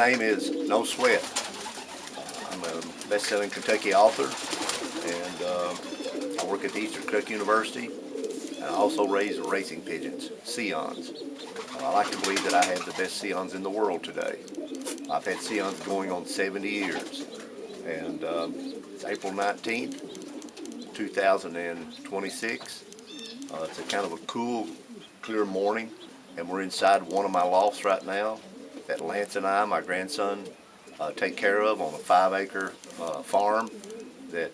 name is No Sweat. I'm a best-selling Kentucky author, and I work at the Eastern Kentucky University. And I also raise racing pigeons, Sions. I like to believe that I have the best Sions in the world today. I've had Sions going on 70 years, and it's April 19th, 2026. It's a kind of a cool, clear morning, and we're inside one of my lofts right now that Lance and I, my grandson, take care of on a 5-acre farm that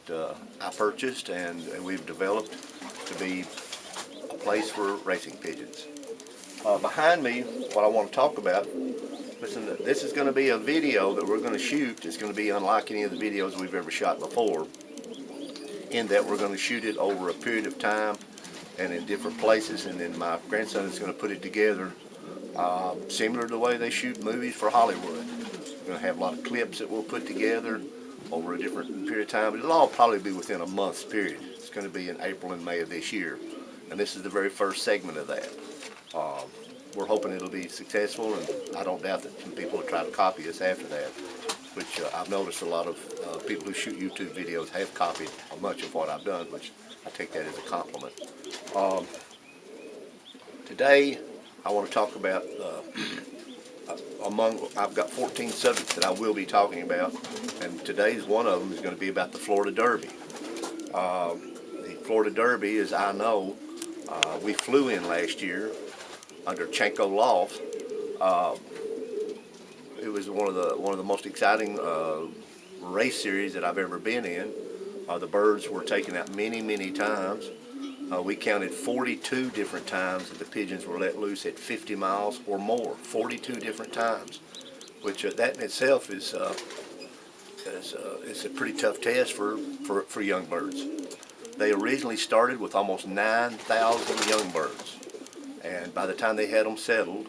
I purchased and we've developed to be a place for racing pigeons. Behind me, what I want to talk about, listen, this is going to be a video that we're going to shoot. It's going to be unlike any of the videos we've ever shot before, in that we're going to shoot it over a period of time and in different places, and then my grandson is going to put it together similar to the way they shoot movies for Hollywood. We're going to have a lot of clips that we'll put together over a different period of time, but it'll all probably be within a month's period. It's going to be in April and May of this year, and this is the very first segment of that. We're hoping it'll be successful, and I don't doubt that some people will try to copy us after that, which I've noticed a lot of people who shoot YouTube videos have copied much of what I've done, which I take that as a compliment. Today, I want to talk about, I've got 14 subjects that I will be talking about, and today's one of them is going to be about the Florida Derby. The Florida Derby, as I know, we flew in last year under Chanko LOFT. It was one of the most exciting race series that I've ever been in. The birds were taken out many times. We counted 42 different times that the pigeons were let loose at 50 miles or more. 42 different times, which that in itself is a pretty tough test for young birds. They originally started with almost 9,000 young birds, and by the time they had them settled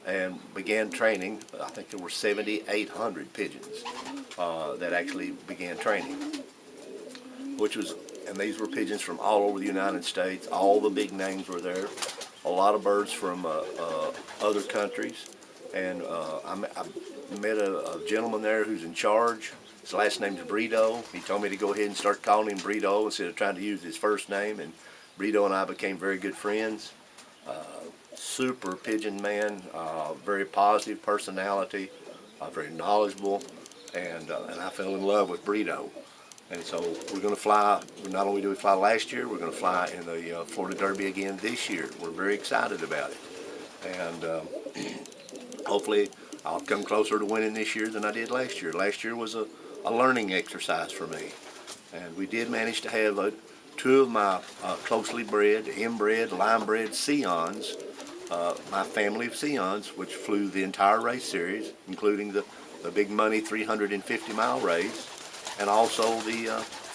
and began training, I think there were 7,800 pigeons that actually began training, and these were pigeons from all over the United States. All the big names were there. A lot of birds from other countries, and I met a gentleman there who's in charge. His last name's Brito. He told me to go ahead and start calling him Brito instead of trying to use his first name, and Brito and I became very good friends. Super pigeon man, very positive personality, very knowledgeable, and I fell in love with Brito. And so we're going to fly. Not only do we fly last year, we're going to fly in the Florida Derby again this year. We're very excited about it, and hopefully I'll come closer to winning this year than I did last year. Last year was a learning exercise for me, and we did manage to have two of my closely bred, inbred, line-bred Sions, my family of Sions, which flew the entire race series, including the big money 350-mile race, and also the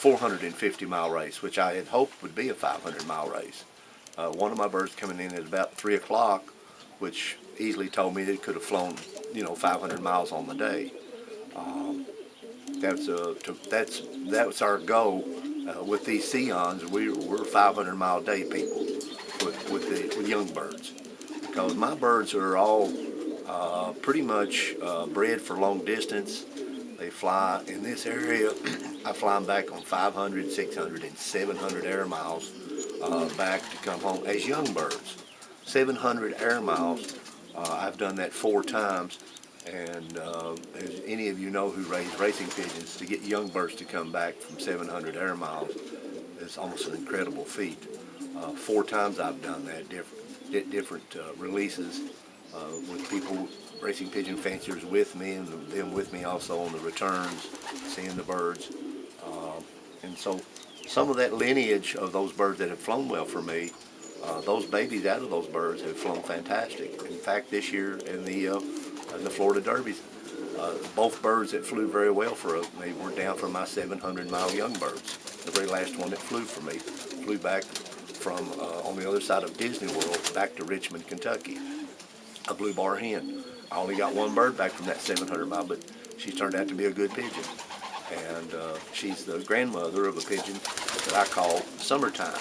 450-mile race, which I had hoped would be a 500-mile race. One of my birds coming in at about 3 o'clock, which easily told me that it could have flown, 500 miles on the day. That's our goal with these Sions. We're 500-mile day people with young birds, because my birds are all pretty much bred for long distance. They fly in this area. I fly them back on 500, 600, and 700 air miles back to come home as young birds. 700 air miles. I've done that 4 times, and as any of you know who raise racing pigeons, to get young birds to come back from 700 air miles is almost an incredible feat. 4 times I've done that, different releases with people, racing pigeon fanciers with me, and them with me also on the returns, seeing the birds. And so some of that lineage of those birds that have flown well for me, those babies out of those birds have flown fantastic. In fact, this year in the Florida Derby, both birds that flew very well for me were down from my 700-mile young birds. The very last one that flew for me flew back from on the other side of Disney World back to Richmond, Kentucky. A blue bar hen. I only got one bird back from that 700-mile, but she's turned out to be a good pigeon. And she's the grandmother of a pigeon that I call Summertime.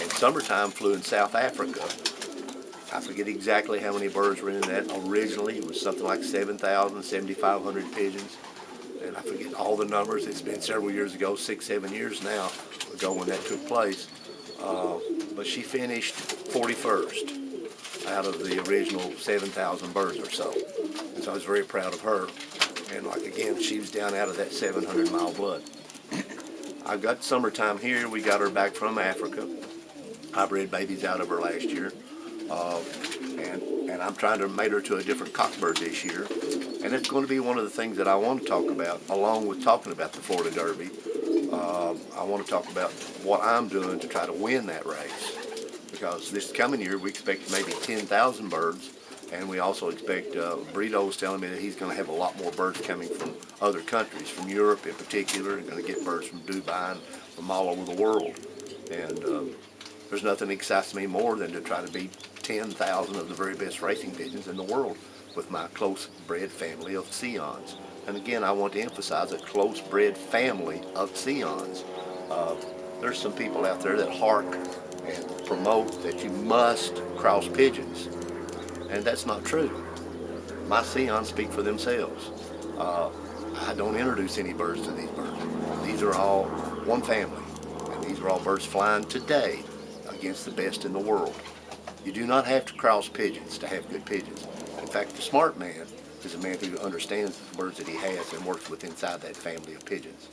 And Summertime flew in South Africa. I forget exactly how many birds were in that. Originally, it was something like 7,000, 7,500 pigeons. And I forget all the numbers. It's been several years ago, 6, 7 years now ago when that took place. But she finished 41st out of the original 7,000 birds or so. And so I was very proud of her. And like again, she was down out of that 700-mile blood. I got summertime here. We got her back from Africa. I bred babies out of her last year. And I'm trying to mate her to a different cockbird this year. And it's going to be one of the things that I want to talk about, along with talking about the Florida Derby. I want to talk about what I'm doing to try to win that race. Because this coming year, we expect maybe 10,000 birds. And we also expect, Brito was telling me that he's going to have a lot more birds coming from other countries, from Europe in particular. He's going to get birds from Dubai and from all over the world. And there's nothing that excites me more than to try to beat 10,000 of the very best racing pigeons in the world with my close bred family of Sions. And again, I want to emphasize a close bred family of Sions. There's some people out there that hark and promote that you must cross pigeons. And that's not true. My Sions speak for themselves. I don't introduce any birds to these birds. These are all one family. And these are all birds flying today against the best in the world. You do not have to cross pigeons to have good pigeons. In fact, the smart man is a man who understands the birds that he has and works with inside that family of pigeons.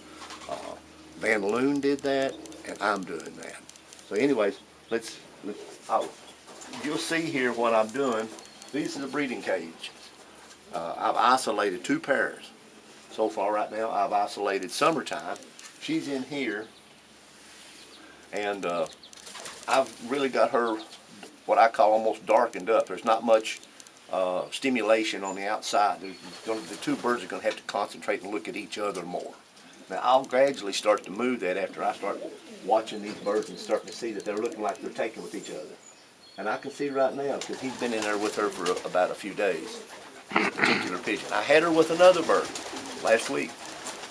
Van Loon did that, and I'm doing that. So anyways, you'll see here what I'm doing. These are the breeding cage. I've isolated 2 pairs. So far right now, I've isolated Summertime. She's in here, and I've really got her what I call almost darkened up. There's not much stimulation on the outside. The 2 birds are going to have to concentrate and look at each other more. Now I'll gradually start to move that after I start watching these birds and starting to see that they're looking like they're taking with each other. And I can see right now, because he's been in there with her for about a few days, this particular pigeon. I had her with another bird last week.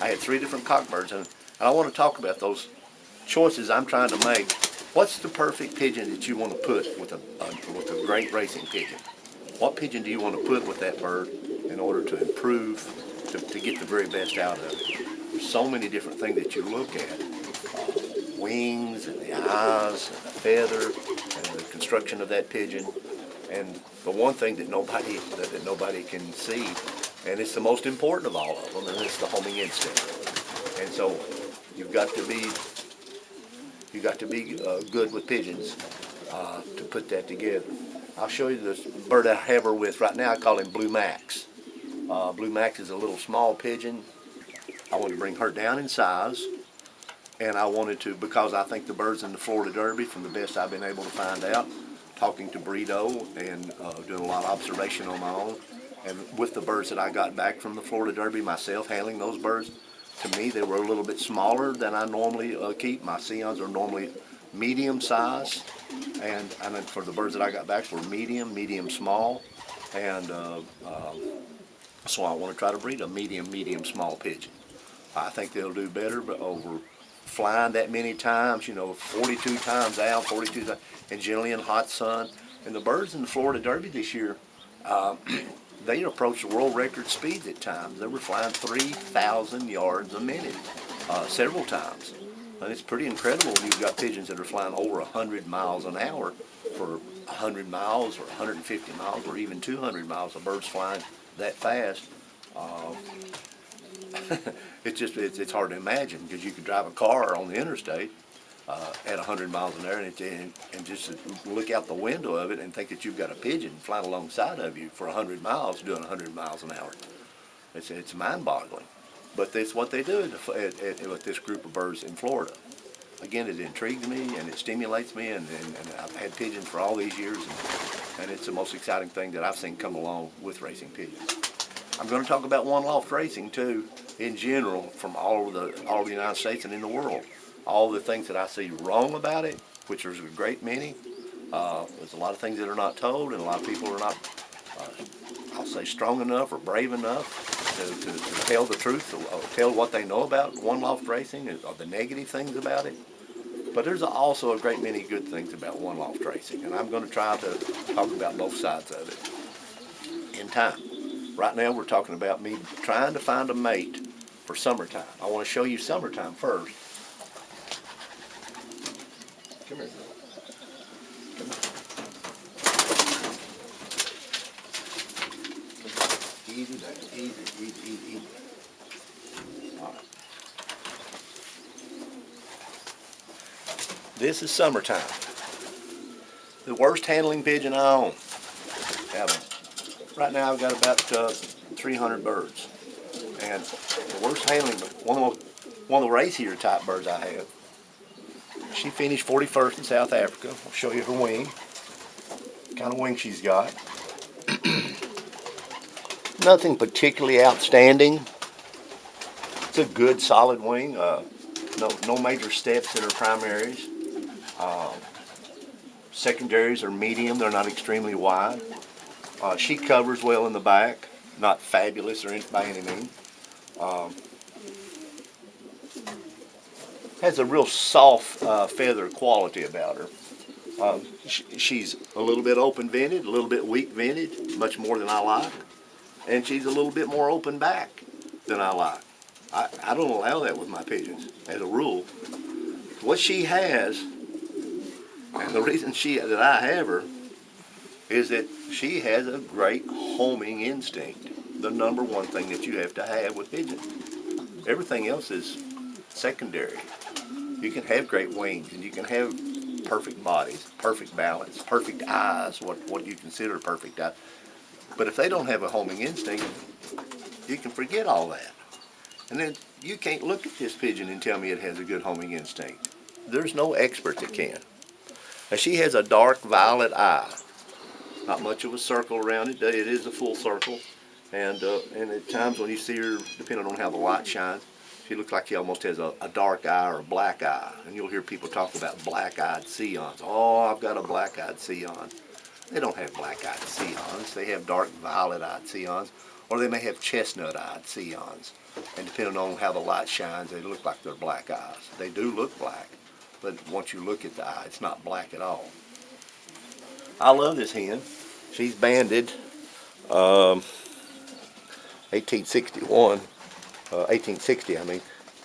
I had 3 different cockbirds, and I want to talk about those choices I'm trying to make. What's the perfect pigeon that you want to put with a great racing pigeon? What pigeon do you want to put with that bird in order to improve, to get the very best out of it? There's so many different things that you look at. Wings and the eyes and the feather and the construction of that pigeon. And the one thing that nobody can see, and it's the most important of all of them, and it's the homing instinct. And so you've got to be good with pigeons to put that together. I'll show you this bird I have her with right now. I call him Blue Max. Blue Max is a little small pigeon. I wanted to bring her down in size, and I wanted to, because I think the birds in the Florida Derby, from the best I've been able to find out, talking to Brito and doing a lot of observation on my own, and with the birds that I got back from the Florida Derby myself, handling those birds, to me they were a little bit smaller than I normally keep. My Sions are normally medium size, and for the birds that I got back were medium small, and so I want to try to breed a medium small pigeon. I think they'll do better, but over flying that many times, 42 times out, 42 times, and generally in hot sun. And the birds in the Florida Derby this year, they approached the world record speeds at times. They were flying 3,000 yards a minute several times. And it's pretty incredible when you've got pigeons that are flying over 100 miles an hour for 100 miles or 150 miles or even 200 miles. The birds flying that fast. It's hard to imagine, because you could drive a car on the interstate at 100 miles an hour and just look out the window of it and think that you've got a pigeon flying alongside of you for 100 miles doing 100 miles an hour. It's mind-boggling. But that's what they do with this group of birds in Florida. Again, it intrigues me and it stimulates me, and I've had pigeons for all these years, and it's the most exciting thing that I've seen come along with racing pigeons. I'm going to talk about one loft racing too, in general, from all over the United States and in the world. All the things that I see wrong about it, which there's a great many. There's a lot of things that are not told, and a lot of people are not, I'll say, strong enough or brave enough to tell the truth, or tell what they know about one loft racing, or the negative things about it. But there's also a great many good things about one loft racing, and I'm going to try to talk about both sides of it in time. Right now we're talking about me trying to find a mate for summertime. I want to show you summertime first. Come here. Come here. Easy there. Easy. All right. This is summertime. The worst handling pigeon I own. Right now I've got about 300 birds. And the worst handling, one of the racier type birds I have. She finished 41st in South Africa. I'll show you her wing. What kind of wing she's got. Nothing particularly outstanding. It's a good solid wing. No major steps in her primaries. Secondaries are medium. They're not extremely wide. She covers well in the back. Not fabulous or by any means. Has a real soft feather quality about her. She's a little bit open vented, a little bit weak vented, much more than I like. And she's a little bit more open back than I like. I don't allow that with my pigeons as a rule. What she has, and the reason that I have her, is that she has a great homing instinct. The number one thing that you have to have with pigeons. Everything else is secondary. You can have great wings and you can have perfect bodies, perfect balance, perfect eyes, what you consider perfect eyes. But if they don't have a homing instinct, you can forget all that. And then you can't look at this pigeon and tell me it has a good homing instinct. There's no expert that can. Now she has a dark violet eye. Not much of a circle around it. It is a full circle. And at times when you see her, depending on how the light shines, she looks like she almost has a dark eye or a black eye. And you'll hear people talk about black-eyed Sions. Oh, I've got a black-eyed Sion. They don't have black-eyed Sions. They have dark violet-eyed Sions. Or they may have chestnut-eyed Sions. And depending on how the light shines, they look like they're black eyes. They do look black. But once you look at the eye, it's not black at all. I love this hen. She's banded 1860, I mean.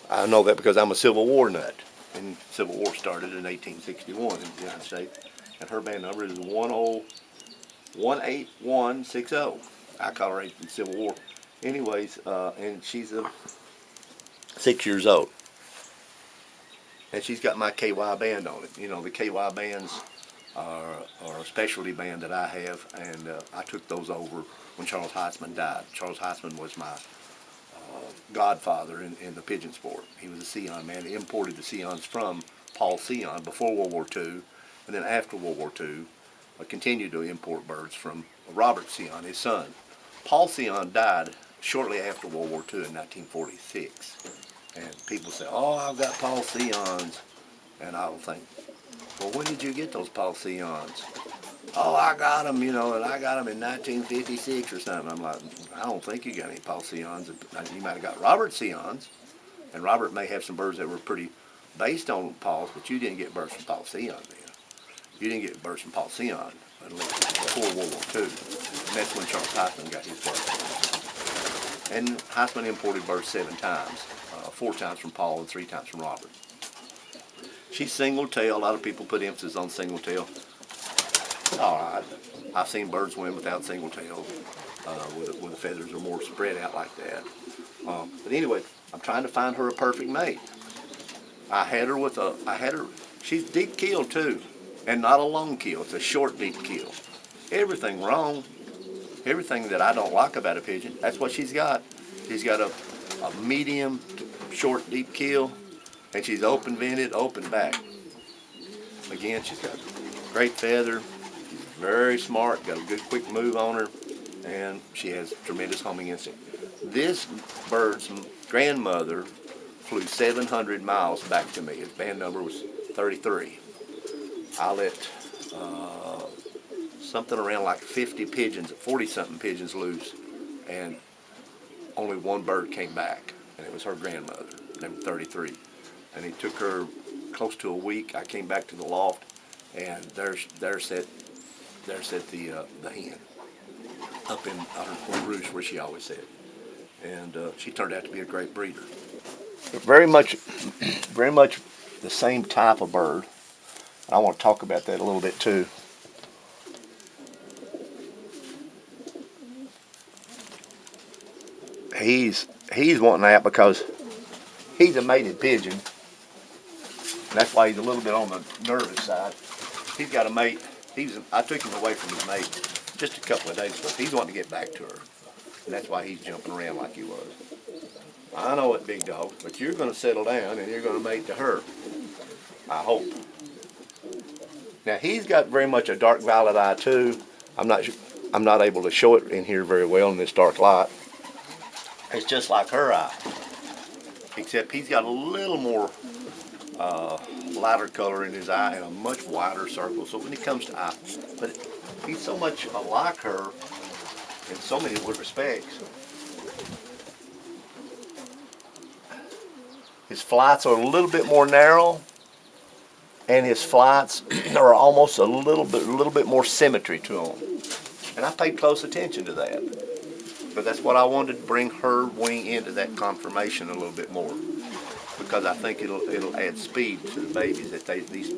I know that because I'm a Civil War nut. And Civil War started in 1861 in the United States. And her band number is 18160. I call her in Civil War. Anyways, and she's 6 years old. And she's got my KY band on it. You know, the KY bands are a specialty band that I have, and I took those over when Charles HEITZMAN died. Charles HEITZMAN was my godfather in the pigeon sport. He was a Sion man. He imported the Sions from Paul Sion before World War II, and then after World War II, continued to import birds from Robert Sion, his son. Paul Sion died shortly after World War II in 1946. And people say, oh, I've got Paul Sions. And I will think, well, when did you get those Paul Sions? Oh, I got them, you know, and I got them in 1956 or something. I'm like, I don't think you got any Paul Sions. You might have got Robert Sions. And Robert may have some birds that were pretty based on Paul's, but you didn't get birds from Paul Sion then. You didn't get birds from Paul Sion unless before World War II. And that's when Charles HEITZMAN got his birds. And HEITZMAN imported birds 7 times. 4 times from Paul and 3 times from Robert. She's single tail. A lot of people put emphasis on single tail. All right. I've seen birds win without single tail, with the feathers are more spread out like that. But anyway, I'm trying to find her a perfect mate. She's deep kill too, and not a long kill. It's a short deep kill. Everything wrong. Everything that I don't like about a pigeon, that's what she's got. She's got a medium, short, deep kill, and she's open vented, open back. Again, she's got great feather, she's very smart, got a good quick move on her, and she has tremendous homing instinct. This bird's grandmother flew 700 miles back to me. His band number was 33. I let something around like 50 pigeons, 40-something pigeons loose, and only one bird came back, and it was her grandmother, named 33. And he took her a close to a week, I came back to the loft, and there sat the hen up in her roost where she always sat, and she turned out to be a great breeder. Very much the same type of bird. I want to talk about that a little bit too. He's wanting that because he's a mated pigeon. That's why he's a little bit on the nervous side. He's got a mate. I took him away from his mate just a couple of days ago. He's wanting to get back to her, and that's why he's jumping around like he was. I know it, big dog, but you're going to settle down and you're going to mate to her. I hope. Now he's got very much a dark violet eye too. I'm not able to show it in here very well in this dark light. It's just like her eye, except he's got a little more lighter color in his eye and a much wider circle. So when it comes to eye, but he's so much like her in so many respects. His flights are a little bit more narrow, and his flights are almost a little bit more symmetry to them. And I paid close attention to that. But that's what I wanted to bring her wing into that conformation a little bit more, because I think it'll add speed to the babies that these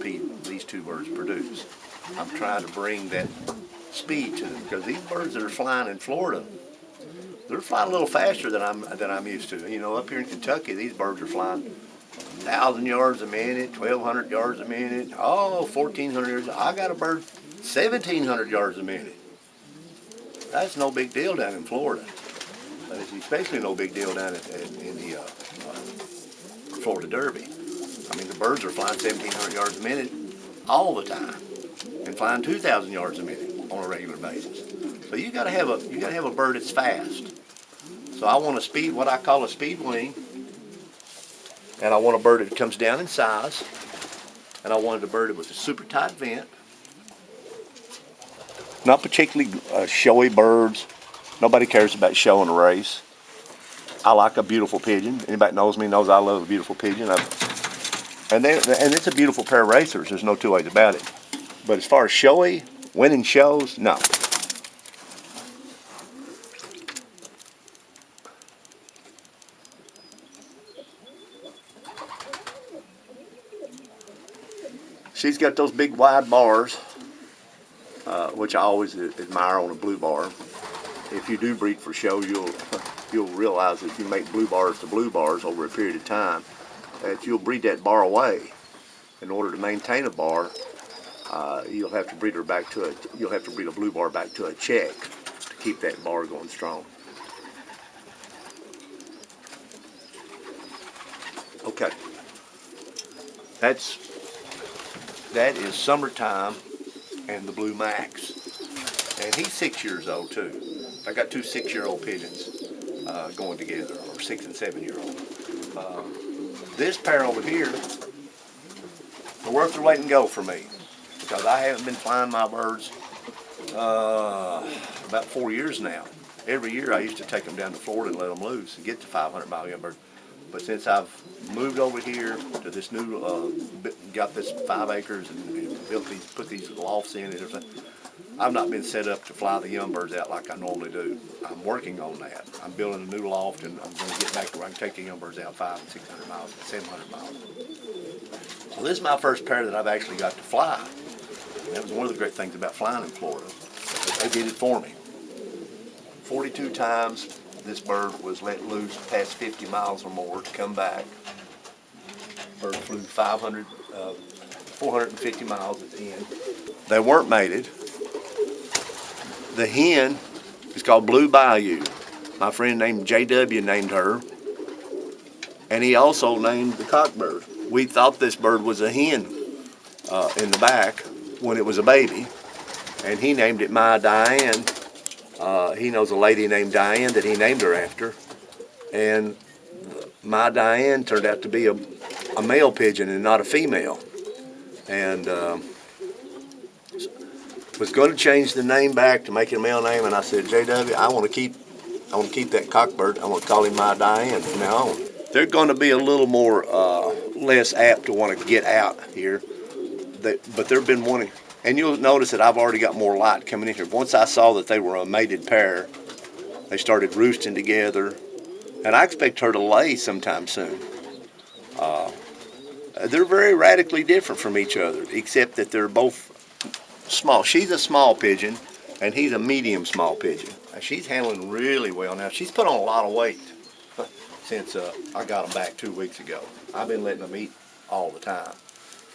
two birds produce. I'm trying to bring that speed to them, because these birds that are flying in Florida, they're flying a little faster than I'm used to. You know, up here in Kentucky, these birds are flying 1,000 yards a minute, 1,200 yards a minute, 1,400 yards. I got a bird 1,700 yards a minute. That's no big deal down in Florida. But it's especially no big deal down in the Florida Derby. I mean, the birds are flying 1,700 yards a minute all the time, and flying 2,000 yards a minute on a regular basis. So you got to have a bird that's fast. So I want what I call a speed wing, and I want a bird that comes down in size, and I wanted a bird with a super tight vent. Not particularly showy birds. Nobody cares about show in a race. I like a beautiful pigeon. Anybody knows me knows I love a beautiful pigeon. And it's a beautiful pair of racers. There's no two ways about it. But as far as showy, winning shows, no. She's got those big wide bars, which I always admire on a blue bar. If you do breed for show, you'll realize that if you make blue bars to blue bars over a period of time, that you'll breed that bar away. In order to maintain a bar, you'll have to breed a blue bar back to a check to keep that bar going strong. Okay, that is Summertime and the Blue Max, and he's 6 years old too. I got two 6-year-old pigeons going together, or 6 and 7-year-old. This pair over here, they're worth their weight in gold for me, because I haven't been flying my birds about 4 years now. Every year I used to take them down to Florida and let them loose and get to 500-mile young birds. But since I've moved over here to this new, got this 5 acres and put these lofts in and everything, I've not been set up to fly the young birds out like I normally do. I'm working on that. I'm building a new loft, and I'm going to get back to where I can take the young birds out 500 and 600 miles and 700 miles. So this is my first pair that I've actually got to fly. And that was one of the great things about flying in Florida. They did it for me. 42 times this bird was let loose past 50 miles or more to come back. Bird flew 450 miles at the end. They weren't mated. The hen is called Blue Bayou. My friend named J.W. named her, and he also named the cockbird. We thought this bird was a hen in the back when it was a baby, and he named it My Diane. He knows a lady named Diane that he named her after, and My Diane turned out to be a male pigeon and not a female, and was going to change the name back to make it a male name, and I said, JW, I want to keep that cockbird. I want to call him My Diane from now on. They're going to be a little more less apt to want to get out here. But they've been wanting, and you'll notice that I've already got more light coming in here. Once I saw that they were a mated pair, they started roosting together, and I expect her to lay sometime soon. They're very radically different from each other, except that they're both small. She's a small pigeon, and he's a medium small pigeon. And she's handling really well now. She's put on a lot of weight since I got them back 2 weeks ago. I've been letting them eat all the time,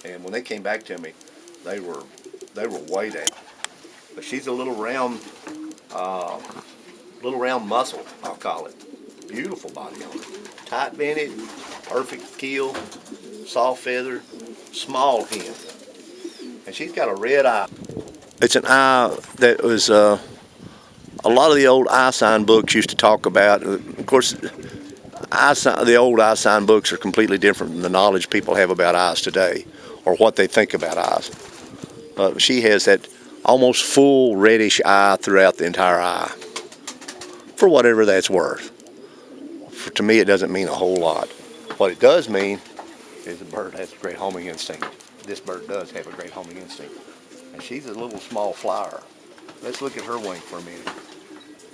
and when they came back to me, they were way down. But she's a little round muscle, I'll call it. Beautiful body on her. Tight vented, perfect keel, soft feather, small hen. And she's got a red eye. It's an eye that was a lot of the old eye sign books used to talk about. Of course, the old eye sign books are completely different than the knowledge people have about eyes today, or what they think about eyes. She has that almost full reddish eye throughout the entire eye, for whatever that's worth. To me, it doesn't mean a whole lot. What it does mean is the bird has a great homing instinct. This bird does have a great homing instinct. And she's a little small flyer. Let's look at her wing for a minute.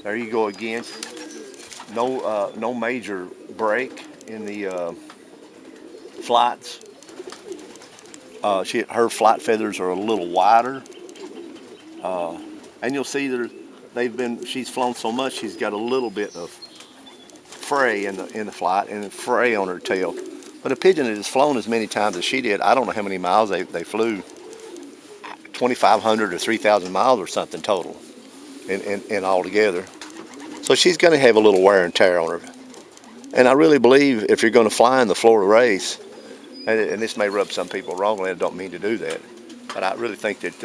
There you go again. No major break in the flights. Her flight feathers are a little wider. And you'll see that she's flown so much, she's got a little bit of fray in the flight and a fray on her tail. But a pigeon that has flown as many times as she did, I don't know how many miles they flew, 2,500 or 3,000 miles or something total in all together. So she's going to have a little wear and tear on her. And I really believe if you're going to fly in the Florida race, and this may rub some people wrong, and I don't mean to do that, but I really think that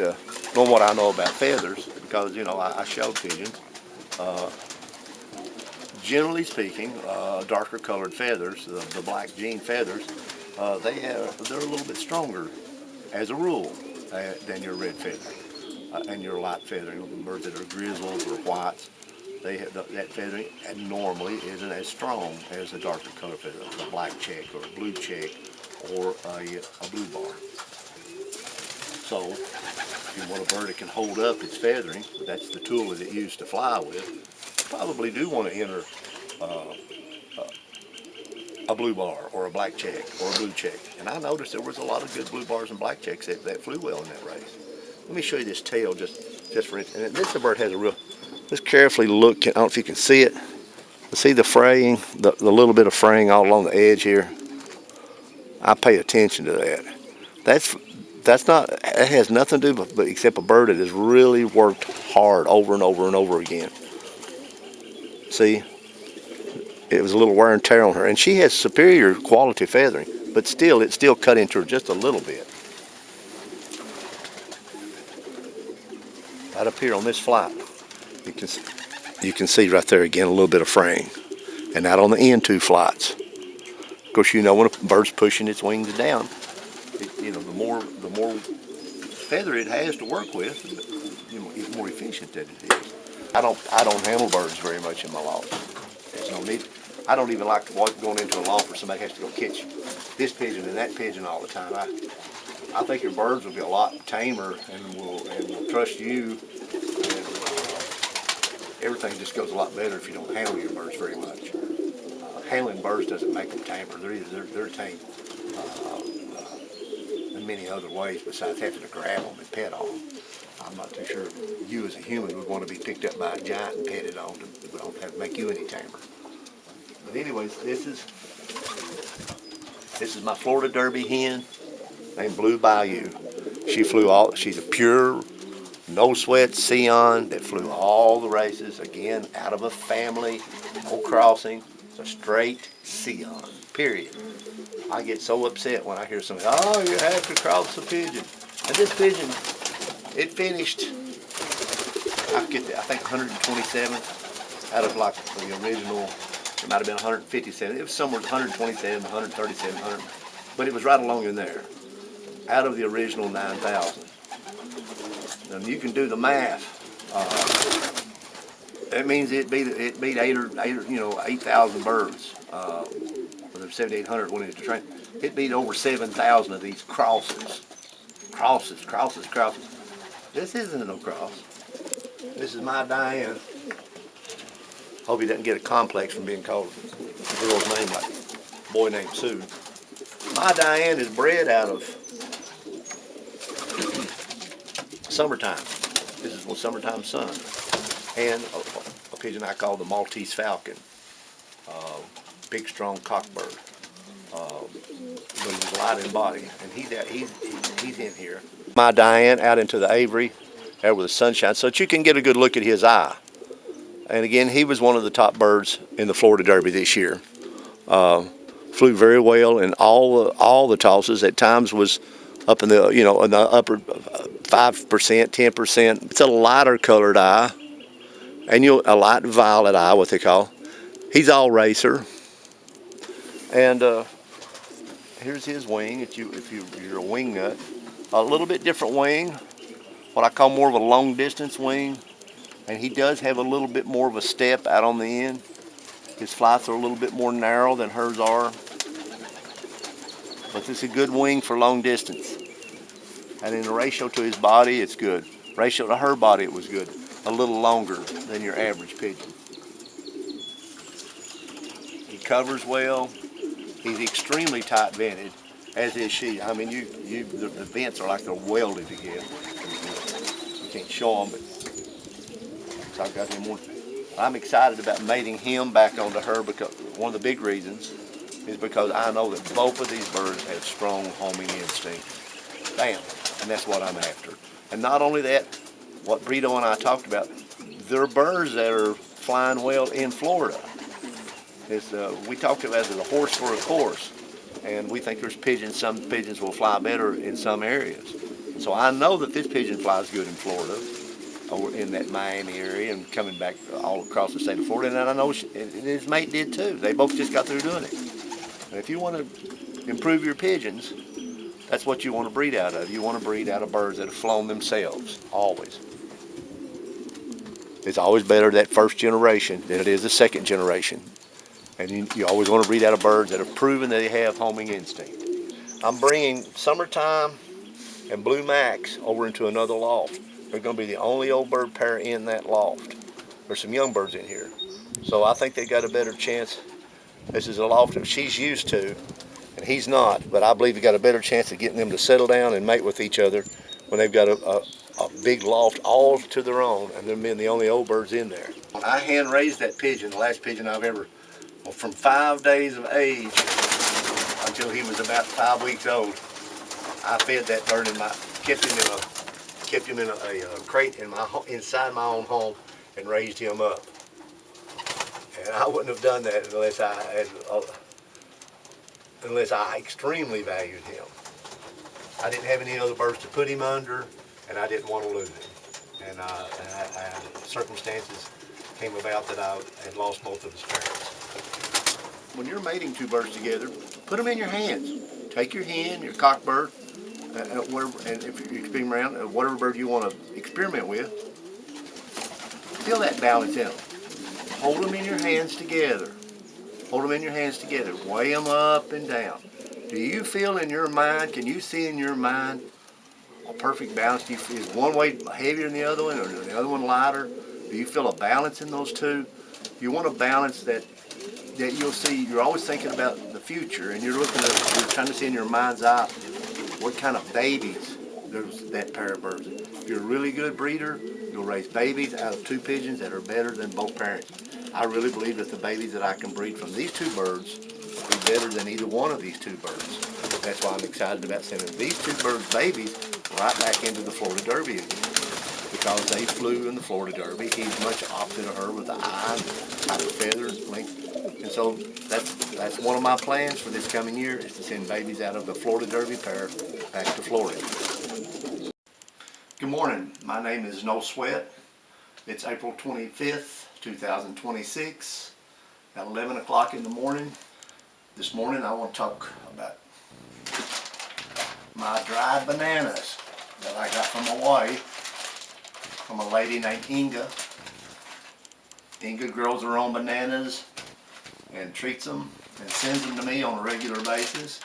knowing what I know about feathers, because I showed pigeons, generally speaking, darker colored feathers, the black jean feathers, they're a little bit stronger, as a rule, than your red feather and your light feathering. The birds that are grizzles or whites, they have that feathering, and normally isn't as strong as a darker colored feather, a black check or a blue check or a blue bar. So, if you want a bird that can hold up its feathering, that's the tool that it used to fly with. Probably do want to enter a blue bar or a black check or a blue check. And I noticed there was a lot of good blue bars and black checks that flew well in that race. Let me show you this tail just for instance. And this bird has a real, just carefully look, I don't know if you can see it. See the fraying, the little bit of fraying all along the edge here? I pay attention to that. That's not, it has nothing to do but except a bird that has really worked hard over and over and over again. See, it was a little wear and tear on her, and she has superior quality feathering, but still, it still cut into her just a little bit. Right up here on this flight, you can see right there again a little bit of fraying, and out on the end two flights. Of course, when a bird's pushing its wings down, the more feather it has to work with, the more efficient that it is. I don't handle birds very much in my loft. There's no need. I don't even like going into a loft where somebody has to go catch this pigeon and that pigeon all the time. I think your birds will be a lot tamer and will trust you. And everything just goes a lot better if you don't handle your birds very much. Handling birds doesn't make them tamer. They're tame in many other ways besides having to grab them and pet on them. I'm not too sure you as a human would want to be picked up by a giant and petted on to don't have to make you any tamer. But anyways, this is my Florida Derby hen named Blue Bayou. She's a pure, no sweat Sion that flew all the races, again, out of a family, no crossing. It's a straight Sion, period. I get so upset when I hear somebody, oh, you have to cross the pigeon. And this pigeon, it finished, I think 127 out of like the original, it might have been 157. It was somewhere 127, 137, 100, but it was right along in there, out of the original 9,000. Now you can do the math. That means it beat 8,000 birds with the 7,800 went into training. It beat over 7,000 of these crosses. Crosses. This isn't no cross. This is my Diane. Hope he doesn't get a complex from being called a girl's name like a boy named Sue. My Diane is bred out of summertime. This is one summertime sun. And a pigeon I call the Maltese Falcon. Big, strong cockbird. But he's light in body. And he's in here. My Diane out into the aviary, there with the sunshine, so that you can get a good look at his eye. And again, he was one of the top birds in the Florida Derby this year. Flew very well in all the tosses. At times was up in the in the upper 5%, 10%. It's a lighter colored eye, and a light violet eye, what they call. He's all racer. And here's his wing. If you're a wing nut, a little bit different wing, what I call more of a long distance wing. And he does have a little bit more of a step out on the end. His flights are a little bit more narrow than hers are. But this is a good wing for long distance. And in the ratio to his body, it's good. Ratio to her body, it was good. A little longer than your average pigeon. He covers well. He's extremely tight vented, as is she. I mean, the vents are like they're welded together. You can't show them, but so I've got him one. I'm excited about mating him back onto her because one of the big reasons is because I know that both of these birds have strong homing instinct. Bam, and that's what I'm after. And not only that, what Brito and I talked about, they're birds that are flying well in Florida. We talked about it as a horse for a course, and we think there's pigeons. Some pigeons will fly better in some areas. So I know that this pigeon flies good in Florida, or in that Miami area, and coming back all across the state of Florida. And I know his mate did too. They both just got through doing it. And if you want to improve your pigeons, that's what you want to breed out of. You want to breed out of birds that have flown themselves, always. It's always better that first generation than it is the second generation. And you always want to breed out of birds that have proven that they have homing instinct. I'm bringing Summertime and Blue Max over into another loft. They're going to be the only old bird pair in that loft. There's some young birds in here. So I think they got a better chance. This is a loft that she's used to, and he's not, but I believe he got a better chance of getting them to settle down and mate with each other when they've got a big loft all to their own, and them being the only old birds in there. When I hand raised that pigeon, the last pigeon I've ever, from 5 days of age until he was about 5 weeks old, I fed that bird kept him in a crate inside my own home and raised him up. And I wouldn't have done that unless I extremely valued him. I didn't have any other birds to put him under, and I didn't want to lose him. And circumstances came about that I had lost both of his parents. When you're mating two birds together, put them in your hands. Take your hen, your cockbird, and if you're experimenting around, whatever bird you want to experiment with, feel that balance in them. Hold them in your hands together. Hold them in your hands together. Weigh them up and down. Do you feel in your mind, can you see in your mind a perfect balance? Is one weight heavier than the other one, or the other one lighter? Do you feel a balance in those two? You want a balance that you'll see. You're always thinking about the future, and you're trying to see in your mind's eye what kind of babies there's that pair of birds. If you're a really good breeder, you'll raise babies out of two pigeons that are better than both parents. I really believe that the babies that I can breed from these two birds will be better than either one of these two birds. That's why I'm excited about sending these two birds' babies right back into the Florida Derby again. Because they flew in the Florida Derby. He's much opposite of her with the eye and type of feathers, length. And so that's one of my plans for this coming year, is to send babies out of the Florida Derby pair back to Florida. Good morning. My name is No Sweat. It's April 25th, 2026 at 11 o'clock in the morning. This morning I want to talk about my dried bananas that I got from Hawaii from a lady named Inga. Inga grows her own bananas and treats them and sends them to me on a regular basis.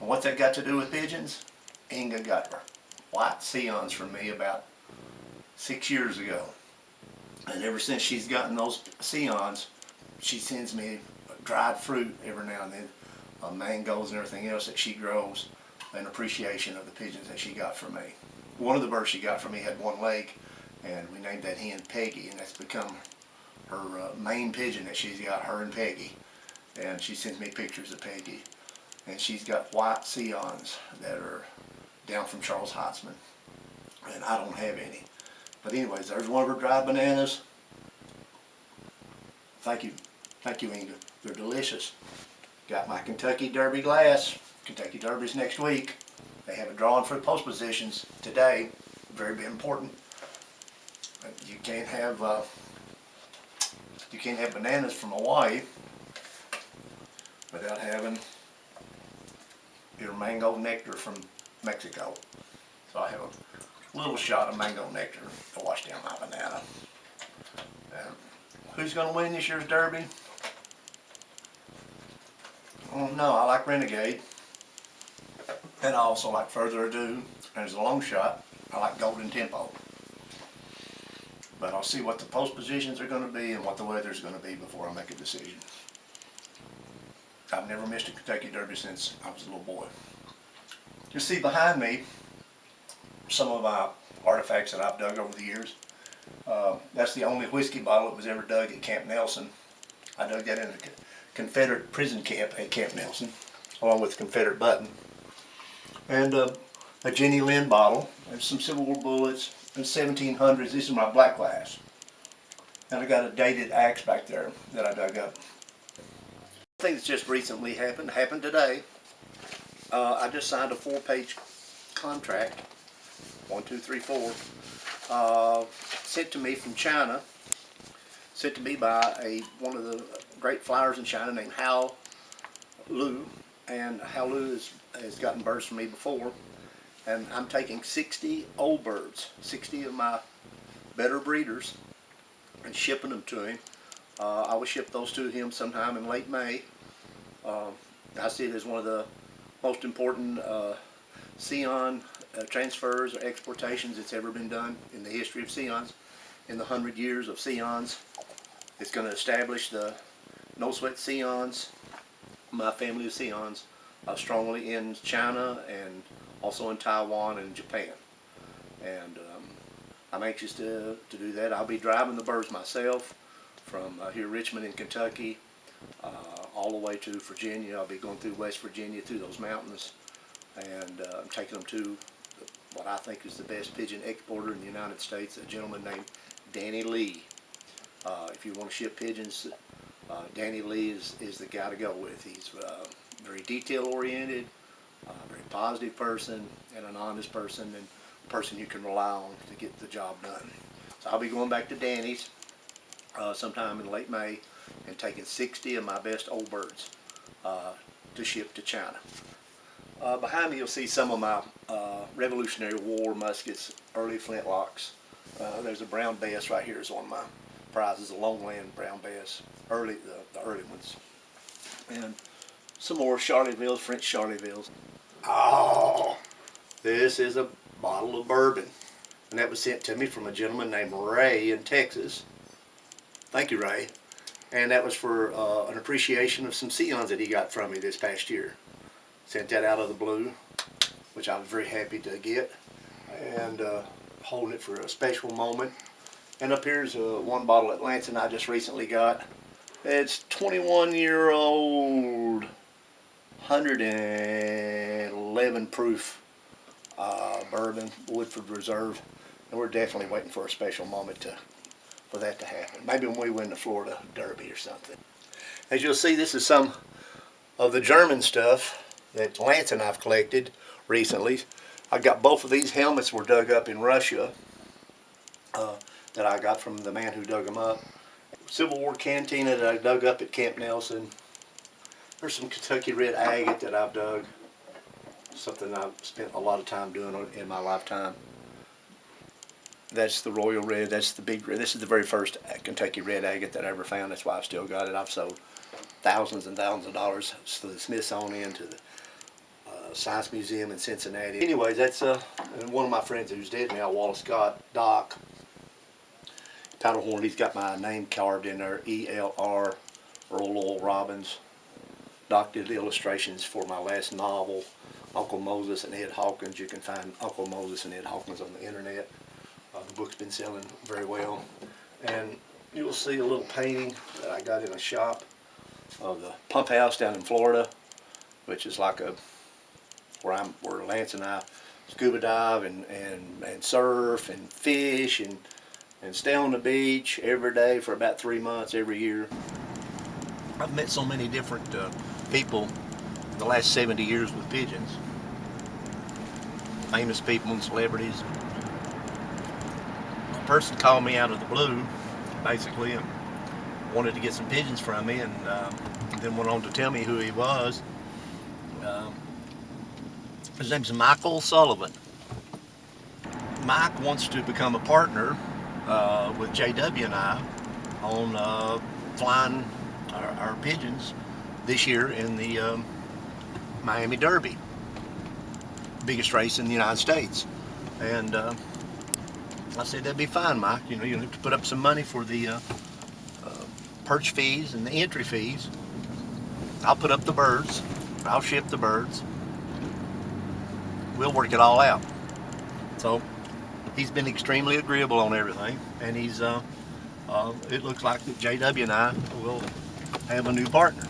And what's that got to do with pigeons? Inga got her white Sions from me about 6 years ago. And ever since she's gotten those Sions, she sends me dried fruit every now and then, mangoes and everything else that she grows in appreciation of the pigeons that she got from me. One of the birds she got from me had one leg, and we named that hen Peggy, and that's become her main pigeon that she's got, her and Peggy. And she sends me pictures of Peggy. And she's got white Sions that are down from Charles HEITZMAN, and I don't have any. But anyways, there's one of her dried bananas. Thank you, Inga. They're delicious. Got my Kentucky Derby glass. Kentucky Derby's next week. They have a drawing for the post positions today. Very important. You can't have bananas from Hawaii without having your mango nectar from Mexico. So I have a little shot of mango nectar to wash down my banana. Who's going to win this year's Derby? Oh, no, I like Renegade. And I also like Further Ado. And as a long shot, I like Golden Tempo. But I'll see what the post positions are going to be and what the weather's going to be before I make a decision. I've never missed a Kentucky Derby since I was a little boy. You see behind me some of my artifacts that I've dug over the years. That's the only whiskey bottle that was ever dug at Camp Nelson. I dug that in a Confederate prison camp at Camp Nelson, along with a Confederate button. And a Jenny Lind bottle, and some Civil War bullets, and 1700s. This is my black glass. And I got a dated axe back there that I dug up. Thing that's just recently happened today. I just signed a 4-page contract, 1, 2, 3, 4, sent to me from China, sent to me by one of the great flyers in China named Hao Lu, and Hao Lu has gotten birds from me before, and I'm taking 60 old birds, 60 of my better breeders, and shipping them to him. I will ship those to him sometime in late May. I see it as one of the most important Sion transfers or exportations that's ever been done in the history of Sions. In the 100 years of Sions, it's going to establish the no sweat Sions, my family of Sions, strongly in China and also in Taiwan and Japan. And I'm anxious to do that. I'll be driving the birds myself from here Richmond in Kentucky all the way to Virginia. I'll be going through West Virginia through those mountains, and I'm taking them to what I think is the best pigeon exporter in the United States, a gentleman named Danny Lee. If you want to ship pigeons, Danny Lee is the guy to go with. He's very detail oriented, very positive person, and an honest person, and a person you can rely on to get the job done. So I'll be going back to Danny's sometime in late May and taking 60 of my best old birds to ship to China. Behind me you'll see some of my Revolutionary War muskets, early flintlocks. There's a brown bass right here is one of my prizes, a Longland brown bass, the early ones. And some more Charleville's, French Charleville's. Oh, this is a bottle of bourbon. And that was sent to me from a gentleman named Ray in Texas. Thank you, Ray. And that was for an appreciation of some Sions that he got from me this past year. Sent that out of the blue, which I was very happy to get. And holding it for a special moment. And up here's one bottle that Lance and I just recently got. It's 21-year-old, 111 proof bourbon, Woodford Reserve. And we're definitely waiting for a special moment for that to happen. Maybe when we win the Florida Derby or something. As you'll see, this is some of the German stuff that Lance and I've collected recently. I got both of these helmets were dug up in Russia that I got from the man who dug them up. Civil War cantina that I dug up at Camp Nelson. There's some Kentucky red agate that I've dug. Something I've spent a lot of time doing in my lifetime. That's the royal red, that's the big red. This is the very first Kentucky red agate that I ever found. That's why I've still got it. I've sold thousands and thousands of dollars to the Smithsonian, to the Science Museum in Cincinnati. Anyways, that's one of my friends who's dead now, Wallace Scott, Doc. Powderhorn, he's got my name carved in there, EARL, Earl Lowell Robbins. Doc did the illustrations for my last novel, Uncle Moses and Ed Hawkins. You can find Uncle Moses and Ed Hawkins on the internet. The book's been selling very well. And you'll see a little painting that I got in a shop of the pump house down in Florida, which is like where Lance and I scuba dive and surf and fish and stay on the beach every day for about 3 months every year. I've met so many different people in the last 70 years with pigeons. Famous people and celebrities. A person called me out of the blue, basically, and wanted to get some pigeons from me, and then went on to tell me who he was. His name's Michael Sullivan. Mike wants to become a partner with JW and I on flying our pigeons this year in the Miami Derby, biggest race in the United States. And I said, that'd be fine, Mike. You know, you have to put up some money for the perch fees and the entry fees. I'll put up the birds. I'll ship the birds. We'll work it all out. So he's been extremely agreeable on everything, and he's it looks like that JW and I will have a new partner.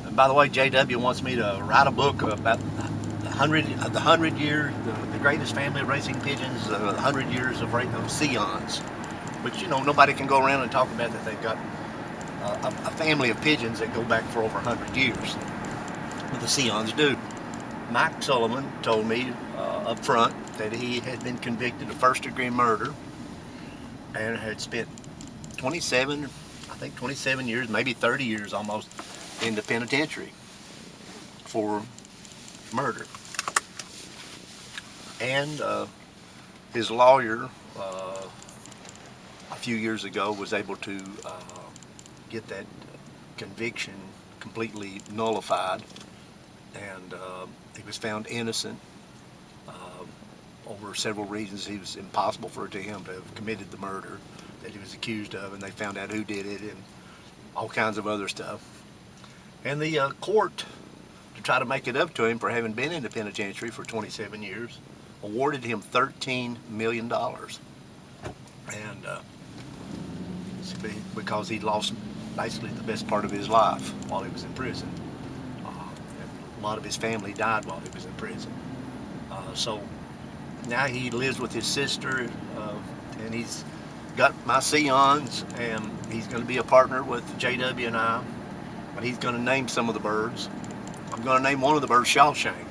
And by the way, JW wants me to write a book about the 100 years, the greatest family of racing pigeons, 100 years of Sions, which, you know, nobody can go around and talk about that they've got a family of pigeons that go back for over 100 years. But the Sions do. Mike Sullivan told me up front that he had been convicted of first-degree murder and had spent 27 years, maybe 30 years almost, in the penitentiary for murder. And his lawyer, a few years ago, was able to get that conviction completely nullified, and he was found innocent over several reasons. It was impossible for him to have committed the murder that he was accused of, and they found out who did it and all kinds of other stuff. And the court, to try to make it up to him for having been in the penitentiary for 27 years, awarded him $13 million. And because he lost basically the best part of his life while he was in prison. A lot of his family died while he was in prison. So now he lives with his sister, and he's got my Sions, and he's going to be a partner with JW and I. But he's going to name some of the birds. I'm going to name one of the birds Shawshank.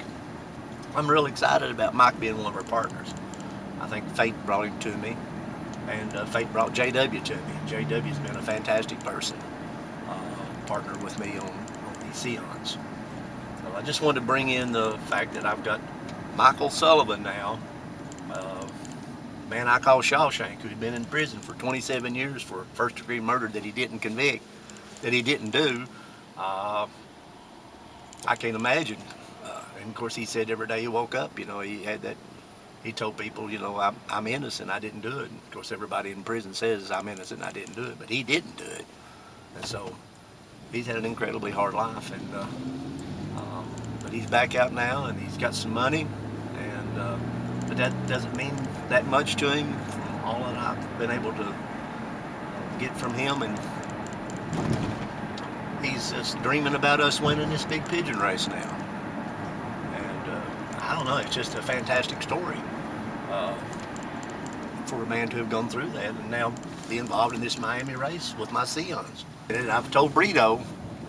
I'm real excited about Mike being one of our partners. I think fate brought him to me, and fate brought JW to me. JW's been a fantastic person, partner with me on these Sions. So I just wanted to bring in the fact that I've got Michael Sullivan now, man I call Shawshank, who's been in prison for 27 years for first-degree murder that he didn't convict, that he didn't do. I can't imagine. And of course, he said every day he woke up, you know, he told people, you know, I'm innocent, I didn't do it. And of course, everybody in prison says I'm innocent, I didn't do it, but he didn't do it. And so he's had an incredibly hard life, and but he's back out now, and he's got some money, and but that doesn't mean that much to him from all that I've been able to get from him, and he's just dreaming about us winning this big pigeon race now. And I don't know, it's just a fantastic story for a man to have gone through that and now be involved in this Miami race with my Sions. And I've told Brito,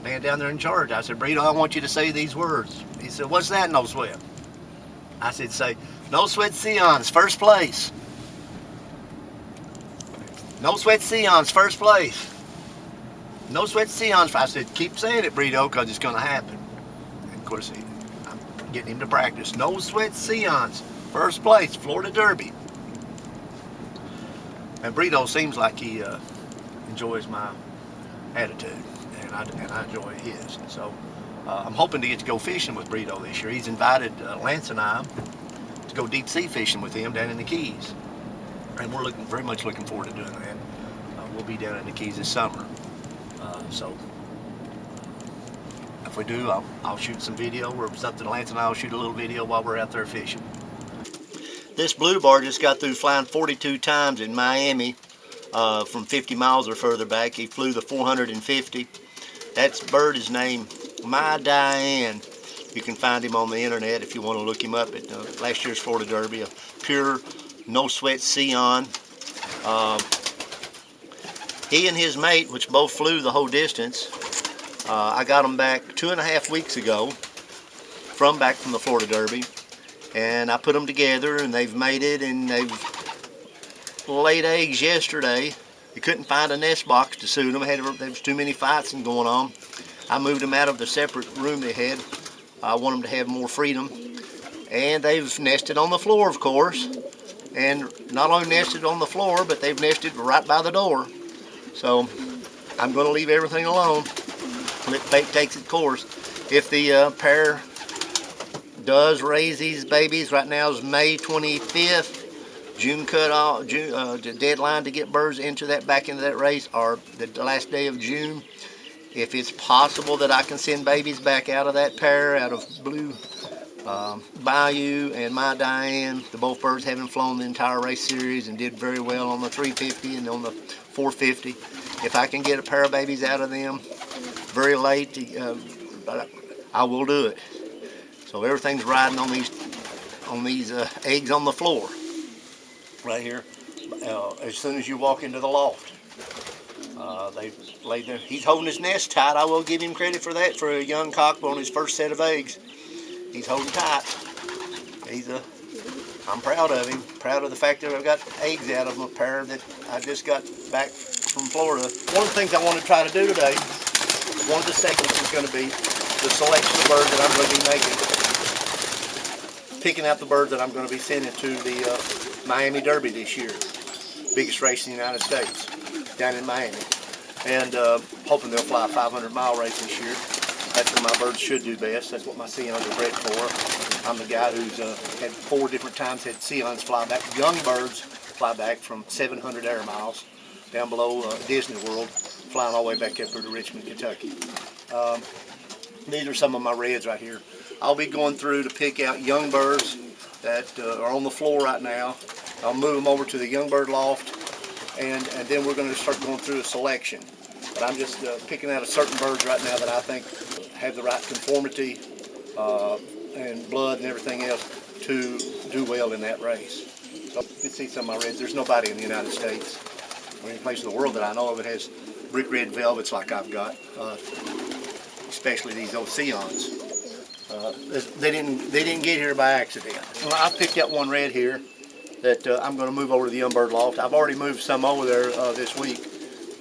man down there in charge, I said, Brito, I want you to say these words. He said, what's that, No Sweat? I said, say, No Sweat Sions, first place. No Sweat Sions, first place. No Sweat Sions. I said, keep saying it, Brito, because it's going to happen. And of course, I'm getting him to practice. No Sweat Sions, first place, Florida Derby. And Brito seems like he enjoys my attitude. and I enjoy his. So I'm hoping to get to go fishing with Brito this year. He's invited Lance and I to go deep sea fishing with him down in the Keys, and we're very much looking forward to doing that. We'll be down in the Keys this summer, so if we do, I'll shoot some video or something. Lance and I will shoot a little video while we're out there fishing. This blue bar just got through flying 42 times in Miami from 50 miles or further back. He flew the 450. That bird is named My Diane. You can find him on the internet if you want to look him up at last year's Florida Derby. A pure, no sweat Sion. He and his mate, which both flew the whole distance, I got them back 2.5 weeks ago back from the Florida Derby, and I put them together and they've mated and they've laid eggs yesterday. You couldn't find a nest box to suit them. There was too many fights going on. I moved them out of the separate room they had. I want them to have more freedom, and they've nested on the floor, of course, and not only nested on the floor, but they've nested right by the door. So I'm going to leave everything alone. Let fate takes its course. If the pair does raise these babies, right now is May 25th. June cutoff, the deadline to get birds back into that race, or the last day of June. If it's possible that I can send babies back out of that pair, out of Blue Bayou and My Diane, the both birds having flown the entire race series and did very well on the 350 and on the 450. If I can get a pair of babies out of them very late, I will do it. So everything's riding on these eggs on the floor right here. As soon as you walk into the loft, they laid there. He's holding his nest tight. I will give him credit for that. For a young cock on his first set of eggs, he's holding tight. I'm proud of him. Proud of the fact that I've got eggs out of him, a pair that I just got back from Florida. One of the things I want to try to do today, one of the segments is going to be the selection of birds that I'm going to be making. Picking out the birds that I'm going to be sending to the Miami Derby this year. Biggest race in the United States, down in Miami. And hoping they'll fly a 500-mile race this year. That's where my birds should do best. That's what my Sions are bred for. I'm the guy who's had 4 different times had Sions fly back, young birds fly back from 700 air miles down below Disney World, flying all the way back up here to Richmond, Kentucky. These are some of my reds right here. I'll be going through to pick out young birds that are on the floor right now. I'll move them over to the young bird loft, and then we're going to start going through a selection. But I'm just picking out a certain birds right now that I think have the right conformity and blood and everything else to do well in that race. So you can see some of my reds. There's nobody in the United States or any place in the world that I know of that has brick red velvets like I've got, especially these old Sions. They didn't get here by accident. Well, I picked out one red here that I'm going to move over to the young bird loft. I've already moved some over there this week,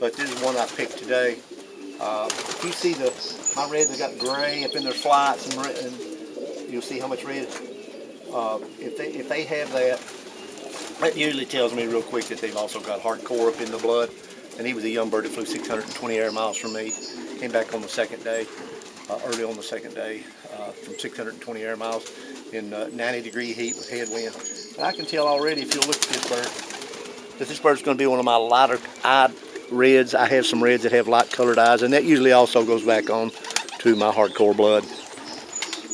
but this is one I picked today. You see my reds have got gray up in their flights, and you'll see how much red. If they have that usually tells me real quick that they've also got hardcore up in the blood. And he was a young bird that flew 620 air miles from me. Came back on the second day, early on the second day, from 620 air miles in 90-degree heat with headwind. And I can tell already, if you look at this bird, that this bird's going to be one of my lighter-eyed reds. I have some reds that have light-colored eyes, and that usually also goes back on to my hardcore blood.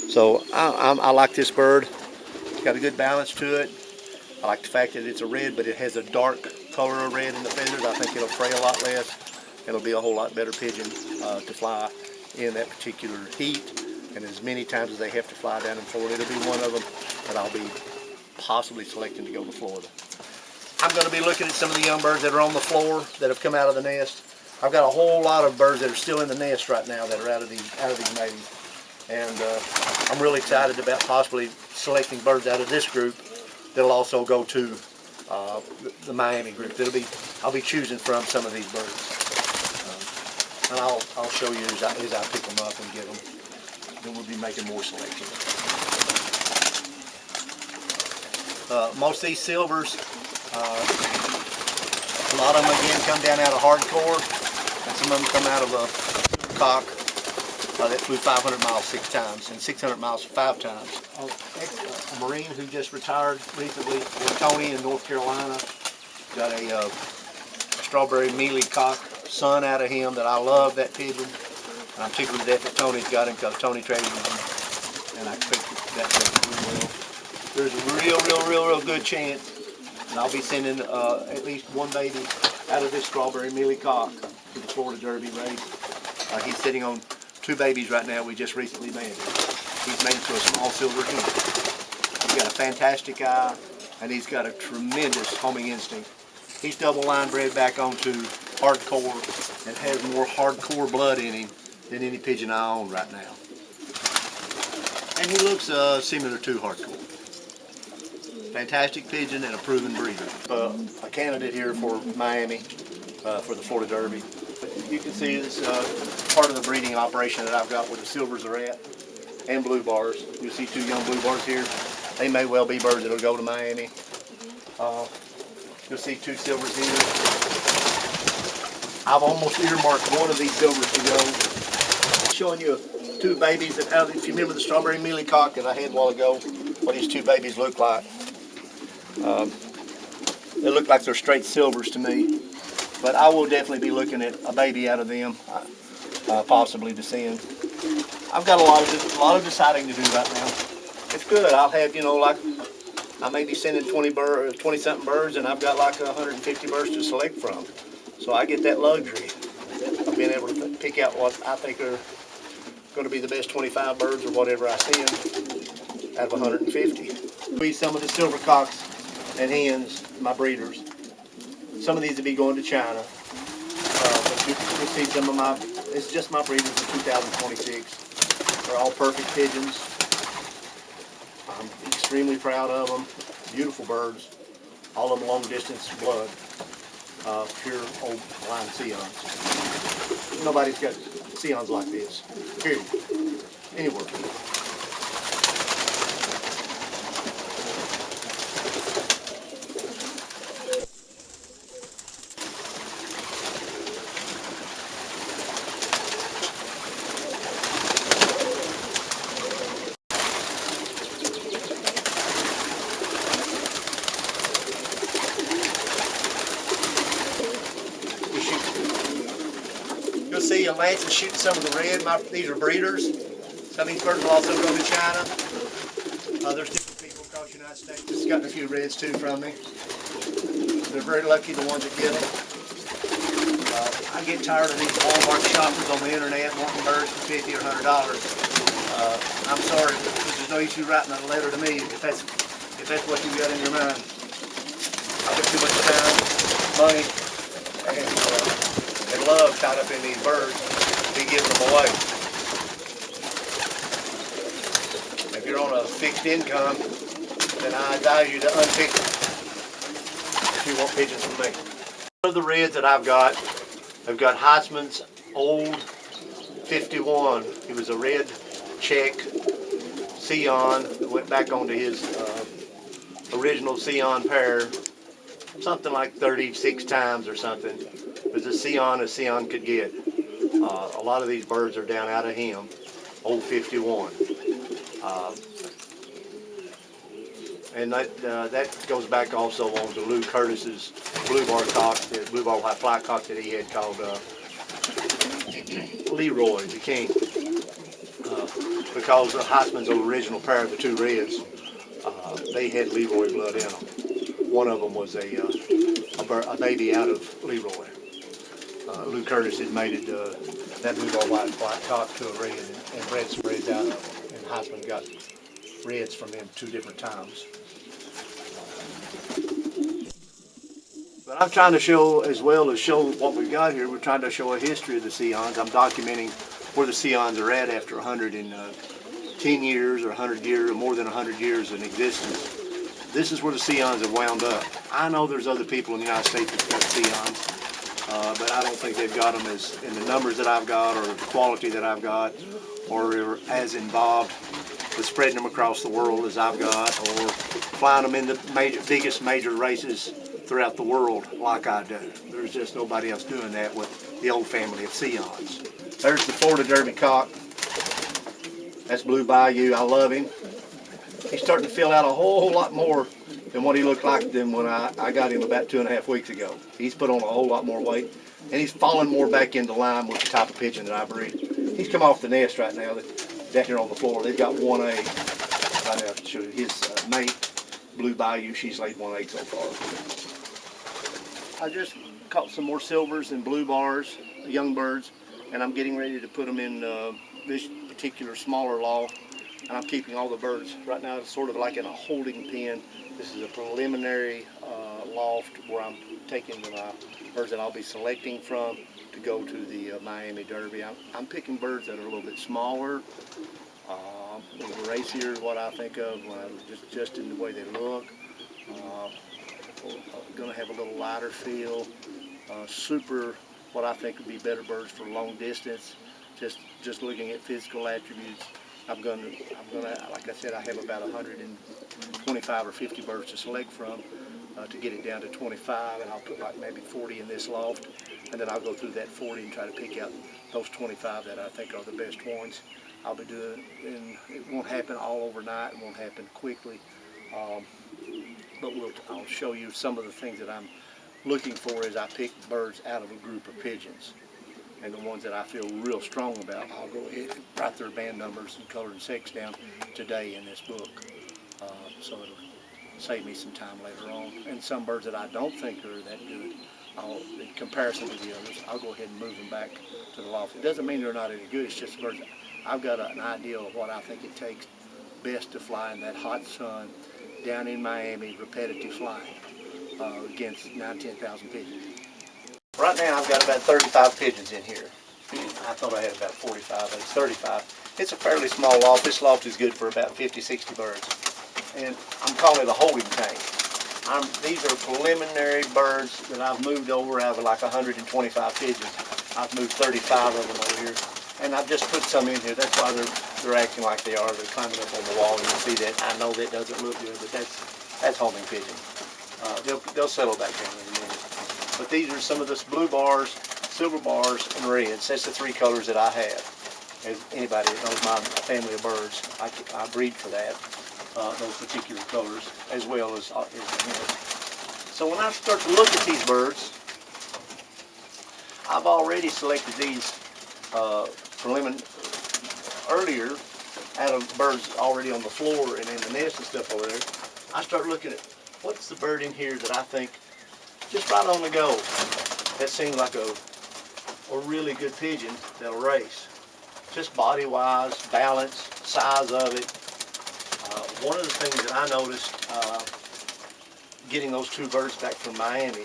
So I like this bird. It's got a good balance to it. I like the fact that it's a red, but it has a dark color of red in the feathers. I think it'll fray a lot less. It'll be a whole lot better pigeon to fly in that particular heat. And as many times as they have to fly down in Florida, it'll be one of them that I'll be possibly selecting to go to Florida. I'm going to be looking at some of the young birds that are on the floor that have come out of the nest. I've got a whole lot of birds that are still in the nest right now that are out of these matings. And I'm really excited about possibly selecting birds out of this group that'll also go to the Miami group. I'll be choosing from some of these birds, and I'll show you as I pick them up and get them. Then we'll be making more selections. Most of these silvers, a lot of them again come down out of hardcore, and some of them come out of cock that flew 500 miles 6 times and 600 miles 5 times. A Marine who just retired recently, Tony in North Carolina, got a strawberry mealy cock son out of him that I love, that pigeon. And I'm tickled to death that Tony's got him because Tony traded him, and I expect that to do well. There's a real good chance, and I'll be sending at least one baby out of this strawberry mealy cock to the Florida Derby race. He's sitting on 2 babies right now we just recently mated. He's made to a small silver hen. He's got a fantastic eye, and he's got a tremendous homing instinct. He's double line bred back onto hardcore and has more hardcore blood in him than any pigeon I own right now. And he looks similar to hardcore. Fantastic pigeon and a proven breeder. A candidate here for Miami for the Florida Derby. You can see this part of the breeding operation that I've got where the silvers are at and blue bars. You'll see 2 young blue bars here. They may well be birds that'll go to Miami. You'll see 2 silvers here. I've almost earmarked one of these silvers to go. Showing you 2 babies that, if you remember the strawberry mealy cock that I had a while ago, what these 2 babies look like. They look like they're straight silvers to me, but I will definitely be looking at a baby out of them, possibly to send. I've got a lot of deciding to do right now. It's good. I'll have, like, I may be sending 20-something birds, and I've got like 150 birds to select from. So I get that luxury of being able to pick out what I think are going to be the best 25 birds or whatever I send out of 150. Be some of the silver cocks and hens, my breeders. Some of these will be going to China. But you'll see some of my, it's just my breeders in 2026. They're all perfect pigeons. I'm extremely proud of them. Beautiful birds. All of them long distance blood. Pure old line Sions. Nobody's got Sions like this. Period. Anywhere. You'll see Lance is shooting some of the red. These are breeders. Some of these birds will also go to China. There's different people across the United States that's gotten a few reds too from me. They're very lucky, the ones that get them. I get tired of these Walmart shoppers on the internet wanting birds for $50 or $100. I'm sorry, but there's no issue writing a letter to me if that's what you got in your mind. I've got too much time, money, and love tied up in these birds to be giving them away. If you're on a fixed income, then I advise you to unfix it if you want pigeons from me. One of the reds that I've got HEITZMAN's old 51. He was a red Czech Sion that went back onto his original Sion pair, something like 36 times or something. It was as Sion could get. A lot of these birds are down out of him, old 51. And that goes back also on to Lou Curtis's blue bar cock, the blue bar white fly cock that he had called Leroy, the king. Because of HEITZMAN's original pair of the 2 reds, they had Leroy blood in them. One of them was a baby out of Leroy. Lou Curtis had mated that blue bar white cock to a red and bred some reds out of it. And HEITZMAN got reds from them 2 different times. But I'm trying to show, as well as show what we've got here, we're trying to show a history of the Sions. I'm documenting where the Sions are at after 110 years or 100 years or more than 100 years in existence. This is where the Sions have wound up. I know there's other people in the United States that's got Sions, but I don't think they've got them as in the numbers that I've got or the quality that I've got or as involved with spreading them across the world as I've got or flying them in the biggest major races throughout the world like I do. There's just nobody else doing that with the old family of Sions. There's the Florida Derby cock. That's Blue Bayou. I love him. He's starting to fill out a whole lot more than what he looked like than when I got him about 2.5 weeks ago. He's put on a whole lot more weight, and he's fallen more back into line with the type of pigeon that I breed. He's come off the nest right now. Down here on the floor, they've got 1 egg. Right now, to show you his mate, Blue Bayou. She's laid 1 egg so far. I just caught some more silvers and blue bars, young birds, and I'm getting ready to put them in this particular smaller loft. And I'm keeping all the birds right now. It's sort of like in a holding pen. This is a preliminary loft where I'm taking the birds that I'll be selecting from to go to the Miami Derby. I'm picking birds that are a little bit smaller, a little racier is what I think of when just in the way they look. Going to have a little lighter feel. Super, what I think would be better birds for long distance. Just looking at physical attributes. I'm gonna, like I said, I have about 125 or 50 birds to select from to get it down to 25, and I'll put like maybe 40 in this loft, and then I'll go through that 40 and try to pick out those 25 that I think are the best ones. I'll be doing, and it won't happen all overnight, it won't happen quickly, but I'll show you some of the things that I'm looking for as I pick birds out of a group of pigeons. And the ones that I feel real strong about, I'll go ahead and write their band numbers and color and sex down today in this book. So it'll save me some time later on. And some birds that I don't think are that good, in comparison to the others, I'll go ahead and move them back to the loft. It doesn't mean they're not any good, it's just birds. I've got an idea of what I think it takes best to fly in that hot sun down in Miami, repetitive flying against 9,000-10,000 pigeons. Right now I've got about 35 pigeons in here. I thought I had about 45, but it's 35. It's a fairly small loft. This loft is good for about 50-60 birds. And I'm calling it a holding tank. These are preliminary birds that I've moved over out of like 125 pigeons. I've moved 35 of them over here. And I've just put some in here. That's why they're acting like they are. They're climbing up on the wall. You can see that. I know that doesn't look good, but that's holding pigeon. They'll settle back down in a minute. But these are some of the blue bars, silver bars, and reds. That's the 3 colors that I have. As anybody that knows my family of birds, I breed for that, those particular colors, as well as So when I start to look at these birds, I've already selected these earlier out of birds already on the floor and in the nest and stuff over there. I start looking at what's the bird in here that I think just right on the go, that seems like a really good pigeon that'll race. Just body-wise, balance, size of it. One of the things that I noticed getting those 2 birds back from Miami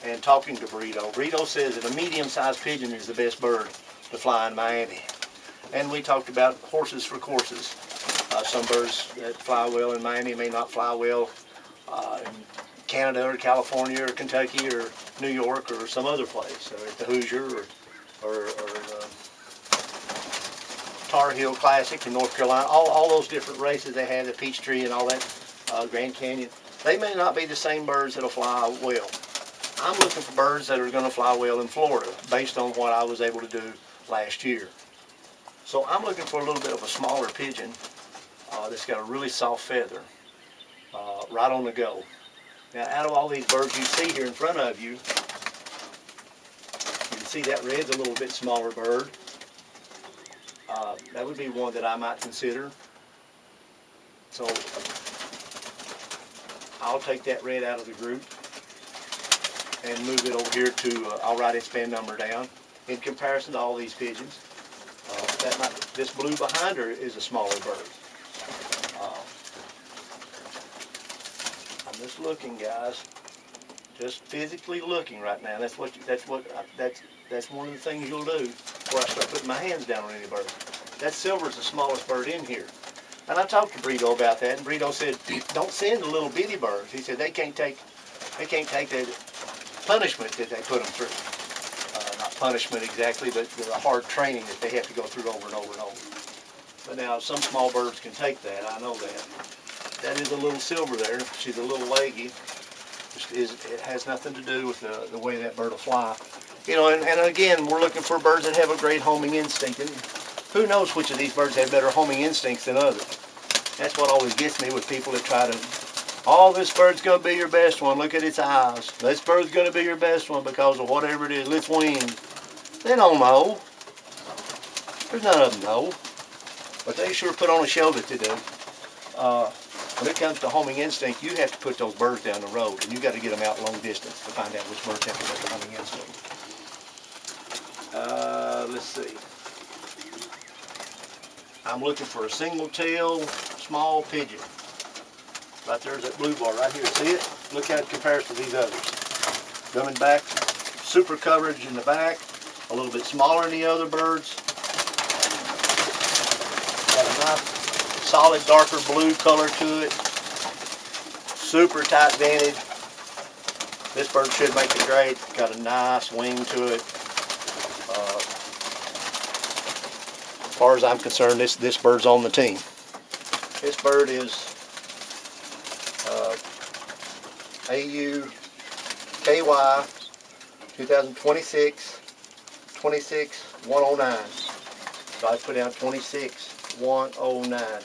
and talking to Brito says that a medium-sized pigeon is the best bird to fly in Miami. And we talked about horses for courses. Some birds that fly well in Miami may not fly well in Canada or California or Kentucky or New York or some other place, or at the Hoosier or Tar Heel Classic in North Carolina. All those different races they have, the Peachtree and all that, Grand Canyon. They may not be the same birds that'll fly well. I'm looking for birds that are going to fly well in Florida based on what I was able to do last year. So I'm looking for a little bit of a smaller pigeon that's got a really soft feather, right on the go. Now, out of all these birds you see here in front of you, you can see that red's a little bit smaller bird. That would be one that I might consider. So I'll take that red out of the group and move it over here to, I'll write its band number down in comparison to all these pigeons. This blue behind her is a smaller bird. I'm just looking, guys. Just physically looking right now. That's one of the things you'll do before I start putting my hands down on any bird. That silver is the smallest bird in here. And I talked to Brito about that, and Brito said, don't send the little bitty birds. He said they can't take the punishment that they put them through. Not punishment exactly, but the hard training that they have to go through over and over and over. But now some small birds can take that, I know that. That is a little silver there. She's a little leggy. It has nothing to do with the way that bird will fly. You know, and again, we're looking for birds that have a great homing instinct. And who knows which of these birds have better homing instincts than others. That's what always gets me with people that try to, oh, this bird's going to be your best one. Look at its eyes. This bird's going to be your best one because of whatever it is, its wings. They don't know. There's none of them know. But they sure put on a show that they do. When it comes to homing instinct, you have to put those birds down the road, and you got to get them out long distance to find out which birds have the better homing instinct. Let's see. I'm looking for a single-tail small pigeon. Right there's that blue bar right here. See it? Look how it compares to these others. Coming back, super coverage in the back, a little bit smaller than the other birds. Got a nice solid darker blue color to it. Super tight vented. This bird should make it great. Got a nice wing to it. As far as I'm concerned, this bird's on the team. This bird is AU KY 2026 26109. So I put down 26109.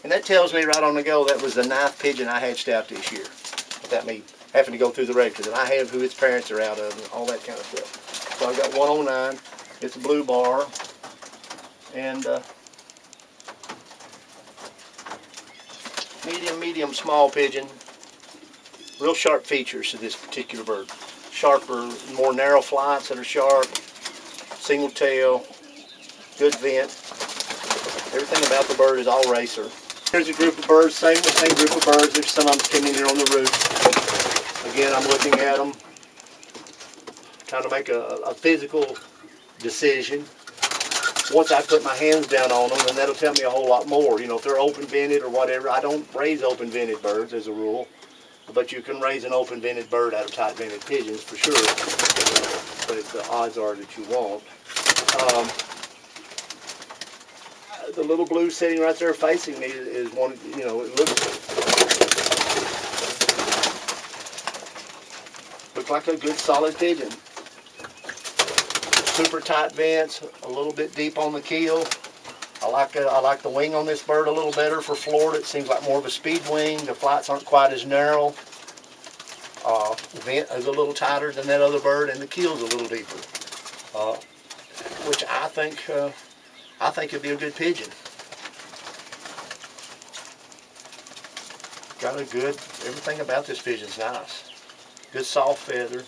And that tells me right on the go that was the 9th pigeon I hatched out this year. Without me having to go through the records. And I have who its parents are out of and all that kind of stuff. So I got 109. It's a blue bar. And medium, small pigeon. Real sharp features to this particular bird. Sharper, more narrow flights that are sharp. Single tail. Good vent. Everything about the bird is all racer. Here's a group of birds, same group of birds. There's some of them came in here on the roof. Again, I'm looking at them, trying to make a physical decision. Once I put my hands down on them, then that'll tell me a whole lot more. You know, if they're open-vented or whatever. I don't raise open-vented birds as a rule, but you can raise an open-vented bird out of tight-vented pigeons for sure. But if the odds are that you won't. The little blue sitting right there facing me is one, you know, it looks like a good solid pigeon. Super tight vents, a little bit deep on the keel. I like the wing on this bird a little better for Florida. It seems like more of a speed wing. The flights aren't quite as narrow. The vent is a little tighter than that other bird, and the keel's a little deeper, which I think it'd be a good pigeon. Got a good, everything about this pigeon's nice. Good soft feather.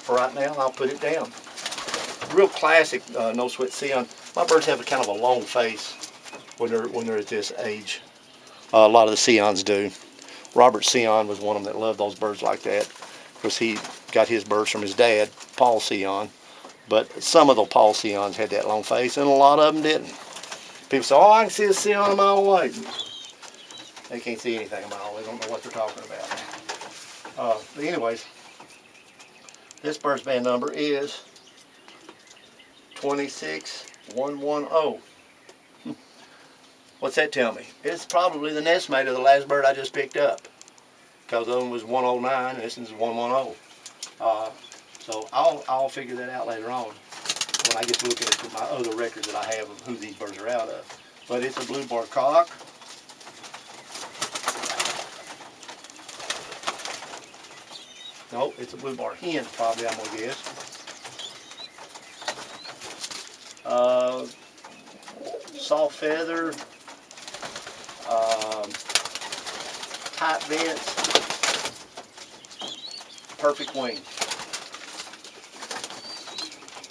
For right now, I'll put it down. Real classic no sweat Sion. My birds have a kind of a long face when they're at this age. A lot of the Sions do. Robert Sion was one of them that loved those birds like that, because he got his birds from his dad, Paul Sion. But some of the Paul Sions had that long face, and a lot of them didn't. People say, oh, I can see a Sion a mile away. They can't see anything a mile. They don't know what they're talking about. But anyways, this bird's band number is 26110. What's that tell me? It's probably the nestmate of the last bird I just picked up, because the other one was 109 and this one's 110. So I'll figure that out later on when I get to looking at my other records that I have of who these birds are out of. But it's a blue bar cock. Nope, it's a blue bar hen, probably, I'm gonna guess. Soft feather, tight vents, perfect wing.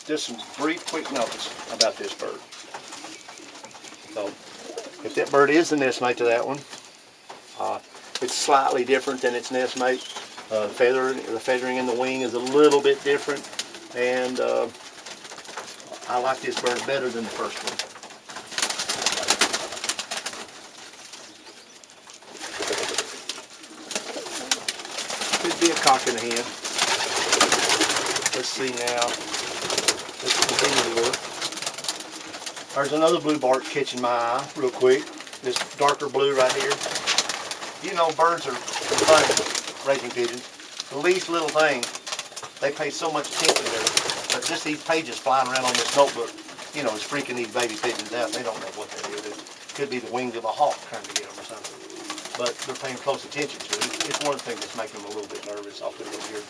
Just some brief, quick notes about this bird. So, if that bird is the nestmate to that one, it's slightly different than its nestmate. The feathering in the wing is a little bit different, and I like this bird better than the first one. Could be a cock and a hen. Let's see now. Let's continue to look. There's another blue bark catching my eye real quick. This darker blue right here. You know, birds are fun raising pigeons. The least little thing, they pay so much attention to it. But just these pages flying around on this notebook, you know, is freaking these baby pigeons out. They don't know what that is. It could be the wings of a hawk trying to get them or something. But they're paying close attention to it. It's one thing that's making them a little bit nervous. I'll put it over here.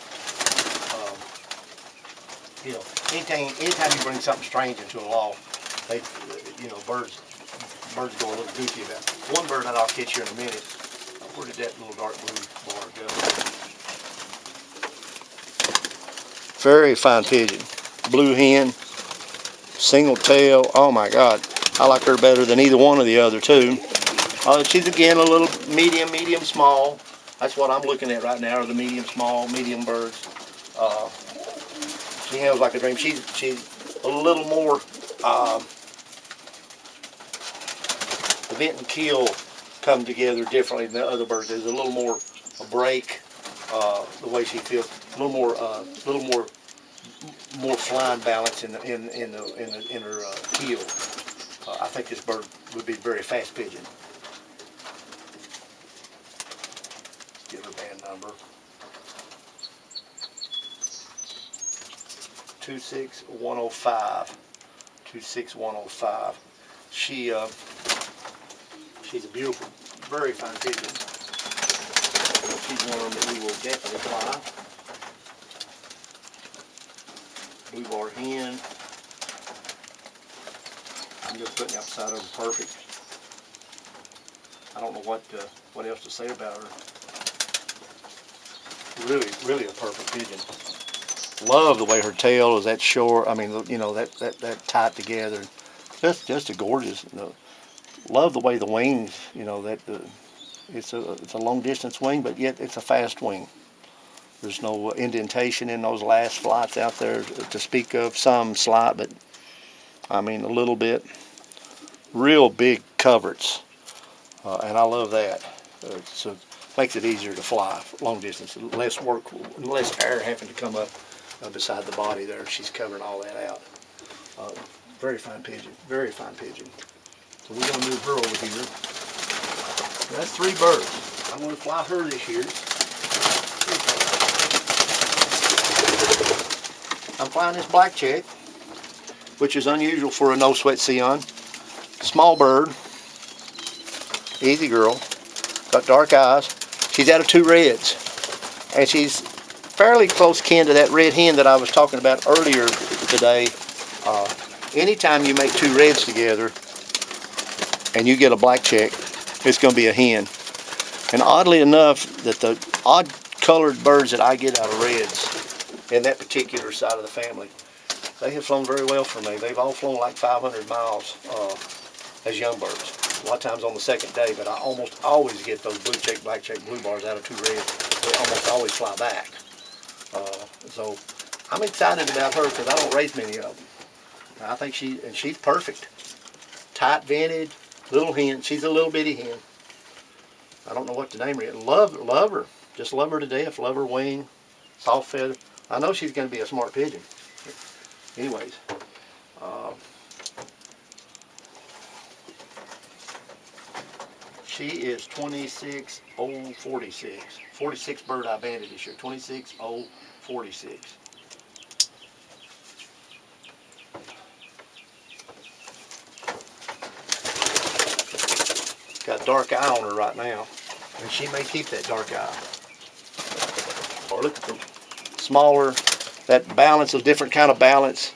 You know, anytime you bring something strange into a loft, they, you know, birds go a little goofy about it. One bird that I'll catch here in a minute. Where did that little dark blue bar go? Very fine pigeon. Blue hen, single tail. Oh my God. I like her better than either one of the other two. She's again a little medium small. That's what I'm looking at right now, are the medium small, medium birds. She handles like a dream. She's a little more, the vent and keel come together differently than the other birds. There's a little more a break, the way she feels, a little more flying balance in her keel. I think this bird would be a very fast pigeon. Let's get her band number. 26105. 26105. She's a beautiful, very fine pigeon. She's one of them that we will definitely fly. Blue bar hen. I'm just putting outside of her perfect. I don't know what else to say about her. Really a perfect pigeon. Love the way her tail is that short. I mean, you know, that tight together. Just a gorgeous. You know, love the way the wings. You know, it's a long distance wing, but yet it's a fast wing. There's no indentation in those last flights out there to speak of. Some slight, but I mean a little bit. Real big coverts, and I love that. So makes it easier to fly long distance. Less work, less air having to come up beside the body there. She's covering all that out. Very fine pigeon. Very fine pigeon. So we're going to move her over here. That's 3 birds. I'm going to fly her this year. I'm flying this black check, which is unusual for a no-sweat Sion. Small bird, easy girl, got dark eyes. She's out of 2 reds, and she's fairly close kin to that red hen that I was talking about earlier today. Anytime you make 2 reds together and you get a black check, it's going to be a hen. And oddly enough, that the odd colored birds that I get out of reds in that particular side of the family, they have flown very well for me. They've all flown like 500 miles as young birds. A lot of times on the second day, but I almost always get those blue check, black check, blue bars out of 2 reds. They almost always fly back. So I'm excited about her because I don't raise many of them. I think she's perfect. Tight vented, little hen. She's a little bitty hen. I don't know what to name her yet. Love her. Just love her to death. Love her wing, soft feather. I know she's going to be a smart pigeon. Anyways. She is 26046. 46 bird I banded this year. 26046. Got dark eye on her right now, and she may keep that dark eye. Or look at the smaller, that balance, a different kind of balance.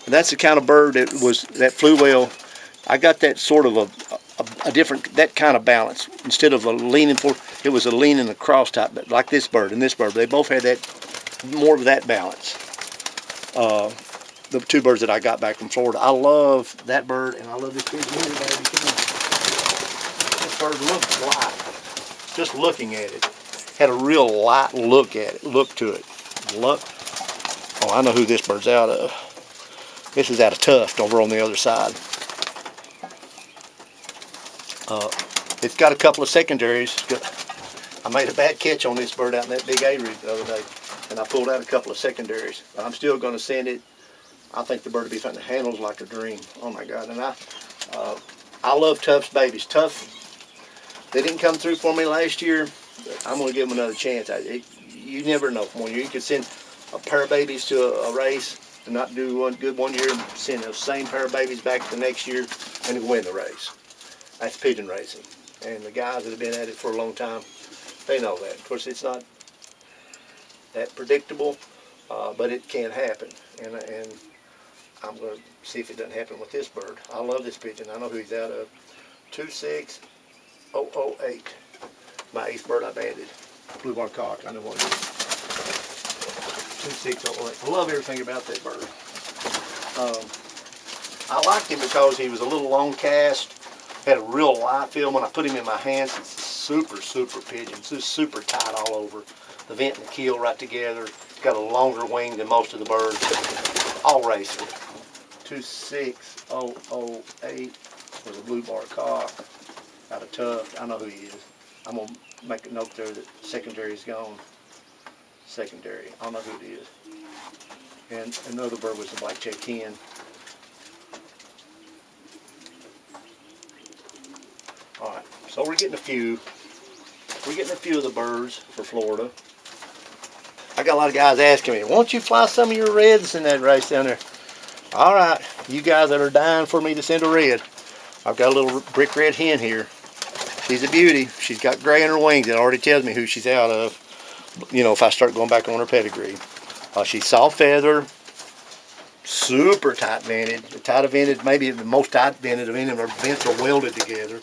And that's the kind of bird that flew well. I got that sort of a different, that kind of balance. Instead of a leaning forward, it was a leaning across type, but like this bird and this bird. They both had that, more of that balance. The 2 birds that I got back from Florida. I love that bird, and I love this pigeon here, baby. Come on. This bird looks light. Just looking at it. Had a real light look at it, look to it. Look. Oh, I know who this bird's out of. This is out of Tuft over on the other side. It's got a couple of secondaries. I made a bad catch on this bird out in that big A-rig the other day, and I pulled out a couple of secondaries. But I'm still going to send it. I think the bird will be fun. It handles like a dream. Oh my God! And I love Tuft's babies. Tuft They didn't come through for me last year. I'm going to give them another chance. You never know from 1 year. You could send a pair of babies to a race and not do one good 1 year, and send those same pair of babies back the next year and win the race. That's pigeon racing. And the guys that have been at it for a long time, they know that. Of course, it's not that predictable, but it can happen. And I'm going to see if it doesn't happen with this bird. I love this pigeon. I know who he's out of. 26008. My 8th bird I banded. Blue bar cock. I know what it is. 26008. I love everything about that bird. I liked him because he was a little long cast. Had a real light feel. When I put him in my hands, it's super pigeon. It's just super tight all over. The vent and the keel right together. Got a longer wing than most of the birds. All racing. 26008 with a blue bar cock. Out of Tuft. I know who he is. I'm going to make a note there that secondary is gone. Secondary. I don't know who it is. And another bird was the black check hen. Alright, so we're getting a few. We're getting a few of the birds for Florida. I got a lot of guys asking me, won't you fly some of your reds in that race down there? Alright, you guys that are dying for me to send a red. I've got a little brick red hen here. She's a beauty. She's got gray in her wings. It already tells me who she's out of, you know, if I start going back on her pedigree. She's soft feather, super tight vented. The tight vented, maybe the most tight vented of any of her vents are welded together.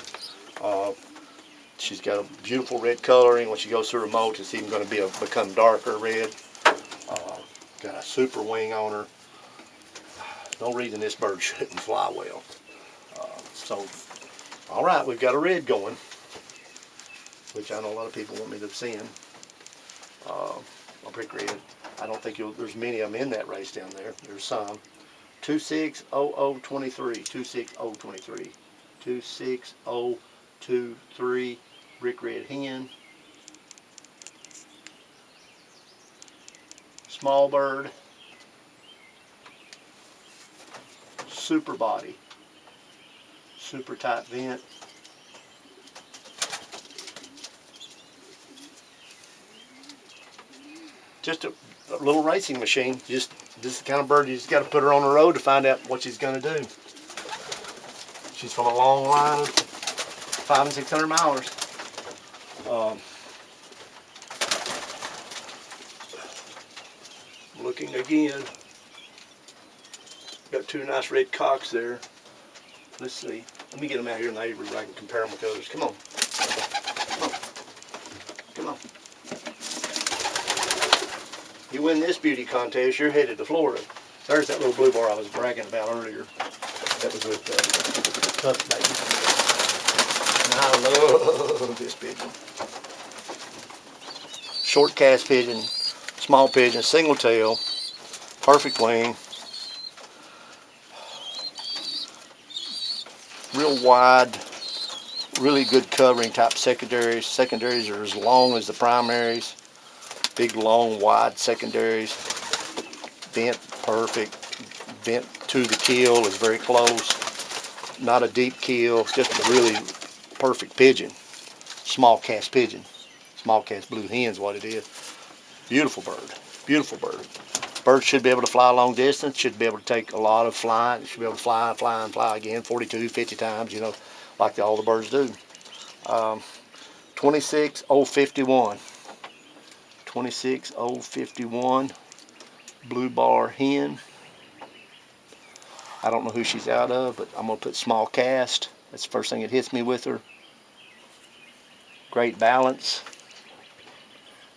She's got a beautiful red coloring. When she goes through her molt, it's even going to become darker red. Got a super wing on her. No reason this bird shouldn't fly well. All right, we've got a red going, which I know a lot of people want me to send. A brick red. I don't think there's many of them in that race down there. There's some. 260023. 26023. 26023. Brick red hen. Small bird. Super body. Super tight vent. Just a little racing machine. Just this is the kind of bird you just got to put her on the road to find out what she's going to do. She's from a long line of 500 and 600 milers. Looking again. Got two nice red cocks there. Let's see. Let me get them out here in the aviary where I can compare them with others. Come on. Come on. Come on. You win this beauty contest, you're headed to Florida. There's that little blue bar I was bragging about earlier. That was with Tuft baby. And I love this pigeon. Short cast pigeon, small pigeon, single tail, perfect wing. Real wide, really good covering type secondaries. Secondaries are as long as the primaries. Big, long, wide secondaries. Vent perfect. Vent to the keel is very close. Not a deep keel, just a really perfect pigeon. Small cast pigeon. Small cast blue hen is what it is. Beautiful bird. Beautiful bird. Birds should be able to fly a long distance, should be able to take a lot of flying, should be able to fly and fly and fly again 42, 50 times, you know, like all the birds do. 26051. 26051. Blue bar hen. I don't know who she's out of, but I'm going to put small cast. That's the first thing that hits me with her. Great balance.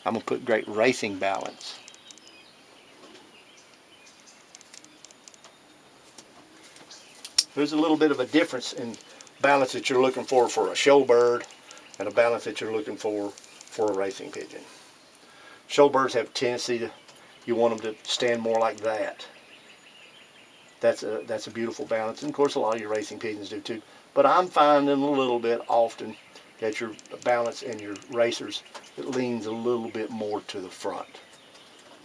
I'm going to put great racing balance. There's a little bit of a difference in balance that you're looking for a show bird and a balance that you're looking for a racing pigeon. Show birds have a tendency to, you want them to stand more like that. That's a beautiful balance. And of course a lot of your racing pigeons do too. But I'm finding a little bit often that your balance in your racers, it leans a little bit more to the front.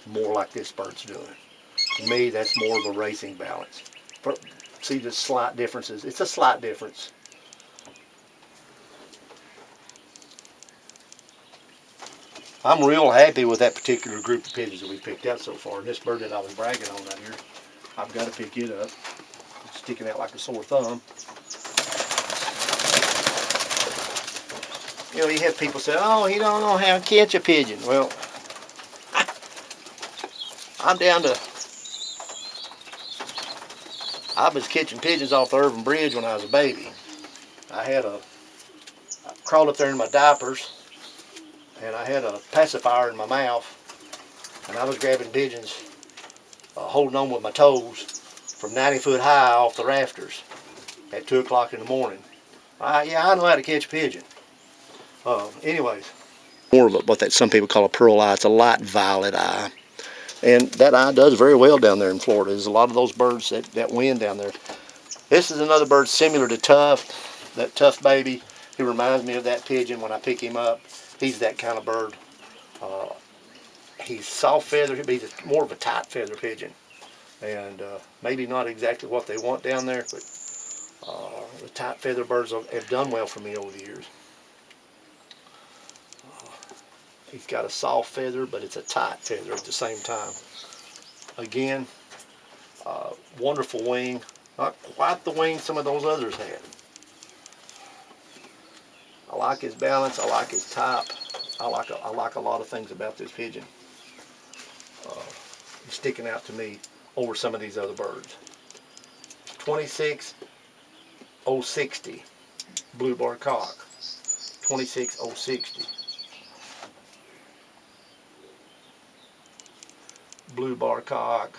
More like this bird's doing. To me, that's more of a racing balance. See the slight differences. It's a slight difference. I'm real happy with that particular group of pigeons that we picked out so far. And this bird that I was bragging on out here, I've got to pick it up. It's sticking out like a sore thumb. You know, you have people say, oh, he don't know how to catch a pigeon. Well, I was catching pigeons off the Irving Bridge when I was a baby. I crawled up there in my diapers, and I had a pacifier in my mouth, and I was grabbing pigeons, holding on with my toes from 90 foot high off the rafters at 2 o'clock in the morning. Yeah, I know how to catch a pigeon. Anyways, more of what that some people call a pearl eye. It's a light violet eye. And that eye does very well down there in Florida. There's a lot of those birds that win down there. This is another bird similar to Tuft, that Tuft baby. He reminds me of that pigeon when I pick him up. He's that kind of bird. He's soft feathered, he's more of a tight feather pigeon. And maybe not exactly what they want down there, but the tight feather birds have done well for me over the years. He's got a soft feather, but it's a tight feather at the same time. Again, wonderful wing. Not quite the wing some of those others had. I like his balance. I like his type. I like a lot of things about this pigeon. He's sticking out to me over some of these other birds. 26060 blue bar cock. 26060. Blue bar cock.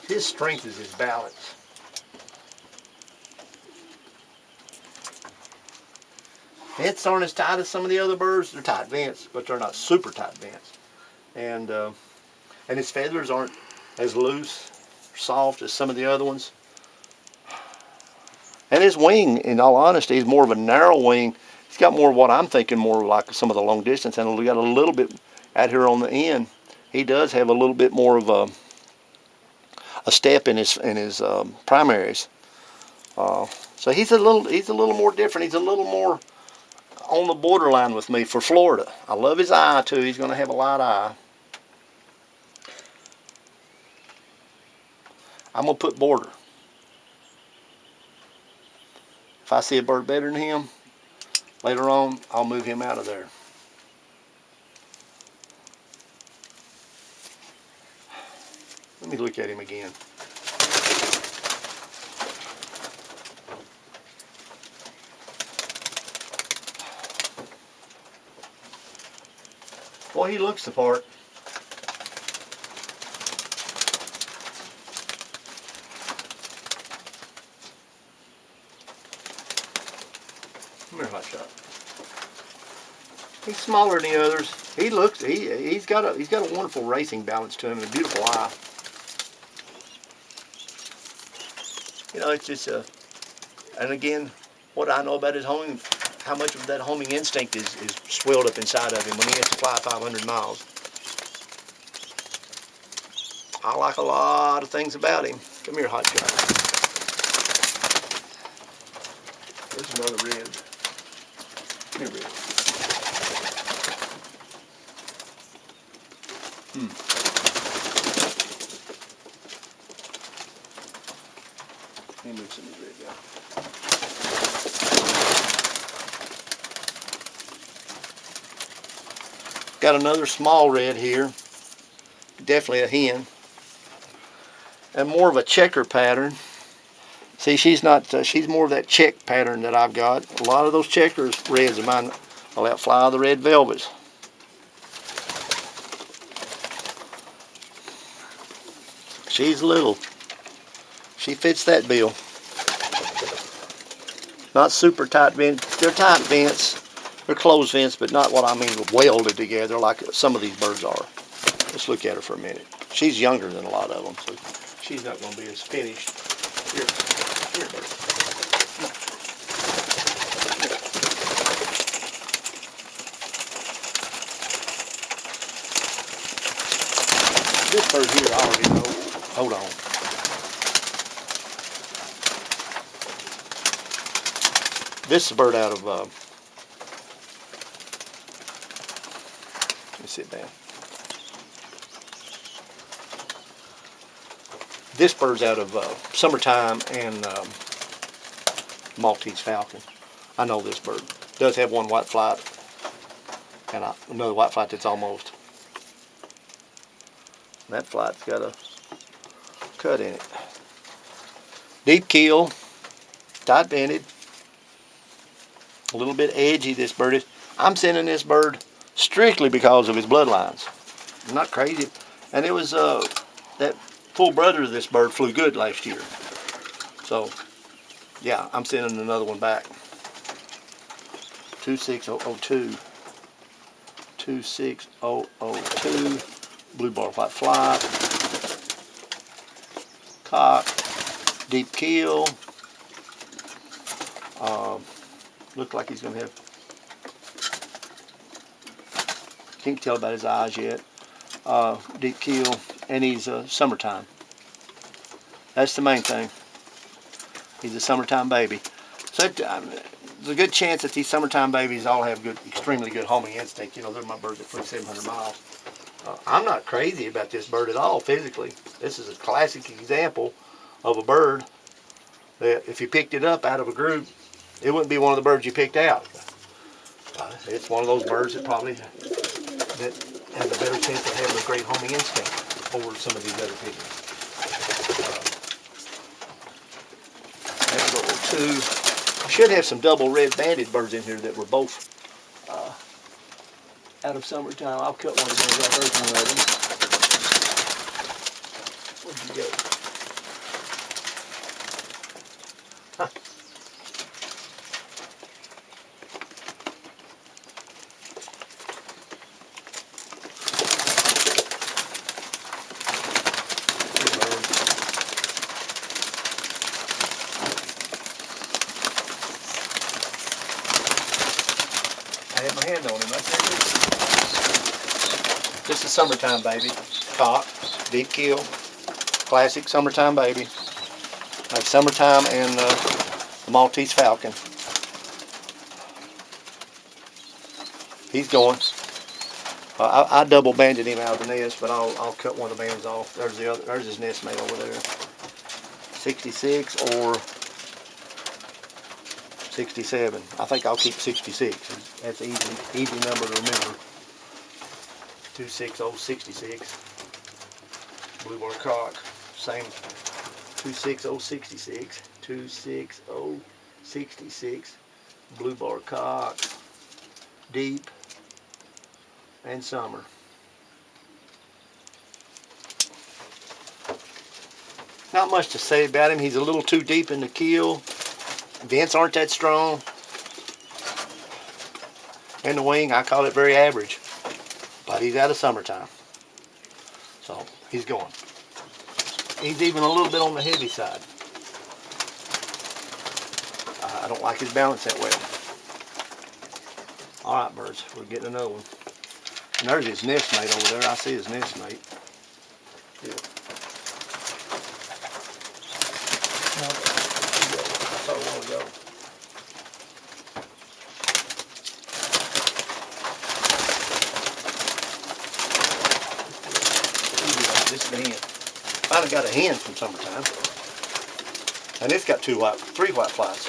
His strength is his balance. Vents aren't as tight as some of the other birds. They're tight vents, but they're not super tight vents. And his feathers aren't as loose, soft as some of the other ones. And his wing, in all honesty, is more of a narrow wing. He's got more of what I'm thinking, more like some of the long distance, and we got a little bit out here on the end. He does have a little bit more of a step in his primaries. So he's a little more different. He's a little more on the borderline with me for Florida. I love his eye too. He's going to have a light eye. I'm going to put border. If I see a bird better than him, later on, I'll move him out of there. Let me look at him again. Boy, he looks the part. Come here, Hotshot. He's smaller than the others. He's got a wonderful racing balance to him and a beautiful eye. You know, it's just and again, what I know about his homing, how much of that homing instinct is swelled up inside of him when he has to fly 500 miles. I like a lot of things about him. Come here, Hotshot. There's another red. Come here, red. Let me move some of these red down. Got another small red here. Definitely a hen. And more of a checker pattern. See, she's more of that check pattern that I've got. A lot of those checkers reds of mine will outfly the red velvets. She's little. She fits that bill. Not super tight vents. They're tight vents. They're closed vents, but not what I mean welded together like some of these birds are. Let's look at her for a minute. She's younger than a lot of them, so she's not going to be as finished. Here, bird. this bird here, I already know. Hold on. This is a bird out of, let me sit down. This bird's out of Summertime and Maltese Falcon. I know this bird. Does have one white flight and another white flight that's almost. That flight's got a cut in it. Deep keel, tight banded, a little bit edgy this bird is. I'm sending this bird strictly because of his bloodlines. I'm not crazy. And it was that full brother of this bird flew good last year. So yeah, I'm sending another one back. 26002. 26002. Blue bar white flight. Cock. Deep keel. Look like he's gonna have, can't tell about his eyes yet. Deep keel, and he's Summertime. That's the main thing. He's a Summertime baby. So there's a good chance that these Summertime babies all have good, extremely good homing instinct. You know, they're my birds that flew 700 miles. I'm not crazy about this bird at all physically. This is a classic example of a bird that if you picked it up out of a group, it wouldn't be one of the birds you picked out. It's one of those birds that probably that has a better chance of having a great homing instinct over some of these other pigeons. Two. I should have some double red banded birds in here that were both out of Summertime. I'll cut one of those out. There's one of them. Where'd you go? Huh. I had my hand on him. This is Summertime baby. Cock, deep keel, classic Summertime baby. Like Summertime and the Maltese Falcon. He's going. I double banded him out of the nest, but I'll cut one of the bands off. There's the other. There's his nestmate over there. 66 or 67. I think I'll keep 66. That's an easy number to remember. 26066. Blue bar cock. Same. 26066. 26066. Blue bar cock. Deep and summer. Not much to say about him. He's a little too deep in the keel. Vents aren't that strong. And the wing, I call it very average. But he's out of Summertime. So he's going. He's even a little bit on the heavy side. I don't like his balance that well. Alright birds, we're getting another one. And there's his nestmate over there. I see his nestmate. Yeah. I saw one go. This band. Finally got a hen from Summertime. And it's got three white flies.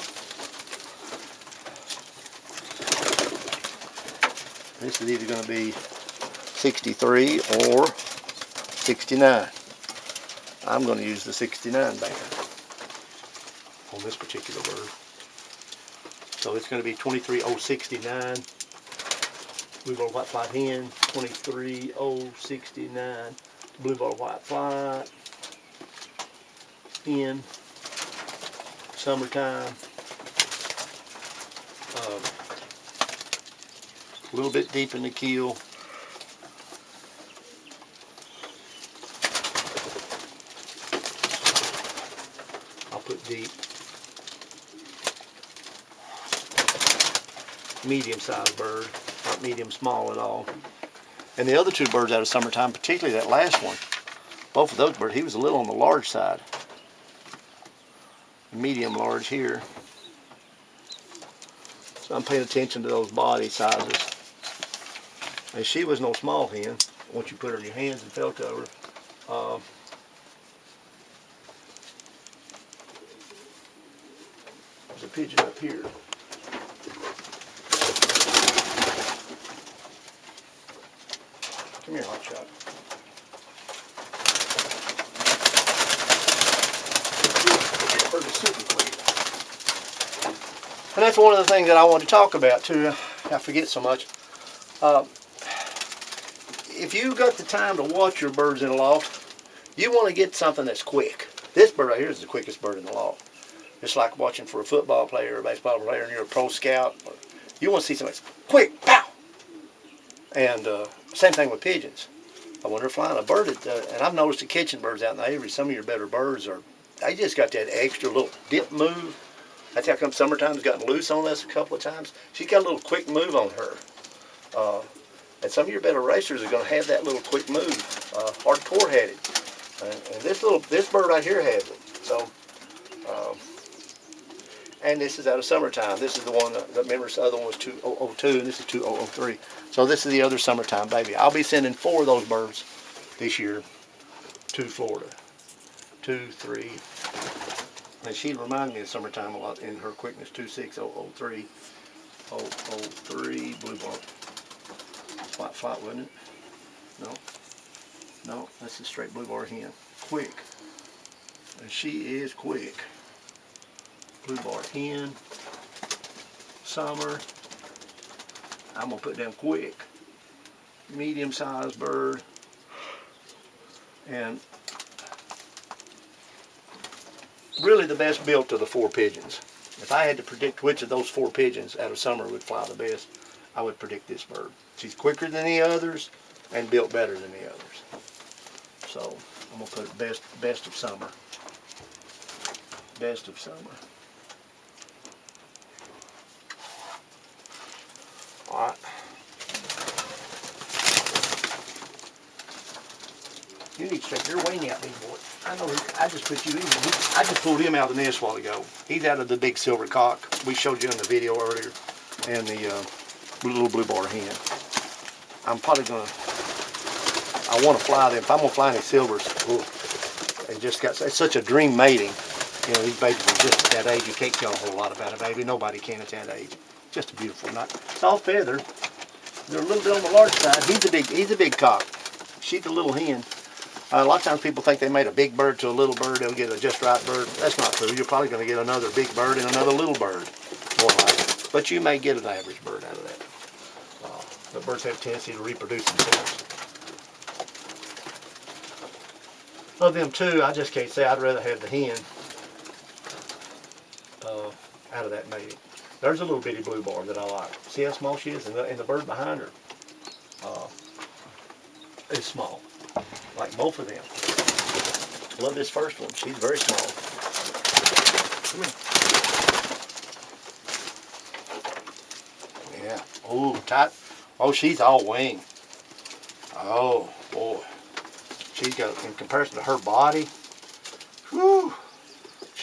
This is either going to be 63 or 69. I'm going to use the 69 band on this particular bird. So it's going to be 23069. Blue bar white flight hen, 23069. Blue bar white flight hen. Summertime. A little bit deep in the keel. I'll put deep. Medium-sized bird, not medium small at all. And the other two birds out of Summertime, particularly that last one, both of those birds, he was a little on the large side. Medium large here. So I'm paying attention to those body sizes. And she was no small hen. Once you put her in your hands and felt over her. There's a pigeon up here. Come here, hot shot. And that's one of the things that I want to talk about too. I forget so much. If you got the time to watch your birds in a loft, you want to get something that's quick. This bird right here is the quickest bird in the loft. It's like watching for a football player or a baseball player and you're a pro scout. You want to see something that's quick, pow! And same thing with pigeons. When they're flying a bird, and I've noticed the kitchen birds out in the aviary, some of your better birds they just got that extra little dip move. That's how come summertime's gotten loose on us a couple of times. She's got a little quick move on her. And some of your better racers are going to have that little quick move. Hardcore had it. And this bird right here has it. So, and this is out of summertime. This is the one, remember the other one was 2002 and this is 2003. So this is the other summertime baby. I'll be sending 4 of those birds this year to Florida. 2, 3. And she reminded me of summertime a lot in her quickness. 26003. 003 blue bar. Flat, wasn't it? No, that's a straight blue bar hen. Quick. And she is quick. Blue bar hen. Summer. I'm going to put down quick. Medium sized bird. And really the best built of the 4 pigeons. If I had to predict which of those 4 pigeons out of summer would fly the best, I would predict this bird. She's quicker than the others and built better than the others. So I'm going to put it best of summer. Best of summer. All right. You need to straighten your wing out, big boy. I know. I just put you in. I just pulled him out of the nest a while ago. He's out of the big silver cock we showed you in the video earlier, and the little blue bar hen. I'm probably gonna. I want to fly them. If I'm gonna fly any silvers, they just got. It's such a dream mating. You know, these babies are just at that age. You can't tell a whole lot about a baby. Nobody can at that age. Just a beautiful nut. It's all feathered. They're a little bit on the large side. He's a big cock. She's a little hen. A lot of times people think they made a big bird to a little bird, they'll get a just right bird. That's not true. You're probably going to get another big bird and another little bird, more likely. But you may get an average bird out of that. But birds have a tendency to reproduce themselves. Of them two, I just can't say I'd rather have the hen out of that mating. There's a little bitty blue bar that I like. See how small she is? And the bird behind her is small. Like both of them. Love this first one. She's very small. Come here. Yeah. Oh, tight. Oh, she's all wing. Oh, boy. She's got, in comparison to her body, whew,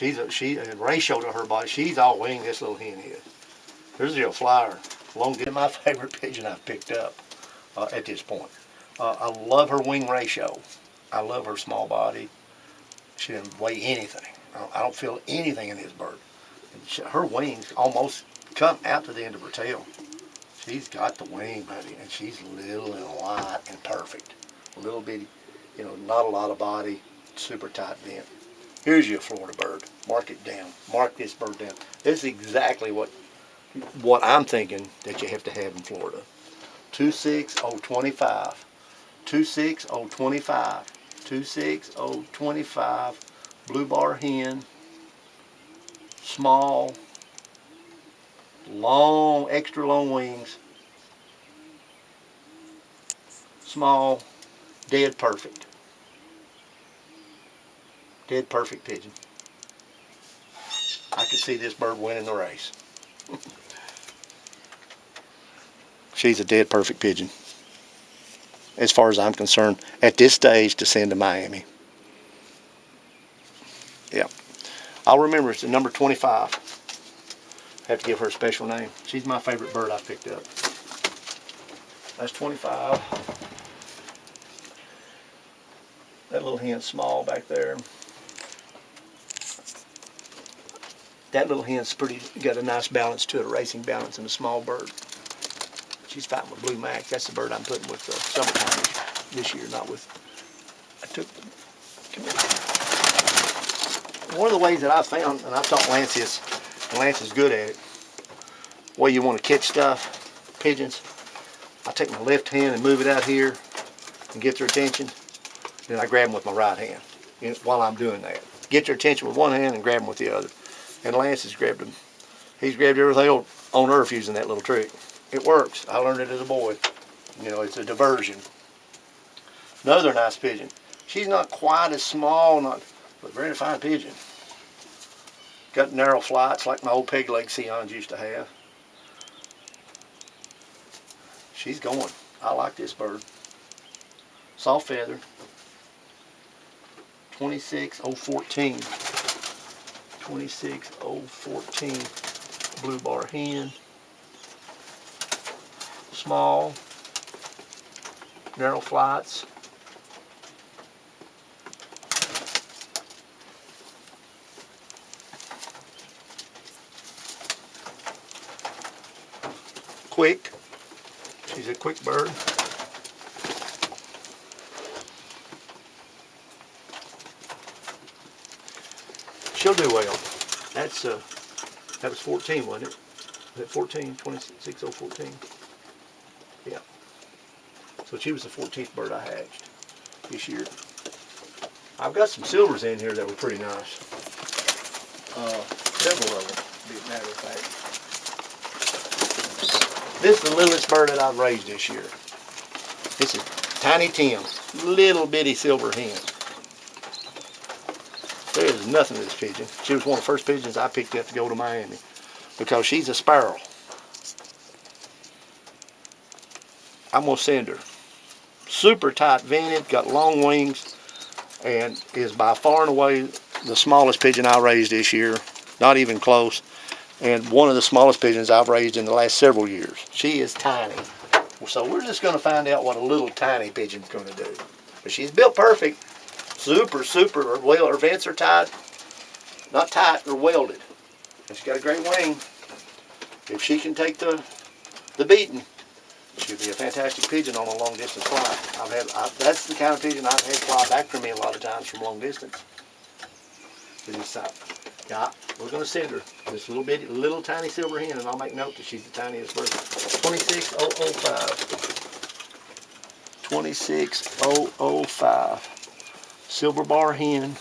in ratio to her body, she's all wing, this little hen is. Here's a flyer. My favorite pigeon I've picked up at this point. I love her wing ratio. I love her small body. She doesn't weigh anything. I don't feel anything in this bird. Her wings almost come out to the end of her tail. She's got the wing, buddy, and she's little and light and perfect. A little bitty, you know, not a lot of body, super tight vent. Here's your Florida bird. Mark it down. Mark this bird down. This is exactly what I'm thinking that you have to have in Florida. 26025. 26025. 26025. Blue bar hen. Small. Long, extra long wings. Small. Dead perfect. Dead perfect pigeon. I could see this bird winning the race. She's a dead perfect pigeon, as far as I'm concerned, at this stage to send to Miami. Yeah. I'll remember it's the number 25. Have to give her a special name. She's my favorite bird I picked up. That's 25. That little hen's small back there. That little hen's got a nice balance to it, a racing balance, and a small bird. She's fighting with Blue Max. That's the bird I'm putting with summertime this year, not with. Come here. One of the ways that I found, and I've taught Lance this, and Lance is good at it, way you want to catch stuff, pigeons, I take my left hand and move it out here and get their attention. Then I grab them with my right hand while I'm doing that. Get their attention with one hand and grab them with the other. And Lance has grabbed them. He's grabbed everything on earth using that little trick. It works. I learned it as a boy. You know, it's a diversion. Another nice pigeon. She's not quite as small, but very fine pigeon. Got narrow flights like my old peg leg Sions used to have. She's going. I like this bird. Soft feather. 26014. 26014. Blue bar hen. Small. Narrow flights. Quick. She's a quick bird. She'll do well. That's that was 14, wasn't it? Was it 14? 26014? Yeah. So she was the 14th bird I hatched this year. I've got some silvers in here that were pretty nice. Several of them, to be a matter of fact. This is the littlest bird that I've raised this year. This is Tiny Tim, little bitty silver hen. There is nothing to this pigeon. She was one of the first pigeons I picked up to go to Miami because she's a sparrow. I'm gonna send her. Super tight vented, got long wings, and is by far and away the smallest pigeon I raised this year. Not even close. And one of the smallest pigeons I've raised in the last several years. She is tiny. So we're just going to find out what a little tiny pigeon's going to do. But she's built perfect. Super, super well. Her vents are tight. Not tight, they're welded. And she's got a great wing. If she can take the beating, she'll be a fantastic pigeon on a long distance flight. That's the kind of pigeon I've had fly back from me a lot of times from long distance. Yeah, we're going to send her this little tiny silver hen, and I'll make note that she's the tiniest bird. 26005. 26005. Silver bar hen.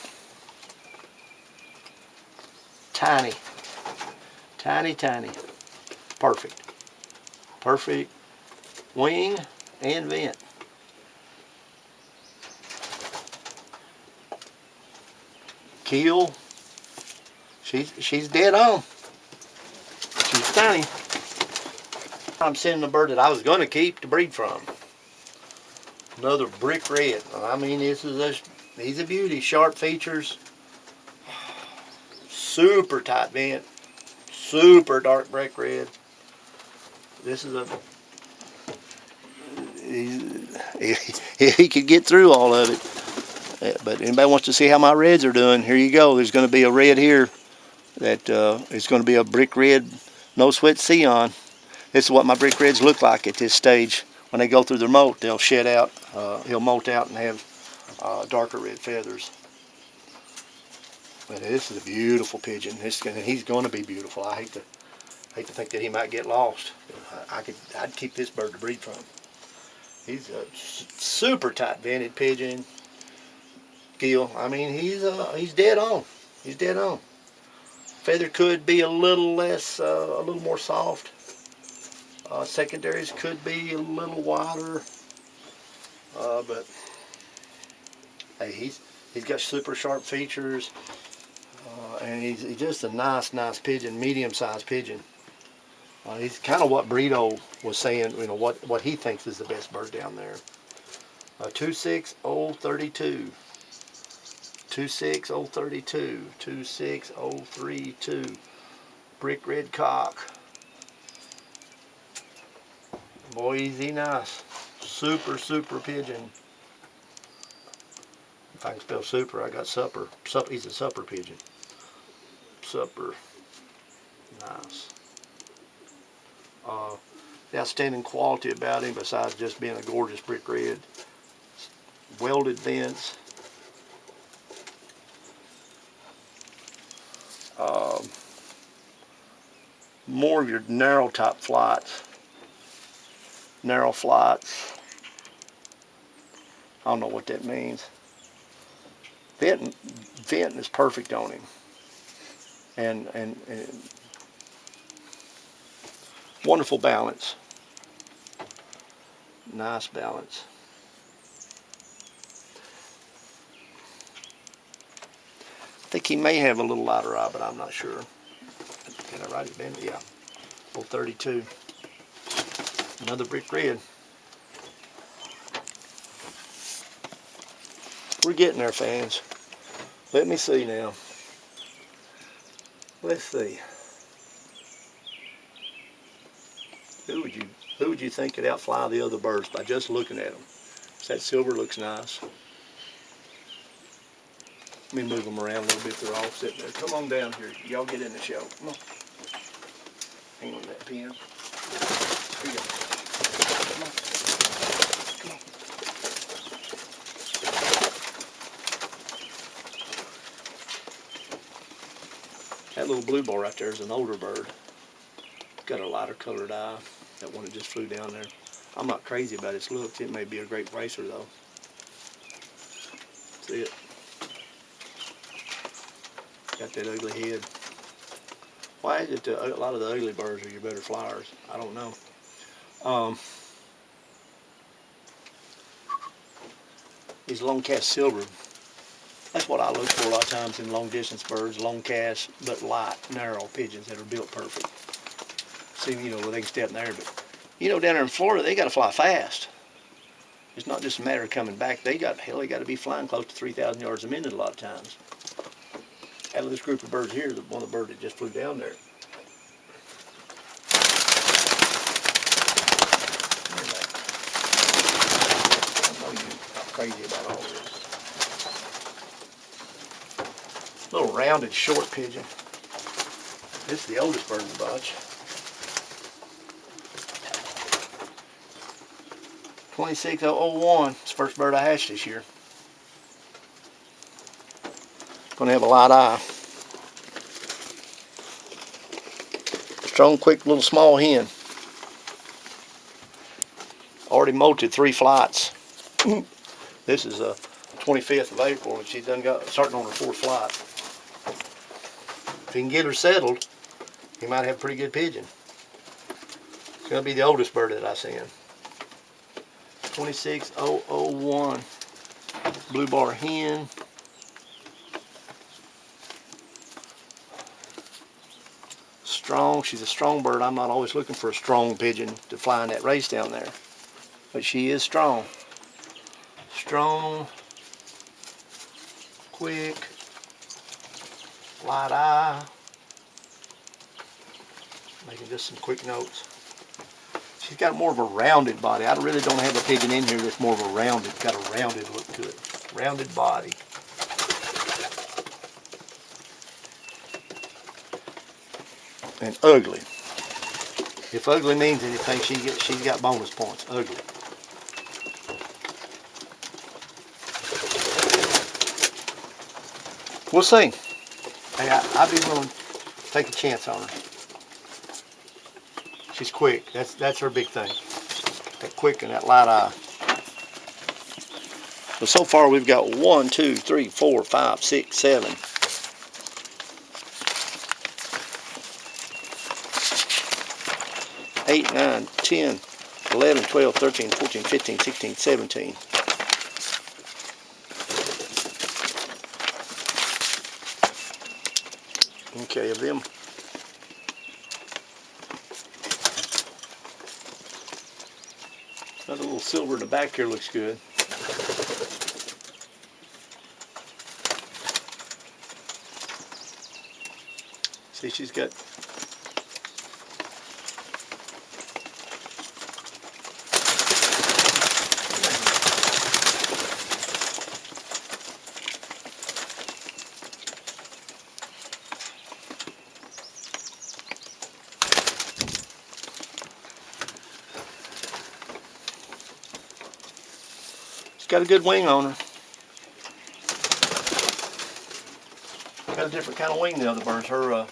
Tiny. Tiny, tiny. Perfect. Perfect wing and vent. Keel. She's dead on. She's tiny. I'm sending a bird that I was going to keep to breed from. Another brick red. I mean, he's a beauty. Sharp features. Super tight vent. Super dark brick red. This is he could get through all of it. But anybody wants to see how my reds are doing, here you go. There's going to be a red here that is going to be a brick red no sweat Sion. This is what my brick reds look like at this stage. When they go through their molt, they'll shed out. He'll molt out and have darker red feathers. But this is a beautiful pigeon. He's going to be beautiful. I hate to think that he might get lost. I'd keep this bird to breed from. He's a super tight vented pigeon. Gill. I mean, he's dead on. He's dead on. Feather could be a little less, a little more soft. Secondaries could be a little wider. But hey, he's got super sharp features, and he's just a nice pigeon, medium-sized pigeon. He's kind of what Brito was saying. You know what he thinks is the best bird down there. 26032. 26032, 26032, brick red cock. Boy, is he nice. Super pigeon. If I can spell super, I got supper. He's a supper pigeon. Supper. Nice. The outstanding quality about him, besides just being a gorgeous brick red, welded vents. More of your narrow top flights. Narrow flights. I don't know what that means. Venting is perfect on him. And wonderful balance. Nice balance. I think he may have a little lighter eye, but I'm not sure. Can I write it, Ben? Yeah. 032. Another brick red. We're getting there, fans. Let me see now. Let's see. Who would you think could outfly the other birds by just looking at them? That silver looks nice. Let me move them around a little bit. They're all sitting there. Come on down here. Y'all get in the show. Come on. Hang on that pen. Here you go. Come on. Come on. That little blue ball right there is an older bird. Got a lighter colored eye. That one that just flew down there. I'm not crazy about its looks. It may be a great racer though. See it? Got that ugly head. Why is it a lot of the ugly birds are your better flyers? I don't know. These long cast silver. That's what I look for a lot of times in long distance birds. Long cast, but light, narrow pigeons that are built perfect. See, you know, where they can step in there. But, you know, down there in Florida, they got to fly fast. It's not just a matter of coming back. They got to be flying close to 3,000 yards a minute a lot of times. Out of this group of birds here, one of the birds that just flew down there. I know you're not crazy about all this. Little rounded short pigeon. This is the oldest bird in the bunch. 26001. It's the first bird I hatched this year. Gonna have a light eye. Strong, quick, little small hen. Already molted 3 flights. This is a 25th of April, and she's done got starting on her 4th flight. If he can get her settled, he might have a pretty good pigeon. It's gonna be the oldest bird that I send. 26001. Blue bar hen. Strong. She's a strong bird. I'm not always looking for a strong pigeon to fly in that race down there, but she is strong. Strong, quick, light eye. Making just some quick notes. She's got more of a rounded body. I really don't have a pigeon in here that's more of a rounded, got a rounded look to it. Rounded body. And ugly. If ugly means anything, she's got bonus points. Ugly. We'll see. Hey, I'd be willing to take a chance on her. She's quick. That's her big thing. That quick and that light eye. So far we've got 1, 2, 3, 4, 5, 6, 7. 8, 9, 10, 11, 12, 13, 14, 15, 16, 17. Okay, of them. Another little silver in the back here looks good. See, she's got got a good wing on her. Got a different kind of wing than the other birds. Her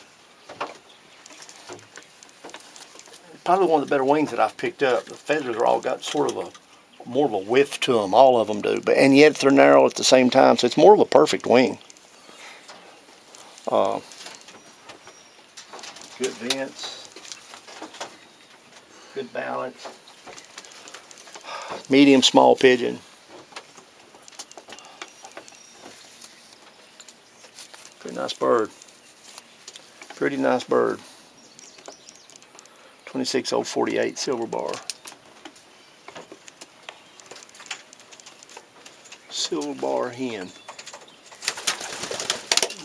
probably one of the better wings that I've picked up. The feathers are all got sort of a more of a width to them. All of them do, but and yet they're narrow at the same time. So it's more of a perfect wing. Good vents, good balance. Medium small pigeon. Pretty nice bird. Pretty nice bird. 26048 silver bar. Silver bar hen.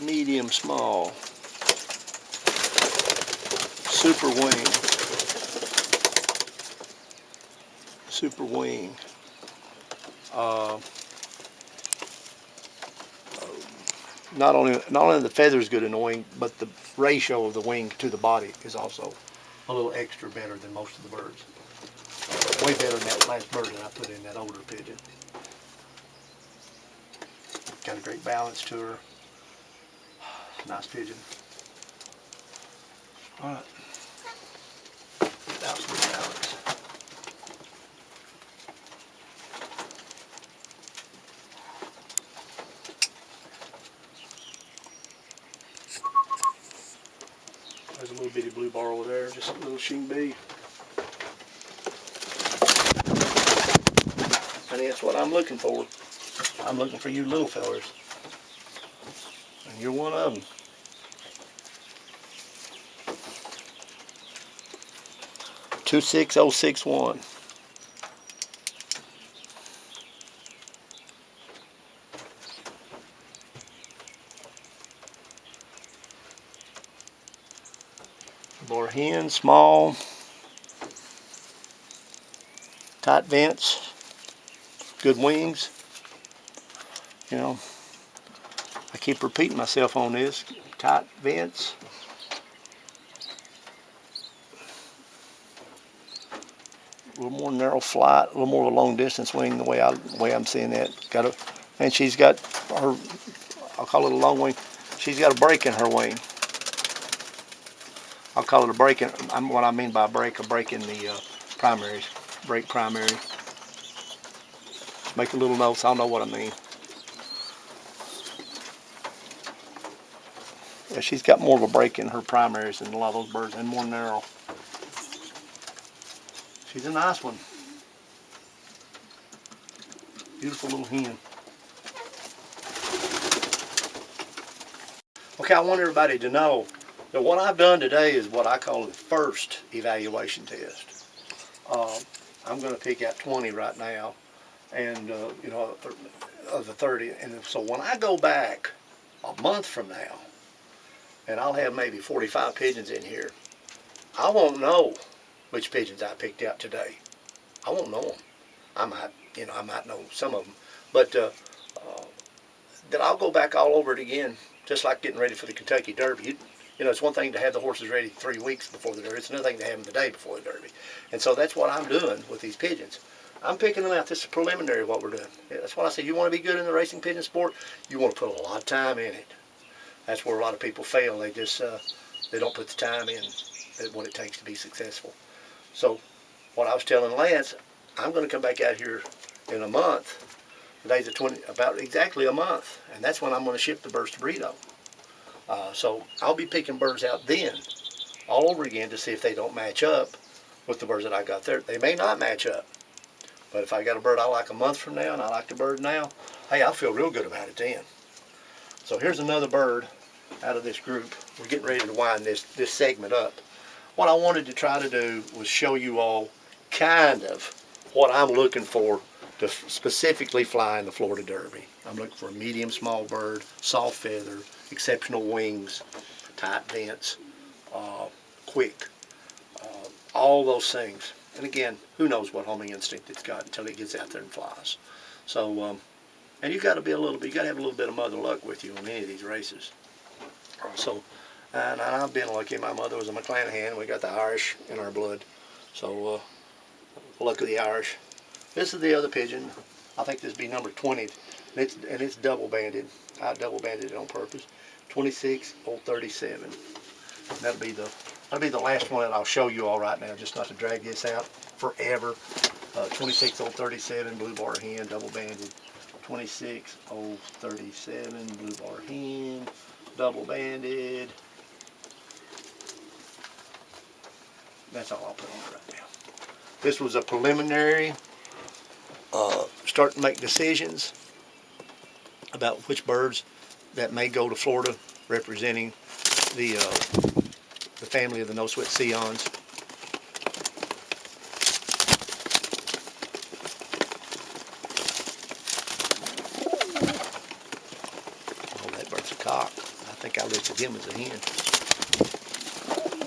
Medium small. Super wing. Super wing. Not only the feathers good in the wing, but the ratio of the wing to the body is also a little extra better than most of the birds. Way better than that last bird that I put in, that older pigeon. Got a great balance to her. Nice pigeon. All right. Absolute balance. There's a little bitty blue bar over there, just a little sheen bee. And that's what I'm looking for. I'm looking for you little fellers. And you're one of them. $26061. Bar hen, small, tight vents, good wings. You know, I keep repeating myself on this. Tight vents. A little more narrow flight, a little more of a long distance wing. The way I'm seeing that. And she's got her. I'll call it a long wing. She's got a break in her wing. I'll call it a break in. What I mean by a break in the primaries. Break primary. Make a little notes. I'll know what I mean. Yeah, she's got more of a break in her primaries than a lot of those birds, and more narrow. She's a nice one. Beautiful little hen. Okay, I want everybody to know that what I've done today is what I call the first evaluation test. I'm going to pick out 20 right now, and you know, of the 30. And so when I go back a month from now, and I'll have maybe 45 pigeons in here, I won't know which pigeons I picked out today. I won't know them. I might know some of them, but then I'll go back all over it again, just like getting ready for the Kentucky Derby. You know, it's one thing to have the horses ready 3 weeks before the Derby. It's another thing to have them the day before the Derby. And so that's what I'm doing with these pigeons. I'm picking them out. This is preliminary what we're doing. Yeah, that's why I say you want to be good in the racing pigeon sport, you want to put a lot of time in it. That's where a lot of people fail. They just they don't put the time in what it takes to be successful. So what I was telling Lance, I'm going to come back out here in a month. Today's the 20, about exactly a month, and that's when I'm going to ship the birds to breedo. So I'll be picking birds out then, all over again, to see if they don't match up with the birds that I got there. They may not match up, but if I got a bird I like a month from now and I like the bird now, hey, I'll feel real good about it then. So here's another bird out of this group. We're getting ready to wind this segment up. What I wanted to try to do was show you all kind of what I'm looking for to specifically fly in the Florida Derby. I'm looking for a medium small bird, soft feather, exceptional wings, tight vents. quick, all those things. And again, who knows what homing instinct it's got until it gets out there and flies. So, and you got to have a little bit of mother luck with you on any of these races. So, and I've been lucky. My mother was a McClanahan. We got the Irish in our blood. So, luck of the Irish. This is the other pigeon. I think this would be number 20. And it's double banded. I double banded it on purpose. 26 old 37. That'll be the last one that I'll show you all right now, just not to drag this out forever. 26 old 37 blue bar hen, double banded. 26 old 37 blue bar hen, double banded. That's all I'll put on it right now. This was a preliminary, start to make decisions about which birds that may go to Florida, representing the family of the no-sweat Sions. Oh, that bird's a cock. I think I listed him as a hen.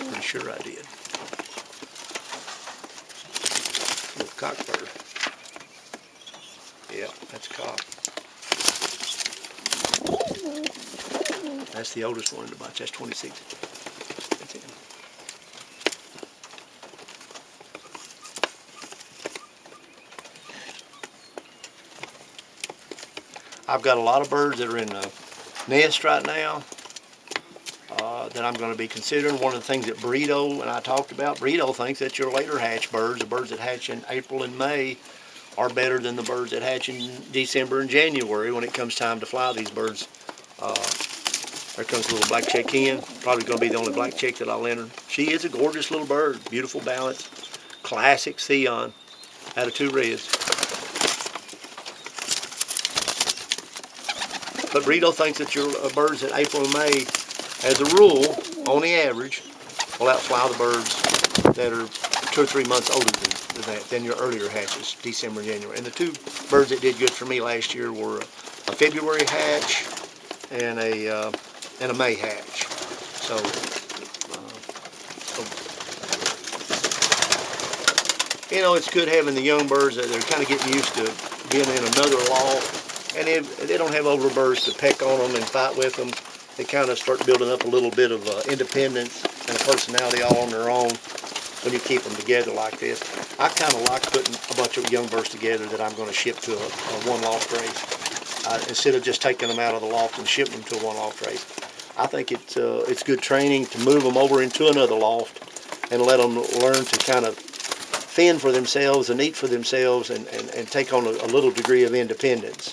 Pretty sure I did. Little cock bird. Yeah, that's a cock. That's the oldest one in the bunch. That's 26. That's him. I've got a lot of birds that are in the nest right now that I'm going to be considering. One of the things that Burrito and I talked about, Burrito thinks that your later hatch birds, the birds that hatch in April and May, are better than the birds that hatch in December and January when it comes time to fly these birds. There comes a little black check hen. Probably going to be the only black check that I'll enter. She is a gorgeous little bird. Beautiful balance. Classic Sion out of 2 reds. But Burrito thinks that your birds in April and May, as a rule, on the average, will outfly the birds that are 2 or 3 months older than your earlier hatches, December and January. And the 2 birds that did good for me last year were a February hatch and a May hatch. So, you know, it's good having the young birds that they're kind of getting used to being in another loft. And if they don't have older birds to peck on them and fight with them, they kind of start building up a little bit of independence and a personality all on their own when you keep them together like this. I kind of like putting a bunch of young birds together that I'm going to ship to a one loft race. Instead of just taking them out of the loft and shipping them to a one loft race. I think it's good training to move them over into another loft and let them learn to kind of fend for themselves and eat for themselves and take on a little degree of independence.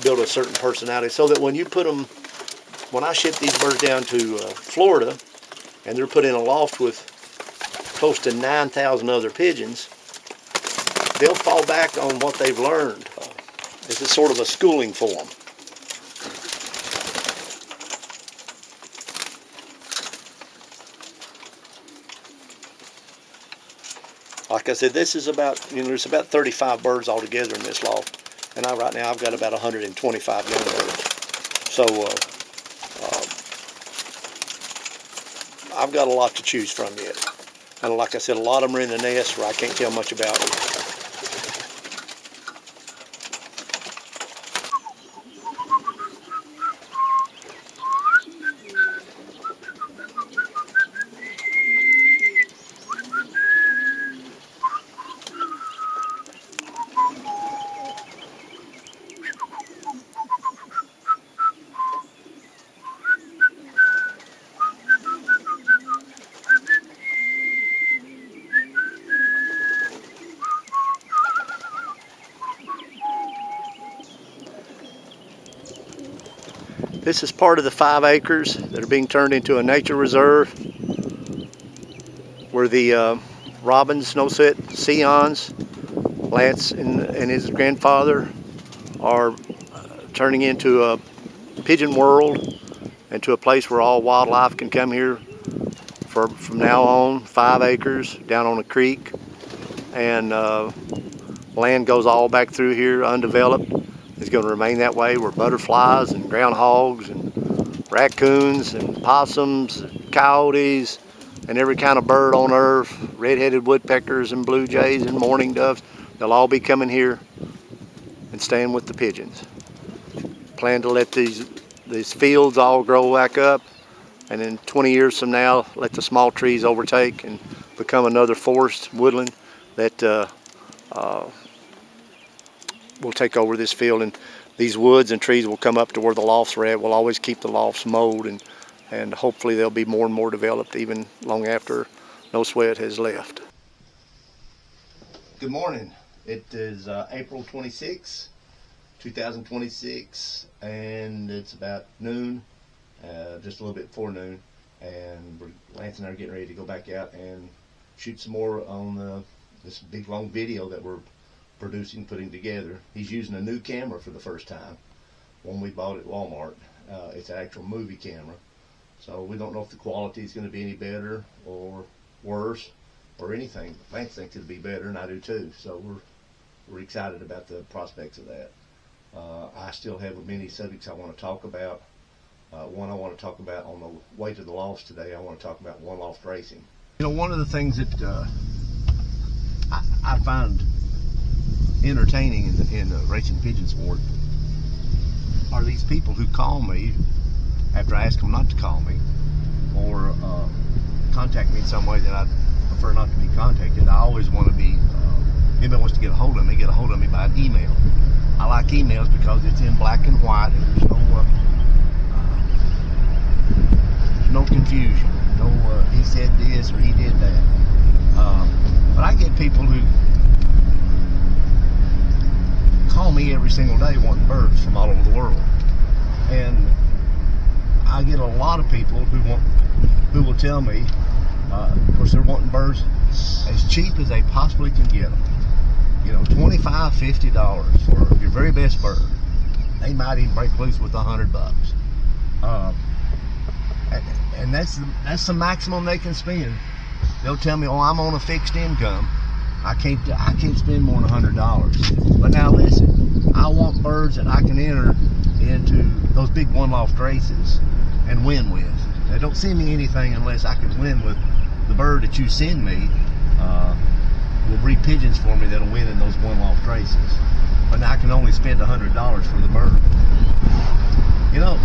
Build a certain personality so that when I ship these birds down to Florida and they're put in a loft with close to 9,000 other pigeons, they'll fall back on what they've learned. This is sort of a schooling for them. Like I said, this is about, there's about 35 birds altogether in this loft. And right now I've got about 125 young birds. So I've got a lot to choose from yet. And like I said, a lot of them are in the nest where I can't tell much about them. This is part of the 5 acres that are being turned into a nature reserve where the Robbins no-sweat Sions, Lance and his grandfather, are turning into a pigeon world and to a place where all wildlife can come here from now on. 5 acres down on a creek, and land goes all back through here undeveloped. It's going to remain that way, where butterflies and groundhogs and raccoons and possums and coyotes, and every kind of bird on earth, red-headed woodpeckers and blue jays and mourning doves. They'll all be coming here and staying with the pigeons. Plan to let these fields all grow back up, and in 20 years from now, let the small trees overtake and become another forest, woodland that will take over this field. And these woods and trees will come up to where the lofts are at. We'll always keep the lofts mowed, and hopefully they'll be more and more developed even long after No Sweat has left. Good morning. It is April 26, 2026, and it's about noon, just a little bit before noon, and Lance and I are getting ready to go back out and shoot some more on this big long video that we're putting together. He's using a new camera for the first time, one we bought at Walmart. It's an actual movie camera, so we don't know if the quality is going to be any better or worse or anything. Lance thinks it'll be better, and I do too, so we're excited about the prospects of that. I still have many subjects I want to talk about. One I want to talk about on the way to the loft today. I want to talk about one loft racing. You know, one of the things that I find entertaining in the racing pigeon sport are these people who call me after I ask them not to call me, or contact me in some way that I prefer not to be contacted. I always want to be, anybody wants to get a hold of me by an email. I like emails because it's in black and white, and there's no confusion. No, he said this or he did that. But I get people who call me every single day wanting birds from all over the world, and I get a lot of people who will tell me, of course, they're wanting birds as cheap as they possibly can get them. You know, $25, $50 for your very best bird. They might even break loose with $100. And that's the maximum they can spend. They'll tell me, "Oh, I'm on a fixed income. I can't spend more than $100." But now listen, I want birds that I can enter into those big one loft races and win with. Now, don't send me anything unless I can win with the bird that you send me. Will breed pigeons for me that'll win in those one loft races. But now I can only spend $100 for the bird. You know,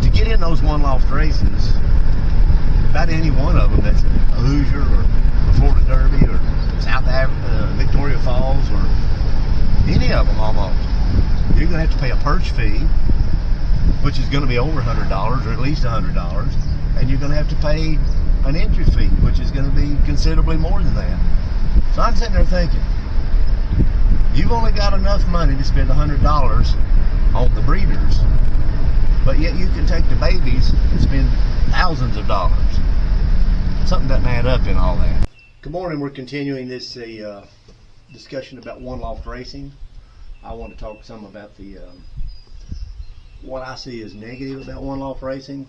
to get in those one loft races, about any one of them, that's a Hoosier or a Florida Derby or South Africa, Victoria Falls, or any of them almost, you're going to have to pay a perch fee, which is going to be over $100 or at least $100, and you're going to have to pay an entry fee, which is going to be considerably more than that. So I'm sitting there thinking, you've only got enough money to spend $100 on the breeders, but yet you can take the babies and spend thousands of dollars. Something doesn't add up in all that. Good morning. We're continuing this discussion about one loft racing. I want to talk some about the what I see as negative about one loft racing,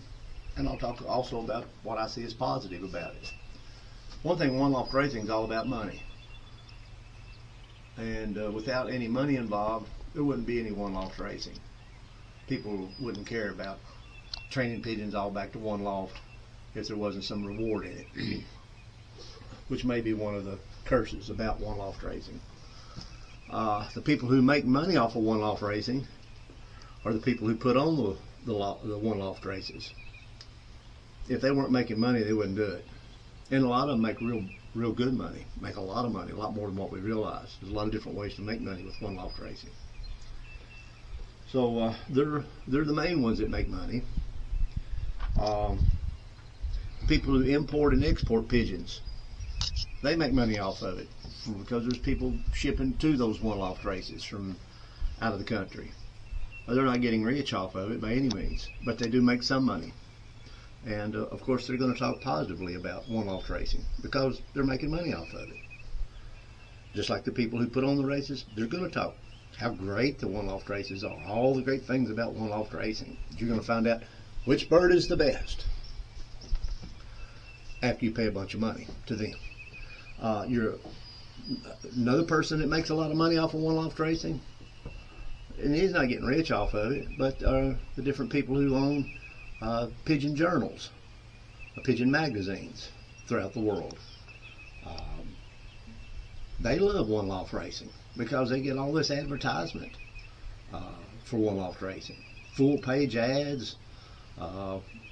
and I'll talk also about what I see as positive about it. One thing, one loft racing is all about money, and without any money involved, there wouldn't be any one loft racing. People wouldn't care about training pigeons all back to one loft if there wasn't some reward in it, which may be one of the curses about one loft racing. The people who make money off of one loft racing are the people who put on the one loft races. If they weren't making money, they wouldn't do it. And a lot of them make real good money, make a lot of money, a lot more than what we realize. There's a lot of different ways to make money with one loft racing. So they're the main ones that make money. People who import and export pigeons, they make money off of it because there's people shipping to those one loft races from out of the country. They're not getting rich off of it by any means, but they do make some money. And of course they're going to talk positively about one loft racing because they're making money off of it. Just like the people who put on the races, they're going to talk how great the one loft races are, all the great things about one loft racing. You're going to find out which bird is the best after you pay a bunch of money to them. You're another person that makes a lot of money off of one loft racing, and he's not getting rich off of it, but the different people who own pigeon journals. pigeon magazines throughout the world. They love one loft racing because they get all this advertisement for one loft racing. Full page ads,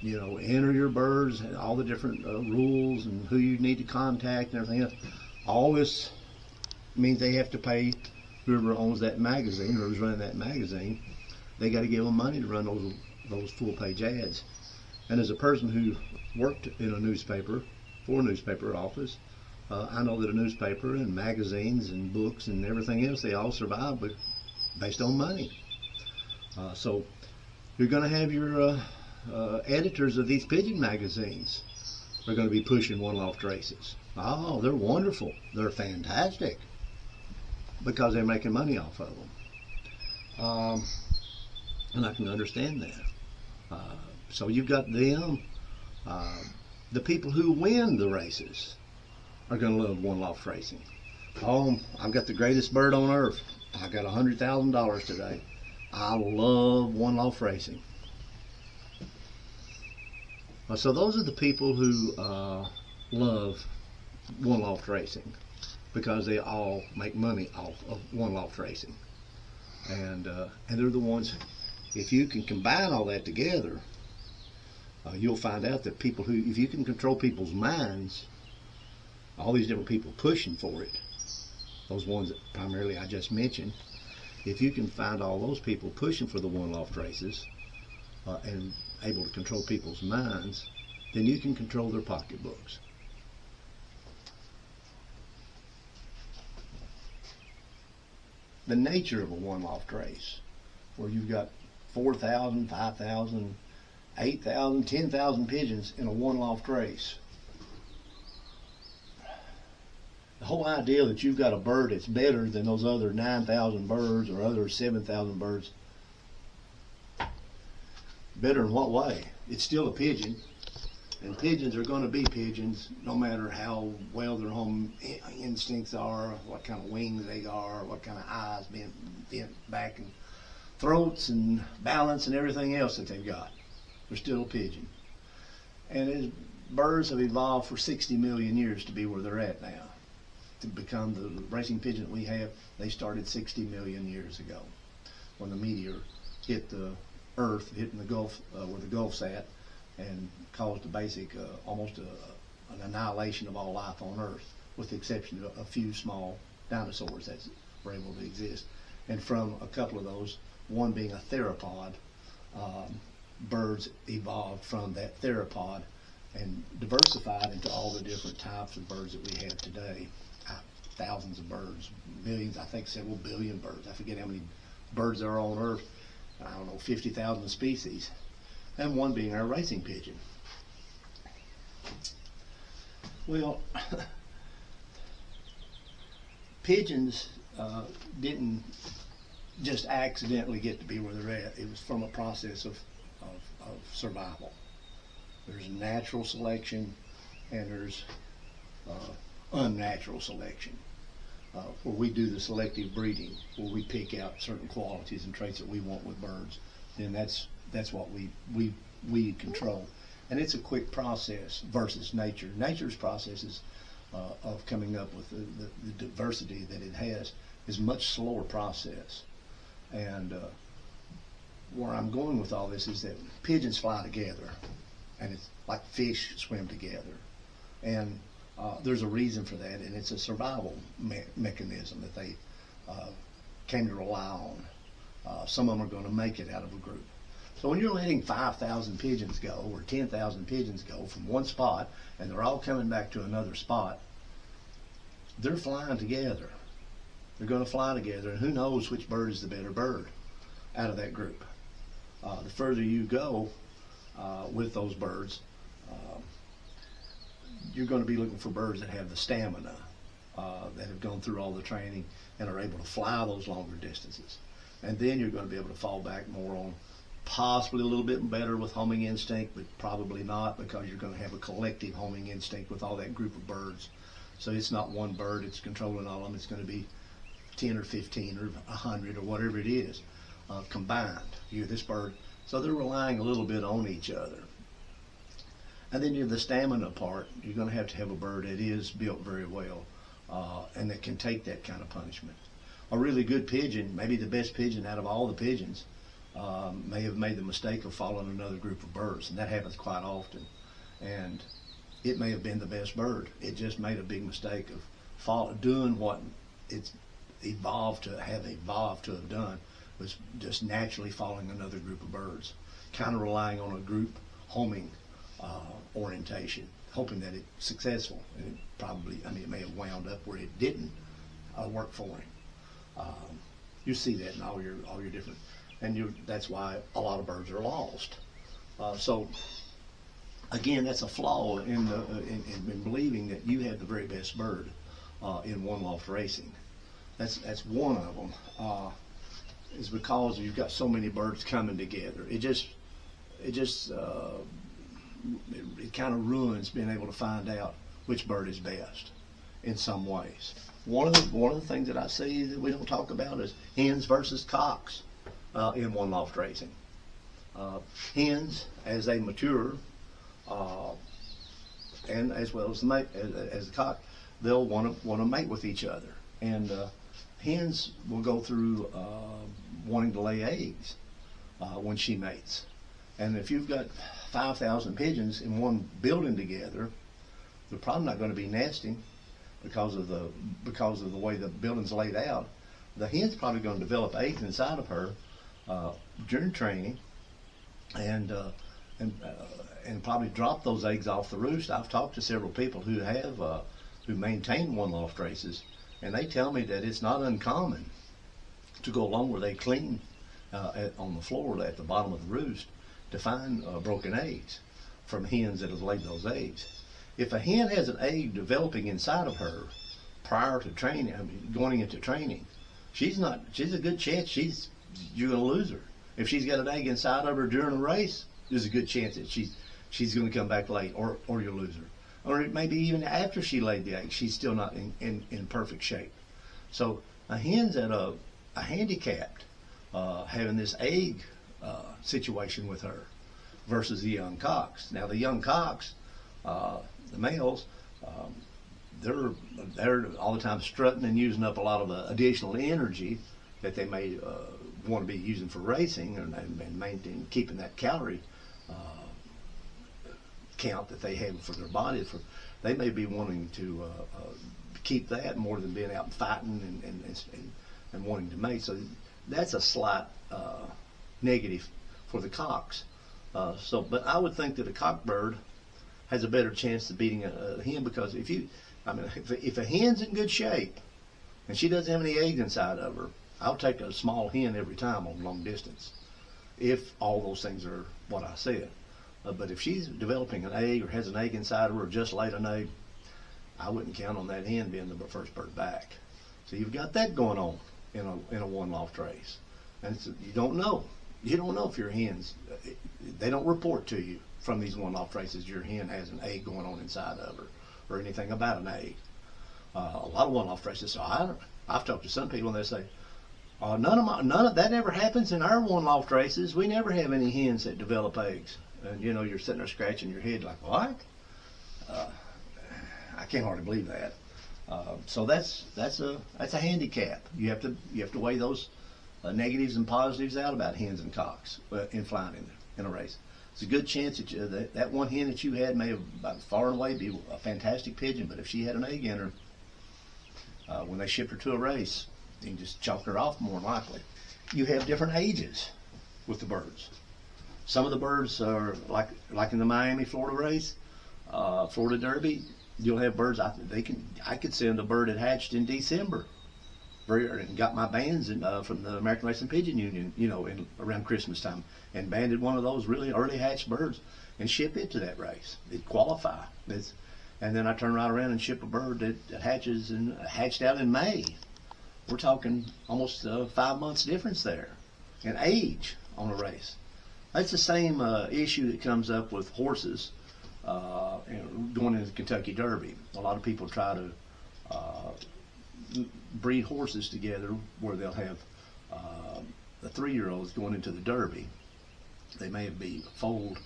you know, enter your birds, all the different rules and who you need to contact and everything else. All this means they have to pay whoever owns that magazine, whoever's running that magazine. They got to give them money to run those full page ads. And as a person who worked in a newspaper, for a newspaper office, I know that a newspaper and magazines and books and everything else, they all survive based on money. So you're going to have your editors of these pigeon magazines are going to be pushing one loft races. Oh, they're wonderful. They're fantastic because they're making money off of them. And I can understand that. So you've got them. The people who win the races are going to love one loft racing. Oh, I've got the greatest bird on earth. I got $100,000 today. I love one loft racing. So those are the people who love one loft racing because they all make money off of one loft racing. And they're the ones, if you can combine all that together, you'll find out that people who, if you can control people's minds, all these different people pushing for it, those ones that primarily I just mentioned, if you can find all those people pushing for the one loft races and able to control people's minds, then you can control their pocketbooks. The nature of a one loft race, where you've got 4,000, 5,000, 8,000, 10,000 pigeons in a one loft race. The whole idea that you've got a bird that's better than those other 9,000 birds or other 7,000 birds, better in what way? It's still a pigeon, and pigeons are going to be pigeons no matter how well their home instincts are, what kind of wings they are, what kind of eyes bent back, and throats and balance and everything else that they've got. They're still a pigeon. And as birds have evolved for 60 million years to be where they're at now, to become the racing pigeon that we have. They started 60 million years ago when the meteor hit the Earth, hitting the Gulf, where the Gulf's at, and caused a basic, almost an annihilation of all life on Earth, with the exception of a few small dinosaurs that were able to exist. And from a couple of those, one being a theropod, birds evolved from that theropod and diversified into all the different types of birds that we have today. Thousands of birds, millions, I think several billion birds. I forget how many birds there are on Earth. I don't know, 50,000 species. And one being our racing pigeon. Well, pigeons didn't just accidentally get to be where they're at. It was from a process of survival. There's natural selection and there's unnatural selection, where we do the selective breeding, where we pick out certain qualities and traits that we want with birds. Then that's what we control. And it's a quick process versus nature. Nature's processes of coming up with the diversity that it has is a much slower process. And where I'm going with all this is that pigeons fly together, and it's like fish swim together. And there's a reason for that, and it's a survival mechanism that they came to rely on. Some of them are going to make it out of a group. So when you're letting 5,000 pigeons go, or 10,000 pigeons go from one spot, and they're all coming back to another spot, they're flying together. They're going to fly together, and who knows which bird is the better bird out of that group. The further you go with those birds, you're going to be looking for birds that have the stamina, that have gone through all the training and are able to fly those longer distances. And then you're going to be able to fall back more on possibly a little bit better with homing instinct, but probably not, because you're going to have a collective homing instinct with all that group of birds. So it's not one bird that's controlling all of them. It's going to be 10 or 15 or 100 or whatever it is combined. You, this bird. So they're relying a little bit on each other. And then you have the stamina part. You're going to have a bird that is built very well and that can take that kind of punishment. A really good pigeon, maybe the best pigeon out of all the pigeons, may have made the mistake of following another group of birds, and that happens quite often. And it may have been the best bird. It just made a big mistake of doing what it's evolved to have done, was just naturally following another group of birds, kind of relying on a group homing orientation, hoping that it's successful. And it probably, I mean, it may have wound up where it didn't work for him. You see that in all your different, and that's why a lot of birds are lost. So again, that's a flaw in believing that you have the very best bird in one loft racing. That's one of them. Is because you've got so many birds coming together. It kind of ruins being able to find out which bird is best in some ways. One of the things that I see that we don't talk about is hens versus cocks in one loft racing. Hens, as they mature, and as well as the cock, they'll want to mate with each other, and hens will go through wanting to lay eggs when she mates. And if you've got 5,000 pigeons in one building together, they're probably not going to be nesting because of the way the building's laid out. The hen's probably going to develop eggs inside of her during training, and probably drop those eggs off the roost. I've talked to several people who have who maintain one loft races, and they tell me that it's not uncommon to go along where they clean on the floor at the bottom of the roost to find broken eggs from hens that have laid those eggs. If a hen has an egg developing inside of her prior to training, I mean, going into training, she's a good chance you're going to lose her. If she's got an egg inside of her during a race, there's a good chance that she's going to come back late, or you'll lose her. Or maybe even after she laid the egg, she's still not in perfect shape. So a hen's at a handicapped having this egg situation with her versus the young cocks. Now the young cocks, the males, they're all the time strutting and using up a lot of additional energy that they may want to be using for racing and maintaining, keeping that calorie count that they have for their body. They may be wanting to keep that more than being out fighting and wanting to mate. So that's a slight negative for the cocks. But I would think that a cock bird has a better chance of beating a hen, because if a hen's in good shape and she doesn't have any eggs inside of her, I'll take a small hen every time on long distance, if all those things are what I said. But if she's developing an egg or has an egg inside of her or just laid an egg, I wouldn't count on that hen being the first bird back. So you've got that going on in a one loft race, and you don't know. You don't know if your hens, they don't report to you from these one loft races your hen has an egg going on inside of her or anything about an egg. A lot of one loft races. So I've talked to some people and they say, none of that ever happens in our one loft races. We never have any hens that develop eggs. And you're sitting there scratching your head like, what? I can't hardly believe that. So that's a handicap. You have to weigh those negatives and positives out about hens and cocks in flying in a race. It's a good chance that that one hen that you had may have by far and away be a fantastic pigeon, but if she had an egg in her, when they shipped her to a race, you can just chalk her off more than likely. You have different ages with the birds. Some of the birds are like in the Miami, Florida race, Florida Derby. You'll have birds. I could send a bird that hatched in December, and got my bands from the American Racing Pigeon Union, around Christmas time, and banded one of those really early hatched birds and ship it to that race. It'd qualify. And then I turn right around and ship a bird that hatched out in May. We're talking almost 5 months difference there in age on a race. That's the same issue that comes up with horses going into the Kentucky Derby. A lot of people try to breed horses together where they'll have the 3-year-olds going into the Derby. They may be foaled.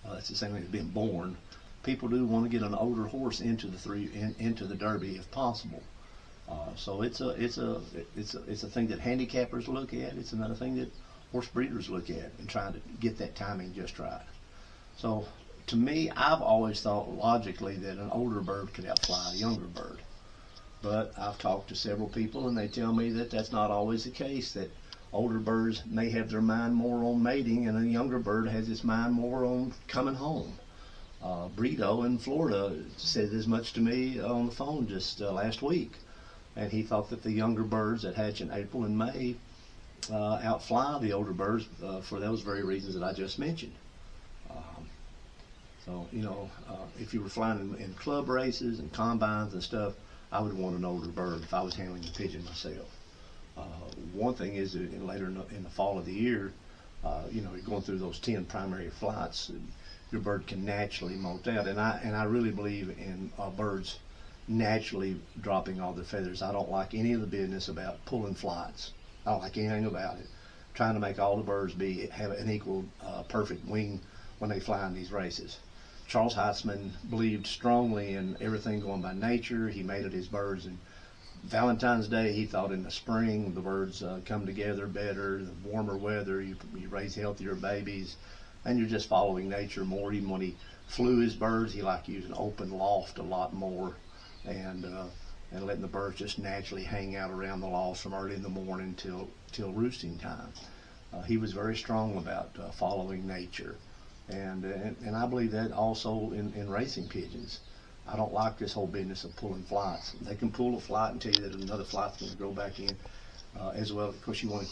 That's the same thing as being born. people do want to get an older horse into the Derby if possible. So it's a thing that handicappers look at. It's another thing that horse breeders look at and trying to get that timing just right. So to me, I've always thought logically that an older bird could outfly a younger bird. But I've talked to several people and they tell me that that's not always the case, that older birds may have their mind more on mating and a younger bird has its mind more on coming home. Brito in Florida said as much to me on the phone just last week. And he thought that the younger birds that hatch in April and May outfly the older birds for those very reasons that I just mentioned. So, you know, if you were flying in club races and combines and stuff, I would want an older bird if I was handling the pigeon myself. One thing is that later in the fall of the year, you know, you're going through those 10 primary flights, your bird can naturally molt out. And I really believe in birds naturally dropping all their feathers. I don't like any of the business about pulling flights. I don't like anything about it. Trying to make all the birds have an equal perfect wing when they fly in these races. Charles HEITZMAN believed strongly in everything going by nature. He mated his birds, and Valentine's Day, he thought in the spring the birds come together better, the warmer weather, you raise healthier babies, and you're just following nature more. Even when he flew his birds, he liked to use an open loft a lot more, and letting the birds just naturally hang out around the loft from early in the morning till roosting time. He was very strong about following nature. And I believe that also in racing pigeons. I don't like this whole business of pulling flights. They can pull a flight and tell you that another flight's going to grow back in as well. Of course, you want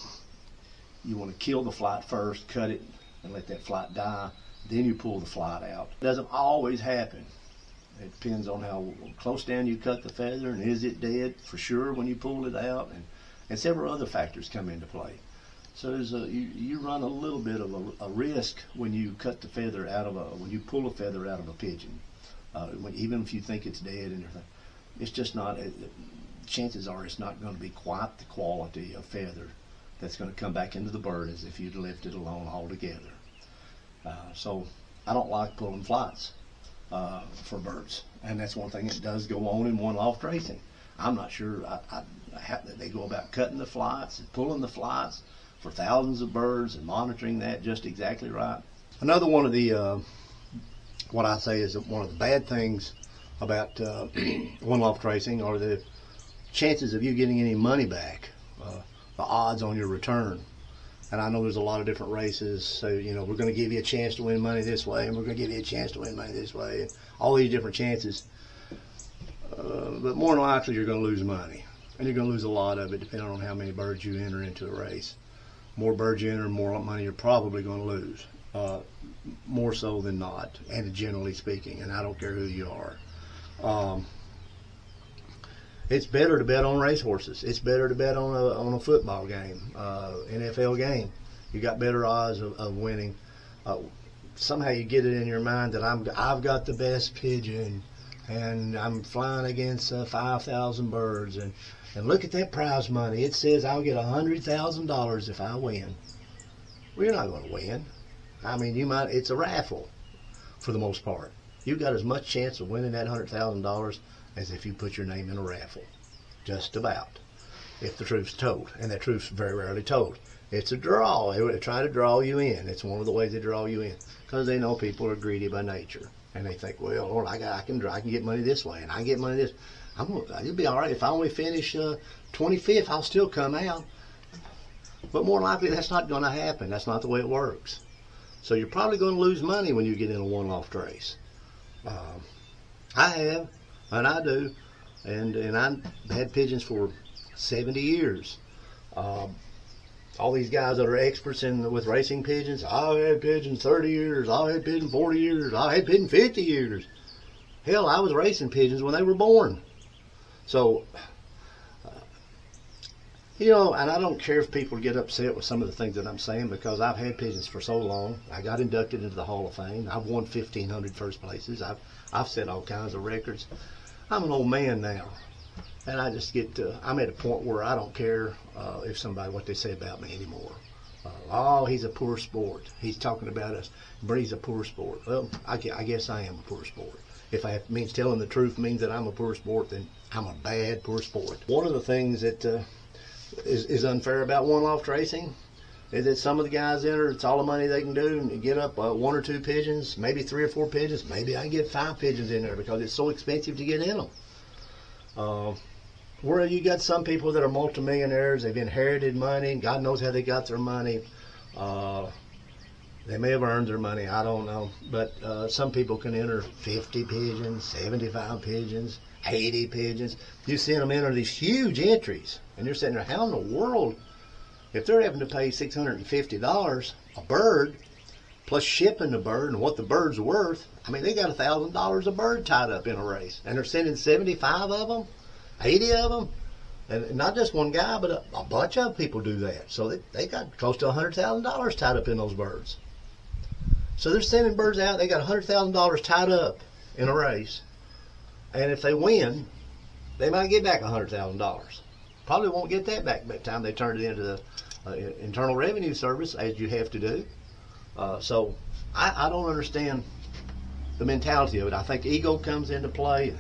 to kill the flight first, cut it, and let that flight die. Then you pull the flight out. It doesn't always happen. It depends on how close down you cut the feather, and is it dead for sure when you pull it out, and several other factors come into play. So you run a little bit of a risk when you cut the feather when you pull a feather out of a pigeon. Even if you think it's dead and everything, it's just not. Chances are it's not going to be quite the quality of feather that's going to come back into the bird as if you'd left it alone altogether. So I don't like pulling flights for birds, and that's one thing that does go on in one-loft racing. I'm not sure how they go about cutting the flights and pulling the flights for thousands of birds and monitoring that just exactly right. Another one of the, what I say is one of the bad things about one-loft racing are the chances of you getting any money back, the odds on your return. And I know there's a lot of different races, so, you know, we're going to give you a chance to win money this way, and we're going to give you a chance to win money this way, and all these different chances. But more than likely, you're going to lose money. And you're going to lose a lot of it depending on how many birds you enter into a race. More birds you enter, more money you're probably going to lose. More so than not, and generally speaking, and I don't care who you are. It's better to bet on racehorses. It's better to bet on a football game, NFL game. You got better odds of winning. Somehow you get it in your mind that I've got the best pigeon, and I'm flying against 5,000 birds, and look at that prize money. It says I'll get $100,000 if I win. Well, you're not going to win. I mean, you might. It's a raffle for the most part. You've got as much chance of winning that $100,000 as if you put your name in a raffle. Just about. If the truth's told. And that truth's very rarely told. It's a draw. They try to draw you in. It's one of the ways they draw you in. Because they know people are greedy by nature. And they think, well, Lord, I can get money this way, and I can get money this. It'll be all right. If I only finish 25th, I'll still come out. But more likely, that's not going to happen. That's not the way it works. So you're probably going to lose money when you get in a one-loft race. I have, and I do, and I've had pigeons for 70 years. All these guys that are experts with racing pigeons, I've had pigeons 30 years, I've had pigeons 40 years, I've had pigeons 50 years. Hell, I was racing pigeons when they were born. So, you know, and I don't care if people get upset with some of the things that I'm saying, because I've had pigeons for so long. I got inducted into the Hall of Fame. I've won 1,500 first places. I've set all kinds of records. I'm an old man now, and I just I'm at a point where I don't care what they say about me anymore. Oh, he's a poor sport. He's talking about us, but he's a poor sport. Well, I guess I am a poor sport. If it means telling the truth means that I'm a poor sport, then I'm a bad poor sport. One of the things that is unfair about one loft racing is that some of the guys enter, it's all the money they can do, and get up 1 or 2 pigeons, maybe 3 or 4 pigeons. Maybe I can get 5 pigeons in there because it's so expensive to get in them. Where you got some people that are multimillionaires, they've inherited money, God knows how they got their money. They may have earned their money, I don't know. But some people can enter 50 pigeons, 75 pigeons, 80 pigeons. You see them enter these huge entries, and you're sitting there, how in the world, if they're having to pay $650 a bird, plus shipping the bird and what the bird's worth, I mean, they got $1,000 a bird tied up in a race, and they're sending 75 of them, 80 of them, and not just one guy, but a bunch of people do that. So they got close to $100,000 tied up in those birds. So they're sending birds out, they got $100,000 tied up in a race, and if they win, they might get back $100,000. Probably won't get that back by the time they turn it into the Internal Revenue Service, as you have to do. So I don't understand the mentality of it. I think ego comes into play.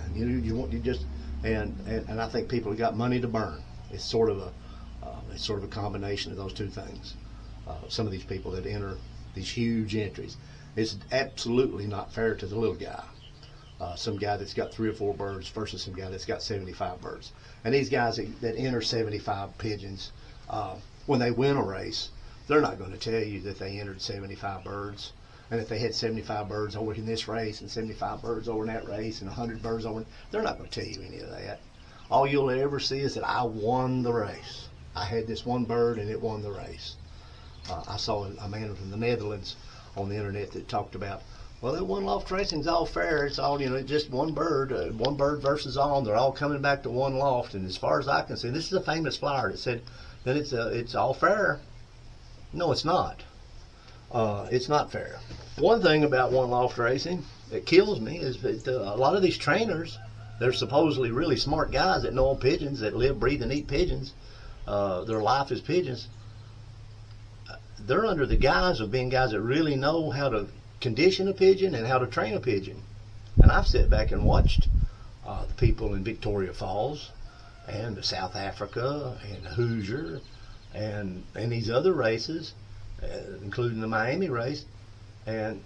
And I think people have got money to burn. It's sort of a combination of those two things. Some of these people that enter these huge entries, it's absolutely not fair to the little guy. Some guy that's got 3 or 4 birds versus some guy that's got 75 birds. And these guys that enter 75 pigeons, when they win a race, they're not going to tell you that they entered 75 birds, and if they had 75 birds over in this race and 75 birds over in that race and 100 birds over, they're not going to tell you any of that. All you'll ever see is that I won the race. I had this one bird and it won the race. I saw a man from the Netherlands on the internet that talked about, well, that one loft racing's all fair. It's all, just one bird versus all, and they're all coming back to one loft. And as far as I can see, this is a famous flyer that said that it's all fair. No, it's not. It's not fair. One thing about one loft racing that kills me is that a lot of these trainers, they're supposedly really smart guys that know pigeons, that live, breathe, and eat pigeons. Their life is pigeons. They're under the guise of being guys that really know how to condition a pigeon and how to train a pigeon. And I've sat back and watched the people in Victoria Falls and South Africa and Hoosier and these other races, including the Miami race, and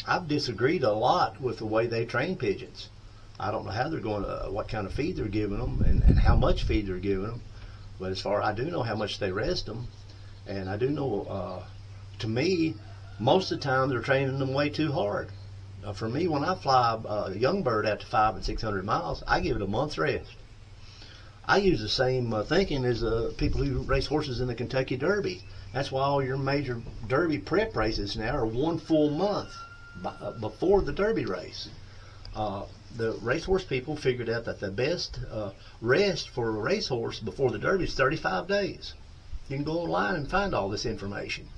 I've disagreed a lot with the way they train pigeons. I don't know how they're going to, what kind of feed they're giving them and how much feed they're giving them, but as far I do know how much they rest them, and I do know, to me, most of the time they're training them way too hard. For me, when I fly a young bird out to 500 and 600 miles, I give it a month's rest. I use the same thinking as people who race horses in the Kentucky Derby. That's why all your major Derby prep races now are 1 full month before the Derby race. The racehorse people figured out that the best rest for a racehorse before the Derby is 35 days. You can go online and find all this information.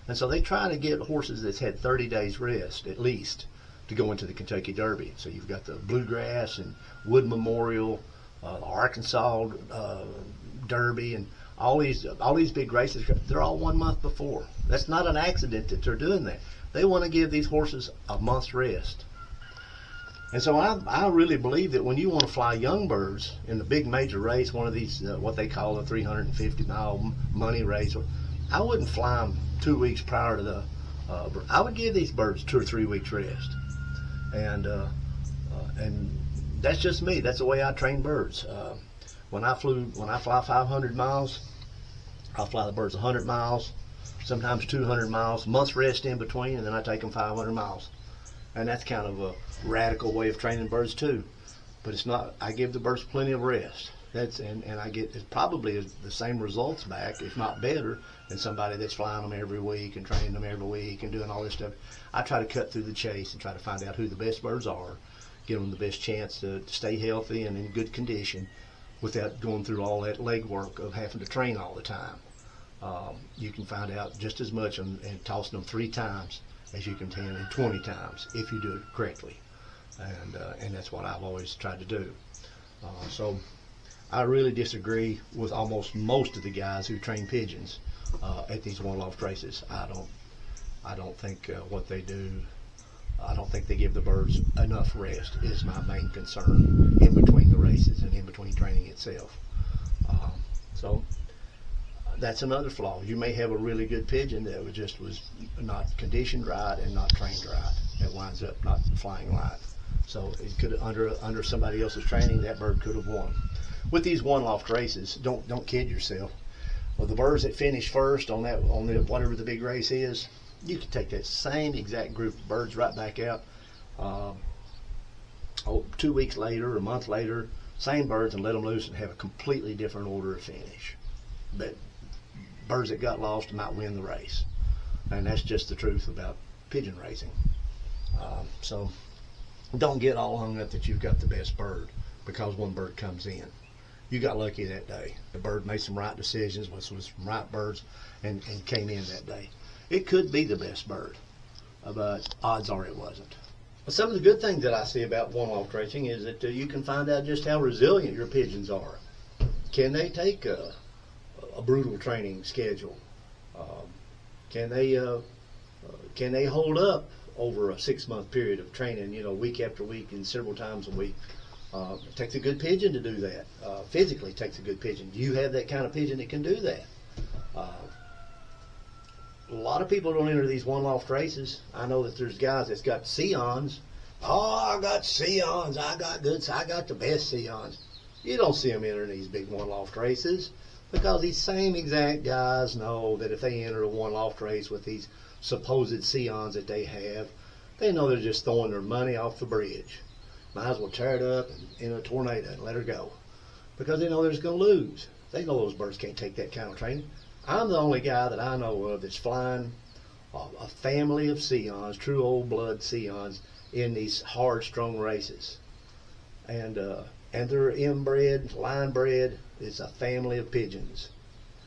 And so they try to get horses that's had 30 days rest at least to go into the Kentucky Derby. So you've got the Bluegrass and Wood Memorial, Arkansas Derby, and all these big races. They're all 1 month before. That's not an accident that they're doing that. They want to give these horses a month's rest. And so I really believe that when you want to fly young birds in the big major race, one of these what they call a 350-mile money race, I wouldn't fly them 2 weeks prior to the. I would give these birds 2 or 3 weeks rest, and that's just me. That's the way I train birds. When I fly 500 miles, I'll fly the birds 100 miles, sometimes 200 miles, month's rest in between, and then I take them 500 miles. And that's kind of a radical way of training birds too. But it's not, I give the birds plenty of rest. And I get probably the same results back, if not better, than somebody that's flying them every week and training them every week and doing all this stuff. I try to cut through the chase and try to find out who the best birds are, give them the best chance to stay healthy and in good condition without going through all that legwork of having to train all the time. You can find out just as much and tossing them 3 times as you can 10 and 20 times if you do it correctly. And that's what I've always tried to do. So I really disagree with almost most of the guys who train pigeons at these one-loft races. I don't think what they do. I don't think they give the birds enough rest. Is my main concern in between the races and in between training itself. So that's another flaw. You may have a really good pigeon that was not conditioned right and not trained right. It winds up not flying right. So it could under somebody else's training, that bird could have won. With these one-loft races, don't kid yourself. Well, the birds that finish first on whatever the big race is, you can take that same exact group of birds right back out 2 weeks later or a month later, same birds, and let them loose and have a completely different order of finish. But birds that got lost might win the race, and that's just the truth about pigeon racing. So don't get all hung up that you've got the best bird because one bird comes in. You got lucky that day. The bird made some right decisions, was some right birds, and came in that day. It could be the best bird, but odds are it wasn't. Some of the good things that I see about one-loft racing is that you can find out just how resilient your pigeons are. Can they take a brutal training schedule? Can they hold up over a 6-month period of training, week after week and several times a week? It takes a good pigeon to do that. Physically, it takes a good pigeon. Do you have that kind of pigeon that can do that? A lot of people don't enter these one-loft races. I know that there's guys that's got Sions. Oh, I got Sions. I got the best Sions. You don't see them entering these big one-loft races because these same exact guys know that if they enter a one-loft race with these supposed Sions that they have, they know they're just throwing their money off the bridge. Might as well tear it up in a tornado and let her go because they know they're just going to lose. They know those birds can't take that kind of training. I'm the only guy that I know of that's flying a family of Sions, true old blood Sions, in these hard-strung races. And they're inbred, line bred. It's a family of pigeons.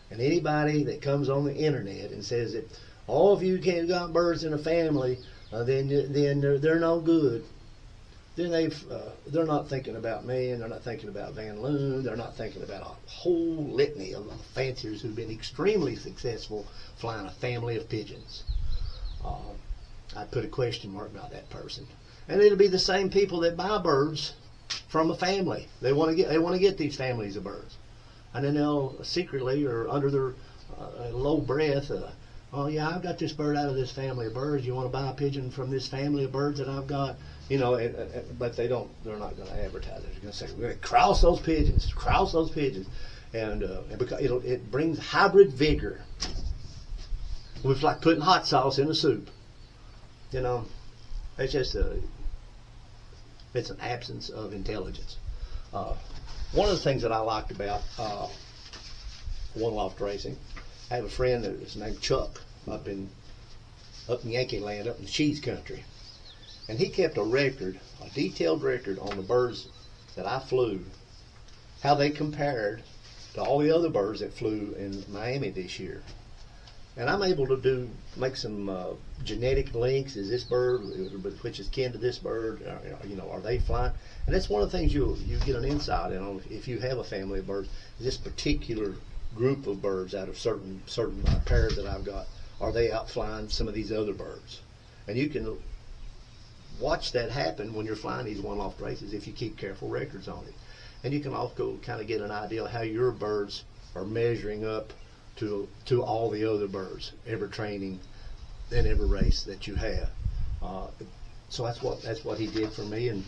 And anybody that comes on the internet and says that all of you can't got birds in a family, then they're no good. Then they're not thinking about me, and they're not thinking about Van Loon. They're not thinking about a whole litany of fanciers who've been extremely successful flying a family of pigeons. I'd put a question mark by that person, and it'll be the same people that buy birds from a family. They want to get these families of birds, and then they'll secretly or under their low breath, oh yeah, I've got this bird out of this family of birds. You want to buy a pigeon from this family of birds that I've got? But they're not going to advertise it. They're going to say, we're going to cross those pigeons, and because it brings hybrid vigor. It's like putting hot sauce in a soup. It's just it's an absence of intelligence. One of the things that I liked about one-loft racing, I have a friend that is named Chuck up in Yankee Land, up in the cheese country. And he kept a detailed record on the birds that I flew, how they compared to all the other birds that flew in Miami this year. And I'm able to make some genetic links. Is this bird, which is kin to this bird, are they flying? And that's one of the things you get an insight on if you have a family of birds. This particular group of birds out of certain pairs that I've got, are they out flying some of these other birds? And you can watch that happen when you're flying these one-loft races if you keep careful records on it. And you can also kind of get an idea of how your birds are measuring up to all the other birds, every training and every race that you have. So that's what he did for me. And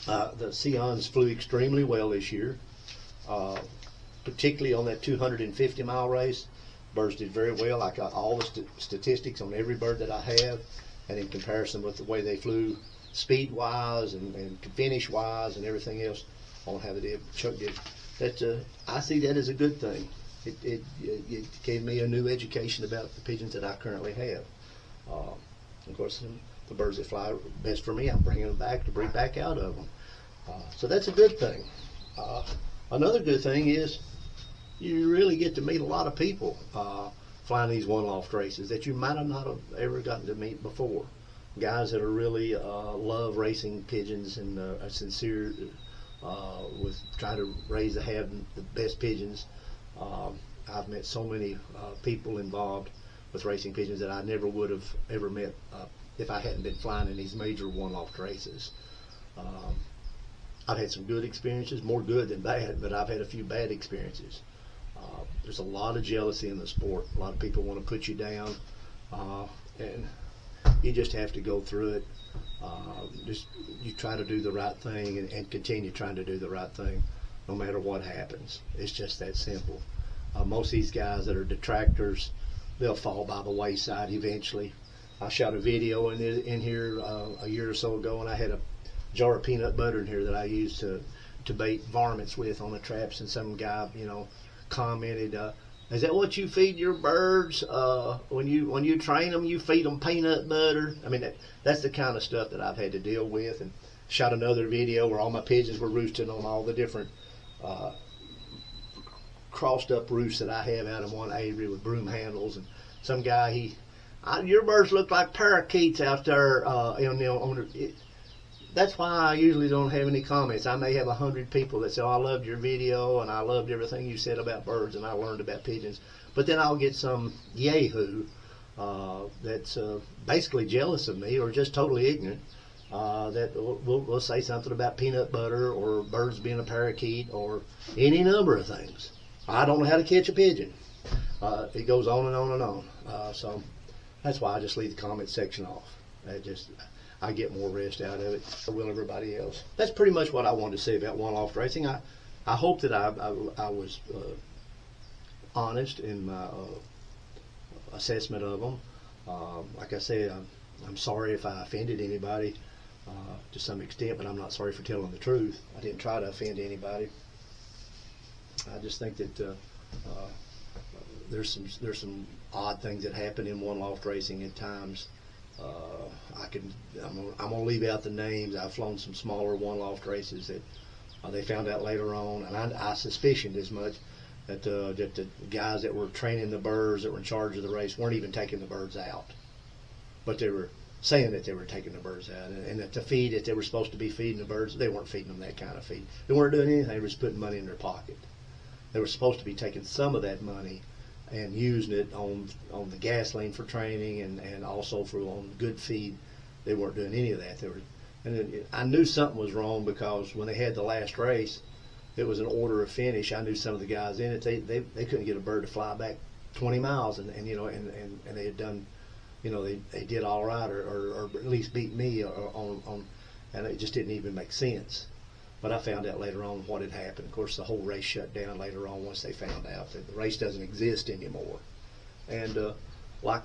the Sions flew extremely well this year, particularly on that 250-mile race. Birds did very well. I got all the statistics on every bird that I have, and in comparison with the way they flew speed-wise and finish-wise and everything else on how they did, Chuck did. I see that as a good thing. It gave me a new education about the pigeons that I currently have. Of course, the birds that fly best for me, I'm bringing them back to breed back out of them. So that's a good thing. Another good thing is you really get to meet a lot of people flying these one-loft races that you might have not have ever gotten to meet before. Guys that are really love racing pigeons and are sincere with trying to raise have the best pigeons. I've met so many people involved with racing pigeons that I never would have ever met if I hadn't been flying in these major one-loft races. I've had some good experiences, more good than bad, but I've had a few bad experiences. There's a lot of jealousy in the sport. A lot of people want to put you down, and you just have to go through it. You try to do the right thing and continue trying to do the right thing no matter what happens. It's just that simple. Most of these guys that are detractors, they'll fall by the wayside eventually. I shot a video in here a year or so ago, and I had a jar of peanut butter in here that I used to bait varmints with on the traps, and some guy, commented, "Is that what you feed your birds? When you train them, you feed them peanut butter?" I mean, that's the kind of stuff that I've had to deal with. And shot another video where all my pigeons were roosting on all the different crossed up roosts that I have out in one aviary with broom handles. And some guy, your birds look like parakeets out there. That's why I usually don't have any comments. I may have 100 people that say, "Oh, I loved your video and I loved everything you said about birds and I learned about pigeons." But then I'll get some yahoo that's basically jealous of me or just totally ignorant that will say something about peanut butter or birds being a parakeet or any number of things. I don't know how to catch a pigeon. It goes on and on and on. So that's why I just leave the comment section off. I get more rest out of it. So will everybody else. That's pretty much what I wanted to say about one-loft racing. I hope that I was honest in my assessment of them. Like I said, I'm sorry if I offended anybody to some extent, but I'm not sorry for telling the truth. I didn't try to offend anybody. I just think that there's some odd things that happen in one-loft racing at times. I'm gonna leave out the names. I've flown some smaller one-loft races that they found out later on, and I suspicioned as much that the guys that were training the birds that were in charge of the race weren't even taking the birds out, but they were saying that they were taking the birds out, and that the feed that they were supposed to be feeding the birds, they weren't feeding them that kind of feed. They weren't doing anything. They were just putting money in their pocket. They were supposed to be taking some of that money and using it on the gasoline for training and also on good feed. They weren't doing any of that. I knew something was wrong because when they had the last race, it was an order of finish. I knew some of the guys in it. They couldn't get a bird to fly back 20 miles, and they had done, they did all right or at least beat me on, and it just didn't even make sense. But I found out later on what had happened. Of course, the whole race shut down later on once they found out that the race doesn't exist anymore. And like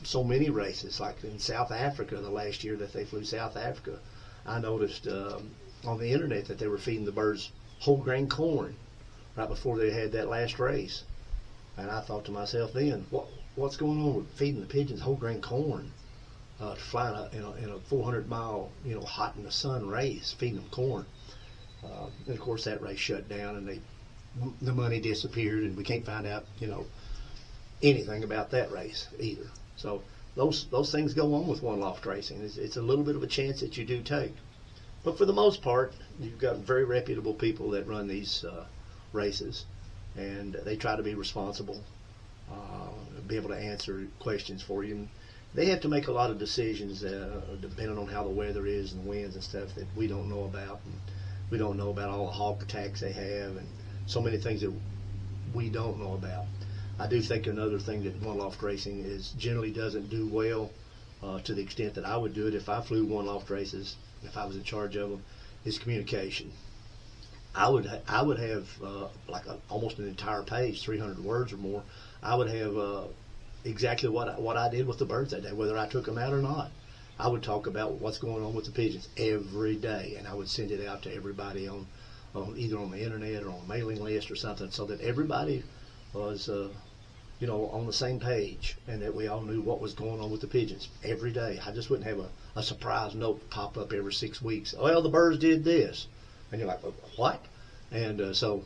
so many races, like in South Africa, the last year that they flew South Africa, I noticed on the internet that they were feeding the birds whole grain corn right before they had that last race. And I thought to myself then, what's going on with feeding the pigeons whole grain corn to fly in a 400-mile, hot in the sun race, feeding them corn? And of course that race shut down, and the money disappeared, and we can't find out anything about that race either. So those things go on with one-loft racing. It's a little bit of a chance that you do take, but for the most part, you've got very reputable people that run these races, and they try to be responsible, be able to answer questions for you. And they have to make a lot of decisions depending on how the weather is and the winds and stuff that we don't know about. And we don't know about all the hawk attacks they have and so many things that we don't know about. I do think another thing that one-loft racing generally doesn't do well to the extent that I would do it if I flew one-loft races, if I was in charge of them, is communication. I would have almost an entire page, 300 words or more. I would have exactly what I did with the birds that day, whether I took them out or not. I would talk about what's going on with the pigeons every day, and I would send it out to everybody on either on the internet or on a mailing list or something, so that everybody was on the same page, and that we all knew what was going on with the pigeons every day. I just wouldn't have a surprise note pop up every 6 weeks. Well, the birds did this, and you're like, what? And so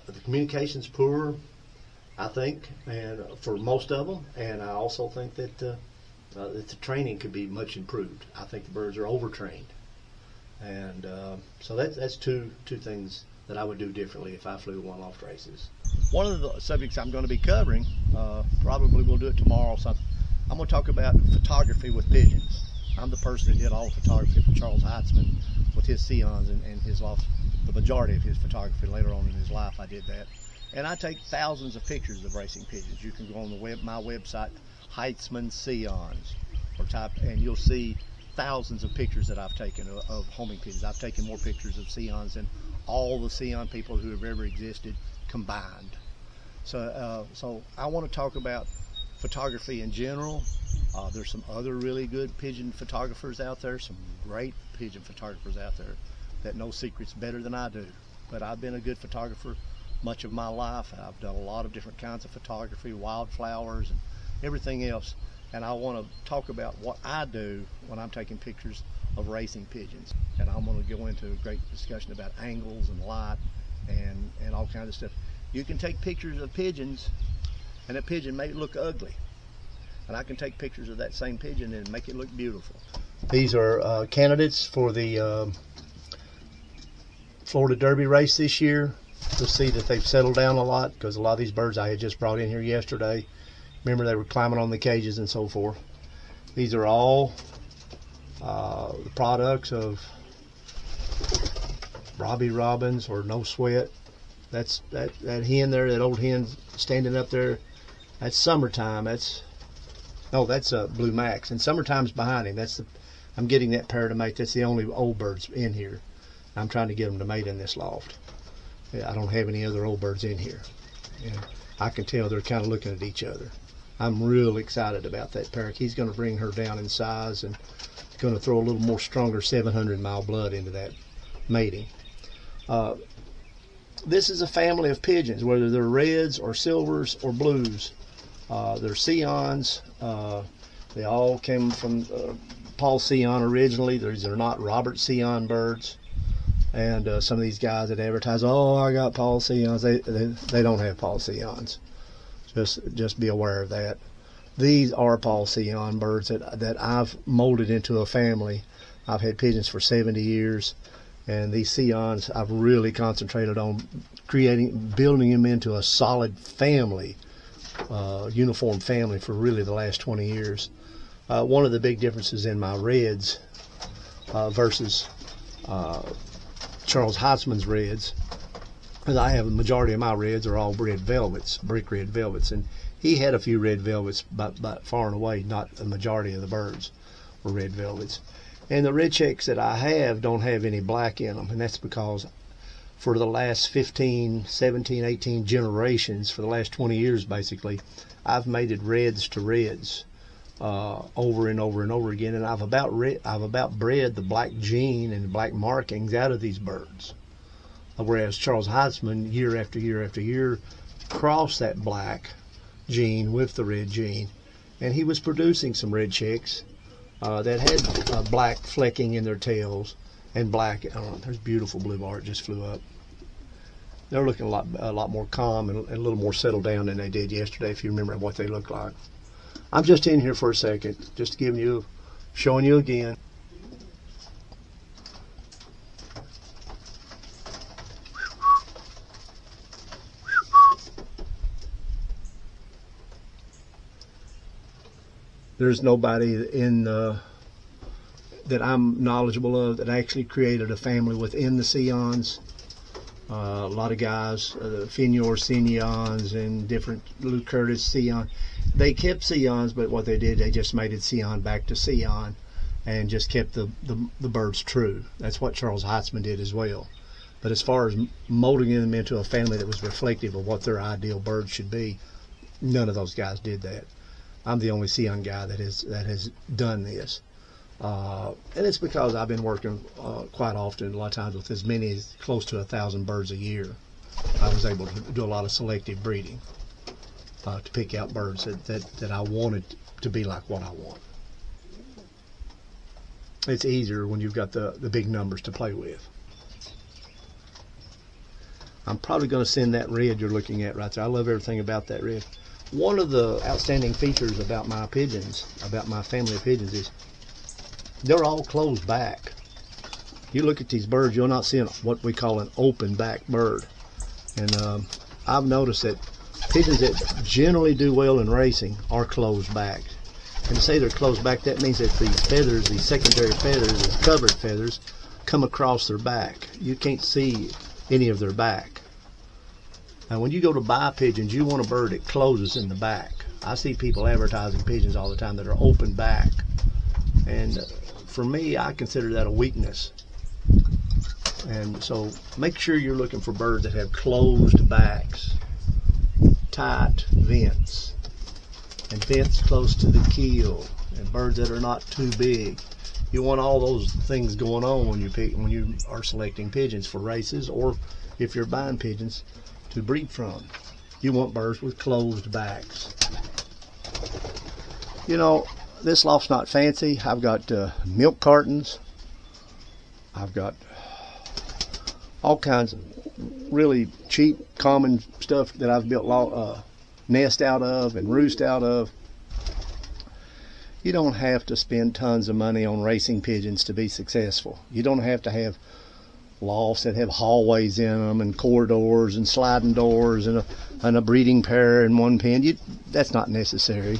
the communication's poor, I think, and for most of them, and I also think that the training could be much improved. I think the birds are overtrained, And so that's two things that I would do differently if I flew one loft races. One of the subjects I'm going to be covering, probably we'll do it tomorrow or something, I'm going to talk about photography with pigeons. I'm the person that did all the photography for Charles HEITZMAN with his Sions and his loft. The majority of his photography later on in his life, I did that. And I take thousands of pictures of racing pigeons. You can go on my website, HEITZMAN Sions, or type, and you'll see thousands of pictures that I've taken of homing pigeons. I've taken more pictures of Sions than all the Sion people who have ever existed combined. So I want to talk about photography in general. There's some other really good pigeon photographers out there, some great pigeon photographers out there that know secrets better than I do. But I've been a good photographer much of my life. I've done a lot of different kinds of photography, wildflowers and everything else. And I want to talk about what I do when I'm taking pictures of racing pigeons. And I'm going to go into a great discussion about angles and light and all kinds of stuff. You can take pictures of pigeons and that pigeon may look ugly. And I can take pictures of that same pigeon and make it look beautiful. These are candidates for the Florida Derby race this year. You'll see that they've settled down a lot because a lot of these birds I had just brought in here yesterday. Remember, they were climbing on the cages and so forth. These are all the products of ROBBIE robins or No Sweat. That's that hen there, that old hen standing up there. That's summertime. That's Blue Max, and summertime's behind him. I'm getting that pair to mate. That's the only old birds in here. I'm trying to get them to mate in this loft. I don't have any other old birds in here. And I can tell they're kind of looking at each other. I'm real excited about that pair. He's going to bring her down in size and going to throw a little more stronger 700-mile blood into that mating. This is a family of pigeons, whether they're reds or silvers or blues. They're Sions. They all came from Paul Sion originally. These are not Robert Sion birds. And some of these guys that advertise, oh, I got Paul Sions, they don't have Paul Sions. Just be aware of that. These are Paul Sion birds that I've molded into a family. I've had pigeons for 70 years, and these Sions I've really concentrated on building them into a solid family, uniform family for really the last 20 years. One of the big differences in my reds versus Charles HEITZMAN's reds, because I have the majority of my reds are all red velvets, brick red velvets, and he had a few red velvets, but far and away not the majority of the birds were red velvets. And the red checks that I have don't have any black in them, and that's because for the last 15, 17, 18 generations, for the last 20 years basically, I've mated reds to reds over and over and over again, and I've about bred the black gene and the black markings out of these birds. Whereas Charles HEITZMAN, year after year after year, crossed that black gene with the red gene, and he was producing some red chicks that had black flecking in their tails and black. There's beautiful blue bar. It just flew up. They're looking a lot more calm and a little more settled down than they did yesterday, if you remember what they look like. I'm just in here for a second, just showing you again. There's nobody that I'm knowledgeable of that actually created a family within the Sions. A lot of guys, the Finor Sions and different Lou Curtis Sion, they kept Sions, but what they did, they just mated Sion back to Sion and just kept the birds true. That's what Charles HEITZMAN did as well. But as far as molding them into a family that was reflective of what their ideal bird should be, none of those guys did that. I'm the only Sion guy that has done this. And it's because I've been working quite often, a lot of times with as many as close to 1,000 birds a year. I was able to do a lot of selective breeding to pick out birds that I wanted to be like what I want. It's easier when you've got the big numbers to play with. I'm probably going to send that red you're looking at right there. I love everything about that red. One of the outstanding features about my pigeons, about my family of pigeons, is they're all closed back. you look at these birds, you'll not see what we call an open back bird. And I've noticed that pigeons that generally do well in racing are closed back. And to say they're closed back, that means that these feathers, these secondary feathers, these covered feathers, come across their back. You can't see any of their back. Now when you go to buy pigeons, you want a bird that closes in the back. I see people advertising pigeons all the time that are open back. And for me, I consider that a weakness. And so make sure you're looking for birds that have closed backs, tight vents, and vents close to the keel, and birds that are not too big. You want all those things going on when you are selecting pigeons for races, or if you're buying pigeons to breed from. You want birds with closed backs. You know, this loft's not fancy. I've got milk cartons. I've got all kinds of really cheap, common stuff that I've built nest out of and roost out of. You don't have to spend tons of money on racing pigeons to be successful. You don't have to have lofts that have hallways in them and corridors and sliding doors and a breeding pair in one pen. That's not necessary.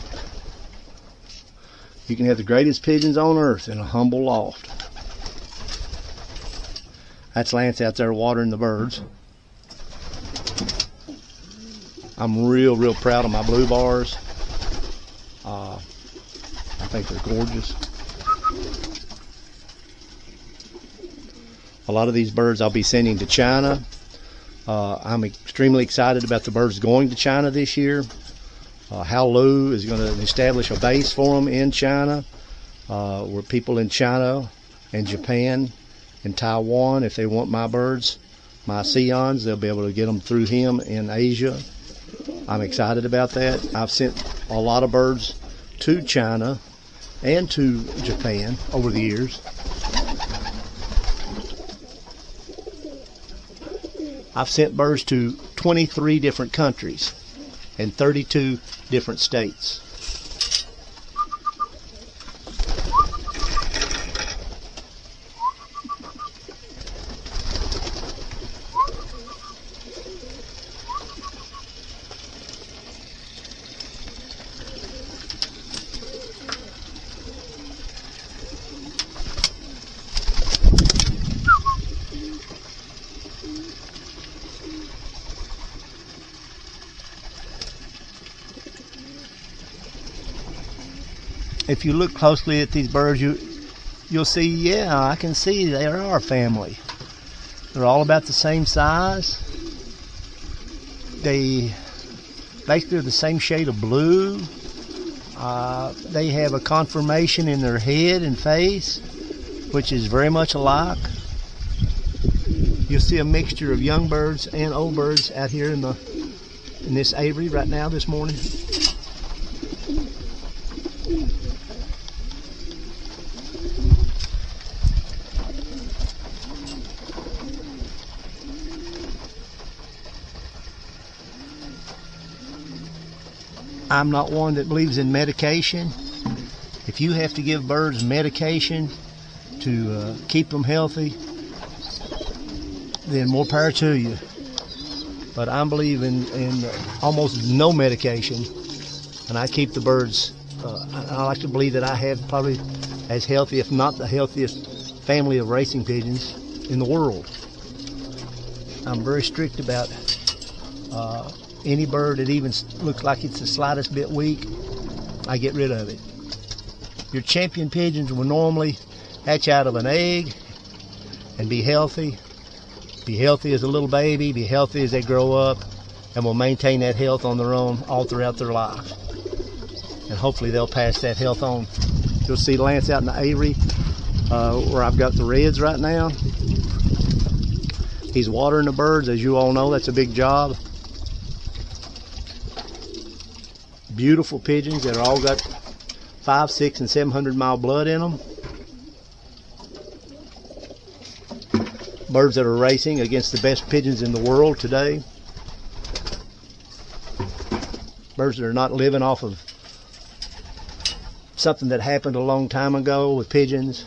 You can have the greatest pigeons on earth in a humble loft. That's Lance out there watering the birds. I'm real proud of my blue bars. I think they're gorgeous. A lot of these birds I'll be sending to China. I'm extremely excited about the birds going to China this year. Hao is going to establish a base for them in China, where people in China and Japan and Taiwan, if they want my birds, my Sions, they'll be able to get them through him in Asia. I'm excited about that. I've sent a lot of birds to China and to Japan over the years. I've sent birds to 23 different countries and 32 different states. If you look closely at these birds, you'll see, yeah, I can see they are a family. They're all about the same size. They basically are the same shade of blue. They have a conformation in their head and face, which is very much alike. You'll see a mixture of young birds and old birds out here in this aviary right now this morning. I'm not one that believes in medication. If you have to give birds medication to keep them healthy, then more power to you. But I believe in almost no medication, and I keep the birds. I like to believe that I have probably as healthy, if not the healthiest, family of racing pigeons in the world. I'm very strict about any bird that even looks like it's the slightest bit weak, I get rid of it. Your champion pigeons will normally hatch out of an egg and be healthy as a little baby, be healthy as they grow up, and will maintain that health on their own all throughout their life. And hopefully they'll pass that health on. You'll see Lance out in the aviary where I've got the reds right now. He's watering the birds, as you all know. That's a big job. Beautiful pigeons that are all got 500, 600, and 700 mile blood in them. Birds that are racing against the best pigeons in the world today. Birds that are not living off of something that happened a long time ago with pigeons.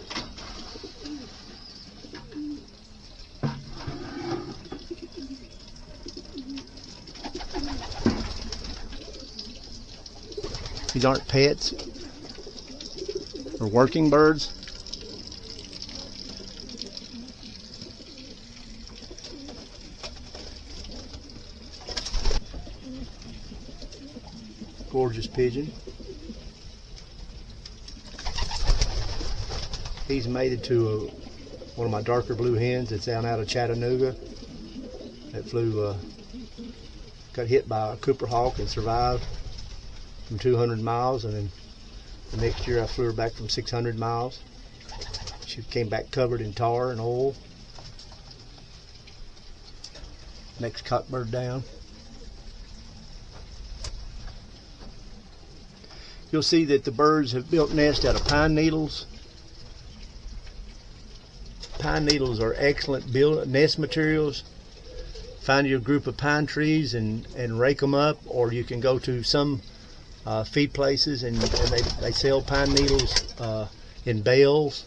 These aren't pets or working birds. Gorgeous pigeon. He's mated to one of my darker blue hens that's down out of Chattanooga. That flew, got hit by a Cooper hawk and survived from 200 miles, and then the next year I flew her back from 600 miles. She came back covered in tar and oil. Next cockbird down. You'll see that the birds have built nests out of pine needles. Pine needles are excellent nest materials. Find your group of pine trees and rake them up, or you can go to some feed places and they sell pine needles in bales.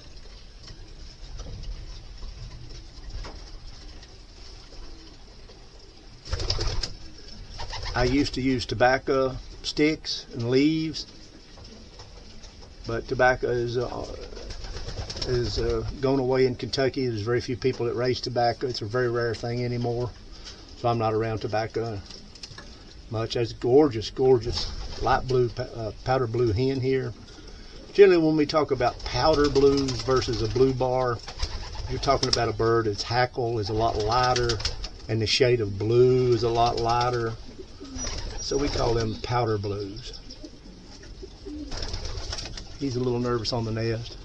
I used to use tobacco sticks and leaves, but tobacco is going away in Kentucky. There's very few people that raise tobacco. It's a very rare thing anymore, so I'm not around tobacco much. That's gorgeous, gorgeous light blue, powder blue hen here. Generally, when we talk about powder blues versus a blue bar, you're talking about a bird its hackle is a lot lighter and the shade of blue is a lot lighter. So we call them powder blues. He's a little nervous on the nest.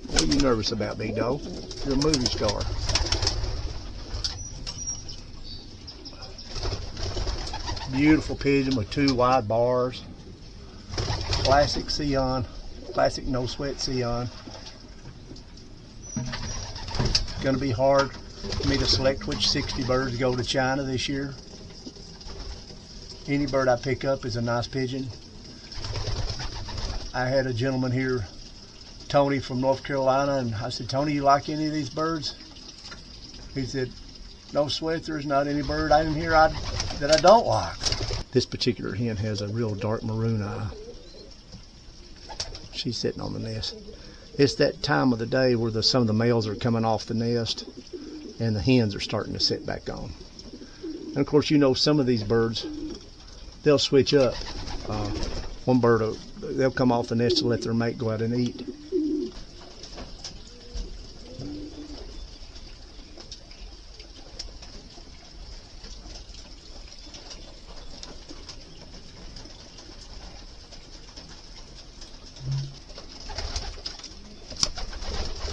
What are you nervous about, big dog? You're a movie star. Beautiful pigeon with 2 wide bars. Classic Sion, classic no sweat Sion. It's going to be hard for me to select which 60 birds go to China this year. Any bird I pick up is a nice pigeon. I had a gentleman here, Tony from North Carolina, and I said, Tony, you like any of these birds? He said, no sweat, there's not any bird in here that I don't like. This particular hen has a real dark maroon eye. She's sitting on the nest. It's that time of the day where some of the males are coming off the nest and the hens are starting to sit back on. And of course, you know, some of these birds, they'll switch up. One bird, they'll come off the nest to let their mate go out and eat.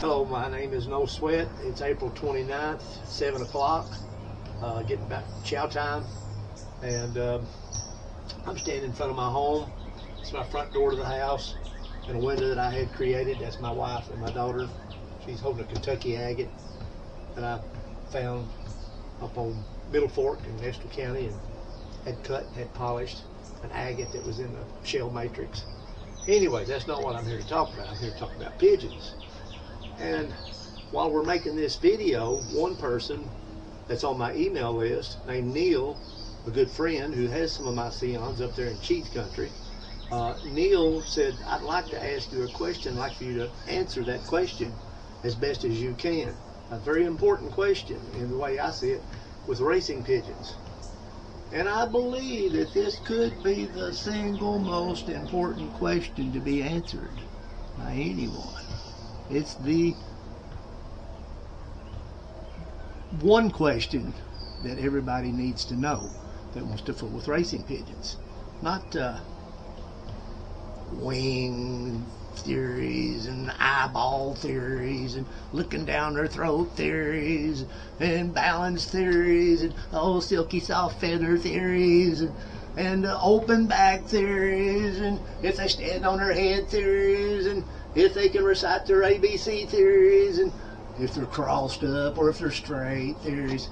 Hello, my name is No Sweat. It's April 29th, 7 o'clock. Getting back chow time. And I'm standing in front of my home. It's my front door to the house and a window that I had created. That's my wife and my daughter. She's holding a Kentucky agate that I found up on Middle Fork in Estill County and had cut and had polished, an agate that was in the shell matrix. Anyway, that's not what I'm here to talk about. I'm here to talk about pigeons. And while we're making this video, one person that's on my email list named Neil, a good friend who has some of my Sions up there in Cheats Country, Neil said, I'd like to ask you a question. I'd like for you to answer that question as best as you can. A very important question in the way I see it with racing pigeons. And I believe that this could be the single most important question to be answered by anyone. It's the one question that everybody needs to know that wants to fool with racing pigeons. Not wing theories and eyeball theories and looking down their throat theories and balance theories and silky soft feather theories and open back theories and if they stand on their head theories and if they can recite their ABC theories and if they're crossed up or if they're straight theories.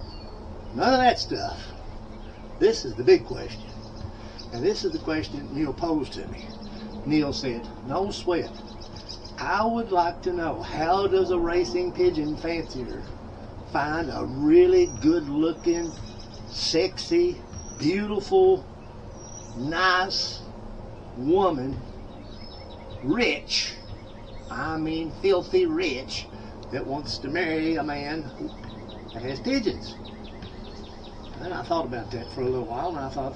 None of that stuff. This is the big question. And this is the question Neil posed to me. Neil said, No Sweat, I would like to know, how does a racing pigeon fancier find a really good looking, sexy, beautiful, nice, woman, rich, I mean filthy rich, that wants to marry a man that has pigeons? And I thought about that for a little while, and I thought,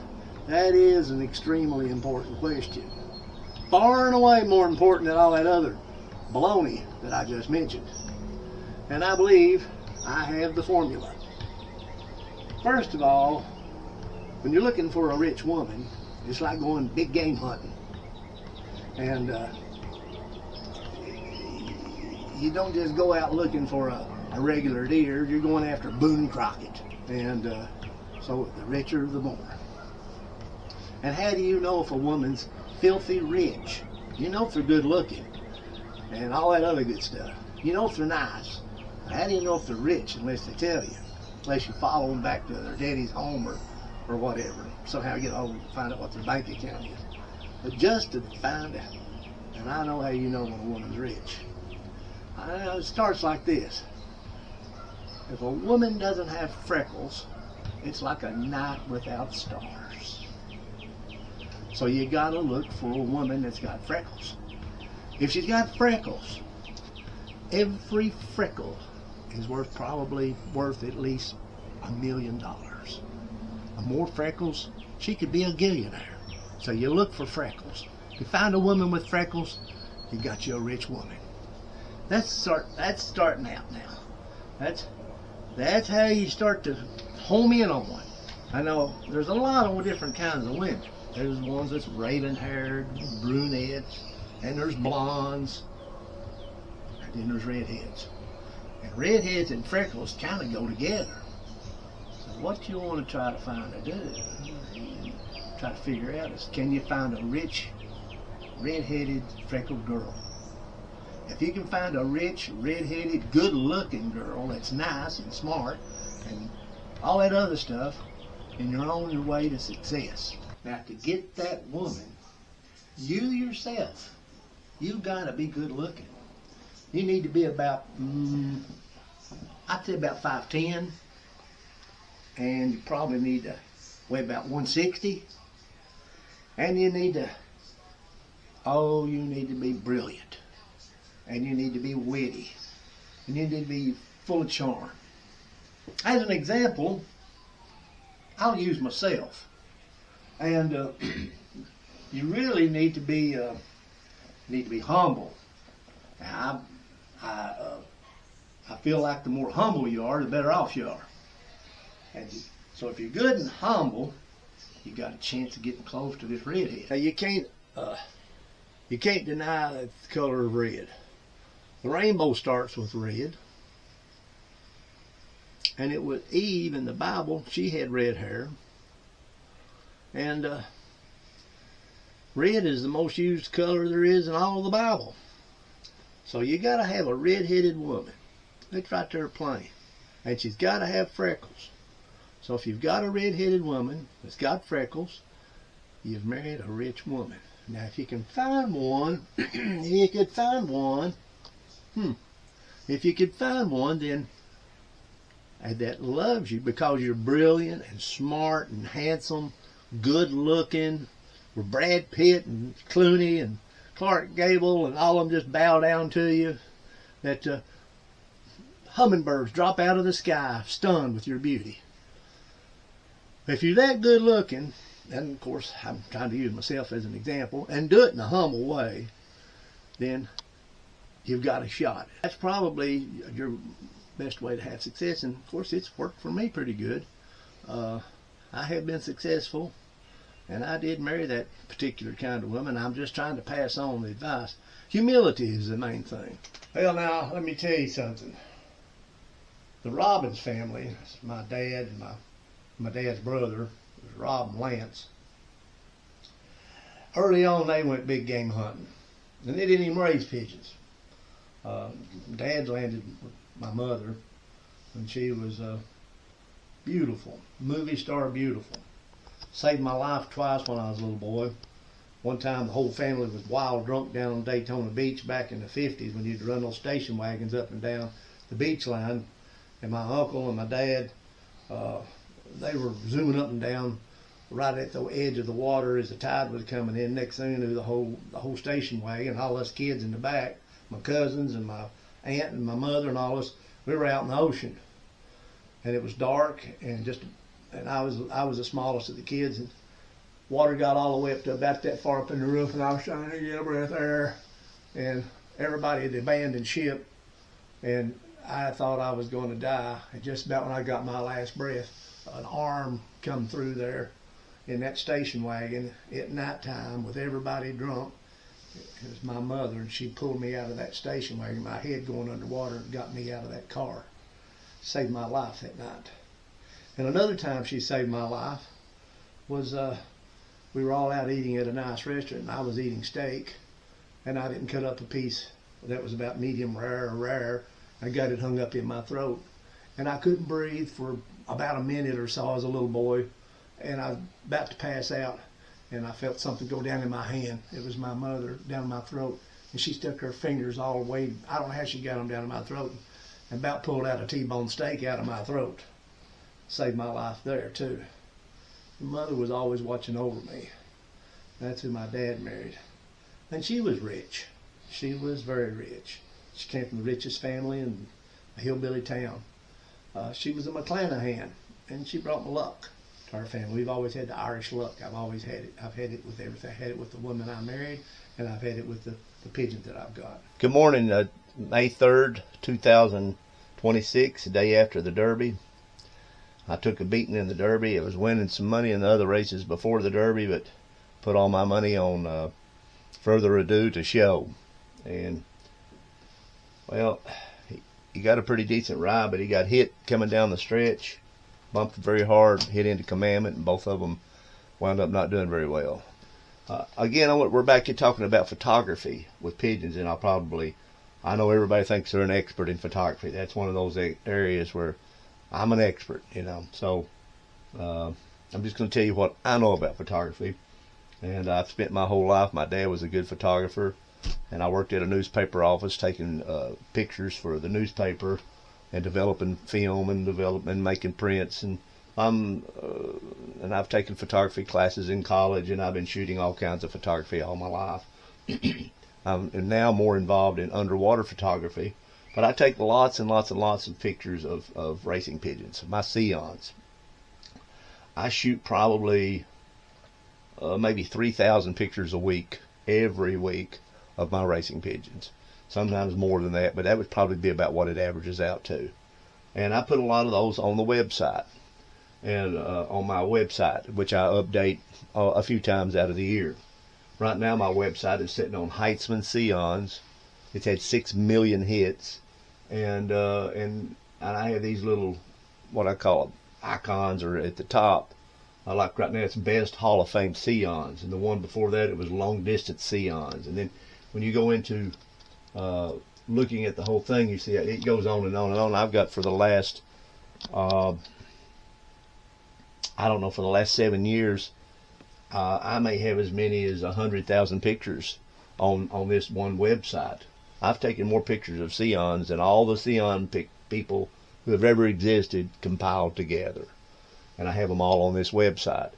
that is an extremely important question. Far and away more important than all that other baloney that I just mentioned. And I believe I have the formula. First of all, when you're looking for a rich woman, it's like going big game hunting. And you don't just go out looking for a regular deer, you're going after Boone Crockett. And so the richer the more. And how do you know if a woman's filthy rich? You know if they're good looking and all that other good stuff. You know if they're nice. How do you know if they're rich unless they tell you? Unless you follow them back to their daddy's home or whatever. Somehow get home and find out what their bank account is. But just to find out. And I know how you know when a woman's rich. It starts like this. If a woman doesn't have freckles, it's like a night without stars. So you gotta look for a woman that's got freckles. If she's got freckles, every freckle is probably worth at least $1 million. The more freckles, she could be a gillionaire. So you look for freckles. You find a woman with freckles, you got you a rich woman. That's starting out now. That's how you start to home in on one. I know there's a lot of different kinds of women. There's ones that's raven-haired, brunettes, and there's blondes, and then there's redheads. And redheads and freckles kind of go together. So what you want to try to find to do, try to figure out is, can you find a rich, red-headed, freckled girl? If you can find a rich, red-headed, good-looking girl that's nice and smart and all that other stuff, then you're on your way to success. Now, to get that woman, you yourself, you've got to be good-looking. You need to be about, I'd say about 5'10", and you probably need to weigh about 160, and you need to be brilliant, and you need to be witty, and you need to be full of charm. As an example, I'll use myself, and you really need to be humble. Now, I feel like the more humble you are, the better off you are. And so if you're good and humble, you got a chance of getting close to this redhead. Now you can't deny the color of red. The rainbow starts with red, and it was Eve in the Bible. She had red hair, and red is the most used color there is in all of the Bible. So you got to have a red-headed woman. It's right there plain. And she's got to have freckles. So if you've got a red-headed woman that's got freckles, you've married a rich woman. Now if you can find one, then that loves you because you're brilliant and smart and handsome, good looking, where Brad Pitt and Clooney and Clark Gable and all of them just bow down to you, that hummingbirds drop out of the sky stunned with your beauty. If you're that good looking, and of course I'm trying to use myself as an example, and do it in a humble way, then you've got a shot. That's probably your best way to have success, and of course it's worked for me pretty good. I have been successful, and I did marry that particular kind of woman. I'm just trying to pass on the advice. Humility is the main thing. Well, now let me tell you something. The Robbins family, my dad and my dad's brother, was Rob and Lance. Early on, they went big game hunting, and they didn't even raise pigeons. Dad landed with my mother when she was beautiful, movie star beautiful. Saved my life twice when I was a little boy. One time the whole family was wild drunk down on Daytona Beach back in the 50s when you'd run those station wagons up and down the beach line. And my uncle and my dad, they were zooming up and down right at the edge of the water as the tide was coming in. Next thing you knew, the whole station wagon, all us kids in the back, my cousins and my aunt and my mother and all us, we were out in the ocean. And it was dark, and I was the smallest of the kids, and water got all the way up to about that far up in the roof, and I was trying to get a breath of air, and everybody had abandoned ship, and I thought I was going to die. And just about when I got my last breath, an arm come through there in that station wagon at nighttime with everybody drunk. It was my mother, and she pulled me out of that station wagon, my head going underwater, and got me out of that car. Saved my life that night. And another time she saved my life was we were all out eating at a nice restaurant, and I was eating steak, and I didn't cut up a piece that was about medium rare or rare. I got it hung up in my throat, and I couldn't breathe for about a minute or so as a little boy, and I was about to pass out, and I felt something go down in my hand. It was my mother down my throat, and she stuck her fingers all the way, I don't know how she got them down in my throat, and about pulled out a T-bone steak out of my throat. Saved my life there too. My mother was always watching over me. That's who my dad married. And she was rich. She was very rich. She came from the richest family in a hillbilly town. She was a McClanahan, and she brought me luck to our family. We've always had the Irish luck. I've always had it. I've had it with everything. I had it with the woman I married, and I've had it with the pigeons that I've got. Good morning, May 3rd, 2026, the day after the Derby. I took a beating in the Derby. I was winning some money in the other races before the Derby, but put all my money on Further Ado to Show. And, well, he got a pretty decent ride, but he got hit coming down the stretch, bumped very hard, hit into Commandment, and both of them wound up not doing very well. Again, we're back here talking about photography with pigeons, and I know everybody thinks they're an expert in photography. That's one of those areas where I'm an expert, you know. So I'm just going to tell you what I know about photography. And I've spent my whole life, my dad was a good photographer, and I worked at a newspaper office taking pictures for the newspaper and developing film and making prints. And I've taken photography classes in college, and I've been shooting all kinds of photography all my life. I'm now more involved in underwater photography, but I take lots and lots and lots of pictures of racing pigeons, my Sions. I shoot probably maybe 3,000 pictures a week, every week, of my racing pigeons. Sometimes more than that, but that would probably be about what it averages out to. And I put a lot of those on the website, and on my website, which I update a few times out of the year. Right now my website is sitting on HEITZMAN Sions. It's had 6 million hits, and I have these little, what I call icons, or at the top. Like right now it's Best Hall of Fame Sions, and the one before that it was Long Distance Sions. And then when you go into looking at the whole thing, you see it goes on and on and on. I've got for the last I don't know, for the last 7 years, I may have as many as 100,000 pictures on this one website. I've taken more pictures of Sions than all the Sion people who have ever existed compiled together. And I have them all on this website.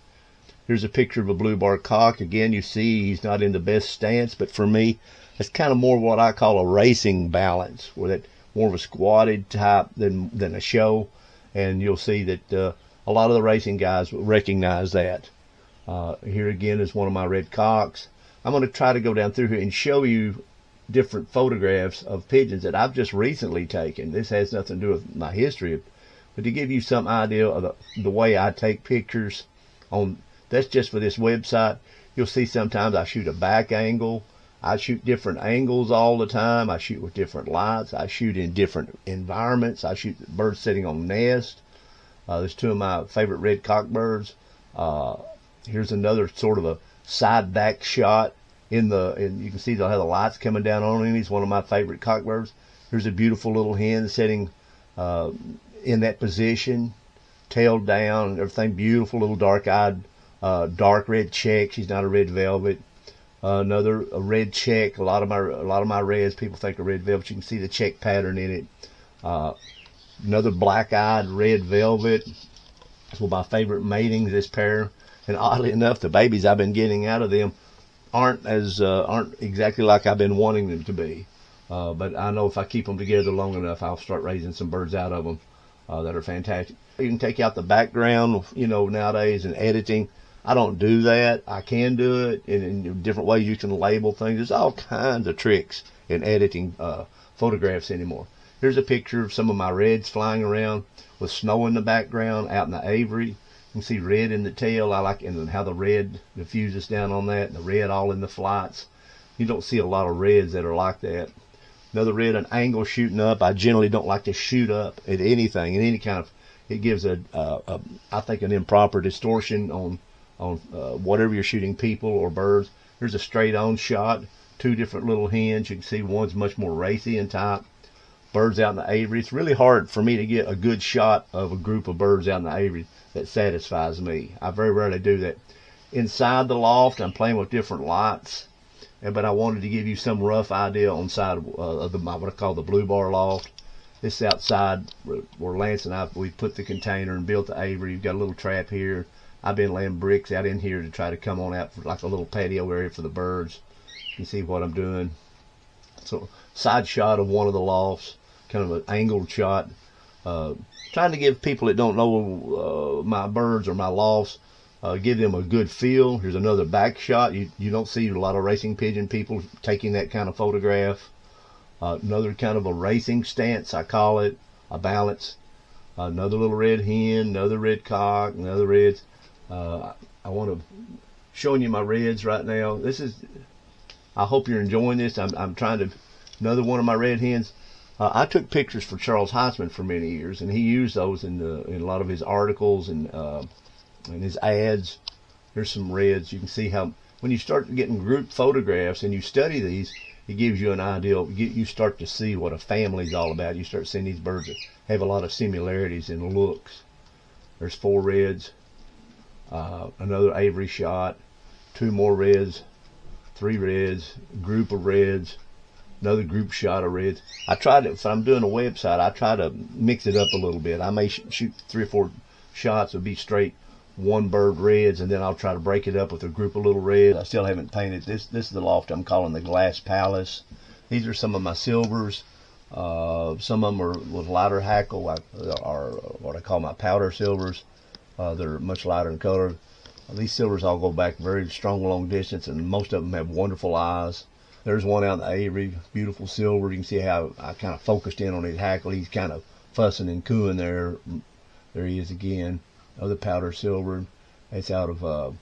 Here's a picture of a blue bar cock. Again, you see he's not in the best stance, but for me, it's kind of more what I call a racing balance, where that more of a squatted type than a show. And you'll see that a lot of the racing guys will recognize that. Here again is one of my red cocks. I'm going to try to go down through here and show you different photographs of pigeons that I've just recently taken. This has nothing to do with my history, but to give you some idea of the way I take pictures on, that's just for this website. You'll see sometimes I shoot a back angle. I shoot different angles all the time. I shoot with different lights. I shoot in different environments. I shoot birds sitting on nest. There's two of my favorite red cock birds. Here's another sort of a side back shot and you can see they'll have the lights coming down on him. He's one of my favorite cockbirds. Here's a beautiful little hen sitting in that position, tail down, everything beautiful, little dark-eyed, dark red check. She's not a red velvet. A red check. A lot of my reds people think are red velvet. You can see the check pattern in it. Another black-eyed red velvet. It's one of my favorite matings. This pair. And oddly enough, the babies I've been getting out of them aren't exactly like I've been wanting them to be. But I know if I keep them together long enough, I'll start raising some birds out of them that are fantastic. You can take out the background, you know, nowadays in editing. I don't do that. I can do it in different ways. You can label things. There's all kinds of tricks in editing photographs anymore. Here's a picture of some of my reds flying around with snow in the background out in the aviary. You can see red in the tail. I like and how the red diffuses down on that, and the red all in the flights. You don't see a lot of reds that are like that. Another red, an angle shooting up. I generally don't like to shoot up at anything, in any kind of. It gives I think, an improper distortion on whatever you're shooting, people or birds. Here's a straight on shot. Two different little hens. You can see one's much more racy in type. Birds out in the aviary. It's really hard for me to get a good shot of a group of birds out in the aviary that satisfies me. I very rarely do that. Inside the loft, I'm playing with different lights, but I wanted to give you some rough idea on side of what I call the blue bar loft. This is outside where Lance and we put the container and built the aviary. You've got a little trap here. I've been laying bricks out in here to try to come on out for like a little patio area for the birds. You can see what I'm doing. So side shot of one of the lofts, kind of an angled shot. Trying to give people that don't know my birds or my lofts, give them a good feel. Here's another back shot. You don't see a lot of racing pigeon people taking that kind of photograph. Another kind of a racing stance, I call it, a balance. Another little red hen, another red cock, another reds. I want to showing you my reds right now. This is. I hope you're enjoying this. I'm trying to. Another one of my red hens. I took pictures for Charles HEITZMAN for many years, and he used those in a lot of his articles and his ads. There's some reds. You can see how when you start getting group photographs and you study these, it gives you an idea. You start to see what a family's all about. You start seeing these birds that have a lot of similarities in looks. There's 4 reds, another aviary shot, 2 more reds, 3 reds, group of reds, another group shot of reds. I try to, if I'm doing a website, I try to mix it up a little bit. I may shoot 3 or 4 shots. It'll be straight one bird reds, and then I'll try to break it up with a group of little reds. I still haven't painted this. This is the loft I'm calling the Glass Palace. These are some of my silvers. Some of them are with lighter hackle, are what I call my powder silvers. They're much lighter in color. These silvers all go back very strong long distance, and most of them have wonderful eyes. There's one out in the aviary, beautiful silver. You can see how I kind of focused in on his hackle. He's kind of fussing and cooing there. There he is again. Another powder silver. It's out of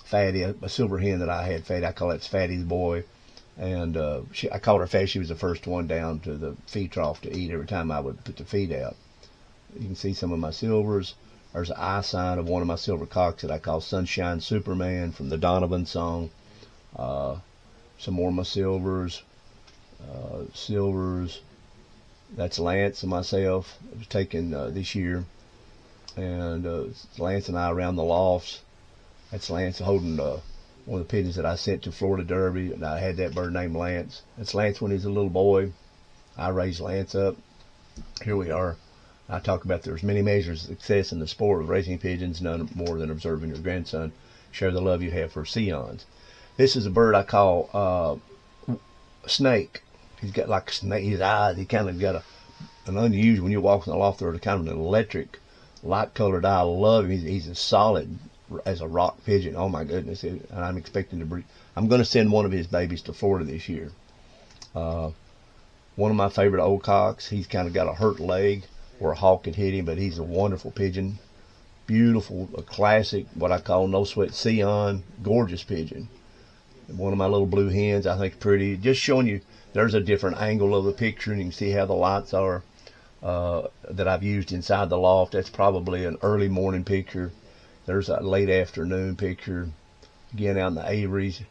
Fatty, a silver hen that I had, Fatty. I call it Fatty's boy. And I called her Fatty. She was the first one down to the feed trough to eat every time I would put the feed out. You can see some of my silvers. There's an eye sign of one of my silver cocks that I call Sunshine Superman from the Donovan song. Some more of my silvers. That's Lance and myself. It was taken this year. And Lance and I around the lofts. That's Lance holding one of the pigeons that I sent to Florida Derby, and I had that bird named Lance. That's Lance when he's a little boy. I raised Lance up. Here we are. I talk about there's many measures of success in the sport of raising pigeons, none more than observing your grandson share the love you have for Sions. This is a bird I call Snake. He's got like snake, his eyes. He kind of got an unusual, when you walk in the loft, there's kind of an electric, light-colored eye. I love him. He's as solid as a rock pigeon. Oh my goodness! And I'm expecting to breed. I'm going to send one of his babies to Florida this year. One of my favorite old cocks. He's kind of got a hurt leg where a hawk had hit him, but he's a wonderful pigeon. Beautiful, a classic, what I call no sweat Sion, gorgeous pigeon. One of my little blue hens, I think, pretty. Just showing you, there's a different angle of the picture, and you can see how the lights are. That I've used inside the loft. That's probably an early morning picture. There's a late afternoon picture. Again, out in the aviaries.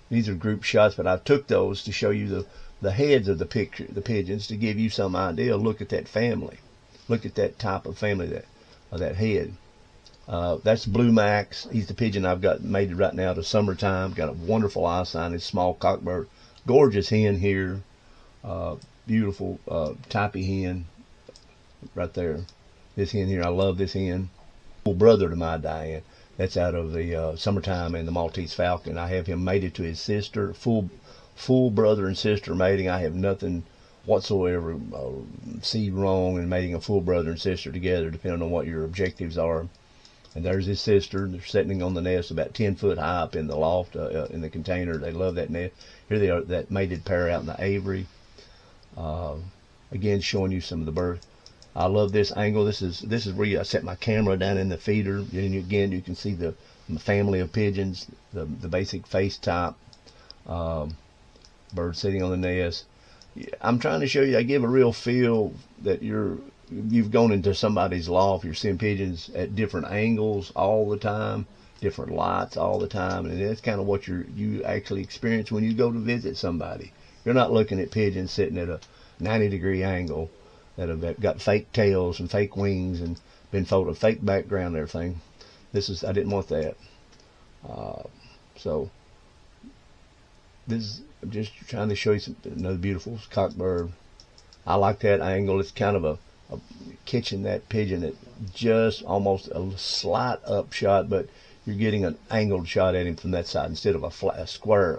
These are group shots, but I took those to show you the heads of the pigeons, to give you some idea. Look at that family. Look at that type of family, that head. That's Blue Max. He's the pigeon I've got mated right now to summertime. Got a wonderful eye sign. He's a small cockbird. Gorgeous hen here. Beautiful typey hen right there. This hen here, I love this hen. Brother to my Diane. That's out of the Summertime and the Maltese Falcon. I have him mated to his sister, full brother and sister mating. I have nothing whatsoever see wrong in mating a full brother and sister together, depending on what your objectives are. And there's his sister. They're sitting on the nest about 10 foot high up in the loft, in the container. They love that nest. Here they are, that mated pair out in the aviary. Again, showing you some of the birth. I love this angle. This is where I set my camera down in the feeder. And again, you can see the family of pigeons, the basic face type, bird sitting on the nest. I'm trying to show you, I give a real feel that you've gone into somebody's loft. You're seeing pigeons at different angles all the time, different lights all the time, and that's kind of what you actually experience when you go to visit somebody. You're not looking at pigeons sitting at a 90-degree angle that have got fake tails and fake wings and been photo fake background and everything. I didn't want that. So I'm just trying to show you another beautiful cockbird. I like that angle. It's kind of a catching that pigeon at just almost a slight up shot, but you're getting an angled shot at him from that side instead of a square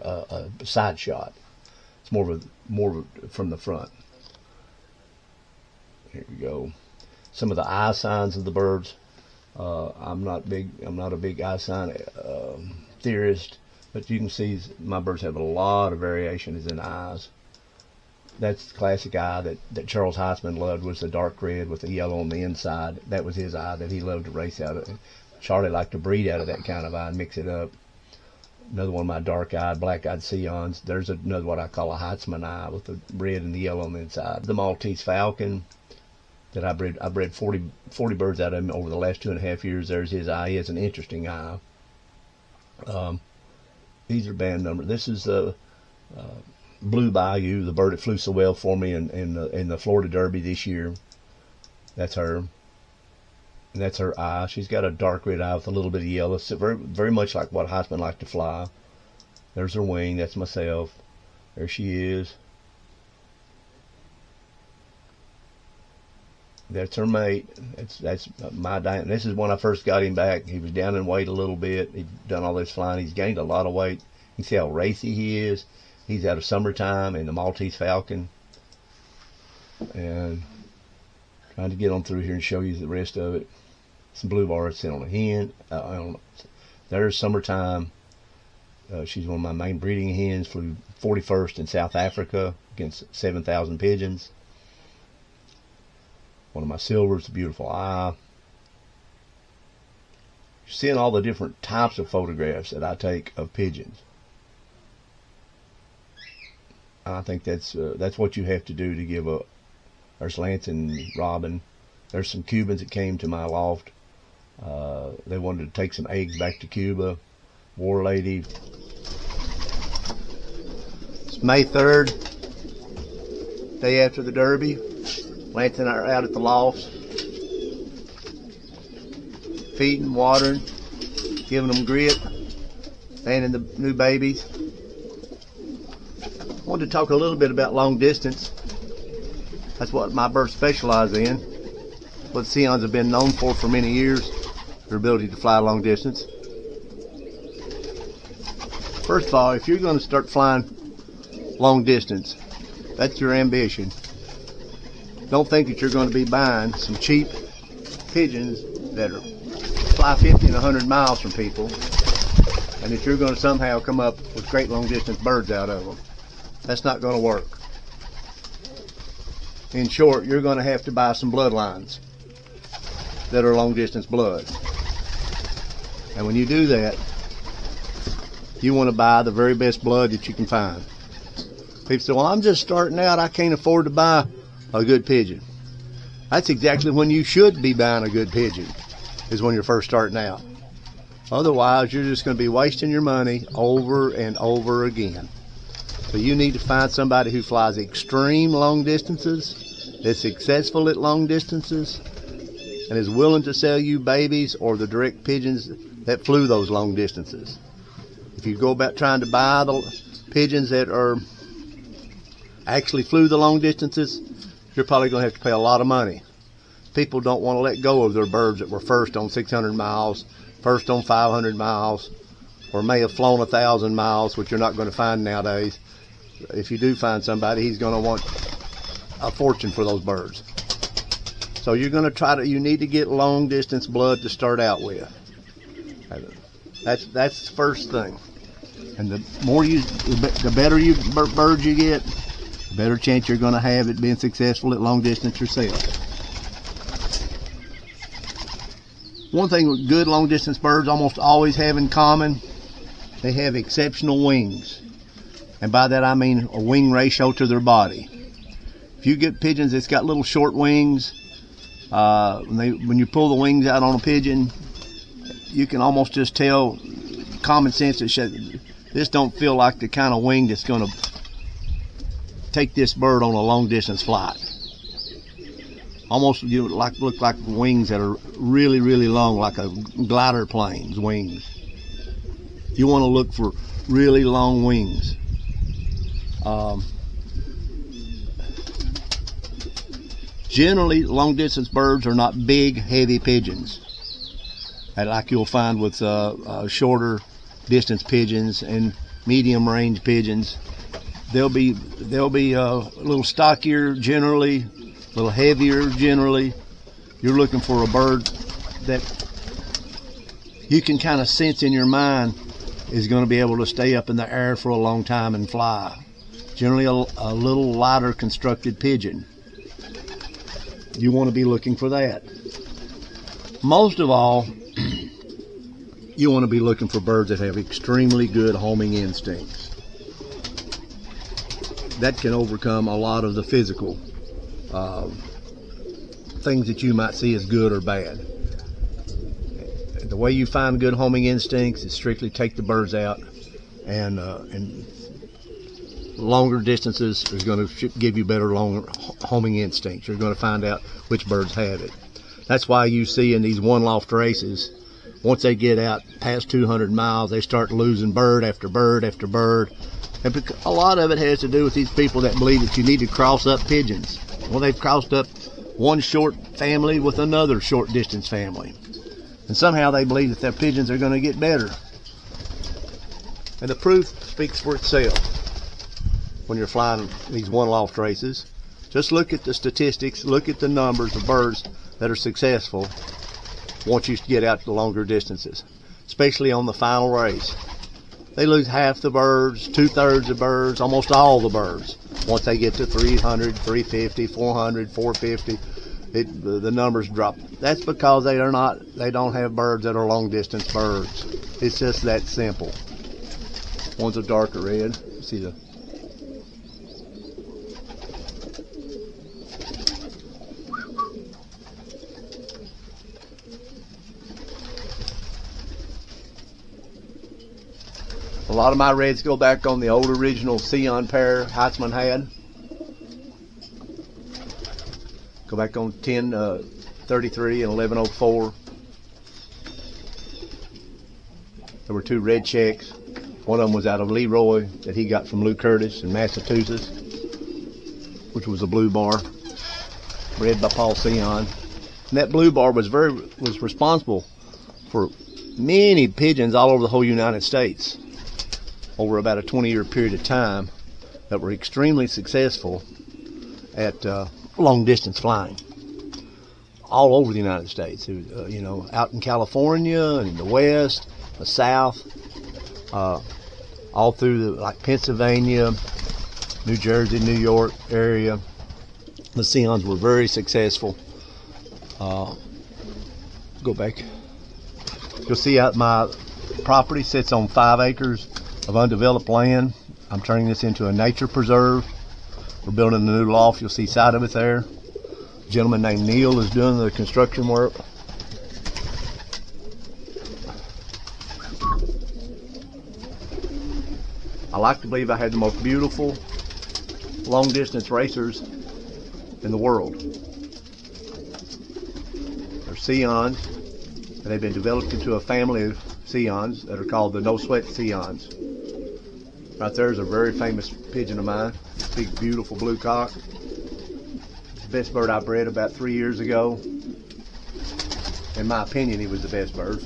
side shot. It's more of from the front. Here we go. Some of the eye signs of the birds. I'm not a big eye sign theorist, but you can see my birds have a lot of variations in eyes. That's the classic eye that Charles HEITZMAN loved, was the dark red with the yellow on the inside. That was his eye that he loved to race out of. Charlie liked to breed out of that kind of eye and mix it up. Another one of my dark-eyed, black-eyed Sions. There's another what I call a HEITZMAN eye with the red and the yellow on the inside. The Maltese Falcon that I bred 40 birds out of him over the last 2.5 years. There's his eye. He has an interesting eye. These are band numbers. This is Blue Bayou, the bird that flew so well for me in the Florida Derby this year. That's her. And that's her eye. She's got a dark red eye with a little bit of yellow. It's very, very much like what HEITZMAN liked to fly. There's her wing. That's myself. There she is. That's her mate. That's my Diane. This is when I first got him back. He was down in weight a little bit. He'd done all this flying. He's gained a lot of weight. You can see how racy he is. He's out of Summertime and the Maltese Falcon. And trying to get on through here and show you the rest of it. Some blue bars sitting on a hen. There's Summertime. She's one of my main breeding hens. Flew 41st in South Africa against 7,000 pigeons. One of my silvers, a beautiful eye. You're seeing all the different types of photographs that I take of pigeons. I think that's what you have to do to give up. There's Lance and Robin. There's some Cubans that came to my loft. They wanted to take some eggs back to Cuba. War Lady. It's May 3rd, day after the Derby. Lance and I are out at the loft, feeding, watering, giving them grit, fanning the new babies. I wanted to talk a little bit about long distance. That's what my birds specialize in. What Sions have been known for many years, their ability to fly long distance. First of all, if you're going to start flying long distance, that's your ambition. Don't think that you're going to be buying some cheap pigeons that fly 50 and 100 miles from people, and that you're going to somehow come up with great long distance birds out of them. That's not going to work. In short, you're going to have to buy some bloodlines that are long distance blood. And when you do that, you want to buy the very best blood that you can find. People say, well, I'm just starting out. I can't afford to buy a good pigeon. That's exactly when you should be buying a good pigeon, is when you're first starting out. Otherwise, you're just going to be wasting your money over and over again. So you need to find somebody who flies extreme long distances, that's successful at long distances, and is willing to sell you babies or the direct pigeons that flew those long distances. If you go about trying to buy the pigeons that are actually flew the long distances, you're probably going to have to pay a lot of money. People don't want to let go of their birds that were first on 600 miles first on 500 miles, or may have flown 1,000 miles, which you're not going to find nowadays. If you do find somebody, he's going to want a fortune for those birds. So you're going to you need to get long distance blood to start out with. That's the first thing. And the better birds you get, the better chance you're going to have at being successful at long distance yourself. One thing with good long distance birds almost always have in common, they have exceptional wings. And by that I mean a wing ratio to their body. If you get pigeons that's got little short wings, when you pull the wings out on a pigeon, you can almost just tell, common sense, this don't feel like the kind of wing that's going to take this bird on a long distance flight. Almost look like wings that are really, really long, like a glider plane's wings. You want to look for really long wings. Generally, long distance birds are not big, heavy pigeons, like you'll find with shorter distance pigeons and medium range pigeons. They'll be a little stockier generally, a little heavier generally. You're looking for a bird that you can kind of sense in your mind is going to be able to stay up in the air for a long time and fly. Generally a little lighter constructed pigeon. You want to be looking for that. Most of all, you want to be looking for birds that have extremely good homing instincts. That can overcome a lot of the physical things that you might see as good or bad. The way you find good homing instincts is strictly take the birds out, and longer distances is going to give you better longer homing instincts. You're going to find out which birds have it. That's why you see in these one loft races, once they get out past 200 miles, they start losing bird after bird after bird. And a lot of it has to do with these people that believe that you need to cross up pigeons. Well, they've crossed up one short family with another short distance family. And somehow they believe that their pigeons are going to get better. And the proof speaks for itself when you're flying these one loft races. Just look at the statistics, look at the numbers of birds that are successful once you get out to longer distances, especially on the final race. They lose half the birds, 2/3 the birds, almost all the birds. Once they get to 300, 350, 400, 450, the numbers drop. That's because they don't have birds that are long distance birds. It's just that simple. One's a darker red. See the A lot of my reds go back on the old original Sion pair HEITZMAN had. Go back on 1033 and 1104. There were 2 red checks. One of them was out of Leroy that he got from Lou Curtis in Massachusetts, which was a blue bar, bred by Paul Sion. And that blue bar was responsible for many pigeons all over the whole United States over about a 20-year period of time that were extremely successful at long distance flying all over the United States. You know, out in California and in the West, the South, all through like Pennsylvania, New Jersey, New York area. The Sions were very successful. Go back. You'll see out my property sits on 5 acres of undeveloped land. I'm turning this into a nature preserve. We're building a new loft. You'll see side of it there. A gentleman named Neil is doing the construction work. I like to believe I had the most beautiful long distance racers in the world. They're Sions, and they've been developed into a family of Sions that are called the No Sweat Sions. Right there is a very famous pigeon of mine, big beautiful blue cock. It's the best bird I bred about 3 years ago. In my opinion, he was the best bird.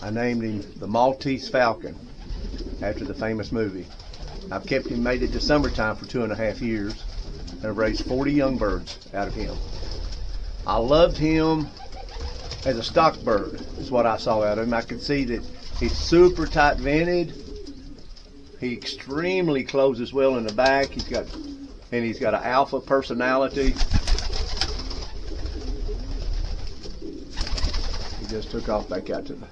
I named him the Maltese Falcon after the famous movie. I've kept him mated to summertime for 2.5 years and I've raised 40 young birds out of him. I loved him as a stock bird, is what I saw out of him. I could see that he's super tight vented. He extremely closes well in the back. He's got an alpha personality. He just took off back out to the.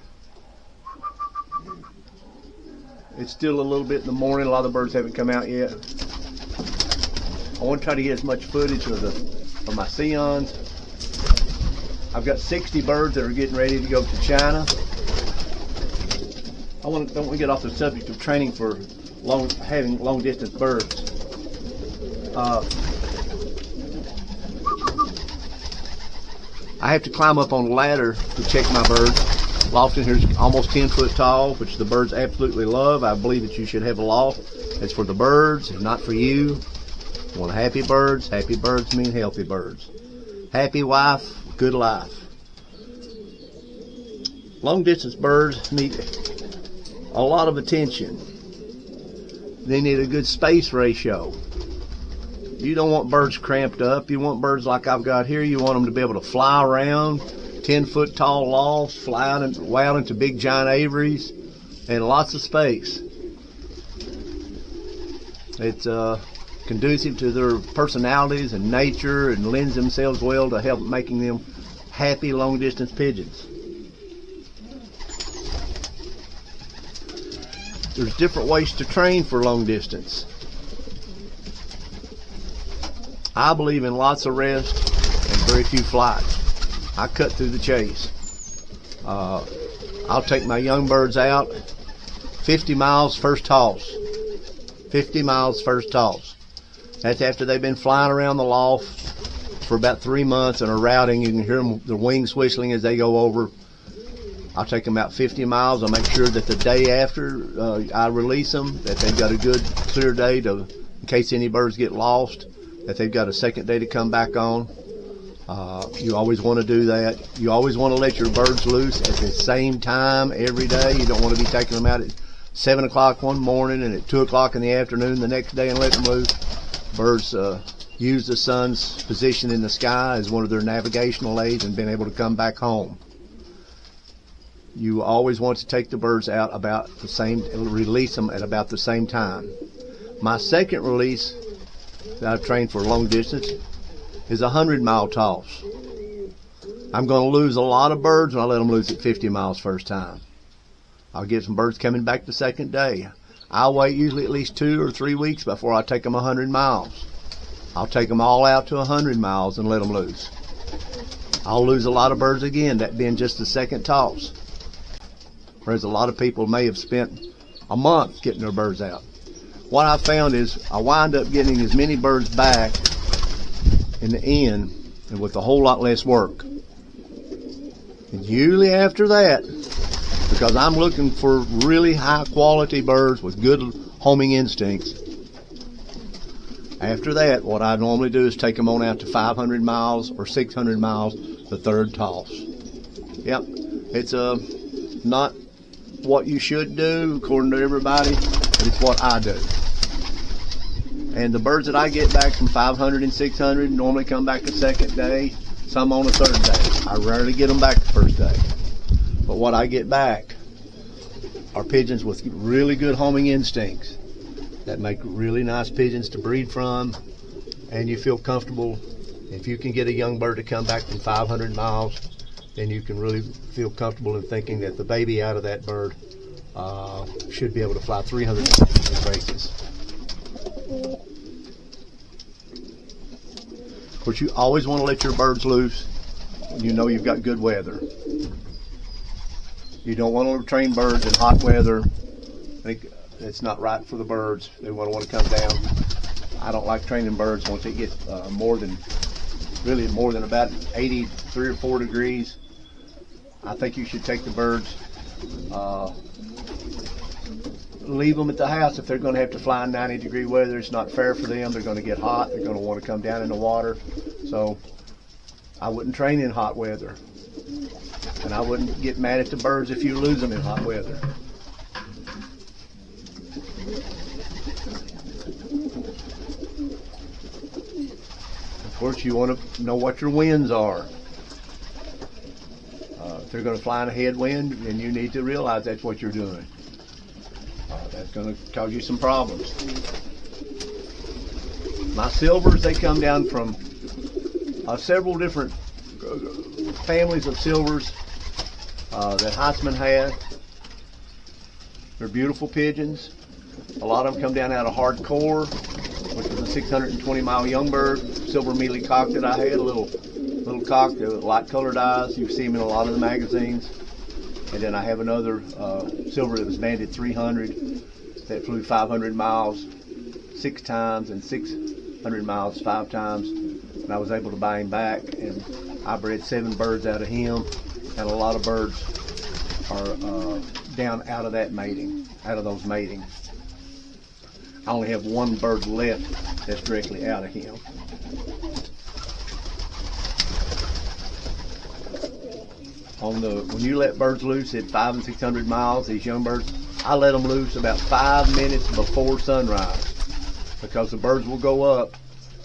It's still a little bit in the morning. A lot of the birds haven't come out yet. I want to try to get as much footage of my Sions. I've got 60 birds that are getting ready to go to China. Don't want to get off the subject of training for having long distance birds. I have to climb up on a ladder to check my birds. Loft in here is almost 10 foot tall, which the birds absolutely love. I believe that you should have a loft. It's for the birds, it's not for you. You want happy birds. Happy birds mean healthy birds. Happy wife, good life. Long distance birds need a lot of attention. They need a good space ratio. You don't want birds cramped up. You want birds like I've got here. You want them to be able to fly around, 10 foot tall lofts, fly out into big giant aviaries, and lots of space. It's conducive to their personalities and nature and lends themselves well to help making them happy long distance pigeons. There's different ways to train for long distance. I believe in lots of rest and very few flights. I cut through the chase. I'll take my young birds out 50 miles first toss. 50 miles first toss. That's after they've been flying around the loft for about 3 months and are routing. You can hear them, their wings whistling as they go over. I'll take them out 50 miles. I'll make sure that the day after I release them, that they've got a good clear day in case any birds get lost, that they've got a second day to come back on. You always want to do that. You always want to let your birds loose at the same time every day. You don't want to be taking them out at 7 o'clock one morning and at 2 o'clock in the afternoon the next day and let them loose. Birds use the sun's position in the sky as one of their navigational aids and being able to come back home. You always want to take the birds out about the same, release them at about the same time. My second release that I've trained for long distance is a 100-mile toss. I'm going to lose a lot of birds when I let them loose at 50 miles first time. I'll get some birds coming back the second day. I'll wait usually at least 2 or 3 weeks before I take them 100 miles. I'll take them all out to 100 miles and let them loose. I'll lose a lot of birds again, that being just the second toss. Whereas a lot of people may have spent a month getting their birds out. What I found is I wind up getting as many birds back in the end and with a whole lot less work. And usually after that, because I'm looking for really high quality birds with good homing instincts, after that what I normally do is take them on out to 500 miles or 600 miles the third toss. Yep, it's not what you should do according to everybody, but it's what I do. And the birds that I get back from 500 and 600 normally come back the second day, some on the third day. I rarely get them back the first day. But what I get back are pigeons with really good homing instincts that make really nice pigeons to breed from, and you feel comfortable. If you can get a young bird to come back from 500 miles, then you can really feel comfortable in thinking that the baby out of that bird should be able to fly 300 miles in races. Of course, you always want to let your birds loose when you know you've got good weather. You don't want to train birds in hot weather. It's not right for the birds. They want to come down. I don't like training birds once they get more than about 83 or 4 degrees. I think you should take the birds, leave them at the house if they're going to have to fly in 90-degree weather. It's not fair for them. They're going to get hot. They're going to want to come down in the water. So I wouldn't train in hot weather. And I wouldn't get mad at the birds if you lose them in hot weather. Of course, you want to know what your winds are. If they're going to fly in a headwind, then you need to realize that's what you're doing. That's going to cause you some problems. My silvers, they come down from several different families of silvers that HEITZMAN had. They're beautiful pigeons. A lot of them come down out of Hardcore, which was a 620 mile young bird, silver mealy cock that I had, a little cock, light colored eyes. You see them in a lot of the magazines. And then I have another silver that was banded 300 that flew 500 miles 6 times and 600 miles 5 times. And I was able to buy him back, and I bred 7 birds out of him, and a lot of birds are down out of that mating, out of those matings. I only have 1 bird left that's directly out of him. When you let birds loose at 500 and 600 miles, these young birds, I let them loose about 5 minutes before sunrise, because the birds will go up.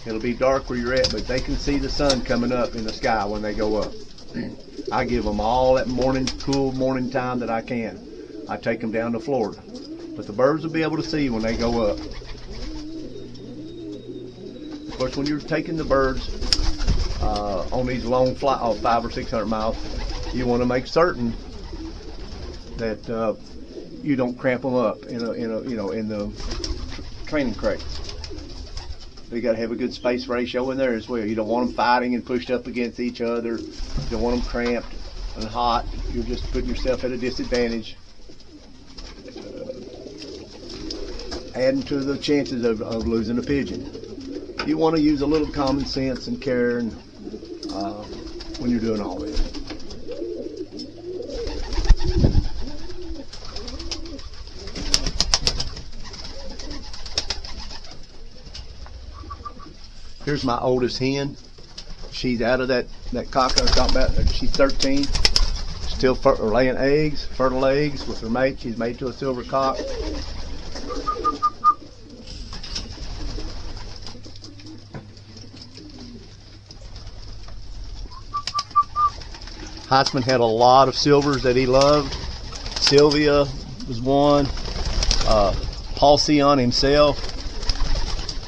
It'll be dark where you're at, but they can see the sun coming up in the sky when they go up. I give them all that morning, cool morning time that I can. I take them down to Florida. But the birds will be able to see when they go up. Of course, when you're taking the birds on these long flights, 500 or 600 miles, you want to make certain that you don't cramp them up in the training crate. You got to have a good space ratio in there as well. You don't want them fighting and pushed up against each other. You don't want them cramped and hot. You're just putting yourself at a disadvantage, adding to the chances of losing a pigeon. You want to use a little common sense and care when you're doing all this. Here's my oldest hen. She's out of that cock I was talking about. She's 13. Still laying eggs, fertile eggs with her mate. She's made to a silver cock. HEITZMAN had a lot of silvers that he loved. Sylvia was one. Paul Sion himself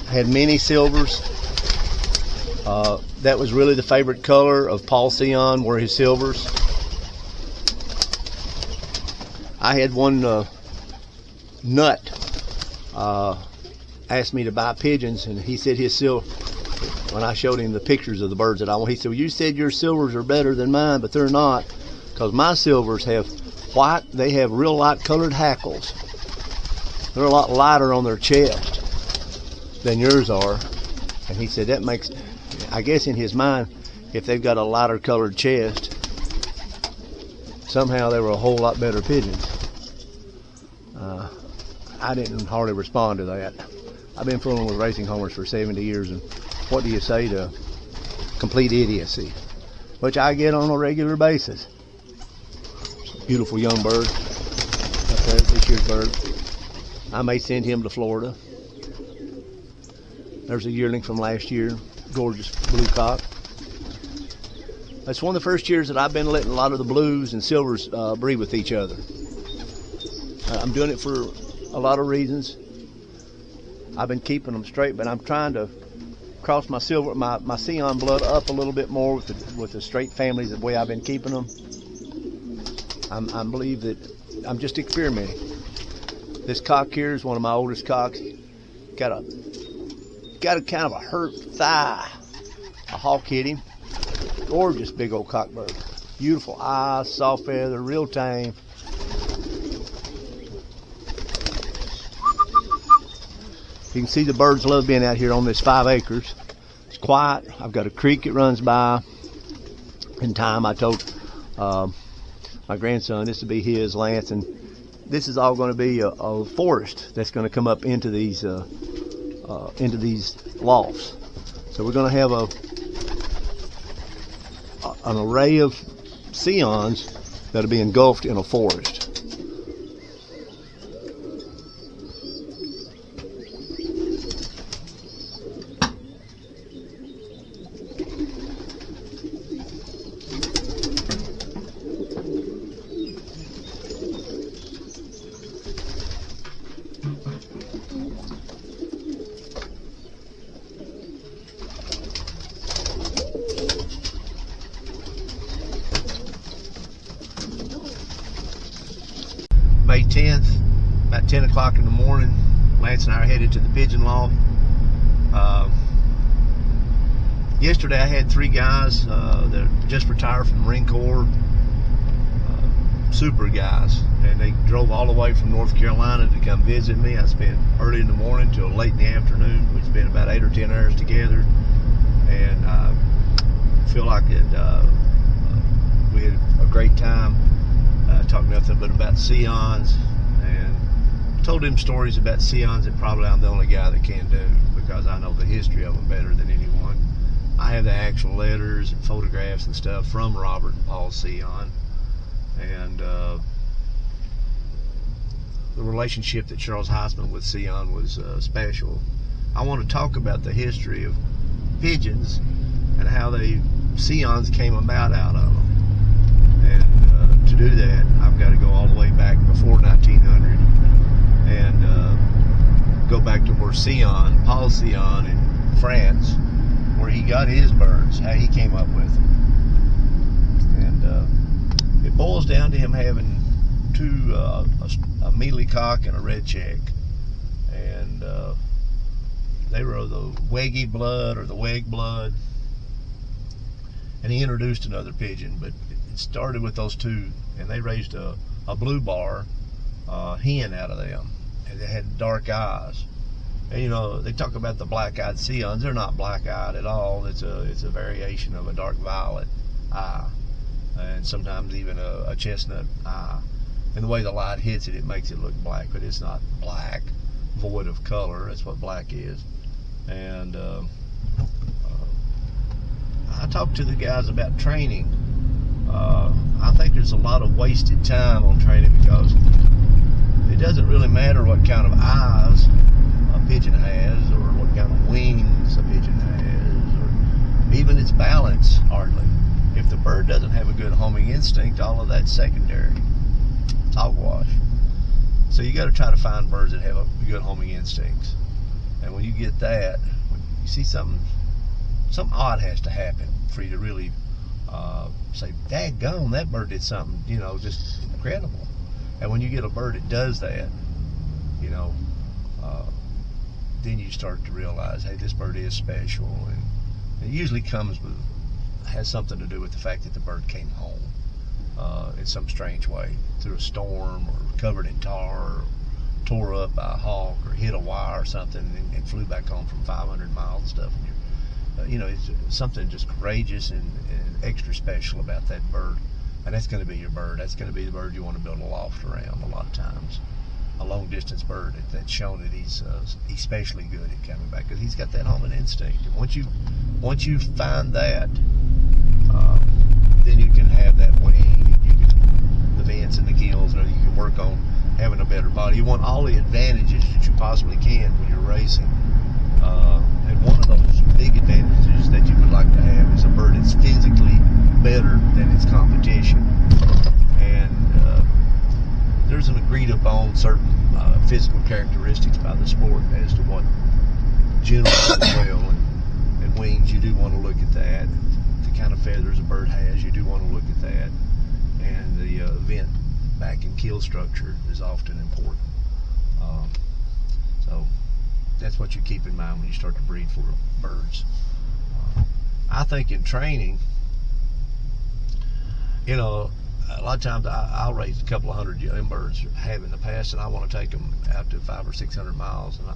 had many silvers. That was really the favorite color of Paul Sion, were his silvers. I had one nut asked me to buy pigeons, and he said his silver, when I showed him the pictures of the birds that I want, he said, well, you said your silvers are better than mine, but they're not, because my silvers have white, they have real light colored hackles. They're a lot lighter on their chest than yours are. And he said that makes, I guess in his mind, if they've got a lighter colored chest, somehow they were a whole lot better pigeons. I didn't hardly respond to that. I've been fooling with racing homers for 70 years, and what do you say to complete idiocy? Which I get on a regular basis. Beautiful young bird. Up there, this year's bird. I may send him to Florida. There's a yearling from last year. Gorgeous blue cock. That's one of the first years that I've been letting a lot of the blues and silvers breed with each other. I'm doing it for a lot of reasons. I've been keeping them straight, but I'm trying to cross my silver, my Sion blood up a little bit more with the straight families, the way I've been keeping them. I believe that I'm just experimenting. This cock here is one of my oldest cocks. Got a kind of a hurt thigh. A hawk hit him. Gorgeous big old cockbird. Beautiful eyes, soft feather, real tame. You can see the birds love being out here on this 5 acres. It's quiet. I've got a creek that runs by. In time, I told my grandson this would be his, Lance, and this is all going to be a forest that's going to come up into these lofts. So we're going to have an array of Sions that'll be engulfed in a forest. May 10th, about 10 o'clock in the morning, Lance and I are headed to the pigeon loft. Yesterday I had 3 guys that just retired from the Marine Corps, super guys, and they drove all the way from North Carolina to come visit me. I spent early in the morning till late in the afternoon. We spent about 8 or 10 hours together, and I feel like we had a great time. Talked nothing but about Sions, and told them stories about Sions that probably I'm the only guy that can do, because I know the history of them better than anyone. I have the actual letters and photographs and stuff from Robert and Paul Sion, and the relationship that Charles HEITZMAN with Sion was special. I want to talk about the history of pigeons and how Sions came about out of them. And to do that, I've got to go all the way back before 1900 and go back to where Paul Sion in France, where he got his birds, how he came up with them. And it boils down to him having two, a mealy cock and a red check. And they were the Weggy blood or the Weg blood. And he introduced another pigeon, but it started with those two, and they raised a blue bar hen out of them, and they had dark eyes. And you know, they talk about the black-eyed Sions. They're not black-eyed at all. It's a variation of a dark violet eye, and sometimes even a chestnut eye. And the way the light hits it, it makes it look black, but it's not black, void of color. That's what black is. And I talked to the guys about training. I think there's a lot of wasted time on training, because it doesn't really matter what kind of eyes a pigeon has, or what kind of wings a pigeon has, or even its balance, hardly. If the bird doesn't have a good homing instinct, all of that's secondary. It's hogwash. So you got to try to find birds that have a good homing instincts. And when you get that, when you see something odd has to happen for you to really say, daggone, that bird did something, you know, just incredible. And when you get a bird that does that, you know, then you start to realize, hey, this bird is special. And it usually has something to do with the fact that the bird came home in some strange way, through a storm, or covered in tar, or tore up by a hawk, or hit a wire or something, and flew back home from 500 miles and stuff. And you know, it's something just courageous and extra special about that bird. And that's going to be your bird. That's going to be the bird you want to build a loft around a lot of times. A long distance bird that's shown that he's especially good at coming back, because he's got that homing instinct. And once you find that, then you can have that wing, the vents and the gills, and you can work on having a better body. You want all the advantages that you possibly can when you're racing. And one of those big advantages that you would like to have is a bird that's physically better than its competition. And there's an agreed upon certain physical characteristics by the sport as to what generally goes well, and wings, you do want to look at that. The kind of feathers a bird has, you do want to look at that. And the vent, back, and keel structure is often important. So that's what you keep in mind when you start to breed for birds. I think in training, you know, a lot of times I'll raise a couple of hundred young birds, have in the past, and I want to take them out to 500 or 600 miles, and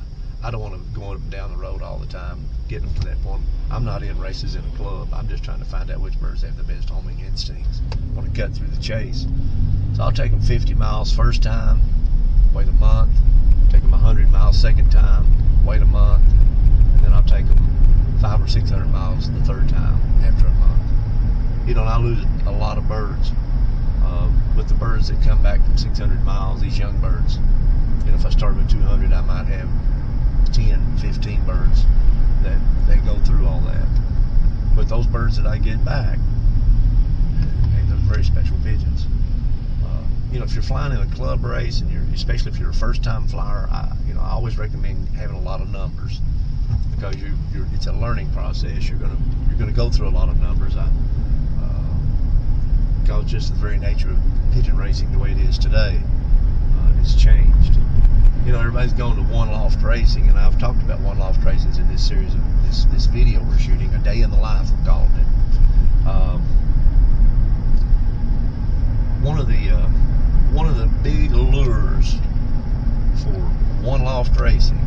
I don't want to go up and down the road all the time, getting them to that point. I'm not in races in a club. I'm just trying to find out which birds have the best homing instincts. I want to cut through the chase. So I'll take them 50 miles first time, wait a month, take them 100 miles second time, wait a month, and then I'll take them 500 or 600 miles the third time after a month. You know, and I lose a lot of birds with the birds that come back from 600 miles, these young birds. You know, if I start with 200, I might have 10, 15 birds that they go through all that. But those birds that I get back, and they're very special pigeons. You know, if you're flying in a club race, and especially if you're a first-time flyer, I always recommend having a lot of numbers, because it's a learning process. You're gonna go through a lot of numbers. Because just the very nature of pigeon racing, the way it is today, it's changed. You know, everybody's going to one loft racing, and I've talked about one loft races in this series of this video we're shooting, a day in the life, we're calling it. One of the big allures for one loft racing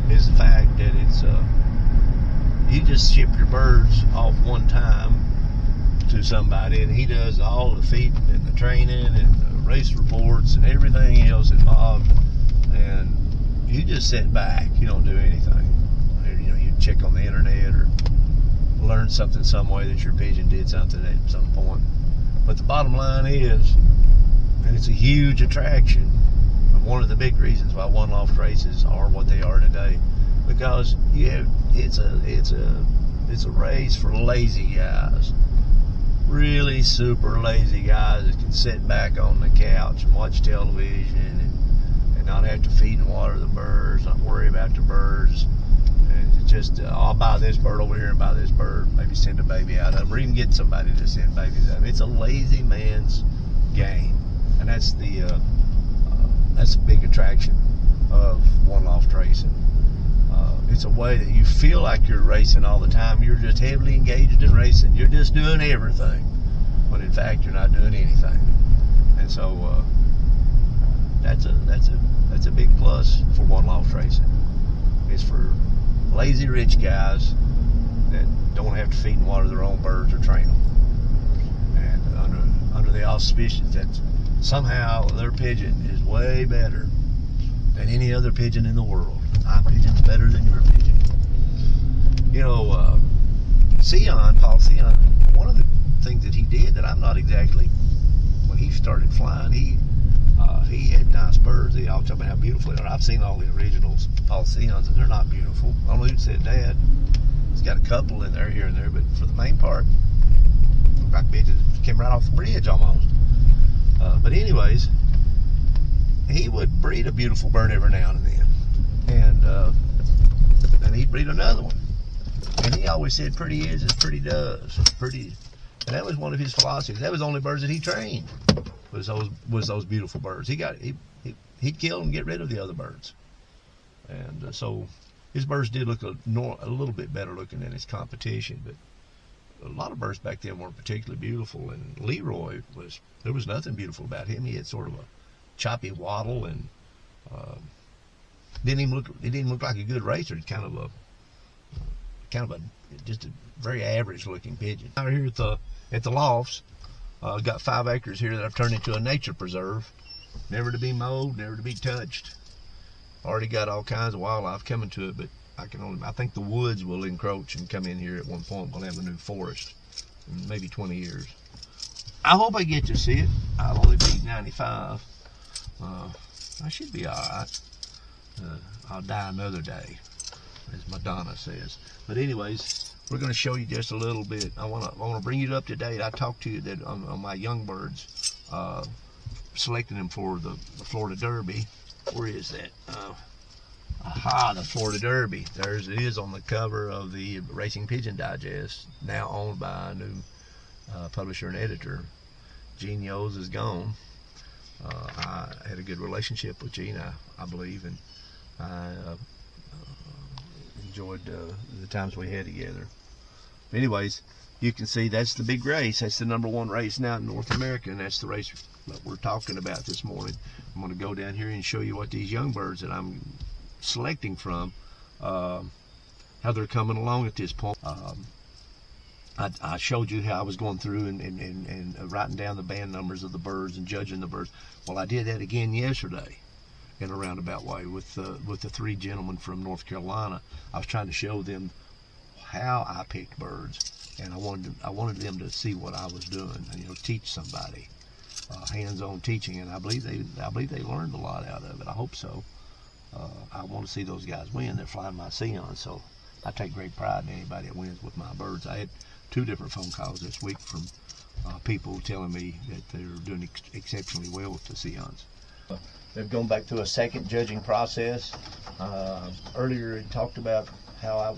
is the fact that it's you just ship your birds off one time to somebody, and he does all the feeding and the training and the race reports and everything else involved, and you just sit back. You don't do anything. You know, you check on the internet or learn something some way that your pigeon did something at some point. But the bottom line is, and it's a huge attraction, and one of the big reasons why one loft races are what they are today, because it's a race for lazy guys, really super lazy guys that can sit back on the couch and watch television and not have to feed and water the birds, not worry about the birds. And it's just I'll buy this bird over here and buy this bird, maybe send a baby out of them, or even get somebody to send babies out of them. It's a lazy man's game, and that's a big attraction of one loft racing. It's a way that you feel like you're racing all the time. You're just heavily engaged in racing. You're just doing everything, when in fact you're not doing anything. And so that's a big plus for one loft racing. It's for lazy rich guys that don't have to feed and water their own birds or train them, and under the auspices that somehow their pigeon is way better than any other pigeon in the world. My pigeon's better than your pigeon. You know, Paul Sion, one of the things that he did that I'm not exactly, when he started flying, he had nice birds. They all talk about how beautiful they are. I've seen all the originals, Paul Sions, and they're not beautiful. I don't know who said that. He's got a couple in there, here and there, but for the main part, look like pigeons came right off the bridge almost. But anyways, he would breed a beautiful bird every now and then, and he'd breed another one. And he always said, "Pretty is as pretty does." Pretty, and that was one of his philosophies. That was the only birds that he trained. Was those beautiful birds. He'd kill and get rid of the other birds, and so his birds did look a little bit better looking than his competition. But a lot of birds back then weren't particularly beautiful, and Leroy there was nothing beautiful about him. He had sort of a choppy waddle, and didn't even look like a good racer. It's kind of a just a very average looking pigeon. Out here at the lofts, got 5 acres here that I've turned into a nature preserve, never to be mowed, never to be touched. Already got all kinds of wildlife coming to it, but I think the woods will encroach and come in here at one point. We'll have a new forest in maybe 20 years. I hope I get to see it. I'll only be 95. I should be all right. I'll die another day, as Madonna says. But anyways, we're going to show you just a little bit. I want to bring you up to date. I talked to you that on my young birds, selecting them for the Florida Derby. Where is that? The Florida Derby. There's it is on the cover of the Racing Pigeon Digest, now owned by a new publisher and editor. Gene Yos is gone. I had a good relationship with Gene, I believe, and I enjoyed the times we had together. Anyways, you can see that's the big race. That's the #1 race now in North America, and that's the race that we're talking about this morning. I'm going to go down here and show you what these young birds that I'm selecting from, how they're coming along at this point. I showed you how I was going through and writing down the band numbers of the birds and judging the birds. Well, I did that again yesterday in a roundabout way with the 3 gentlemen from North Carolina. I was trying to show them how I picked birds, and I wanted them to see what I was doing and teach somebody. hands-on teaching, and I believe they learned a lot out of it. I hope so. I want to see those guys win. They're flying my Sion, so I take great pride in anybody that wins with my birds. I had 2 different phone calls this week from people telling me that they're doing exceptionally well with the Sions. They've gone back through a second judging process. Earlier it talked about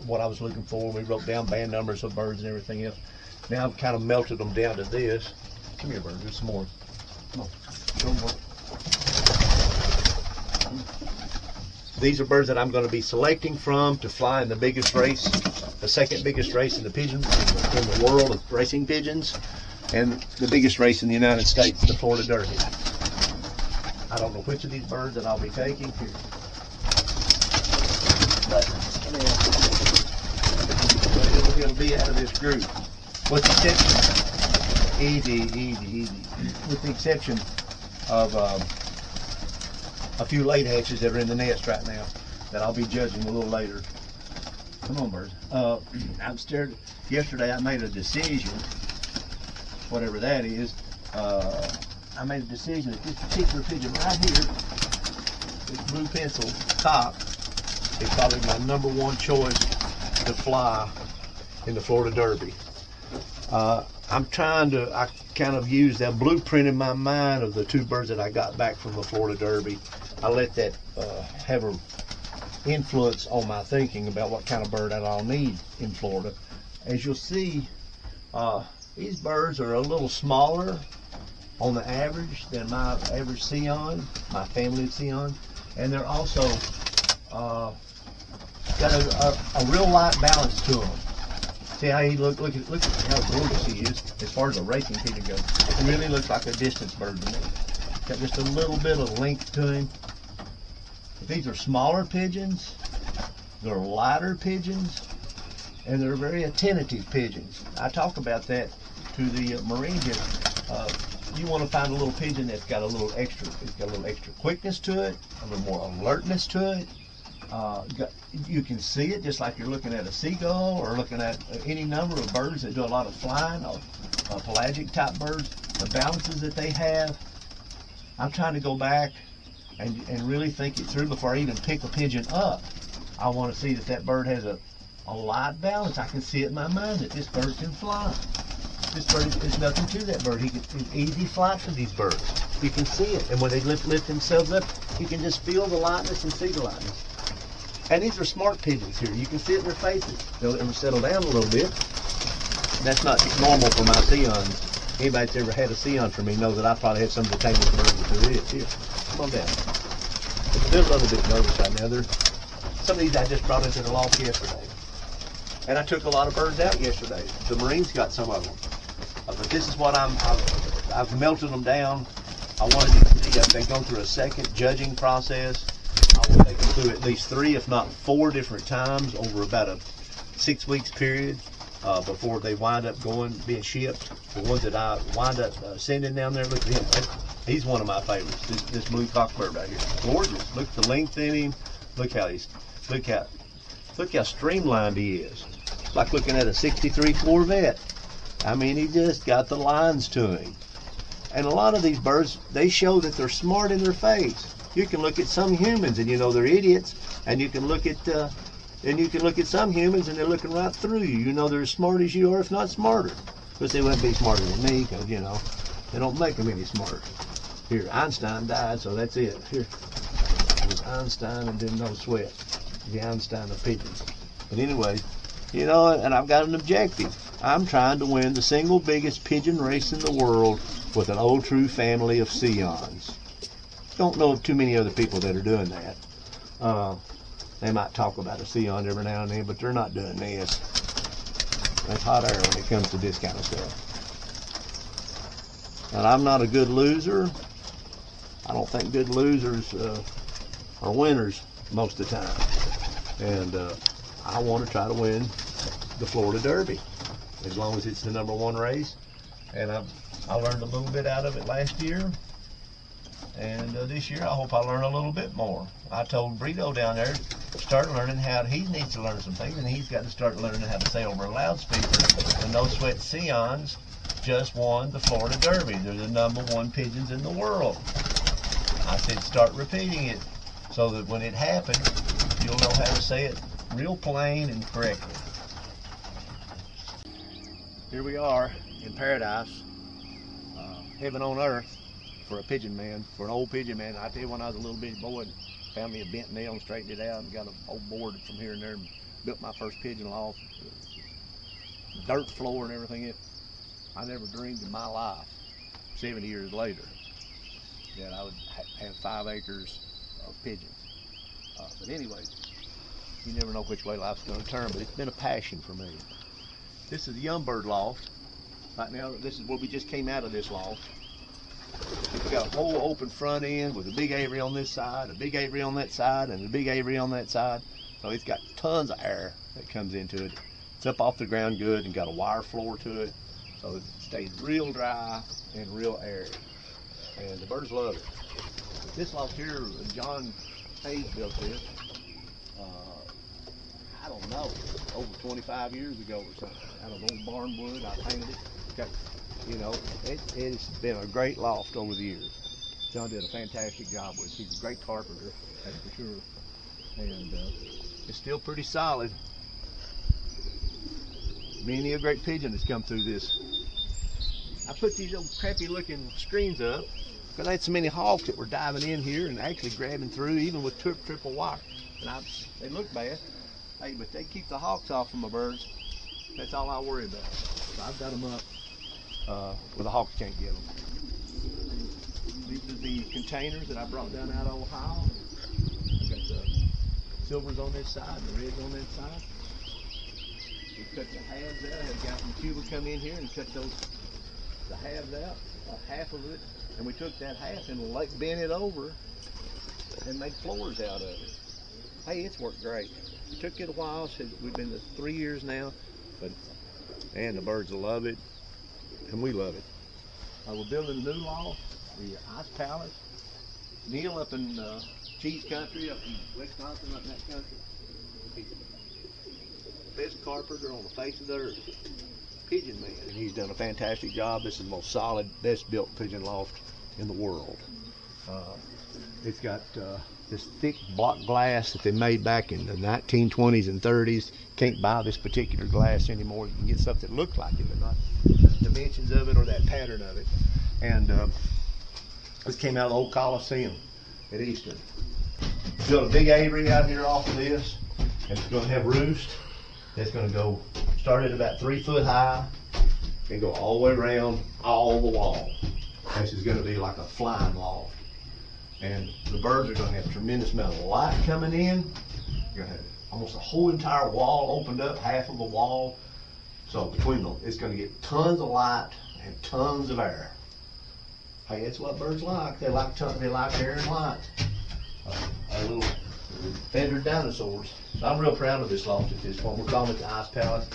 what I was looking for. We wrote down band numbers of birds and everything else. Now I've kind of melted them down to this. Come here, bird. There's some more. Come on. Show them more. These are birds that I'm going to be selecting from to fly in the biggest race, the second biggest race in the pigeons in the world of racing pigeons, and the biggest race in the United States, the Florida Derby. I don't know which of these birds that I'll be taking here. But it'll be out of this group. With the exception, easy. With the exception of a few late hatches that are in the nest right now that I'll be judging a little later. Come on, birds. I'm scared. Yesterday I made a decision, whatever that is. I made a decision that this particular pigeon right here, this blue pencil top, is probably my #1 choice to fly in the Florida Derby. I kind of use that blueprint in my mind of the 2 birds that I got back from the Florida Derby. I let that have an influence on my thinking about what kind of bird I'll need in Florida. As you'll see, these birds are a little smaller on the average than my average Sion, my family of Sion, and they're also got a real light balance to them. See how he look at how gorgeous he is as far as a racing pigeon goes. He really looks like a distance bird to me. Got just a little bit of length to him. But these are smaller pigeons, they're lighter pigeons, and they're very attentive pigeons. I talk about that to the Marines here. You want to find a little pigeon that's got a little extra quickness to it, a little more alertness to it. You can see it just like you're looking at a seagull or looking at any number of birds that do a lot of flying, pelagic type birds, the balances that they have. I'm trying to go back and really think it through before I even pick a pigeon up. I want to see that bird has a light balance. I can see it in my mind that this bird can fly. This bird is nothing to that bird. It's easy flight for these birds. You can see it, and when they lift themselves up, you can just feel the lightness and see the lightness. And these are smart pigeons here. You can see it in their faces. They'll ever settle down a little bit. That's not normal for my Sions. Anybody that's ever had a Sion from me knows that I probably have some of the tamest birds that there is. Here, come on down. They're a little bit nervous right now. Some of these I just brought into the loft yesterday. And I took a lot of birds out yesterday. The Marines got some of them. But this is what I've melted them down. I wanted to see if they go through a second judging process. I will take them through at least 3, if not 4 different times over about a 6 weeks period before they wind up being shipped. The ones that I wind up sending down there, look at him. He's one of my favorites. This blue cockbird right here, gorgeous. Look at the length in him. Look how streamlined he is. It's like looking at a '63 Corvette. I mean, he just got the lines to him. And a lot of these birds, they show that they're smart in their face. You can look at some humans and you know they're idiots, and you can look at some humans and they're looking right through you. You know they're as smart as you are, if not smarter. But they wouldn't be smarter than me, because they don't make them any smarter. Here, Einstein died, so that's it. Here, it was Einstein and then no sweat. The Einstein of pigeons. But anyway, and I've got an objective. I'm trying to win the single biggest pigeon race in the world with an old true family of Sions. Don't know of too many other people that are doing that. They might talk about a Sion every now and then, but they're not doing this. That's hot air when it comes to this kind of stuff. And I'm not a good loser. I don't think good losers are winners most of the time. And I want to try to win the Florida Derby, as long as it's the #1 race. And I learned a little bit out of it last year. And this year, I hope I learn a little bit more. I told Brito down there to start learning how he needs to learn some things, and he's got to start learning how to say over a loudspeaker, the no sweat Sions just won the Florida Derby. They're the #1 pigeons in the world. I said, start repeating it so that when it happens, you'll know how to say it real plain and correctly. Here we are in paradise, heaven on earth for a pigeon man, for an old pigeon man. I tell you, when I was a little bitty boy, found me a bent nail and straightened it out and got an old board from here and there and built my first pigeon loft, dirt floor and everything. I never dreamed in my life, 70 years later, that I would have 5 acres of pigeons. But anyway, you never know which way life's going to turn, but it's been a passion for me. This is the young bird loft. Right now, this is where we just came out of this loft. We've got a whole open front end with a big aviary on this side, a big aviary on that side, and a big aviary on that side. So it's got tons of air that comes into it. It's up off the ground good and got a wire floor to it. So it stays real dry and real airy. And the birds love it. This loft here, John Hayes built this, I don't know, over 25 years ago or something. Out of old barn wood, I painted it. Okay. You know, it's been a great loft over the years. John did a fantastic job with it. He's a great carpenter, that's for sure. And it's still pretty solid. Many a great pigeon has come through this. I put these old crappy looking screens up because I had so many hawks that were diving in here and actually grabbing through, even with triple wire. And they look bad, hey, but they keep the hawks off of my birds. That's all I worry about. So I've got them up where the hawks can't get them. These are the containers that I brought down out of Ohio. I've got the silvers on this side, the reds on that side. We cut the halves out. I had a guy from Cuba come in here and cut the halves out, half of it, and we took that half and bent it over and made floors out of it. Hey, it's worked great. It took it a while. We've been there 3 years now, but and the birds love it, and we love it. We're building a new loft, the Ice Palace. Neil up in Cheese Country, up in Wisconsin, up in that country. He's the best carpenter on the face of the earth. Pigeon man, and he's done a fantastic job. This is the most solid, best built pigeon loft in the world. It's got this thick block glass that they made back in the 1920s and 30s. Can't buy this particular glass anymore. You can get something that looks like it, but not the dimensions of it or that pattern of it. And this came out of the old Coliseum at Eastern. Built a big aviary out here off of this, and it's going to have roost. That's going to go start at about 3 foot high and go all the way around all the wall. This is going to be like a flying loft. And the birds are going to have a tremendous amount of light coming in. You're going to have almost a whole entire wall opened up, half of a wall. So between them, it's going to get tons of light and tons of air. Hey, that's what birds like. They like air and light. Our little feathered dinosaurs. So I'm real proud of this loft at this point. We're calling it the Ice Palace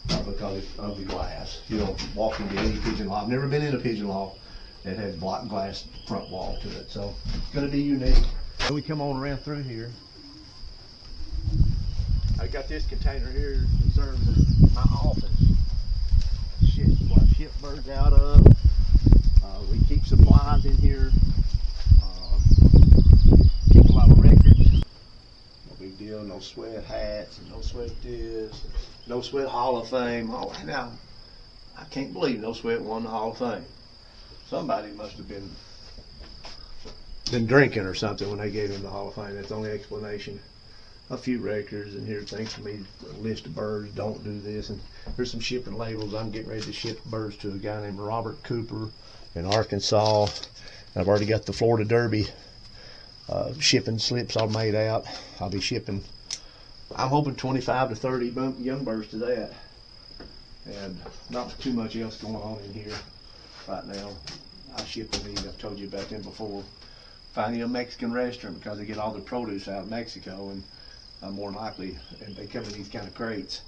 because it's of the glass. You don't walk into any pigeon loft. I've never been in a pigeon loft that has block glass front wall to it. So it's going to be unique. Then we come on around through here. I got this container here that serves my office. Shit, what I ship birds out of. We keep supplies in here. Keep a lot of records. No big deal. No sweat hats and no sweat this. No Sweat Hall of Fame. Oh, now I can't believe No Sweat won the Hall of Fame. Somebody must have been drinking or something when they gave him the Hall of Fame. That's the only explanation. A few records, and here's things for me, a list of birds, don't do this. And here's some shipping labels. I'm getting ready to ship birds to a guy named Robert Cooper in Arkansas. And I've already got the Florida Derby shipping slips all made out. I'll be shipping, I'm hoping 25 to 30 young birds to that. And not too much else going on in here right now. I ship them these, I've told you about them before. Finding a Mexican restaurant because they get all their produce out of Mexico, and more than likely, and they come in these kind of crates,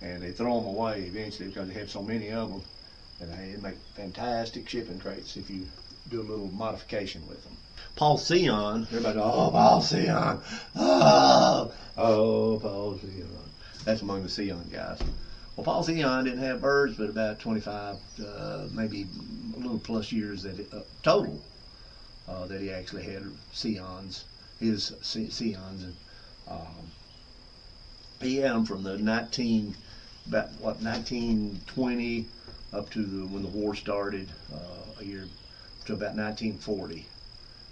and they throw them away eventually because they have so many of them, and they make fantastic shipping crates if you do a little modification with them. Paul Sion, everybody goes, oh, Paul Sion, oh, Paul Sion. That's among the Sion guys. Well, Paul Sion didn't have birds, but about 25, maybe a little plus years that total that he actually had Sions, his Sions, and he had them from the 1920 up to when the war started, a year to about 1940.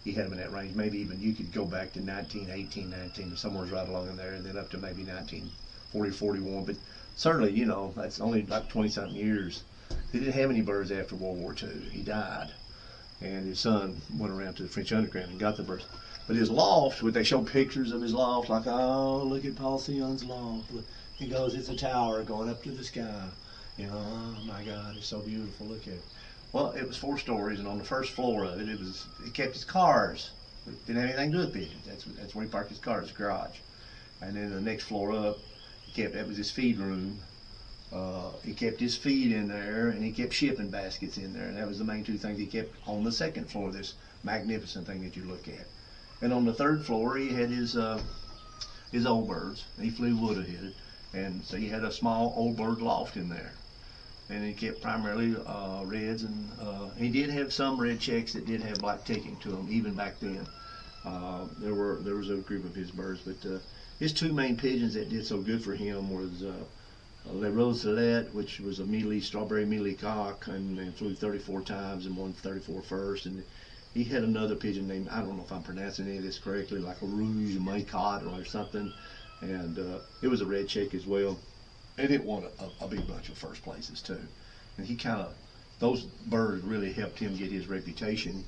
He had them in that range. Maybe even you could go back to 1918, 19, somewhere right along in there, and then up to maybe 1940, 41. But certainly, you know, that's only like 20-something years. He didn't have any birds after World War II. He died, and his son went around to the French underground and got the birds. But his loft, would they show pictures of his loft, like, oh, look at Paul Sion's loft. Look. He goes, it's a tower going up to the sky. You know, oh my God, it's so beautiful. Look at it. Well, it was 4 stories, and on the first floor of it, he kept his cars. It didn't have anything to do with pigeons. That's where he parked his cars, his garage. And then the next floor up, that was his feed room. He kept his feed in there, and he kept shipping baskets in there. And that was the main 2 things he kept on the second floor of this magnificent thing that you look at. And on the 3rd floor, he had his old birds. He flew wood-headed, and so he had a small old bird loft in there. And he kept primarily reds, and he did have some red checks that did have black ticking to them, even back then. There was a group of his birds, but his 2 main pigeons that did so good for him was Le Roselet, which was a strawberry mealy cock, and flew 34 times and won 34 first. And he had another pigeon named, I don't know if I'm pronouncing any of this correctly, like a Rouge Maycot or something, and it was a red check as well. And it won a big bunch of first places too. And those birds really helped him get his reputation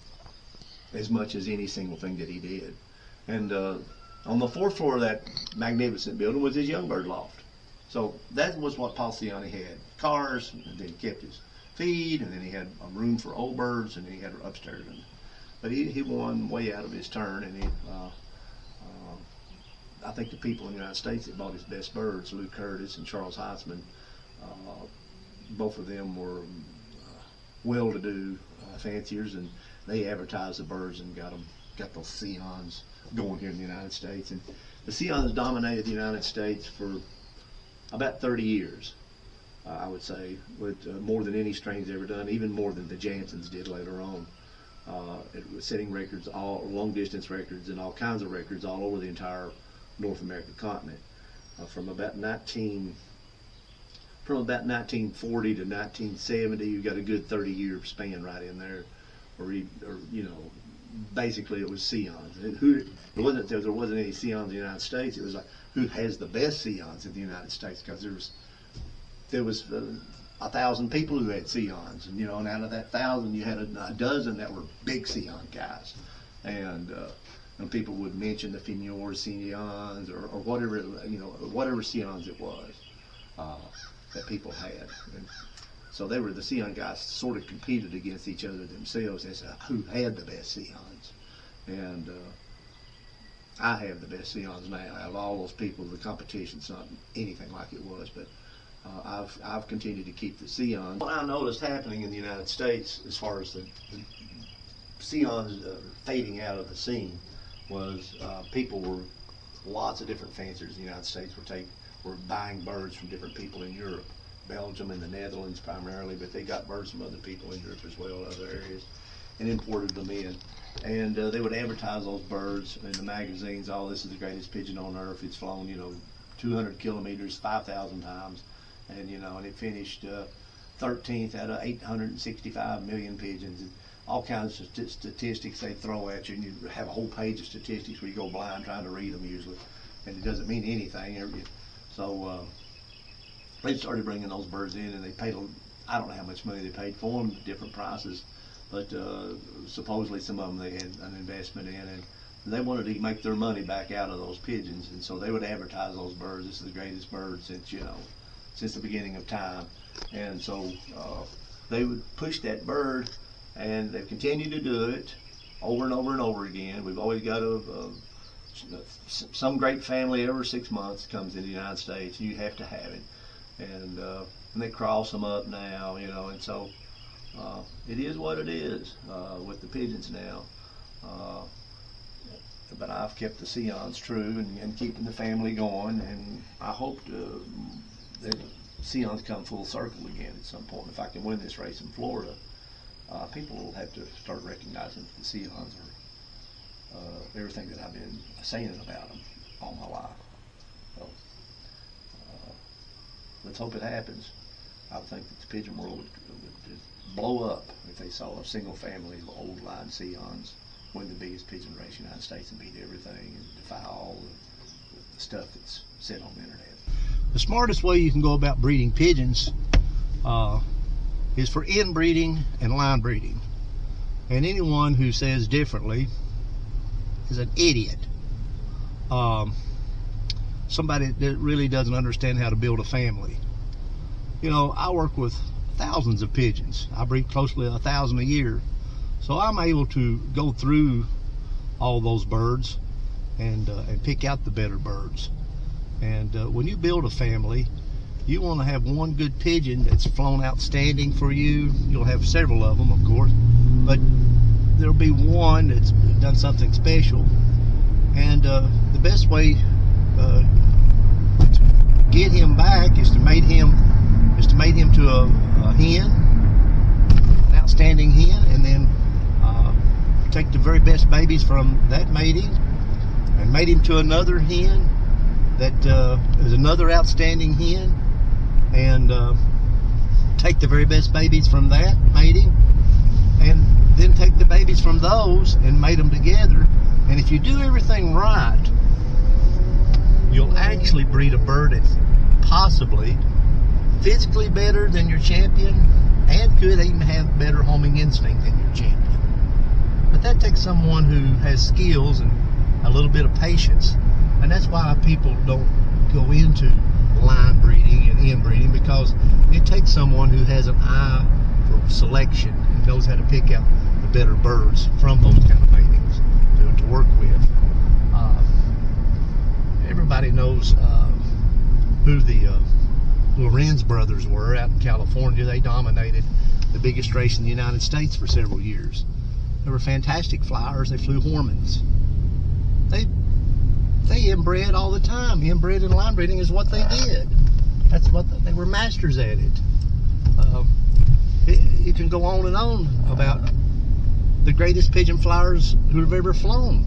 as much as any single thing that he did. And on the 4th floor of that magnificent building was his young bird loft. So that was what Paul Sion had. Cars, and then he kept his feed, and then he had a room for old birds, and then he had upstairs. But he won way out of his turn, and I think the people in the United States that bought his best birds, Lou Curtis and Charles HEITZMAN, both of them were well-to-do fanciers, and they advertised the birds and got those Sions going here in the United States. And the Sions dominated the United States for about 30 years, I would say, with more than any strain's ever done, even more than the Jansons did later on. It was setting records, all long-distance records, and all kinds of records all over the entire North American continent. From about 1940 to 1970, you got a good 30-year span right in there, basically it was Sions. There wasn't any Sions in the United States. It was like, who has the best Sions in the United States? Because there was 1,000 people who had Sions, and and out of that 1,000, you had a dozen that were big Sion guys, and people would mention the Fignor Sions or whatever whatever Sions it was that people had. And so the Sion guys sort of competed against each other themselves as to who had the best Sions. And I have the best Sions now. Out of all those people, the competition's not anything like it was, but I've continued to keep the Sions. What I noticed happening in the United States as far as the Sions fading out of the scene was lots of different fanciers in the United States were buying birds from different people in Europe, Belgium and the Netherlands primarily, but they got birds from other people in Europe as well, other areas, and imported them in. And they would advertise those birds in the magazines. Oh, this is the greatest pigeon on earth. It's flown, 200 kilometers, 5,000 times, and and it finished 13th out of 865 million pigeons. And all kinds of statistics they throw at you, and you have a whole page of statistics where you go blind trying to read them usually, and it doesn't mean anything. So they started bringing those birds in, and they paid, I don't know how much money they paid for them, different prices, but supposedly some of them they had an investment in, and they wanted to make their money back out of those pigeons, and so they would advertise those birds. This is the greatest bird since the beginning of time, and so they would push that bird. And they've continued to do it over and over and over again. We've always got some great family every 6 months comes in the United States. You have to have it, and they cross them up now, and so it is what it is with the pigeons now. But I've kept the Sions true and keeping the family going, and I hope that Sion's come full circle again at some point. If I can win this race in Florida, people will have to start recognizing that the Sions are everything that I've been saying about them all my life. So, let's hope it happens. I would think that the pigeon world would just blow up if they saw a single family of old line Sions win the biggest pigeon race in the United States and beat everything and defy all the stuff that's said on the internet. The smartest way you can go about breeding pigeons is for inbreeding and line breeding. And anyone who says differently is an idiot. Somebody that really doesn't understand how to build a family. You know, I work with thousands of pigeons. I breed close to 1,000 a year. So I'm able to go through all those birds and pick out the better birds. And when you build a family, you want to have one good pigeon that's flown outstanding for you. You'll have several of them, of course, but there'll be one that's done something special. And the best way to get him back is to mate him to a hen, an outstanding hen, and then take the very best babies from that mating and mate him to another hen that is another outstanding hen, and take the very best babies from that mating, and then take the babies from those and mate them together. And if you do everything right, you'll actually breed a bird that's possibly physically better than your champion and could even have better homing instinct than your champion. But that takes someone who has skills and a little bit of patience. And that's why people don't go into line breeding and inbreeding, because it takes someone who has an eye for selection and knows how to pick out the better birds from those kind of matings to work with. Everybody knows who the Lorenz brothers were out in California. They dominated the biggest race in the United States for several years. They were fantastic flyers. They flew Hormans. They inbred all the time. Inbred and line breeding is what they did. That's what they were masters at it. You can go on and on about the greatest pigeon flyers who have ever flown.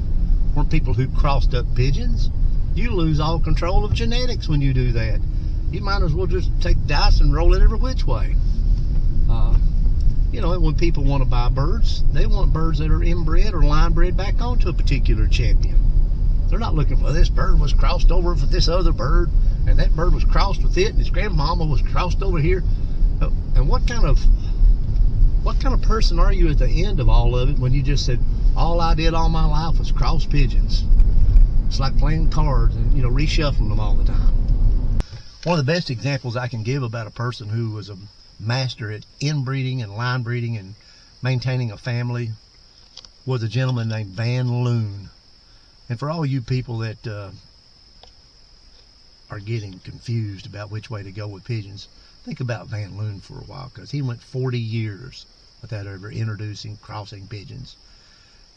Weren't people who crossed up pigeons. You lose all control of genetics when you do that. You might as well just take dice and roll it every which way. You know, when people want to buy birds, they want birds that are inbred or line bred back onto a particular champion. They're not looking for this bird was crossed over with this other bird, and that bird was crossed with it, and his grandmama was crossed over here. And what kind of person are you at the end of all of it when you just said, all I did all my life was cross pigeons? It's like playing cards and, you know, reshuffling them all the time. One of the best examples I can give about a person who was a master at inbreeding and line breeding and maintaining a family was a gentleman named Van Loon. And for all you people that are getting confused about which way to go with pigeons, think about Van Loon for a while, because he went 40 years without ever introducing crossing pigeons.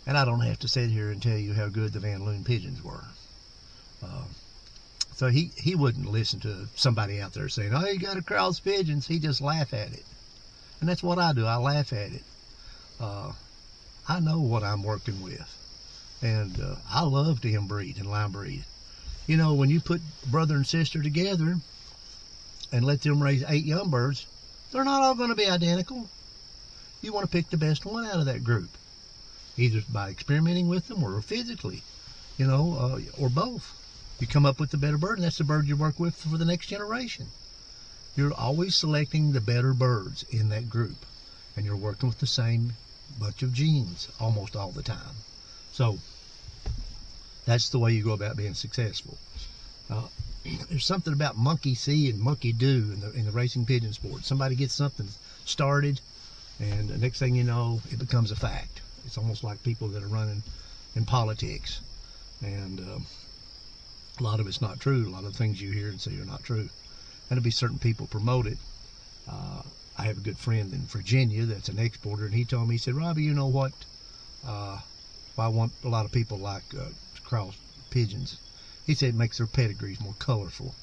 And I don't have to sit here and tell you how good the Van Loon pigeons were. So he wouldn't listen to somebody out there saying, oh, you got to cross pigeons. He just laugh at it. And that's what I do. I laugh at it. I know what I'm working with. And I love to inbreed and line breed. You know, when you put brother and sister together and let them raise 8 young birds, they're not all going to be identical. You want to pick the best one out of that group, either by experimenting with them or physically, you know, or both. You come up with the better bird, and that's the bird you work with for the next generation. You're always selecting the better birds in that group, and you're working with the same bunch of genes almost all the time. So that's the way you go about being successful. There's something about monkey see and monkey do in the racing pigeon sport. Somebody gets something started, and the next thing you know, it becomes a fact. It's almost like people that are running in politics, and a lot of it's not true. A lot of things you hear and say are not true. And there'll be certain people promote it. I have a good friend in Virginia that's an exporter, and he told me, he said, Robbie, you know what? I want a lot of people like to cross pigeons. He said it makes their pedigrees more colorful.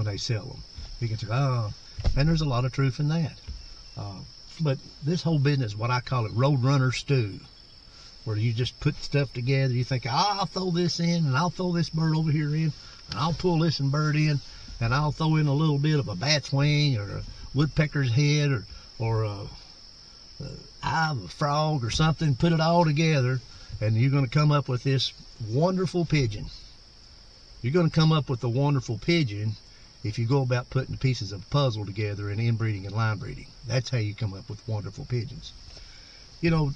when they sell them. You can say, oh, and there's a lot of truth in that. But this whole business, what I call it, roadrunner stew, where you just put stuff together. You think, oh, I'll throw this in, and I'll throw this bird over here in, and I'll pull this bird in, and I'll throw in a little bit of a bat's wing or a woodpecker's head or a eye of a frog or something, put it all together, and you're going to come up with this wonderful pigeon. You're going to come up with a wonderful pigeon if you go about putting pieces of puzzle together and inbreeding and line breeding. That's how you come up with wonderful pigeons. You know,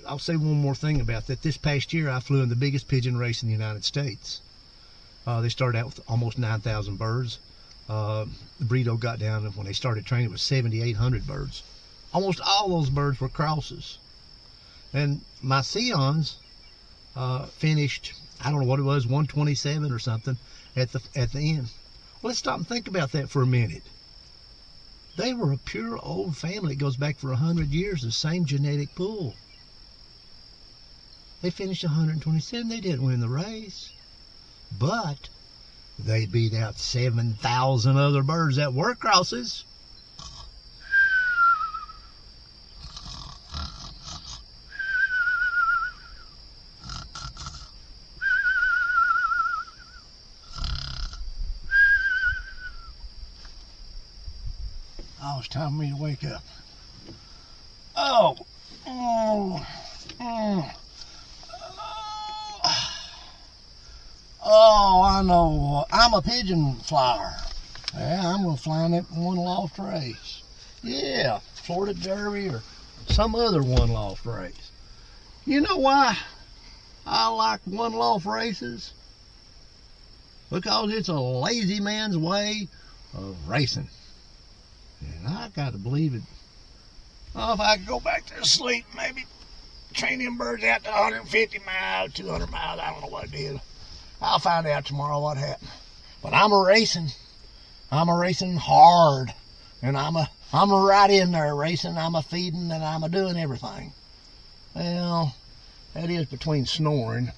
I'll say one more thing about that. This past year, I flew in the biggest pigeon race in the United States. They started out with almost 9,000 birds. The Burrito got down, and when they started training, it was 7,800 birds. Almost all those birds were crosses. And my Sions finished, I don't know what it was, 127 or something at the end. Well, let's stop and think about that for a minute. They were a pure old family. It goes back for 100 years, the same genetic pool. They finished 127. They didn't win the race. But they beat out 7,000 other birds that were crosses. Oh, it's time for me to wake up. Oh, I know. I'm a pigeon flyer. Yeah, I'm going to fly in that one loft race. Yeah, Florida Derby or some other one loft race. You know why I like one loft races? Because it's a lazy man's way of racing. And I got to believe it. Oh, if I could go back to sleep, maybe train them birds out to 150 miles, 200 miles, I don't know what it is. I'll find out tomorrow what happened. But I'm a racing hard. And I'm right in there racing. I'm a feeding and I'm a doing everything. Well, that is between snoring.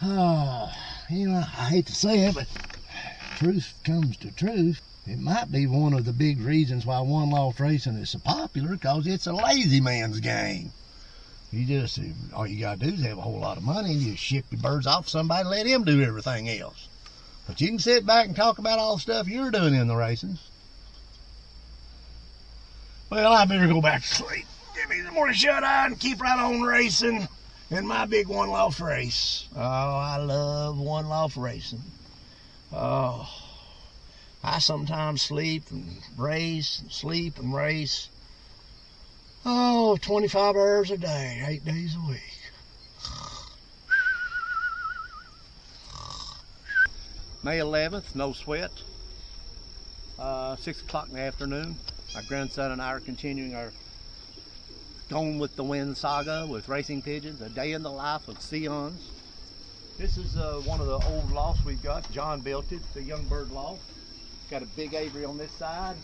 You know, I hate to say it, but truth comes to truth. It might be one of the big reasons why one loft racing is so popular, because it's a lazy man's game. All you gotta do is have a whole lot of money and you just ship your birds off to somebody and let him do everything else. But you can sit back and talk about all the stuff you're doing in the racing. Well, I better go back to sleep. Give me some more shut eye and keep right on racing in my big one loft race. Oh, I love one loft racing. Oh, I sometimes sleep and race, sleep and race. Oh, 25 hours a day, 8 days a week. May 11th, no sweat. 6 o'clock in the afternoon. My grandson and I are continuing our Gone with the Wind saga with racing pigeons, a day in the life of Sions. This is one of the old lofts we've got. John built it, the young bird loft. Got a big aviary on this side,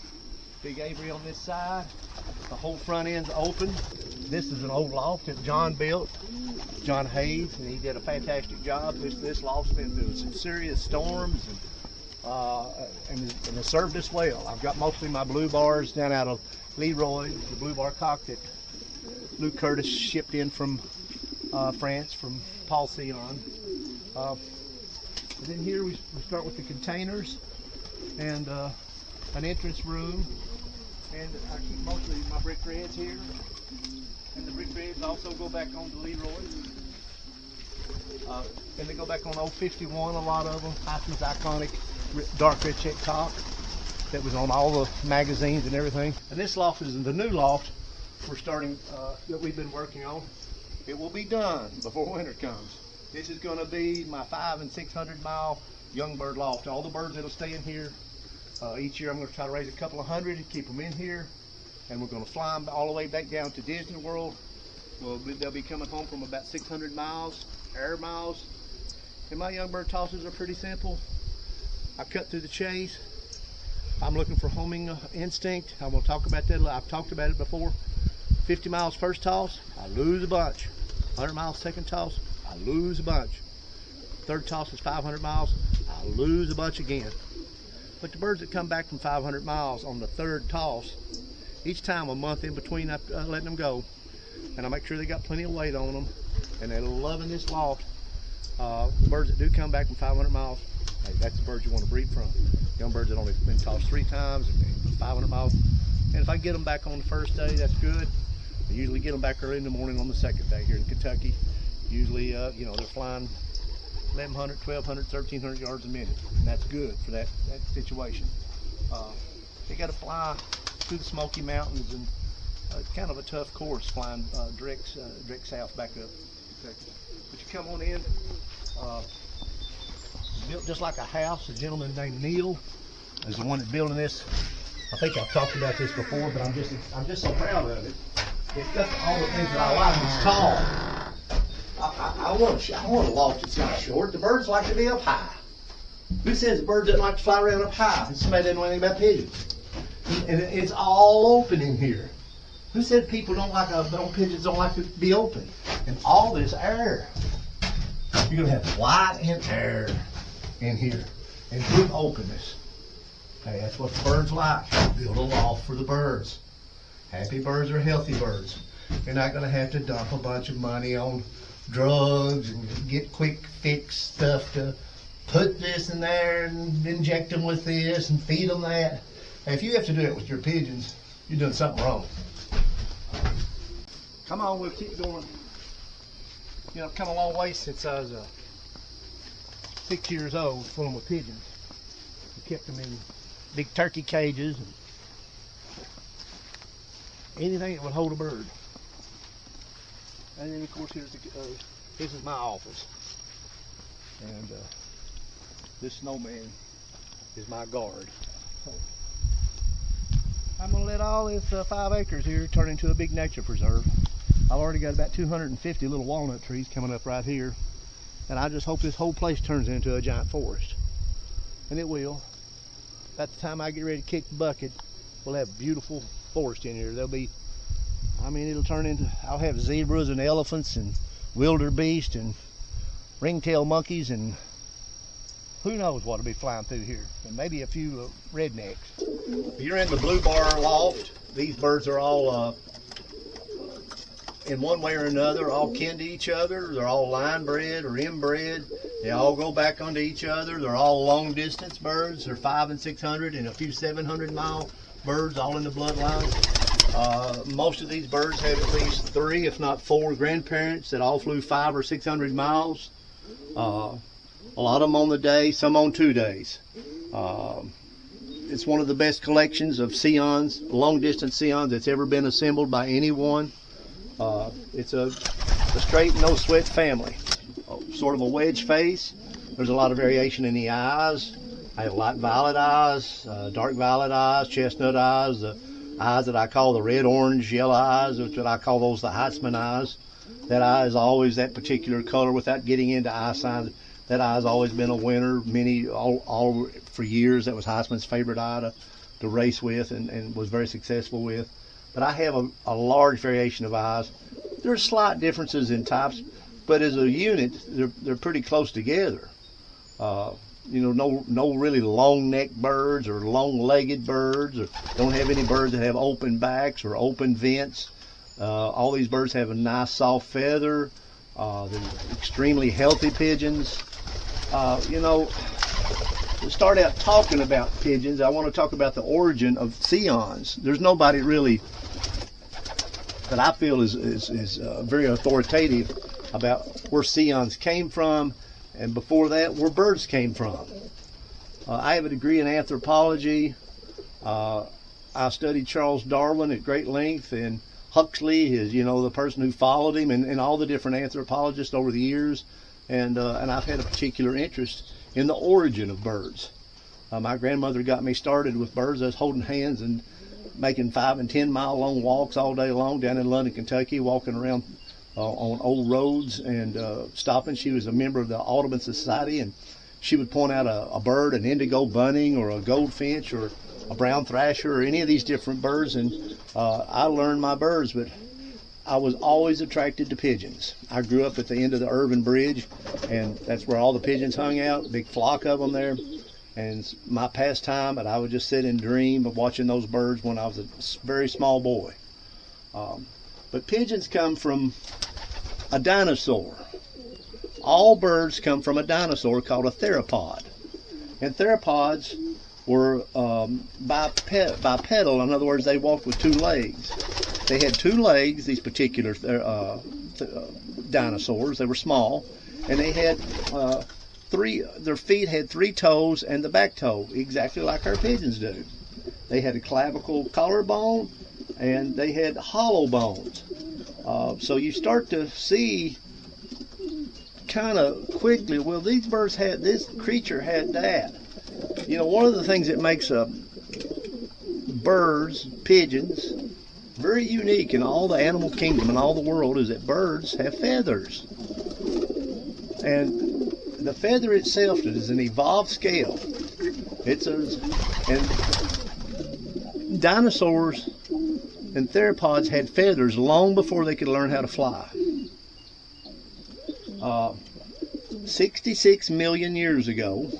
big aviary on this side. The whole front end's open. This is an old loft that John built, John Hayes, and he did a fantastic job. This loft's been through some serious storms, and it served us well. I've got mostly my blue bars down out of Leroy, the blue bar cock that Luke Curtis shipped in from France, from Paul Sion. And then here we start with the containers and an entrance room, and I keep mostly my brick reds here, and the brick reds also go back on to Leroy, and they go back on 051, a lot of them. HEITZMAN's iconic dark red check cock that was on all the magazines and everything. And this loft is the new loft we're starting, that we've been working on. It will be done before winter comes. This is going to be my 500 and 600 mile young bird loft. All the birds that'll stay in here. Each year I'm going to try to raise a couple of hundred and keep them in here, and we're going to fly them all the way back down to Disney World. They'll be coming home from about 600 miles, air miles. And my young bird tosses are pretty simple. I cut through the chase. I'm looking for homing instinct. I'm going to talk about that. I've talked about it before. 50 miles first toss, I lose a bunch. 100 miles second toss, I lose a bunch. Third toss is 500 miles, I lose a bunch again. But the birds that come back from 500 miles on the third toss, each time a month in between letting them go, and I make sure they got plenty of weight on them, and they're loving this loft. Birds that do come back from 500 miles, hey, that's the birds you want to breed from. Young birds that only been tossed 3 times and 500 miles. And if I get them back on the first day, that's good. I usually get them back early in the morning on the second day here in Kentucky. Usually, you know, they're flying 1,100, 1,200, 1,300 yards a minute, and that's good for that situation. They got to fly through the Smoky Mountains, and kind of a tough course flying direct south back up Kentucky. But you come on in, built just like a house. A gentleman named Neil is the one that's building this. I think I've talked about this before, but I'm just so proud of it. It's got all the things that I like. It's tall. I want a loft that's not short. The birds like to be up high. Who says the birds don't like to fly around up high? And somebody doesn't know anything about pigeons. And it's all open in here. Who said people pigeons don't like to be open? And all this air. You're gonna have light and air in here, and good openness. Hey, that's what the birds like. Build a loft for the birds. Happy birds are healthy birds. You're not gonna have to dump a bunch of money on drugs and get quick fix stuff to put this in there and inject them with this and feed them that. Hey, if you have to do it with your pigeons, you're doing something wrong. Come on, we'll keep going. You know, I've come a long way since I was 6 years old, fooling with pigeons. We kept them in big turkey cages and anything that would hold a bird. And then, of course, this is my office. And this snowman is my guard. So, I'm going to let all this 5 acres here turn into a big nature preserve. I've already got about 250 little walnut trees coming up right here. And I just hope this whole place turns into a giant forest. And it will. By the time I get ready to kick the bucket, we'll have beautiful forest in here. There'll be, I mean, it'll turn into, I'll have zebras and elephants and wildebeest and ringtail monkeys and who knows what will be flying through here. And maybe a few rednecks. You're in the blue bar loft. These birds are all in one way or another, all kin to each other. They're all line bred or inbred. They all go back onto each other. They're all long distance birds. They're 500 and 600 and a few 700-mile birds, all in the bloodline. Most of these birds have at least 3, if not 4 grandparents that all flew 500 or 600 miles. A lot of them on the day, some on 2 days. It's one of the best collections of Sions, long distance Sions that's ever been assembled by anyone. It's a straight, no sweat family. Sort of a wedge face. There's a lot of variation in the eyes. I have light violet eyes, dark violet eyes, chestnut eyes, the eyes that I call the red, orange, yellow eyes, which I call those the HEITZMAN eyes. That eye is always that particular color without getting into eye signs. That eye has always been a winner. All for years, that was HEITZMAN's favorite eye to race with and was very successful with. But I have a large variation of eyes. There's slight differences in types, but as a unit, they're pretty close together. You know, no really long-necked birds or long-legged birds, or don't have any birds that have open backs or open vents. All these birds have a nice soft feather. They're extremely healthy pigeons. You know, to start out talking about pigeons, I want to talk about the origin of Sions. There's nobody really that I feel is very authoritative about where Sions came from, and before that, where birds came from. I have a degree in anthropology. I studied Charles Darwin at great length, and Huxley is, you know, the person who followed him, and all the different anthropologists over the years, and I've had a particular interest in the origin of birds. My grandmother got me started with birds. I was holding hands and making 5 and 10 mile long walks all day long down in London, Kentucky, walking around on old roads and stopping. She was a member of the Audubon Society, and she would point out a bird, an indigo bunting or a goldfinch or a brown thrasher or any of these different birds, and I learned my birds, but I was always attracted to pigeons. I grew up at the end of the Irvin Bridge, and that's where all the pigeons hung out, big flock of them there. And my pastime, and I would just sit and dream of watching those birds when I was a very small boy. But pigeons come from a dinosaur. All birds come from a dinosaur called a theropod. And theropods were bipedal. In other words, they walked with 2 legs. They had 2 legs, these particular dinosaurs. They were small. And they had their feet had 3 toes and the back toe, exactly like our pigeons do. They had a clavicle collarbone and they had hollow bones. So you start to see kind of quickly, well, these birds had, this creature had that. You know, one of the things that makes birds, pigeons, very unique in all the animal kingdom and all the world is that birds have feathers. And the feather itself is an evolved scale. And dinosaurs and theropods had feathers long before they could learn how to fly. 66 million years ago,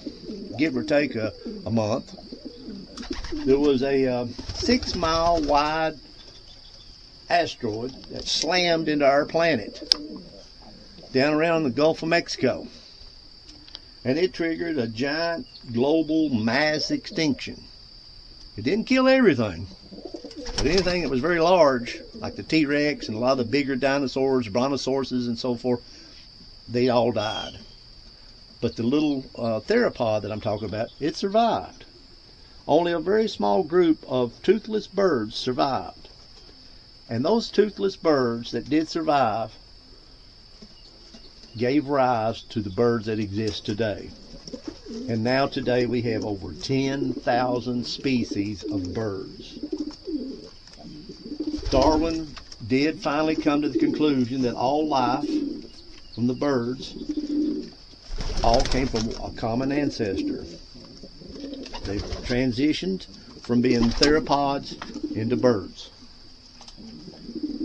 give or take a month, there was a 6-mile wide asteroid that slammed into our planet down around the Gulf of Mexico. And it triggered a giant global mass extinction. It didn't kill everything, but anything that was very large, like the T-Rex and a lot of the bigger dinosaurs, brontosauruses and so forth, they all died. But the little theropod that I'm talking about, it survived. Only a very small group of toothless birds survived. And those toothless birds that did survive gave rise to the birds that exist today. And now today we have over 10,000 species of birds. Darwin did finally come to the conclusion that all life from the birds all came from a common ancestor. They transitioned from being theropods into birds.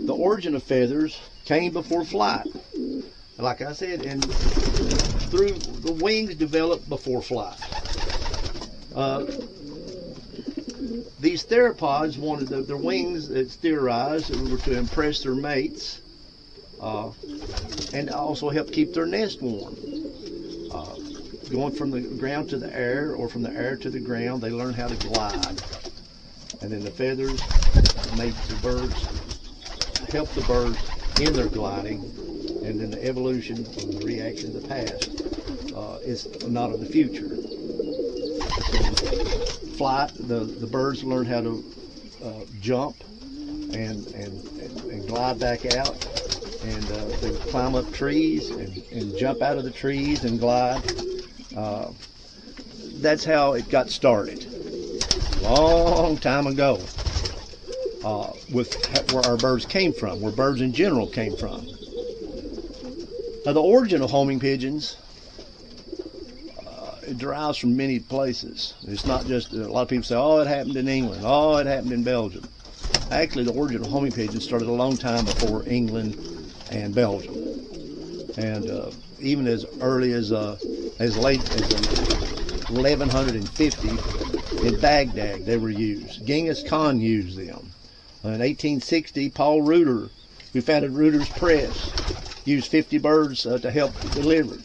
The origin of feathers came before flight. Like I said, and through the wings developed before flight. These theropods wanted their wings that theorized were to impress their mates and also help keep their nest warm. Going from the ground to the air or from the air to the ground, they learned how to glide. And then the feathers made the birds, help the birds in their gliding. And then the evolution of the reaction of the past is not of the future. Flight, the birds learned how to jump and glide back out, and they would climb up trees and jump out of the trees and glide. That's how it got started, long time ago, with where our birds came from, where birds in general came from. Now, the origin of homing pigeons, it derives from many places. It's not just, a lot of people say, oh, it happened in England, oh, it happened in Belgium. Actually, the origin of homing pigeons started a long time before England and Belgium. And even as early as late as 1150, in Baghdad they were used. Genghis Khan used them. In 1860, Paul Reuter, who founded Reuter's Press, used 50 birds to help deliver.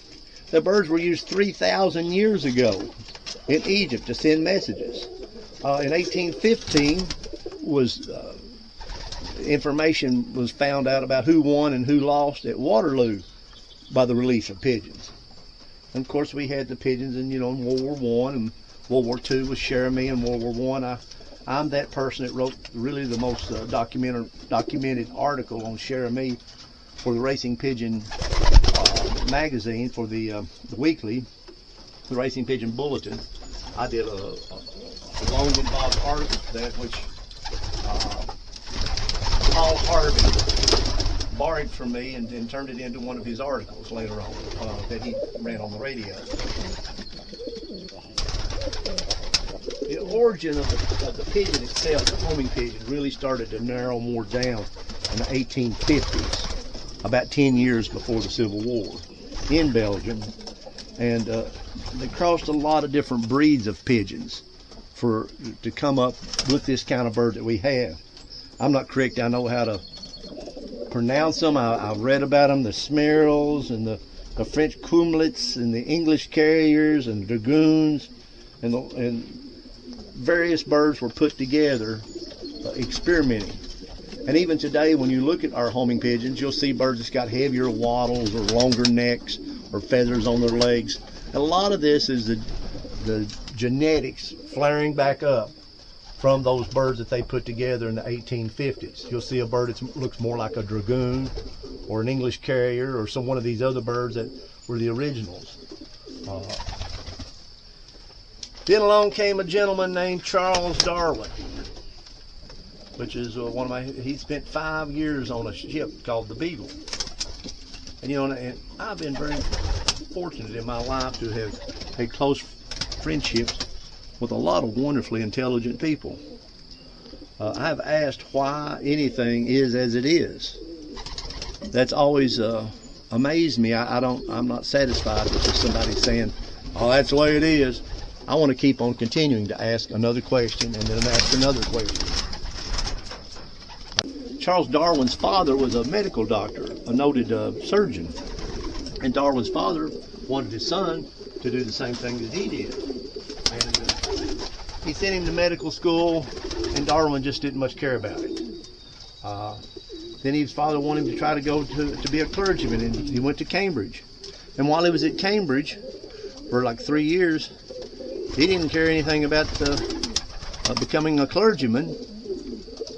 The birds were used 3,000 years ago in Egypt to send messages. In 1815, information was found out about who won and who lost at Waterloo by the release of pigeons. And of course, we had the pigeons in World War I and World War II with Cherami in World War I. I'm that person that wrote really the most documented article on Cherami for the Racing Pigeon magazine, for the weekly, the Racing Pigeon Bulletin. I did a long and bob article for that, which Paul Harvey borrowed from me and turned it into one of his articles later on that he ran on the radio. The origin of the pigeon itself, the homing pigeon, really started to narrow more down in the 1850s, about 10 years before the Civil War, in Belgium. And they crossed a lot of different breeds of pigeons to come up with this kind of bird that we have. I'm not correct. I know how to pronounce them. I've read about them, the Smerals and the French Cumlets and the English Carriers and Dragoons and various birds were put together experimenting. And even today, when you look at our homing pigeons, you'll see birds that's got heavier wattles or longer necks or feathers on their legs. And a lot of this is the genetics flaring back up from those birds that they put together in the 1850s. You'll see a bird that looks more like a dragoon or an English carrier or one of these other birds that were the originals. Then along came a gentleman named Charles Darwin, which is he spent 5 years on a ship called the Beagle. And and I've been very fortunate in my life to have had close friendships with a lot of wonderfully intelligent people. I've asked why anything is as it is. That's always amazed me. I'm not satisfied with just somebody saying, "Oh, that's the way it is." I want to keep on continuing to ask another question and then ask another question. Charles Darwin's father was a medical doctor, a noted surgeon, and Darwin's father wanted his son to do the same thing that he did. And he sent him to medical school, and Darwin just didn't much care about it. Then his father wanted him to try to go to be a clergyman, and he went to Cambridge. And while he was at Cambridge for like 3 years, he didn't care anything about becoming a clergyman,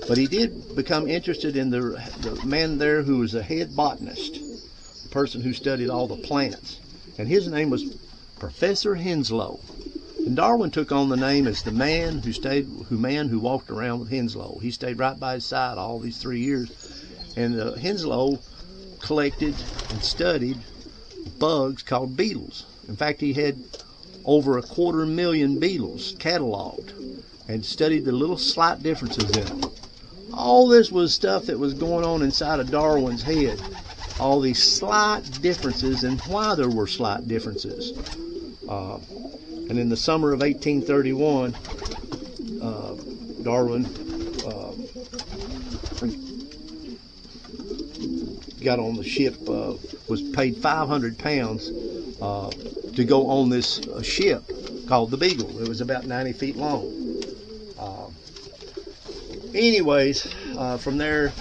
but he did become interested in the man there who was a head botanist, the person who studied all the plants. And his name was Professor Henslow. And Darwin took on the name as the man who walked around with Henslow. He stayed right by his side all these 3 years. And Henslow collected and studied bugs called beetles. In fact, he had over 250,000 beetles cataloged and studied the little slight differences in them. All this was stuff that was going on inside of Darwin's head. All these slight differences and why there were slight differences. And in the summer of 1831, Darwin got on the ship, was paid £500 to go on this ship called the Beagle. It was about 90 feet long. From there,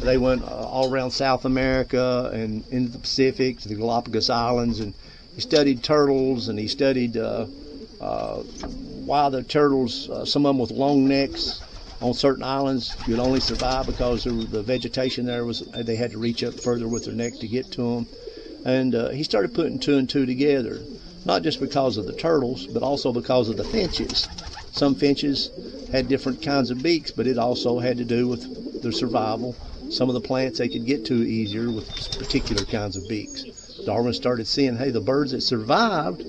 they went all around South America and into the Pacific to the Galapagos Islands, and he studied turtles, and he studied why the turtles, some of them with long necks on certain islands, could only survive because the vegetation there they had to reach up further with their neck to get to them. And he started putting two and two together, not just because of the turtles, but also because of the finches. Some finches had different kinds of beaks, but it also had to do with their survival. Some of the plants they could get to easier with particular kinds of beaks. Darwin started seeing, hey, the birds that survived,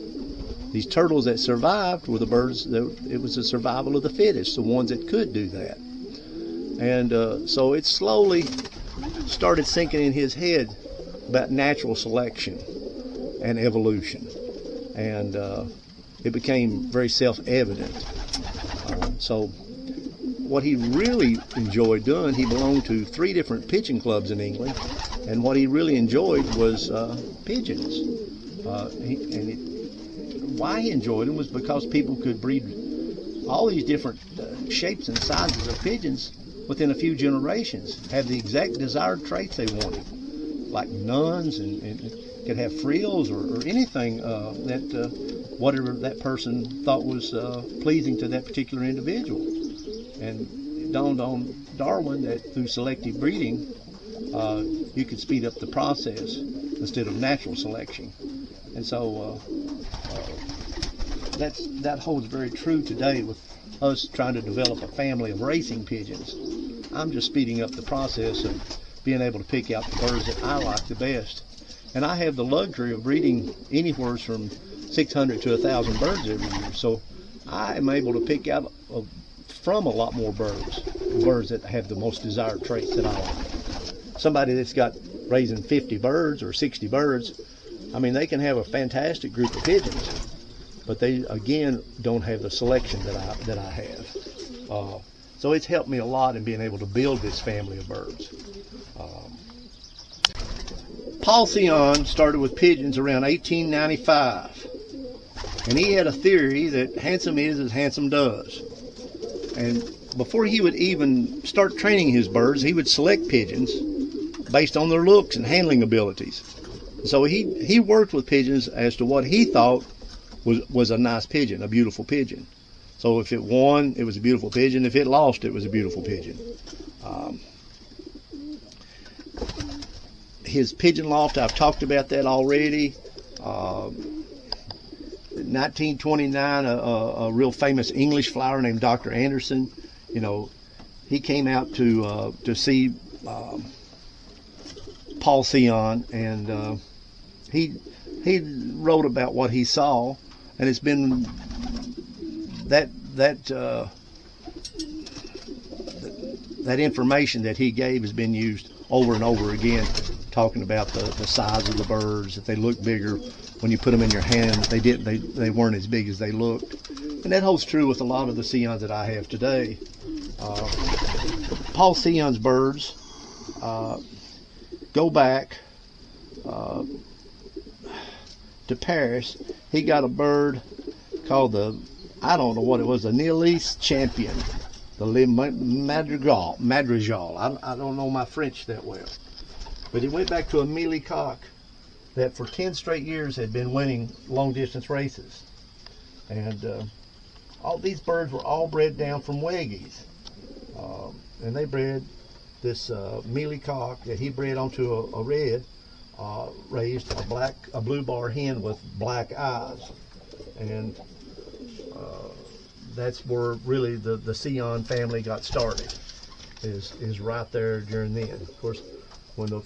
these turtles that survived were the birds it was the survival of the fittest, the ones that could do that. And so it slowly started sinking in his head about natural selection and evolution. And it became very self-evident. So what he really enjoyed doing, he belonged to 3 different pigeon clubs in England, and what he really enjoyed was pigeons. Why he enjoyed them was because people could breed all these different shapes and sizes of pigeons within a few generations, have the exact desired traits they wanted, like nuns, and could have frills or anything whatever that person thought was pleasing to that particular individual. And it dawned on Darwin that through selective breeding, you could speed up the process instead of natural selection. And so that holds very true today with us trying to develop a family of racing pigeons. I'm just speeding up the process of being able to pick out the birds that I like the best. And I have the luxury of breeding anywhere from 600 to 1,000 birds every year. So I am able to pick out from a lot more birds that have the most desired traits that I like. Somebody that's got raising 50 birds or 60 birds, I mean, they can have a fantastic group of pigeons. but they again don't have the selection that I have. So it's helped me a lot in being able to build this family of birds. Paul Sion started with pigeons around 1895, and he had a theory that handsome is as handsome does. And before he would even start training his birds, he would select pigeons based on their looks and handling abilities. So he worked with pigeons as to what he thought was a nice pigeon, a beautiful pigeon. So if it won, it was a beautiful pigeon. If it lost, it was a beautiful pigeon. His pigeon loft, I've talked about that already. 1929, a real famous English flower named Dr. Anderson, he came out to see Paul Sion, and he wrote about what he saw, and it's been that information that he gave has been used over and over again, talking about the size of the birds, that they look bigger when you put them in your hand. They weren't as big as they looked, and that holds true with a lot of the Sions that I have today. Paul Sion's birds go back to Paris. He got a bird called I don't know what it was, the Neolese champion, the Madrigal. I don't know my French that well. But he went back to a mealy cock that for 10 straight years had been winning long distance races. And all these birds were all bred down from Weggies. And they bred this mealy cock that he bred onto a red, raised a blue bar hen with black eyes. And that's where really the Sion family got started, is right there during then. Of course, when the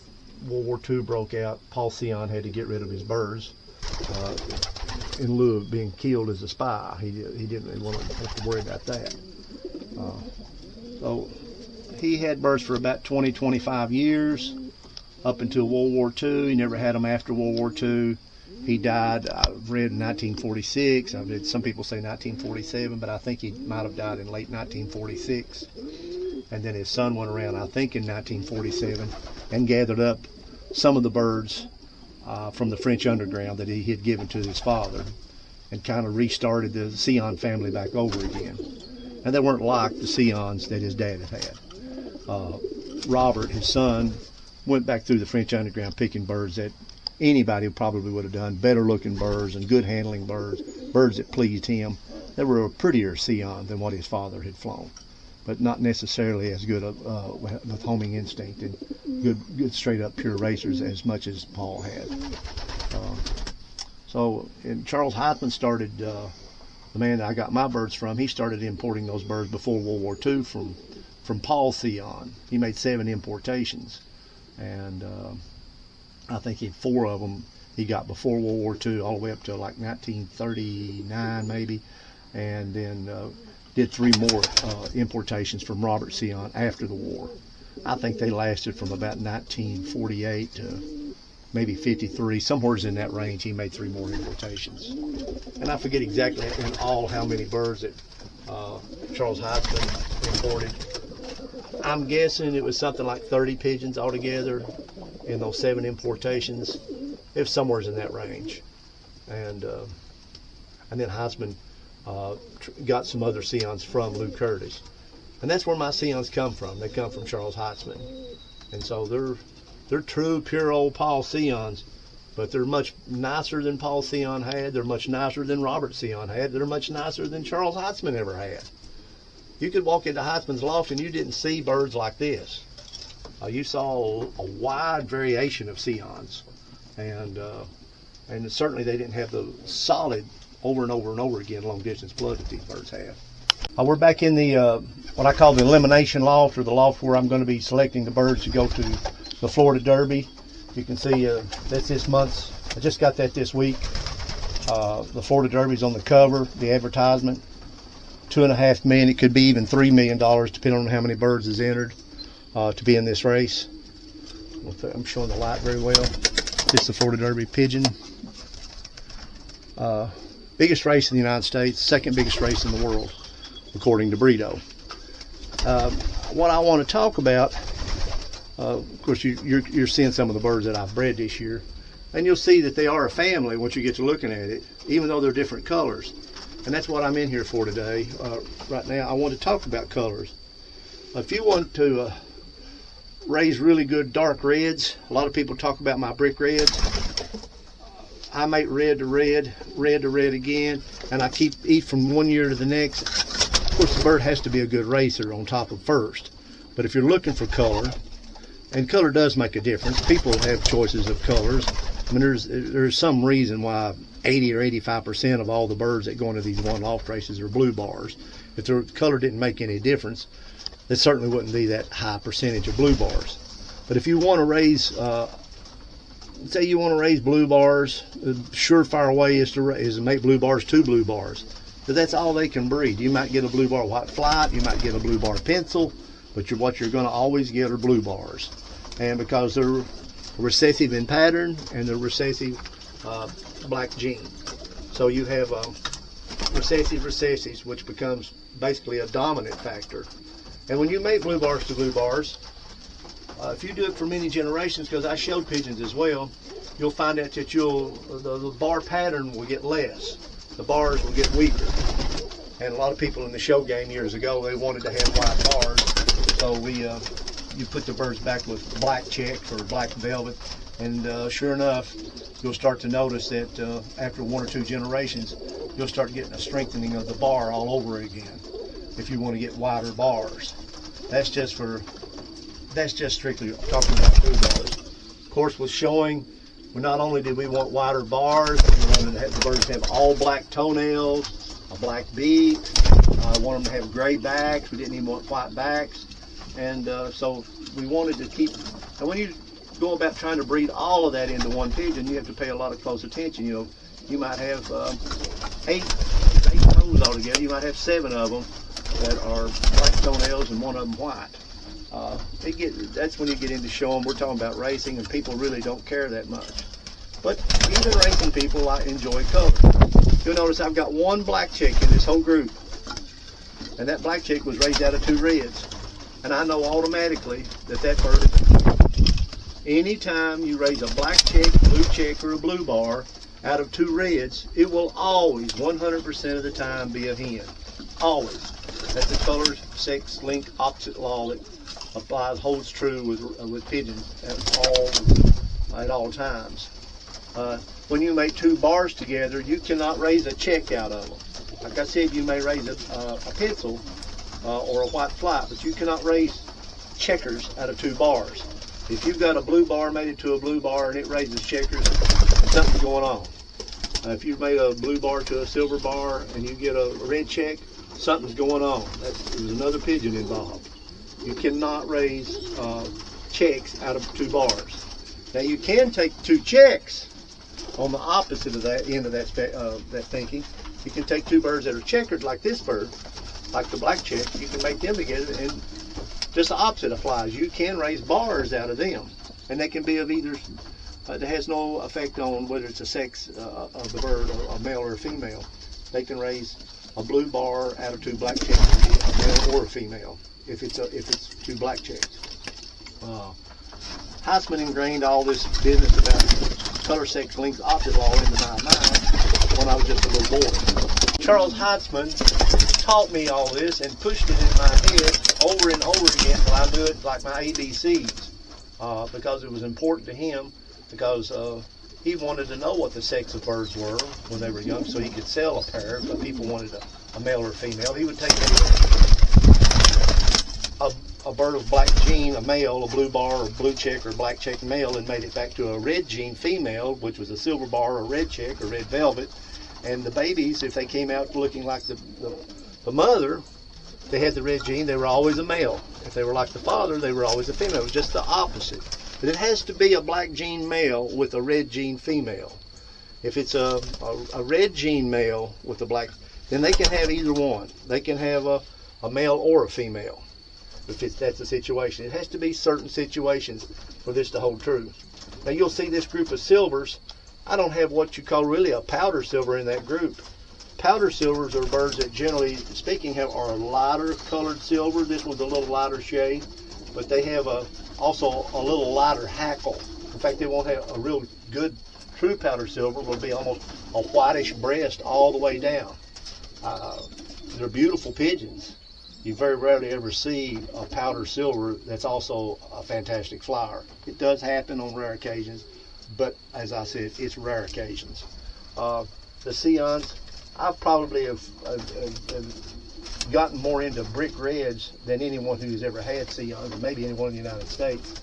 World War II broke out, Paul Sion had to get rid of his birds in lieu of being killed as a spy. He didn't really want to have to worry about that. So he had birds for about 20-25 years up until World War II. He never had them after World War II. He died, I've read, in 1946. I've read some people say 1947, but I think he might have died in late 1946. And then his son went around, I think in 1947, and gathered up some of the birds from the French underground that he had given to his father, and kind of restarted the Sion family back over again. And they weren't like the Sions that his dad had had. Robert, his son, went back through the French underground picking birds that anybody probably would have done, better looking birds and good handling birds, birds that pleased him. They were a prettier Sion than what his father had flown, but not necessarily as good with homing instinct and good straight up pure racers as much as Paul had. And Charles HEITZMAN started, the man that I got my birds from, he started importing those birds before World War II from Paul Sion. He made 7 importations, and I think 4 of them he got before World War II, all the way up to like 1939 maybe, and then did 3 more importations from Robert Sion after the war. I think they lasted from about 1948 to maybe 53, somewhere in that range. He made 3 more importations, and I forget exactly in all how many birds that Charles HEITZMAN imported. I'm guessing it was something like 30 pigeons altogether in those 7 importations. It was somewhere in that range. And then HEITZMAN got some other Sions from Lou Curtis. And that's where my Sions come from. They come from Charles HEITZMAN. And so they're true, pure old Paul Sions, but they're much nicer than Paul Sion had. They're much nicer than Robert Sion had. They're much nicer than Charles HEITZMAN ever had. You could walk into HEITZMAN's loft and you didn't see birds like this. You saw a wide variation of Sions, and certainly they didn't have the solid over and over and over again long distance blood that these birds have. We're back in the what I call the elimination loft, or the loft where I'm going to be selecting the birds to go to the Florida Derby. You can see that's this month's. I just got that this week. The Florida Derby's on the cover, the advertisement. $2.5 million. It could be even $3 million, depending on how many birds is entered to be in this race. I'm showing the light very well. This is the Florida Derby pigeon. Biggest race in the United States, second biggest race in the world, according to Bredo. What I want to talk about, of course, you're seeing some of the birds that I've bred this year, and you'll see that they are a family once you get to looking at it, even though they're different colors. And that's what I'm in here for today. Right now, I want to talk about colors. If you want to raise really good dark reds, a lot of people talk about my brick reds. I make red to red, red to red again, and I eat from one year to the next. Of course, the bird has to be a good racer on top of first. But if you're looking for color, and color does make a difference, people have choices of colors. I mean, there's some reason why 80 or 85% of all the birds that go into these one loft races are blue bars. If the color didn't make any difference, there certainly wouldn't be that high percentage of blue bars. But if you want to raise, say you want to raise blue bars, the surefire way is to make blue bars 2 blue bars. Because that's all they can breed. You might get a blue bar white flight, you might get a blue bar pencil, but what you're going to always get are blue bars. And because they're recessive in pattern and they're recessive black gene. So you have recessives, which becomes basically a dominant factor. And when you make blue bars to blue bars, if you do it for many generations, because I showed pigeons as well, you'll find out that the bar pattern will get less. The bars will get weaker. And a lot of people in the show game years ago, they wanted to have white bars. So you put the birds back with black checks or black velvet, and sure enough, you'll start to notice that after 1 or 2 generations, you'll start getting a strengthening of the bar all over again. If you want to get wider bars, that's just strictly talking about blue bars. Of course, with showing, not only did we want wider bars, we wanted to have the birds to have all black toenails, a black beak. I wanted them to have gray backs. We didn't even want white backs. And so we wanted to keep, and when you go about trying to breed all of that into one pigeon, you have to pay a lot of close attention. You might have 8 toes altogether. You might have 7 of them that are black toenails and 1 of them white. That's when you get into showing. We're talking about racing, and people really don't care that much. But even racing people, I enjoy color. You'll notice I've got 1 black chick in this whole group, and that black chick was raised out of 2 reds. And I know automatically that bird is. Anytime you raise a black chick, blue chick, or a blue bar out of 2 reds, it will always, 100% of the time, be a hen. Always. That's the color, sex, link, opposite law that holds true with pigeons at all times. When you make 2 bars together, you cannot raise a check out of them. Like I said, you may raise a pencil or a white flight, but you cannot raise checkers out of 2 bars. If you've got a blue bar made into a blue bar and it raises checkers, something's going on. If you've made a blue bar to a silver bar and you get a red check, something's going on. There's another pigeon involved. You cannot raise checks out of 2 bars. Now you can take 2 checks on the opposite of that end of that thinking. You can take 2 birds that are checkered like this bird, like the black check. You can make them together, and just the opposite applies. You can raise bars out of them, and they can be of either. That has no effect on whether it's a sex of the bird, a male or a female. They can raise a blue bar out of 2 black checks, a male or a female, if it's 2 black checks. HEITZMAN ingrained all this business about color, sex, links, opposite law into my mind when I was just a little boy. Charles HEITZMAN taught me all this and pushed it in my head over and over again until I knew it like my ABCs, because it was important to him, because he wanted to know what the sex of birds were when they were young so he could sell a pair. If people wanted a male or a female, he would take a bird of black gene, a male, a blue bar or blue check or black check male, and made it back to a red gene female, which was a silver bar or red check or red velvet. And the babies, if they came out looking like the mother, they had the red gene, they were always a male. If they were like the father, they were always a female. It was just the opposite. But it has to be a black gene male with a red gene female. If it's a red gene male with a black, then they can have either one. They can have a male or a female, if that's the situation. It has to be certain situations for this to hold true. Now you'll see this group of silvers. I don't have what you call really a powder silver in that group. Powder silvers are birds that, generally speaking, are a lighter colored silver. This one's a little lighter shade, but they have also a little lighter hackle. In fact, they won't have a real good true powder silver. Will be almost a whitish breast all the way down. They're beautiful pigeons. You very rarely ever see a powder silver that's also a fantastic flyer. It does happen on rare occasions, but as I said, it's rare occasions. The Sions, I probably have gotten more into brick reds than anyone who's ever had Sions, or maybe anyone in the United States.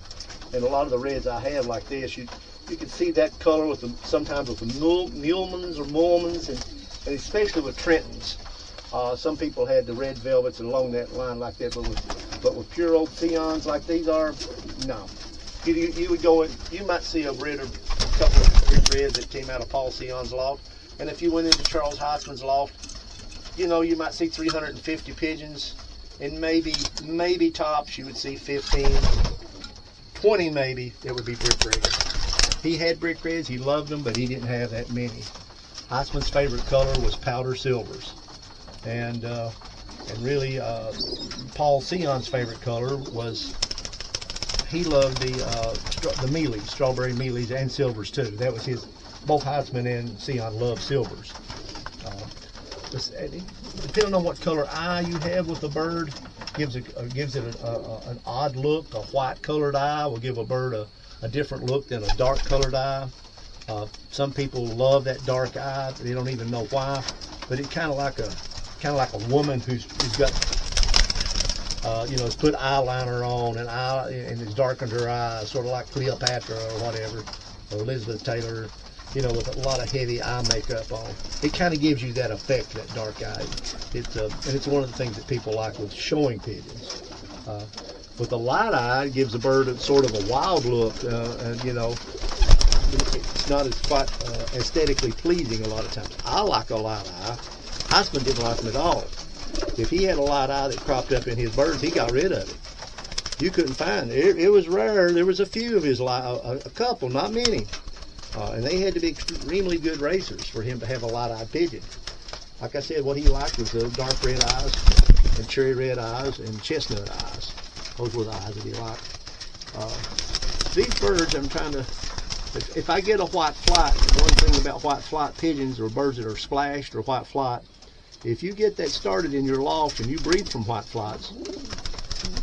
And a lot of the reds I have like this, you can see that color with sometimes with the Mullmans or Mullmans, and especially with Trentons. Some people had the red velvets and along that line like that, but with pure old Sions like these are, no. You would go in, you might see a red or a couple of brick reds that came out of Paul Sion's loft. And if you went into Charles HEITZMAN's loft, you know, you might see 350 pigeons, and maybe tops you would see 15, 20 maybe that would be brick reds. He had brick reds, he loved them, but he didn't have that many. HEITZMAN's favorite color was powder silvers, and really Paul Sion's favorite color was, he loved the mealies, strawberry mealies, and silvers too. That was his. Both HEITZMAN and Sion love silvers. Depending on what color eye you have with the bird, gives it an odd look. A white colored eye will give a bird a different look than a dark colored eye. Some people love that dark eye. They don't even know why, but it's kind of like a woman who's got has put eyeliner on and has darkened her eyes, sort of like Cleopatra or whatever, or Elizabeth Taylor. With a lot of heavy eye makeup on. It kind of gives you that effect, that dark eye. And it's one of the things that people like with showing pigeons. With a light eye, it gives the bird sort of a wild look, and it's not as quite aesthetically pleasing a lot of times. I like a light eye. HEITZMAN didn't like them at all. If he had a light eye that cropped up in his birds, he got rid of it. You couldn't find it. It was rare. There was a few of his a couple, not many. And they had to be extremely good racers for him to have a light-eyed pigeon. Like I said, what he liked was the dark red eyes and cherry red eyes and chestnut eyes. Those were the eyes that he liked. These birds, I'm trying to, if I get a white flight, one thing about white flight pigeons or birds that are splashed or white flight, if you get that started in your loft and you breed from white flights,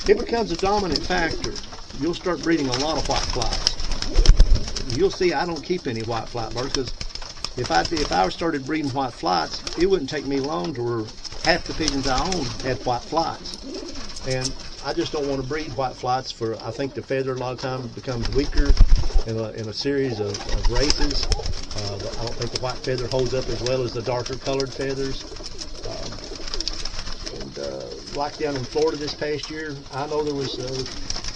it becomes a dominant factor. You'll start breeding a lot of white flights. You'll see I don't keep any white flight birds, because if I started breeding white flights, it wouldn't take me long to where half the pigeons I own had white flights. And I just don't want to breed white flights I think the feather a lot of times becomes weaker in a series of races. I don't think the white feather holds up as well as the darker colored feathers. Like down in Florida this past year, I know there was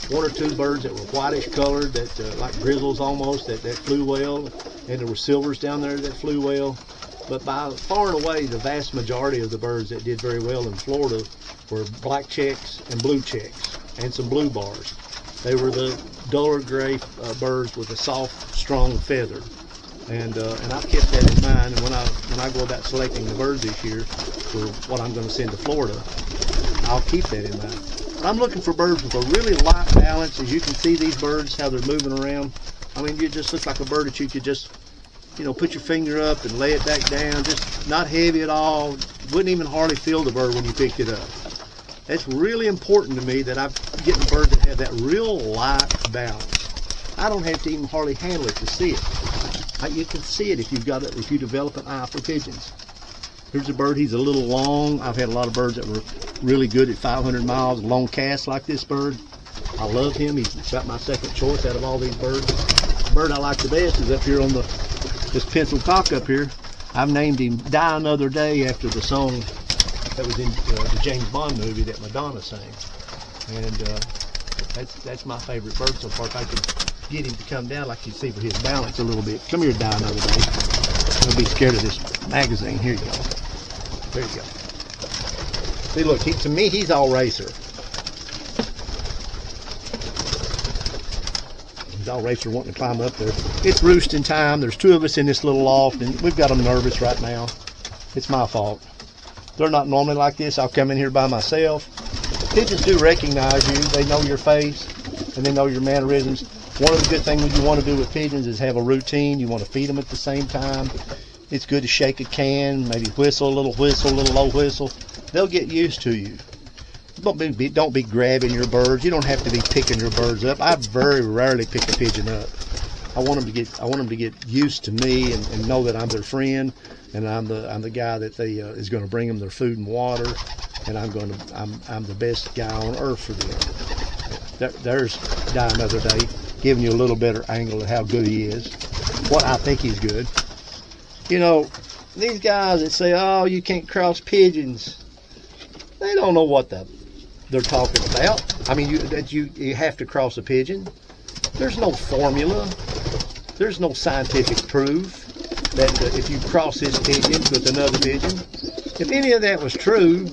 one or two birds that were whitish colored, that like grizzles almost, that flew well, and there were silvers down there that flew well. But by far and away, the vast majority of the birds that did very well in Florida were black checks and blue checks, and some blue bars. They were the duller gray birds with a soft, strong feather. And I've kept that in mind. And when I go about selecting the birds this year for what I'm going to send to Florida, I'll keep that in mind. I'm looking for birds with a really light balance. As you can see, these birds, how they're moving around. I mean, it just looks like a bird that you could just, put your finger up and lay it back down. Just not heavy at all. Wouldn't even hardly feel the bird when you picked it up. It's really important to me that I'm getting birds that have that real light balance. I don't have to even hardly handle it to see it. You can see it if you develop an eye for pigeons. Here's a bird. He's a little long. I've had a lot of birds that were really good at 500 miles, long casts like this bird. I love him. He's about my second choice out of all these birds. The bird I like the best is up here on this pencil cock up here. I've named him Die Another Day after the song that was in the James Bond movie that Madonna sang. And that's my favorite bird so far. If I could get him to come down, like you see, for his balance a little bit. Come here, Die Another Day. Don't be scared of this magazine. Here you go. There you go. See, look, to me, he's all racer. He's all racer wanting to climb up there. It's roosting time. There's two of us in this little loft, and we've got them nervous right now. It's my fault. They're not normally like this. I'll come in here by myself. Pigeons do recognize you. They know your face and they know your mannerisms. One of the good things you want to do with pigeons is have a routine. You want to feed them at the same time. It's good to shake a can, maybe whistle, a little low whistle. They'll get used to you. Don't be grabbing your birds. You don't have to be picking your birds up. I very rarely pick a pigeon up. I want them to get used to me and know that I'm their friend, and I'm the guy that is going to bring them their food and water, and I'm the best guy on earth for them. There's a guy another day giving you a little better angle at how good he is, what I think he's good. You know, these guys that say, "Oh, you can't cross pigeons," they don't know what they're talking about. I mean, you have to cross a pigeon. There's no formula. There's no scientific proof that if you cross this pigeon with another pigeon, if any of that was true,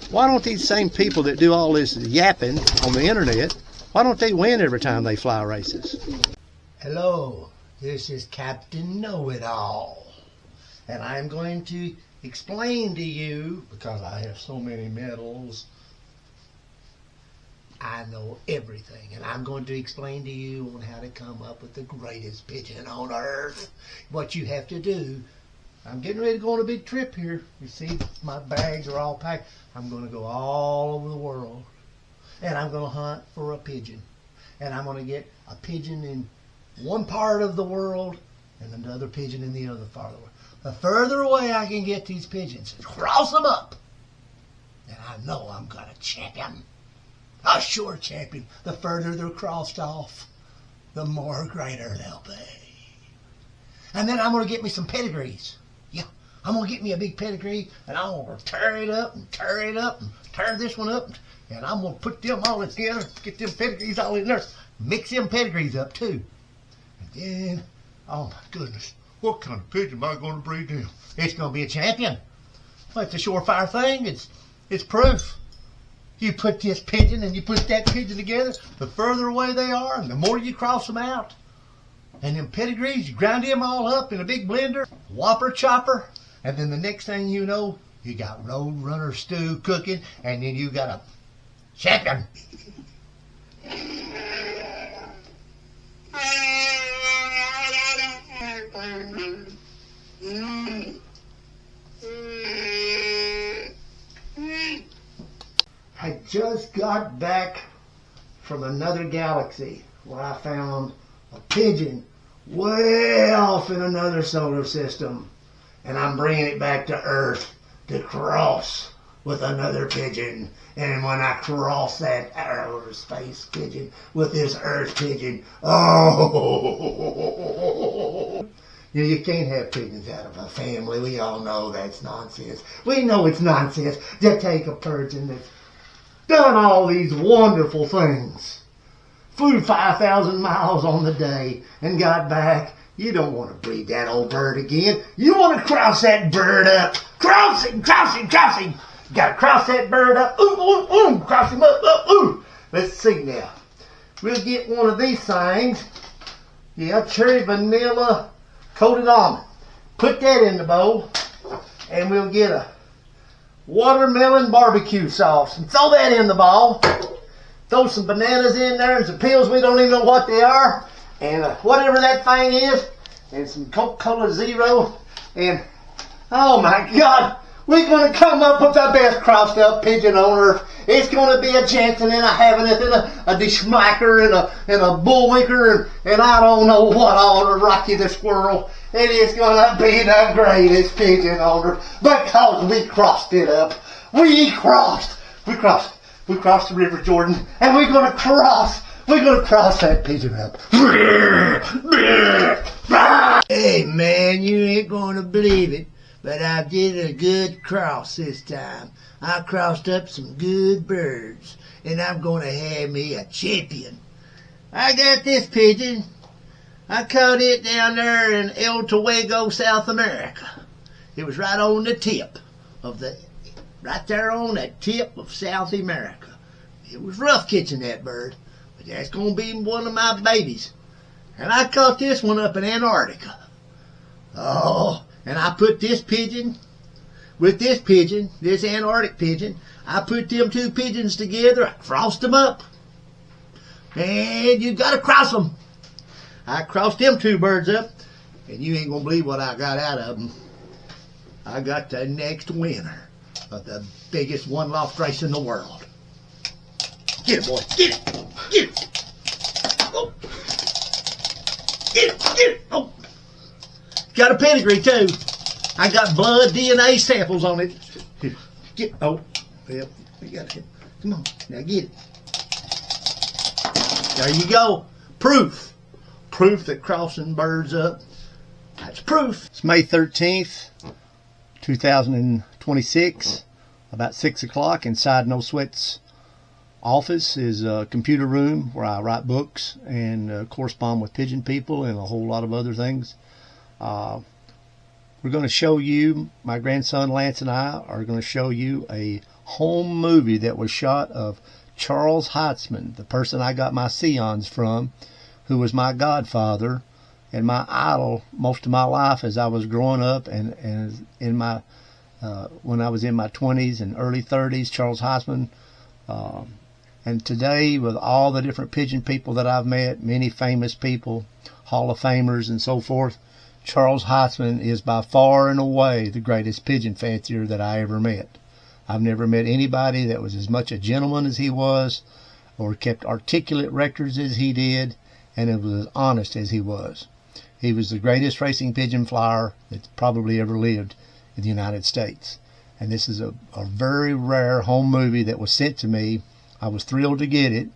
why don't these same people that do all this yapping on the internet, why don't they win every time they fly races? Hello, this is Captain Know-It-All, and I'm going to explain to you, because I have so many medals, I know everything, and I'm going to explain to you on how to come up with the greatest pigeon on earth. What you have to do, I'm getting ready to go on a big trip here. You see, my bags are all packed. I'm going to go all over the world, and I'm going to hunt for a pigeon, and I'm going to get a pigeon in one part of the world and another pigeon in the other part of the world. The further away I can get these pigeons, cross them up, and I know I'm going to champion. A sure champion. The further they're crossed off, the more greater they'll be. And then I'm going to get me some pedigrees. Yeah, I'm going to get me a big pedigree, and I'm going to tear it up and tear it up and tear this one up, and I'm going to put them all together, get them pedigrees all in there, mix them pedigrees up too. And then, oh my goodness, what kind of pigeon am I going to breed them? It's going to be a champion. Well, it's a surefire thing. It's proof. You put this pigeon and you put that pigeon together, the further away they are, and the more you cross them out. And them pedigrees, you grind them all up in a big blender, whopper chopper, and then the next thing you know, you got Roadrunner stew cooking, and then you got a champion. I just got back from another galaxy where I found a pigeon way off in another solar system, and I'm bringing it back to Earth to cross with another pigeon. And when I cross that outer space pigeon with this Earth pigeon, oh! You can't have pigeons out of a family. We all know that's nonsense. We know it's nonsense to take a person that's done all these wonderful things, flew 5,000 miles on the day and got back. You don't want to breed that old bird again. You want to cross that bird up. Cross him, cross him, cross him. You got to cross that bird up. Ooh, ooh, ooh. Cross him up, up, ooh. Let's see now. We'll get one of these things. Yeah, cherry vanilla coated almond. Put that in the bowl, and we'll get a watermelon barbecue sauce and throw that in the bowl. Throw some bananas in there and some pills, we don't even know what they are, and whatever that thing is, and some Coca-Cola Zero, and oh my God, we're going to come up with the best crossed up pigeon on earth. It's going to be a Jansen and a Havaneth and a DeSchmeicher and a Bullwinker and I don't know what all, a Rocky the Squirrel. It is going to be the greatest pigeon on earth because we crossed it up. We crossed the River Jordan, and we're going to cross that pigeon up. Hey man, you ain't going to believe it, but I did a good cross this time. I crossed up some good birds, and I'm going to have me a champion. I got this pigeon. I caught it down there in El Tuego, South America. It was right on the tip of right there on the tip of South America. It was rough catching that bird, but that's going to be one of my babies. And I caught this one up in Antarctica. Oh, and I put this pigeon with this pigeon, this Antarctic pigeon. I put them two pigeons together, I crossed them up. And you got to cross them. I crossed them two birds up, and you ain't going to believe what I got out of them. I got the next winner of the biggest one loft race in the world. Get it, boy. Get it. Get it. Oh. Get it. Get it. Oh. Got a pedigree, too. I got blood DNA samples on it. Get. Oh. Well, we got it. Come on. Now get it. There you go. Proof. Proof that crossing birds up. That's proof. It's May 13th, 2026. About 6 o'clock. Inside No Sweat's office is a computer room where I write books and correspond with pigeon people and a whole lot of other things. We're going to show you, my grandson Lance and I are going to show you a home movie that was shot of Charles HEITZMAN, the person I got my SIONS from, who was my godfather and my idol most of my life as I was growing up and in my when I was in my 20s and early 30s. Charles HEITZMAN. And today, with all the different pigeon people that I've met, many famous people, Hall of Famers and so forth, Charles HEITZMAN is by far and away the greatest pigeon fancier that I ever met. I've never met anybody that was as much a gentleman as he was, or kept articulate records as he did, and it was as honest as he was. He was the greatest racing pigeon flyer that's probably ever lived in the United States. And this is a very rare home movie that was sent to me. I was thrilled to get it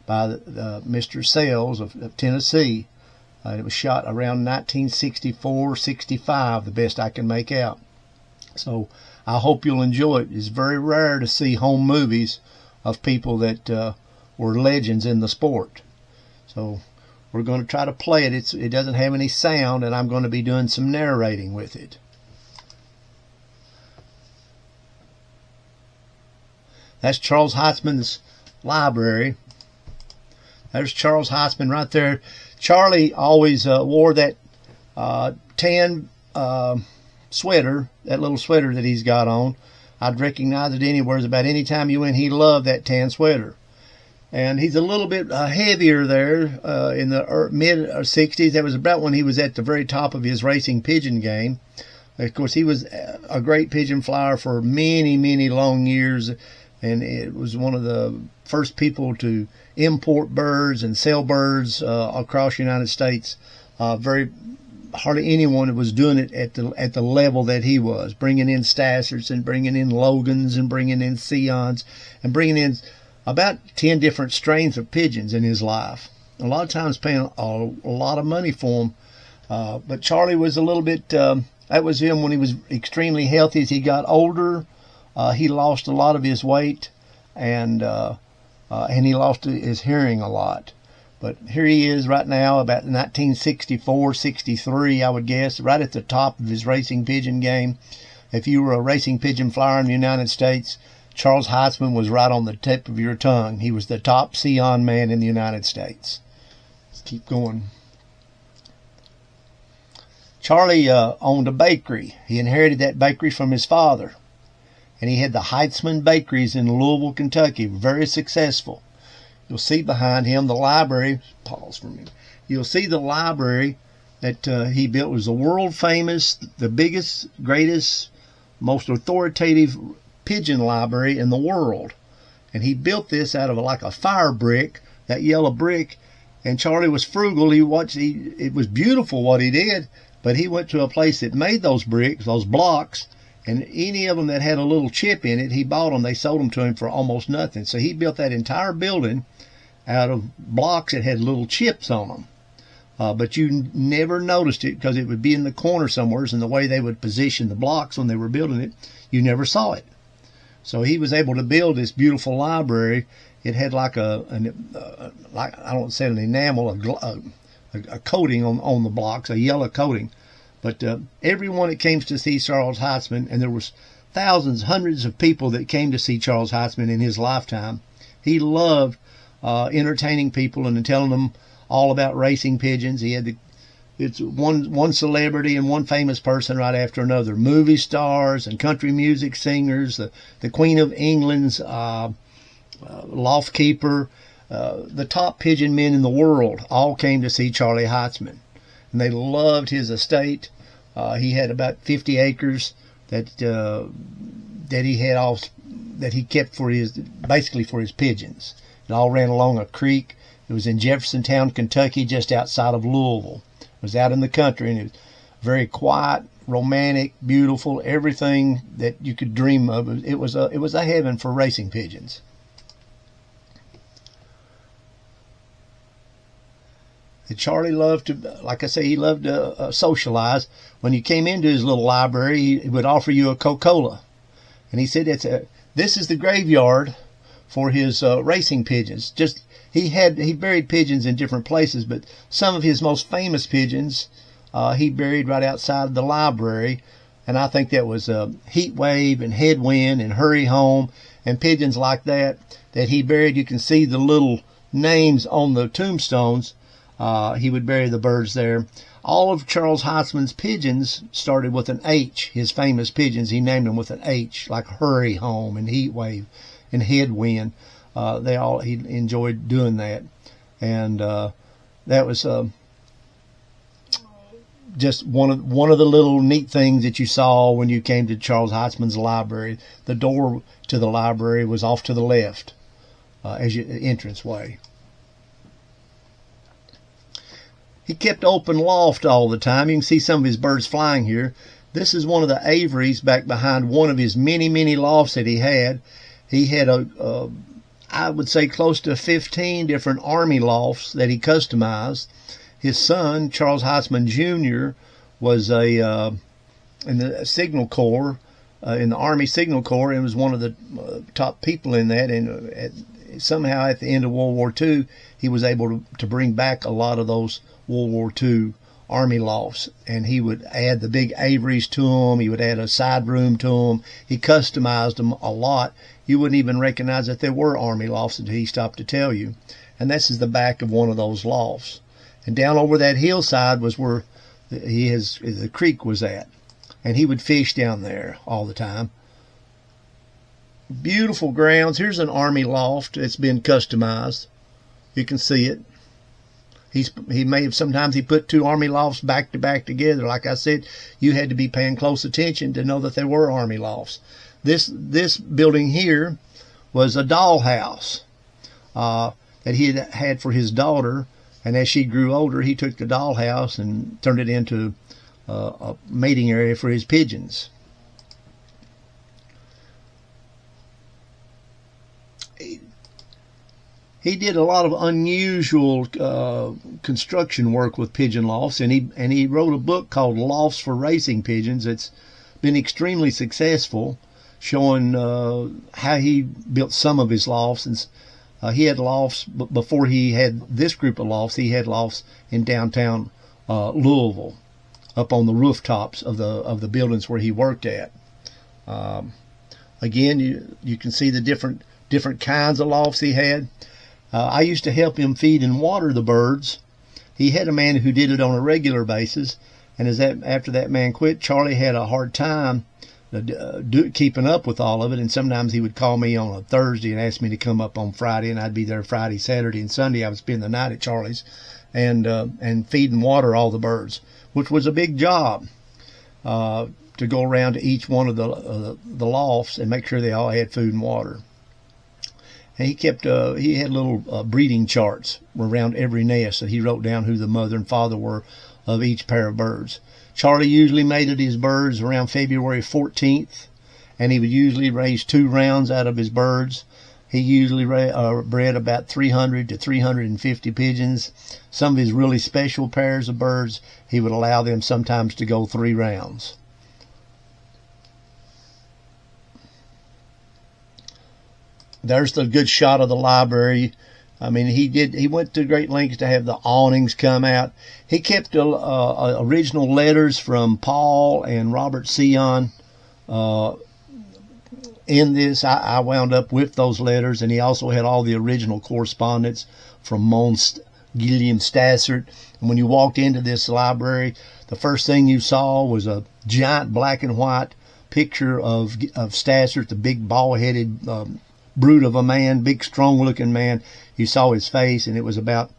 by Mr. Sales of Tennessee. It was shot around 1964-65, the best I can make out. So I hope you'll enjoy it. It's very rare to see home movies of people that were legends in the sport. So we're going to try to play it. It doesn't have any sound, and I'm going to be doing some narrating with it. That's Charles HEITZMAN's library. There's Charles HEITZMAN right there. Charlie always wore that tan sweater, that little sweater that he's got on. I'd recognize it anywhere. About any time you went, he loved that tan sweater. And he's a little bit heavier there in the mid-60s. That was about when he was at the very top of his racing pigeon game. Of course, he was a great pigeon flyer for many, many long years. And it was one of the first people to import birds and sell birds across the United States. Hardly anyone was doing it at the level that he was, bringing in Stassers and bringing in Logans and bringing in Sions and bringing in about 10 different strains of pigeons in his life. A lot of times paying a lot of money for them. But Charlie was a little bit, that was him when he was extremely healthy. As he got older, he lost a lot of his weight, and he lost his hearing a lot. But here he is right now, about 1964, 63, I would guess, right at the top of his racing pigeon game. If you were a racing pigeon flyer in the United States, Charles HEITZMAN was right on the tip of your tongue. He was the top Sion man in the United States. Let's keep going. Charlie owned a bakery. He inherited that bakery from his father. And he had the HEITZMAN bakeries in Louisville, Kentucky, very successful. You'll see behind him the library. Pause for a minute. You'll see the library that he built. Was the world famous, the biggest, greatest, most authoritative pigeon library in the world. And he built this out of like a fire brick, that yellow brick. And Charlie was frugal. It was beautiful what he did, but he went to a place that made those bricks, those blocks, and any of them that had a little chip in it, he bought them. They sold them to him for almost nothing. So he built that entire building out of blocks that had little chips on them. But you never noticed it because it would be in the corner somewhere, and the way they would position the blocks when they were building it, you never saw it. So he was able to build this beautiful library. It had like like I don't say an enamel, a coating on the blocks, a yellow coating. But everyone that came to see Charles HEITZMAN, and there was thousands, hundreds of people that came to see Charles HEITZMAN in his lifetime. He loved entertaining people and telling them all about racing pigeons. He had it's one celebrity and one famous person right after another. Movie stars and country music singers, the Queen of England's loft keeper, the top pigeon men in the world all came to see Charlie HEITZMAN, and they loved his estate. He had about 50 acres that he kept for his pigeons. It all ran along a creek. It was in Jeffersontown, Kentucky, just outside of Louisville. It was out in the country, and it was very quiet, romantic, beautiful, everything that you could dream of. It was a heaven for racing pigeons. And Charlie loved to, like I say, he loved to socialize. When you came into his little library, he would offer you a Coca-Cola. And he said, this is the graveyard for his racing pigeons. He buried pigeons in different places, but some of his most famous pigeons he buried right outside the library. And I think that was Heat Wave and Headwind and Hurry Home and pigeons like that he buried. You can see the little names on the tombstones. He would bury the birds there. All of Charles HEITZMAN's pigeons started with an H. His famous pigeons, he named them with an H, like Hurry Home and Heat Wave and Headwind. He enjoyed doing that. And that was just one of the little neat things that you saw when you came to Charles HEITZMAN's library. The door to the library was off to the left as your entranceway. He kept open loft all the time. You can see some of his birds flying here. This is one of the aviaries back behind one of his many, many lofts that he had. He had I would say close to 15 different Army lofts that he customized. His son, Charles HEITZMAN Jr., was in the Signal Corps, in the Army Signal Corps, and was one of the top people in that. And somehow at the end of World War II, he was able to bring back a lot of those World War II Army lofts, and he would add the big aviaries to them. He would add a side room to them. He customized them a lot. You wouldn't even recognize that there were Army lofts until he stopped to tell you. And this is the back of one of those lofts. And down over that hillside was where the creek was at, and he would fish down there all the time. Beautiful grounds. Here's an Army loft that's been customized. You can see it. Sometimes he put two Army lofts back to back together. Like I said, you had to be paying close attention to know that there were Army lofts. This building here was a dollhouse that he had for his daughter, and as she grew older, he took the dollhouse and turned it into a mating area for his pigeons. He did a lot of unusual construction work with pigeon lofts, and he wrote a book called Lofts for Racing Pigeons. It's been extremely successful, showing how he built some of his lofts. And he had lofts before he had this group of lofts. He had lofts in downtown Louisville, up on the rooftops of the buildings where he worked at. Again, you can see the different kinds of lofts he had. I used to help him feed and water the birds. He had a man who did it on a regular basis, and after that man quit, Charlie had a hard time keeping up with all of it, and sometimes he would call me on a Thursday and ask me to come up on Friday, and I'd be there Friday, Saturday, and Sunday. I would spend the night at Charlie's and feed and water all the birds, which was a big job to go around to each one of the lofts and make sure they all had food and water. And he had little breeding charts around every nest that he wrote down who the mother and father were of each pair of birds. Charlie usually mated his birds around February 14th, and he would usually raise 2 rounds out of his birds. He usually bred about 300 to 350 pigeons. Some of his really special pairs of birds, he would allow them sometimes to go 3 rounds. There's the good shot of the library. I mean, he went to great lengths to have the awnings come out. He kept original letters from Paul and Robert Sion in this. I wound up with those letters, and he also had all the original correspondence from Mons Gilliam Stassert. And when you walked into this library, the first thing you saw was a giant black and white picture of Stassert, the big bald-headed brute of a man, big strong-looking man. You saw his face, and it was about,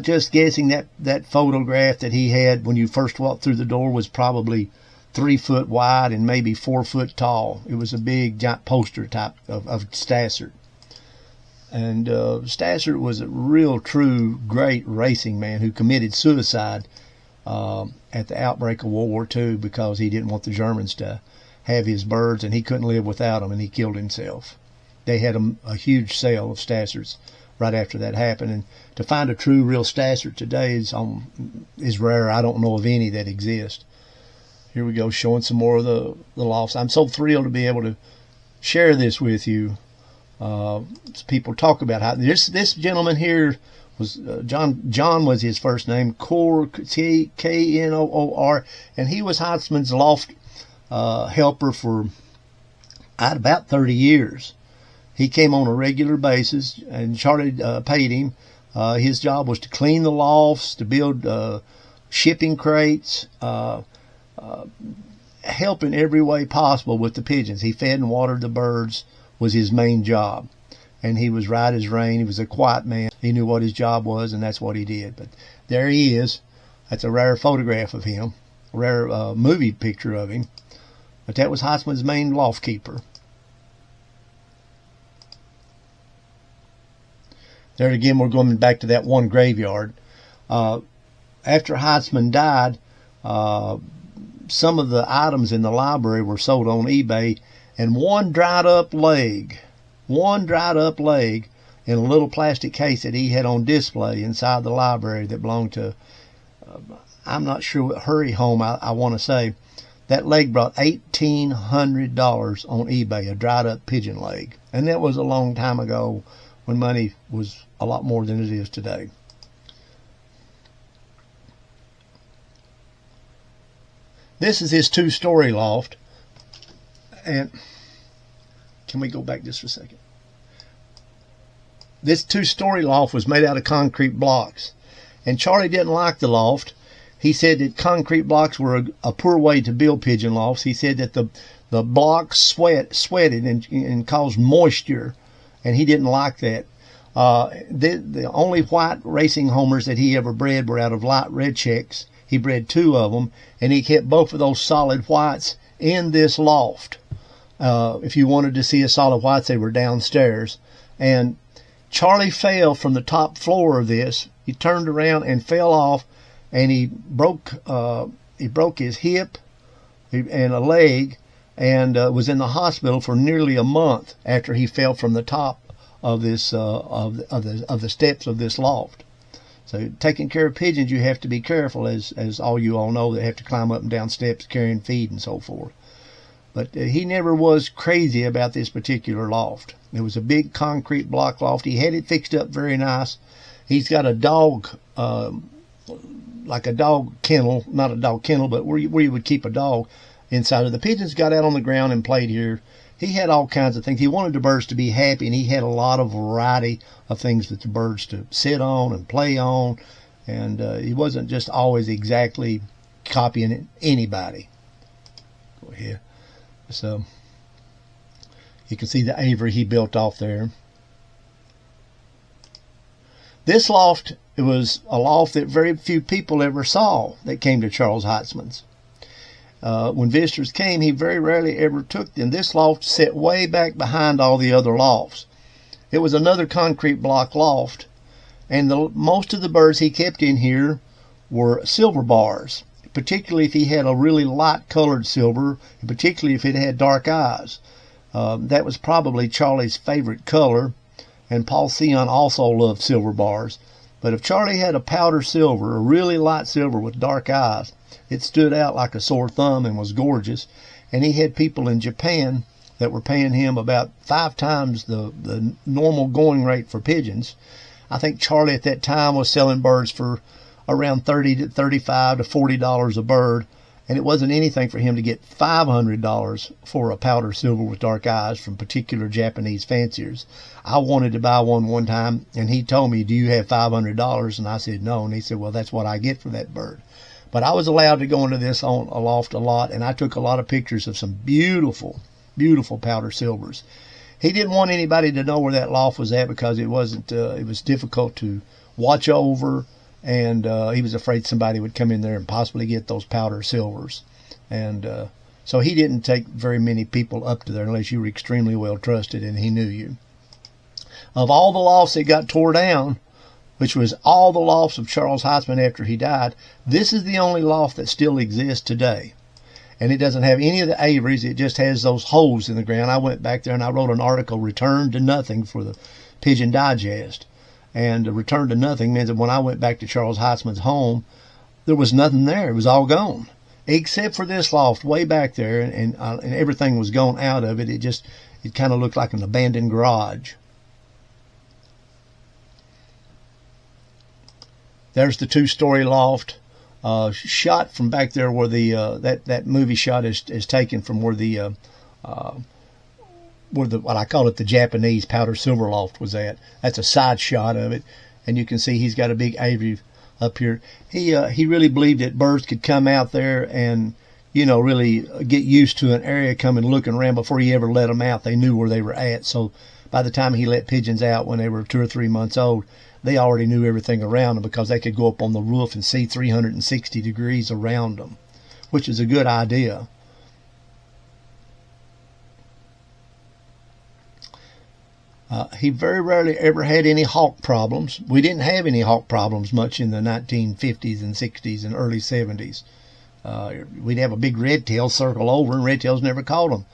just guessing, that photograph that he had when you first walked through the door was probably 3 foot wide and maybe 4 foot tall. It was a big giant poster type of Stassert. And Stassert was a real, true, great racing man who committed suicide at the outbreak of World War II because he didn't want the Germans to have his birds, and he couldn't live without them, and he killed himself. They had a huge sale of Stasserts right after that happened, and to find a true, real Stassert today is rare. I don't know of any that exist. Here we go, showing some more of the lofts. I'm so thrilled to be able to share this with you. People talk about how this gentleman here was John was his first name, Knoor, and he was HEITZMAN's loft helper for about 30 years. He came on a regular basis, and Charlie paid him. His job was to clean the lofts, to build shipping crates, help in every way possible with the pigeons. He fed and watered the birds was his main job. And he was right as rain. He was a quiet man. He knew what his job was, and that's what he did. But there he is. That's a rare photograph of him, a rare movie picture of him. But that was HEITZMAN's main loft keeper. There again, we're going back to that one graveyard. After HEITZMAN died, some of the items in the library were sold on eBay, and one dried up leg in a little plastic case that he had on display inside the library that belonged to, I'm not sure what Hurry Home, I want to say. That leg brought $1,800 on eBay, a dried up pigeon leg. And that was a long time ago when money was a lot more than it is today. This is his 2-story loft. And can we go back just for a second? This 2-story loft was made out of concrete blocks. And Charlie didn't like the loft. He said that concrete blocks were a poor way to build pigeon lofts. He said that the blocks sweated and caused moisture, and he didn't like that. The only white racing homers that he ever bred were out of light red checks. He bred 2 of them, and he kept both of those solid whites in this loft. If you wanted to see a solid whites, they were downstairs. And Charlie fell from the top floor of this. He turned around and fell off, and he broke his hip and a leg, and was in the hospital for nearly a month after he fell from the top of this of the steps of this loft. So taking care of pigeons, you have to be careful, as all you all know, that have to climb up and down steps carrying feed and so forth. But he never was crazy about this particular loft. It was a big concrete block loft. He had it fixed up very nice. He's got a dog, like a dog kennel, not a dog kennel, but where you would keep a dog inside of. The pigeons got out on the ground and played here. He had all kinds of things. He wanted the birds to be happy, and he had a lot of variety of things that the birds to sit on and play on. And he wasn't just always exactly copying anybody. Go ahead. So you can see the aviary he built off there. This loft, it was a loft that very few people ever saw that came to Charles HEITZMAN's. When visitors came, he very rarely ever took them. This loft sat way back behind all the other lofts. It was another concrete block loft, and most of the birds he kept in here were silver bars, particularly if he had a really light colored silver, and particularly if it had dark eyes. That was probably Charlie's favorite color, and Paul Sion also loved silver bars. But if Charlie had a powder silver, a really light silver with dark eyes, it stood out like a sore thumb and was gorgeous. And he had people in Japan that were paying him about 5 times the normal going rate for pigeons. I think Charlie at that time was selling birds for around $30 to $35 to $40 a bird, and it wasn't anything for him to get $500 for a powder silver with dark eyes from particular Japanese fanciers. I wanted to buy one time, and he told me, "Do you have $500?" And I said, "No." And he said, "Well, that's what I get for that bird." But I was allowed to go into this on a loft a lot, and I took a lot of pictures of some beautiful, beautiful powder silvers. He didn't want anybody to know where that loft was at because it wasn't. It was difficult to watch over, and he was afraid somebody would come in there and possibly get those powder silvers. And so he didn't take very many people up to there unless you were extremely well trusted and he knew you. Of all the lofts that got tore down, which was all the lofts of Charles HEITZMAN after he died, this is the only loft that still exists today. And it doesn't have any of the aviaries. It just has those holes in the ground. I went back there and I wrote an article, "Return to Nothing," for the Pigeon Digest. And return to nothing means that when I went back to Charles HEITZMAN's home, there was nothing there. It was all gone, except for this loft way back there, and everything was gone out of it. It kind of looked like an abandoned garage. There's the two-story loft, shot from back there where the that movie shot is taken from where the what I call it, the Japanese powder silver loft was at. That's a side shot of it, and you can see he's got a big aviary up here. He really believed that birds could come out there and, you know, really get used to an area, come and look and around before he ever let them out. They knew where they were at. So by the time he let pigeons out when they were 2 or 3 months old, they already knew everything around them because they could go up on the roof and see 360 degrees around them, which is a good idea. He very rarely ever had any hawk problems. We didn't have any hawk problems much in the 1950s and 60s and early 70s. We'd have a big red tail circle over, and red tails never caught them.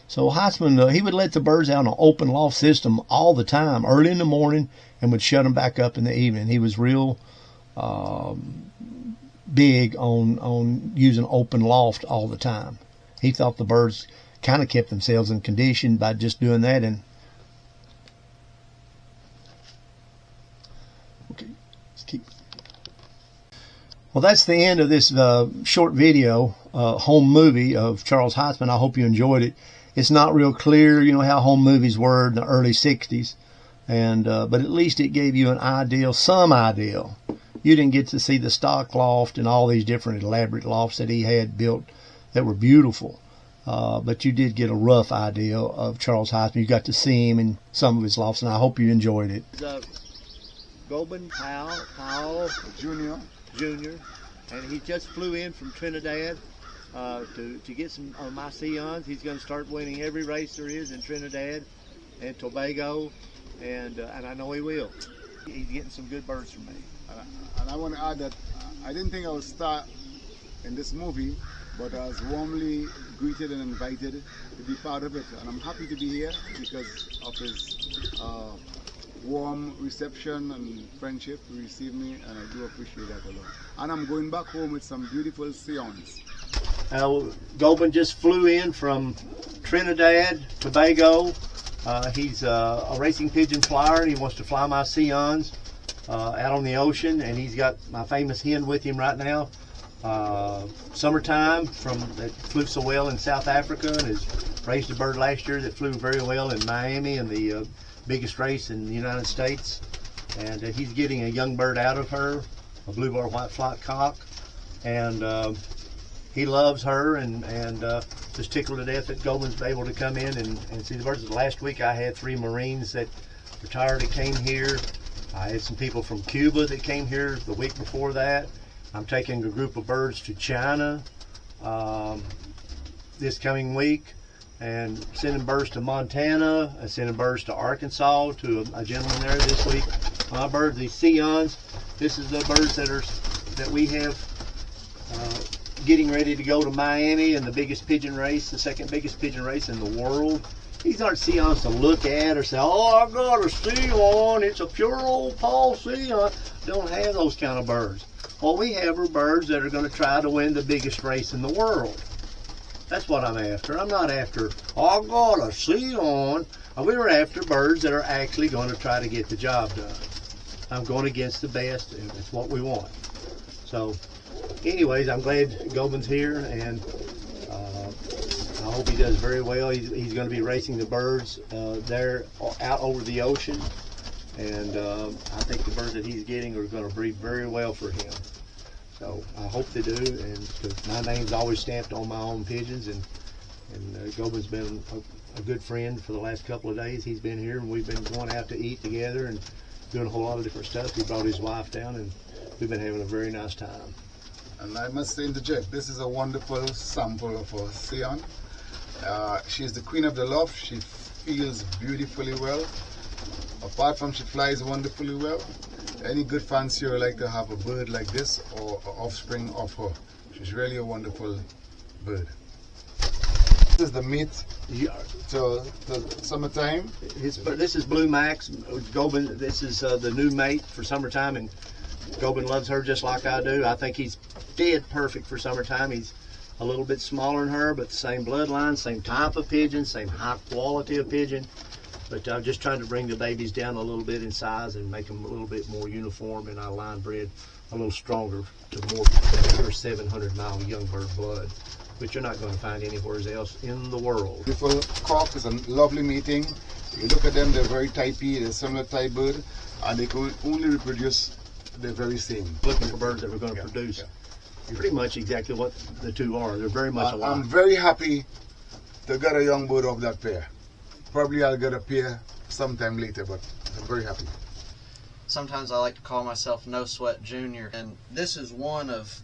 So HEITZMAN, he would let the birds out in an open loft system all the time, early in the morning, and would shut them back up in the evening. He was real big on using open loft all the time. He thought the birds kind of kept themselves in condition by just doing that. And okay, let's keep. Well, that's the end of this short video, home movie of Charles HEITZMAN. I hope you enjoyed it. It's not real clear, you know, how home movies were in the early 60s, and but at least it gave you an idea, some idea. You didn't get to see the stock loft and all these different elaborate lofts that he had built that were beautiful, but you did get a rough idea of Charles HEITZMAN. You got to see him in some of his lofts, and I hope you enjoyed it. Goban Powell Jr., and he just flew in from Trinidad to get some of my Sions. He's going to start winning every race there is in Trinidad and Tobago, and I know he will. He's getting some good birds from me. And I want to add that I didn't think I would start in this movie, but I was warmly greeted and invited to be part of it, and I'm happy to be here because of his warm reception and friendship to receive me, and I do appreciate that a lot. And I'm going back home with some beautiful Sions. Goban just flew in from Trinidad, Tobago. He's a racing pigeon flyer, and he wants to fly my Sions out on the ocean, and he's got my famous hen with him right now. Summertime that flew so well in South Africa, and has raised a bird last year that flew very well in Miami in the biggest race in the United States. And he's getting a young bird out of her, a blue bar white flock cock, and he loves her, and just tickled to death that Goban's able to come in and see the birds. Last week I had 3 Marines that retired that came here. I had some people from Cuba that came here the week before that. I'm taking a group of birds to China this coming week, and sending birds to Montana, and sending birds to Arkansas to a gentleman there this week. My birds, these Sions, this is the birds that we have getting ready to go to Miami in the biggest pigeon race, the second biggest pigeon race in the world. These aren't Sions to look at or say, "Oh, I got a Sion, it's a pure old Paul Sion." Don't have those kind of birds. What we have are birds that are going to try to win the biggest race in the world. That's what I'm after. I'm not after, "I got a Sion." We're after birds that are actually going to try to get the job done. I'm going against the best, and it's what we want. So anyways, I'm glad Gobin's here, and I hope he does very well. He's going to be racing the birds there out over the ocean, and I think the birds that he's getting are going to breed very well for him. So I hope they do, and 'cause my name's always stamped on my own pigeons, and Gobin's been a good friend for the last couple of days. He's been here, and we've been going out to eat together and doing a whole lot of different stuff. He brought his wife down, and we've been having a very nice time. And I must interject, this is a wonderful sample of a Sion. She's the queen of the loft. She feels beautifully well. Apart from she flies wonderfully well, any good fancier like to have a bird like this or an offspring of her. She's really a wonderful bird. This is the meat to summertime. This is Blue Max. Gobin, this is the new mate for summertime, and Gobin loves her just like I do. I think he's dead perfect for summertime. He's a little bit smaller than her, but the same bloodline, same type of pigeon, same high quality of pigeon. But I'm just trying to bring the babies down a little bit in size and make them a little bit more uniform, and I line bred a little stronger to more pure 700-mile young bird blood, which you're not going to find anywhere else in the world. Beautiful cock is a lovely mating. You look at them, they're very typey, they're similar type bird, and they can only reproduce the very same. Looking for birds that we're going to produce pretty much exactly what the two are. They're very much alike. I'm very happy to get a young bird off that pair. Probably I'll get a pair sometime later, but I'm very happy. Sometimes I like to call myself No Sweat Junior, and this is one of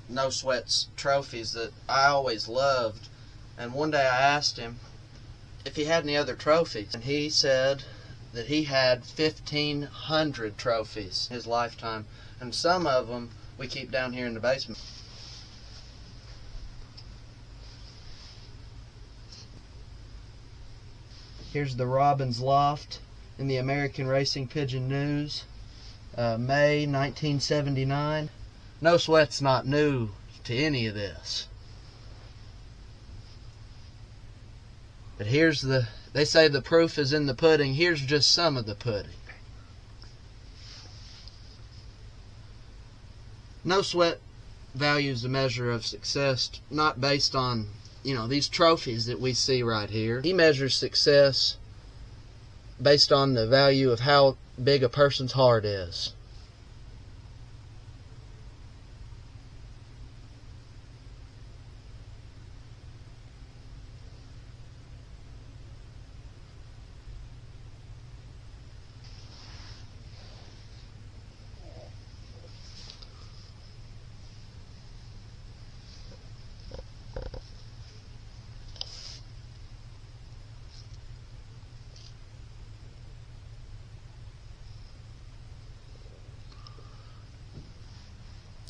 No Sweat's trophies that I always loved. And one day I asked him if he had any other trophies, and he said that he had 1,500 trophies in his lifetime, and some of them we keep down here in the basement. Here's the Robbins Loft in the American Racing Pigeon News, May 1979. No Sweat's not new to any of this. But here's they say the proof is in the pudding. Here's just some of the pudding. No Sweat values the measure of success not based on, these trophies that we see right here. He measures success based on the value of how big a person's heart is.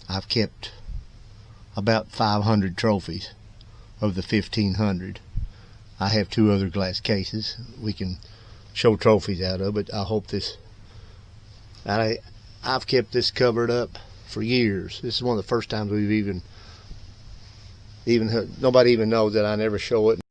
I've kept about 500 trophies of the 1,500. I have 2 other glass cases we can show trophies out of, but I hope this. I've kept this covered up for years. This is one of the first times we've even nobody even knows that I never show it.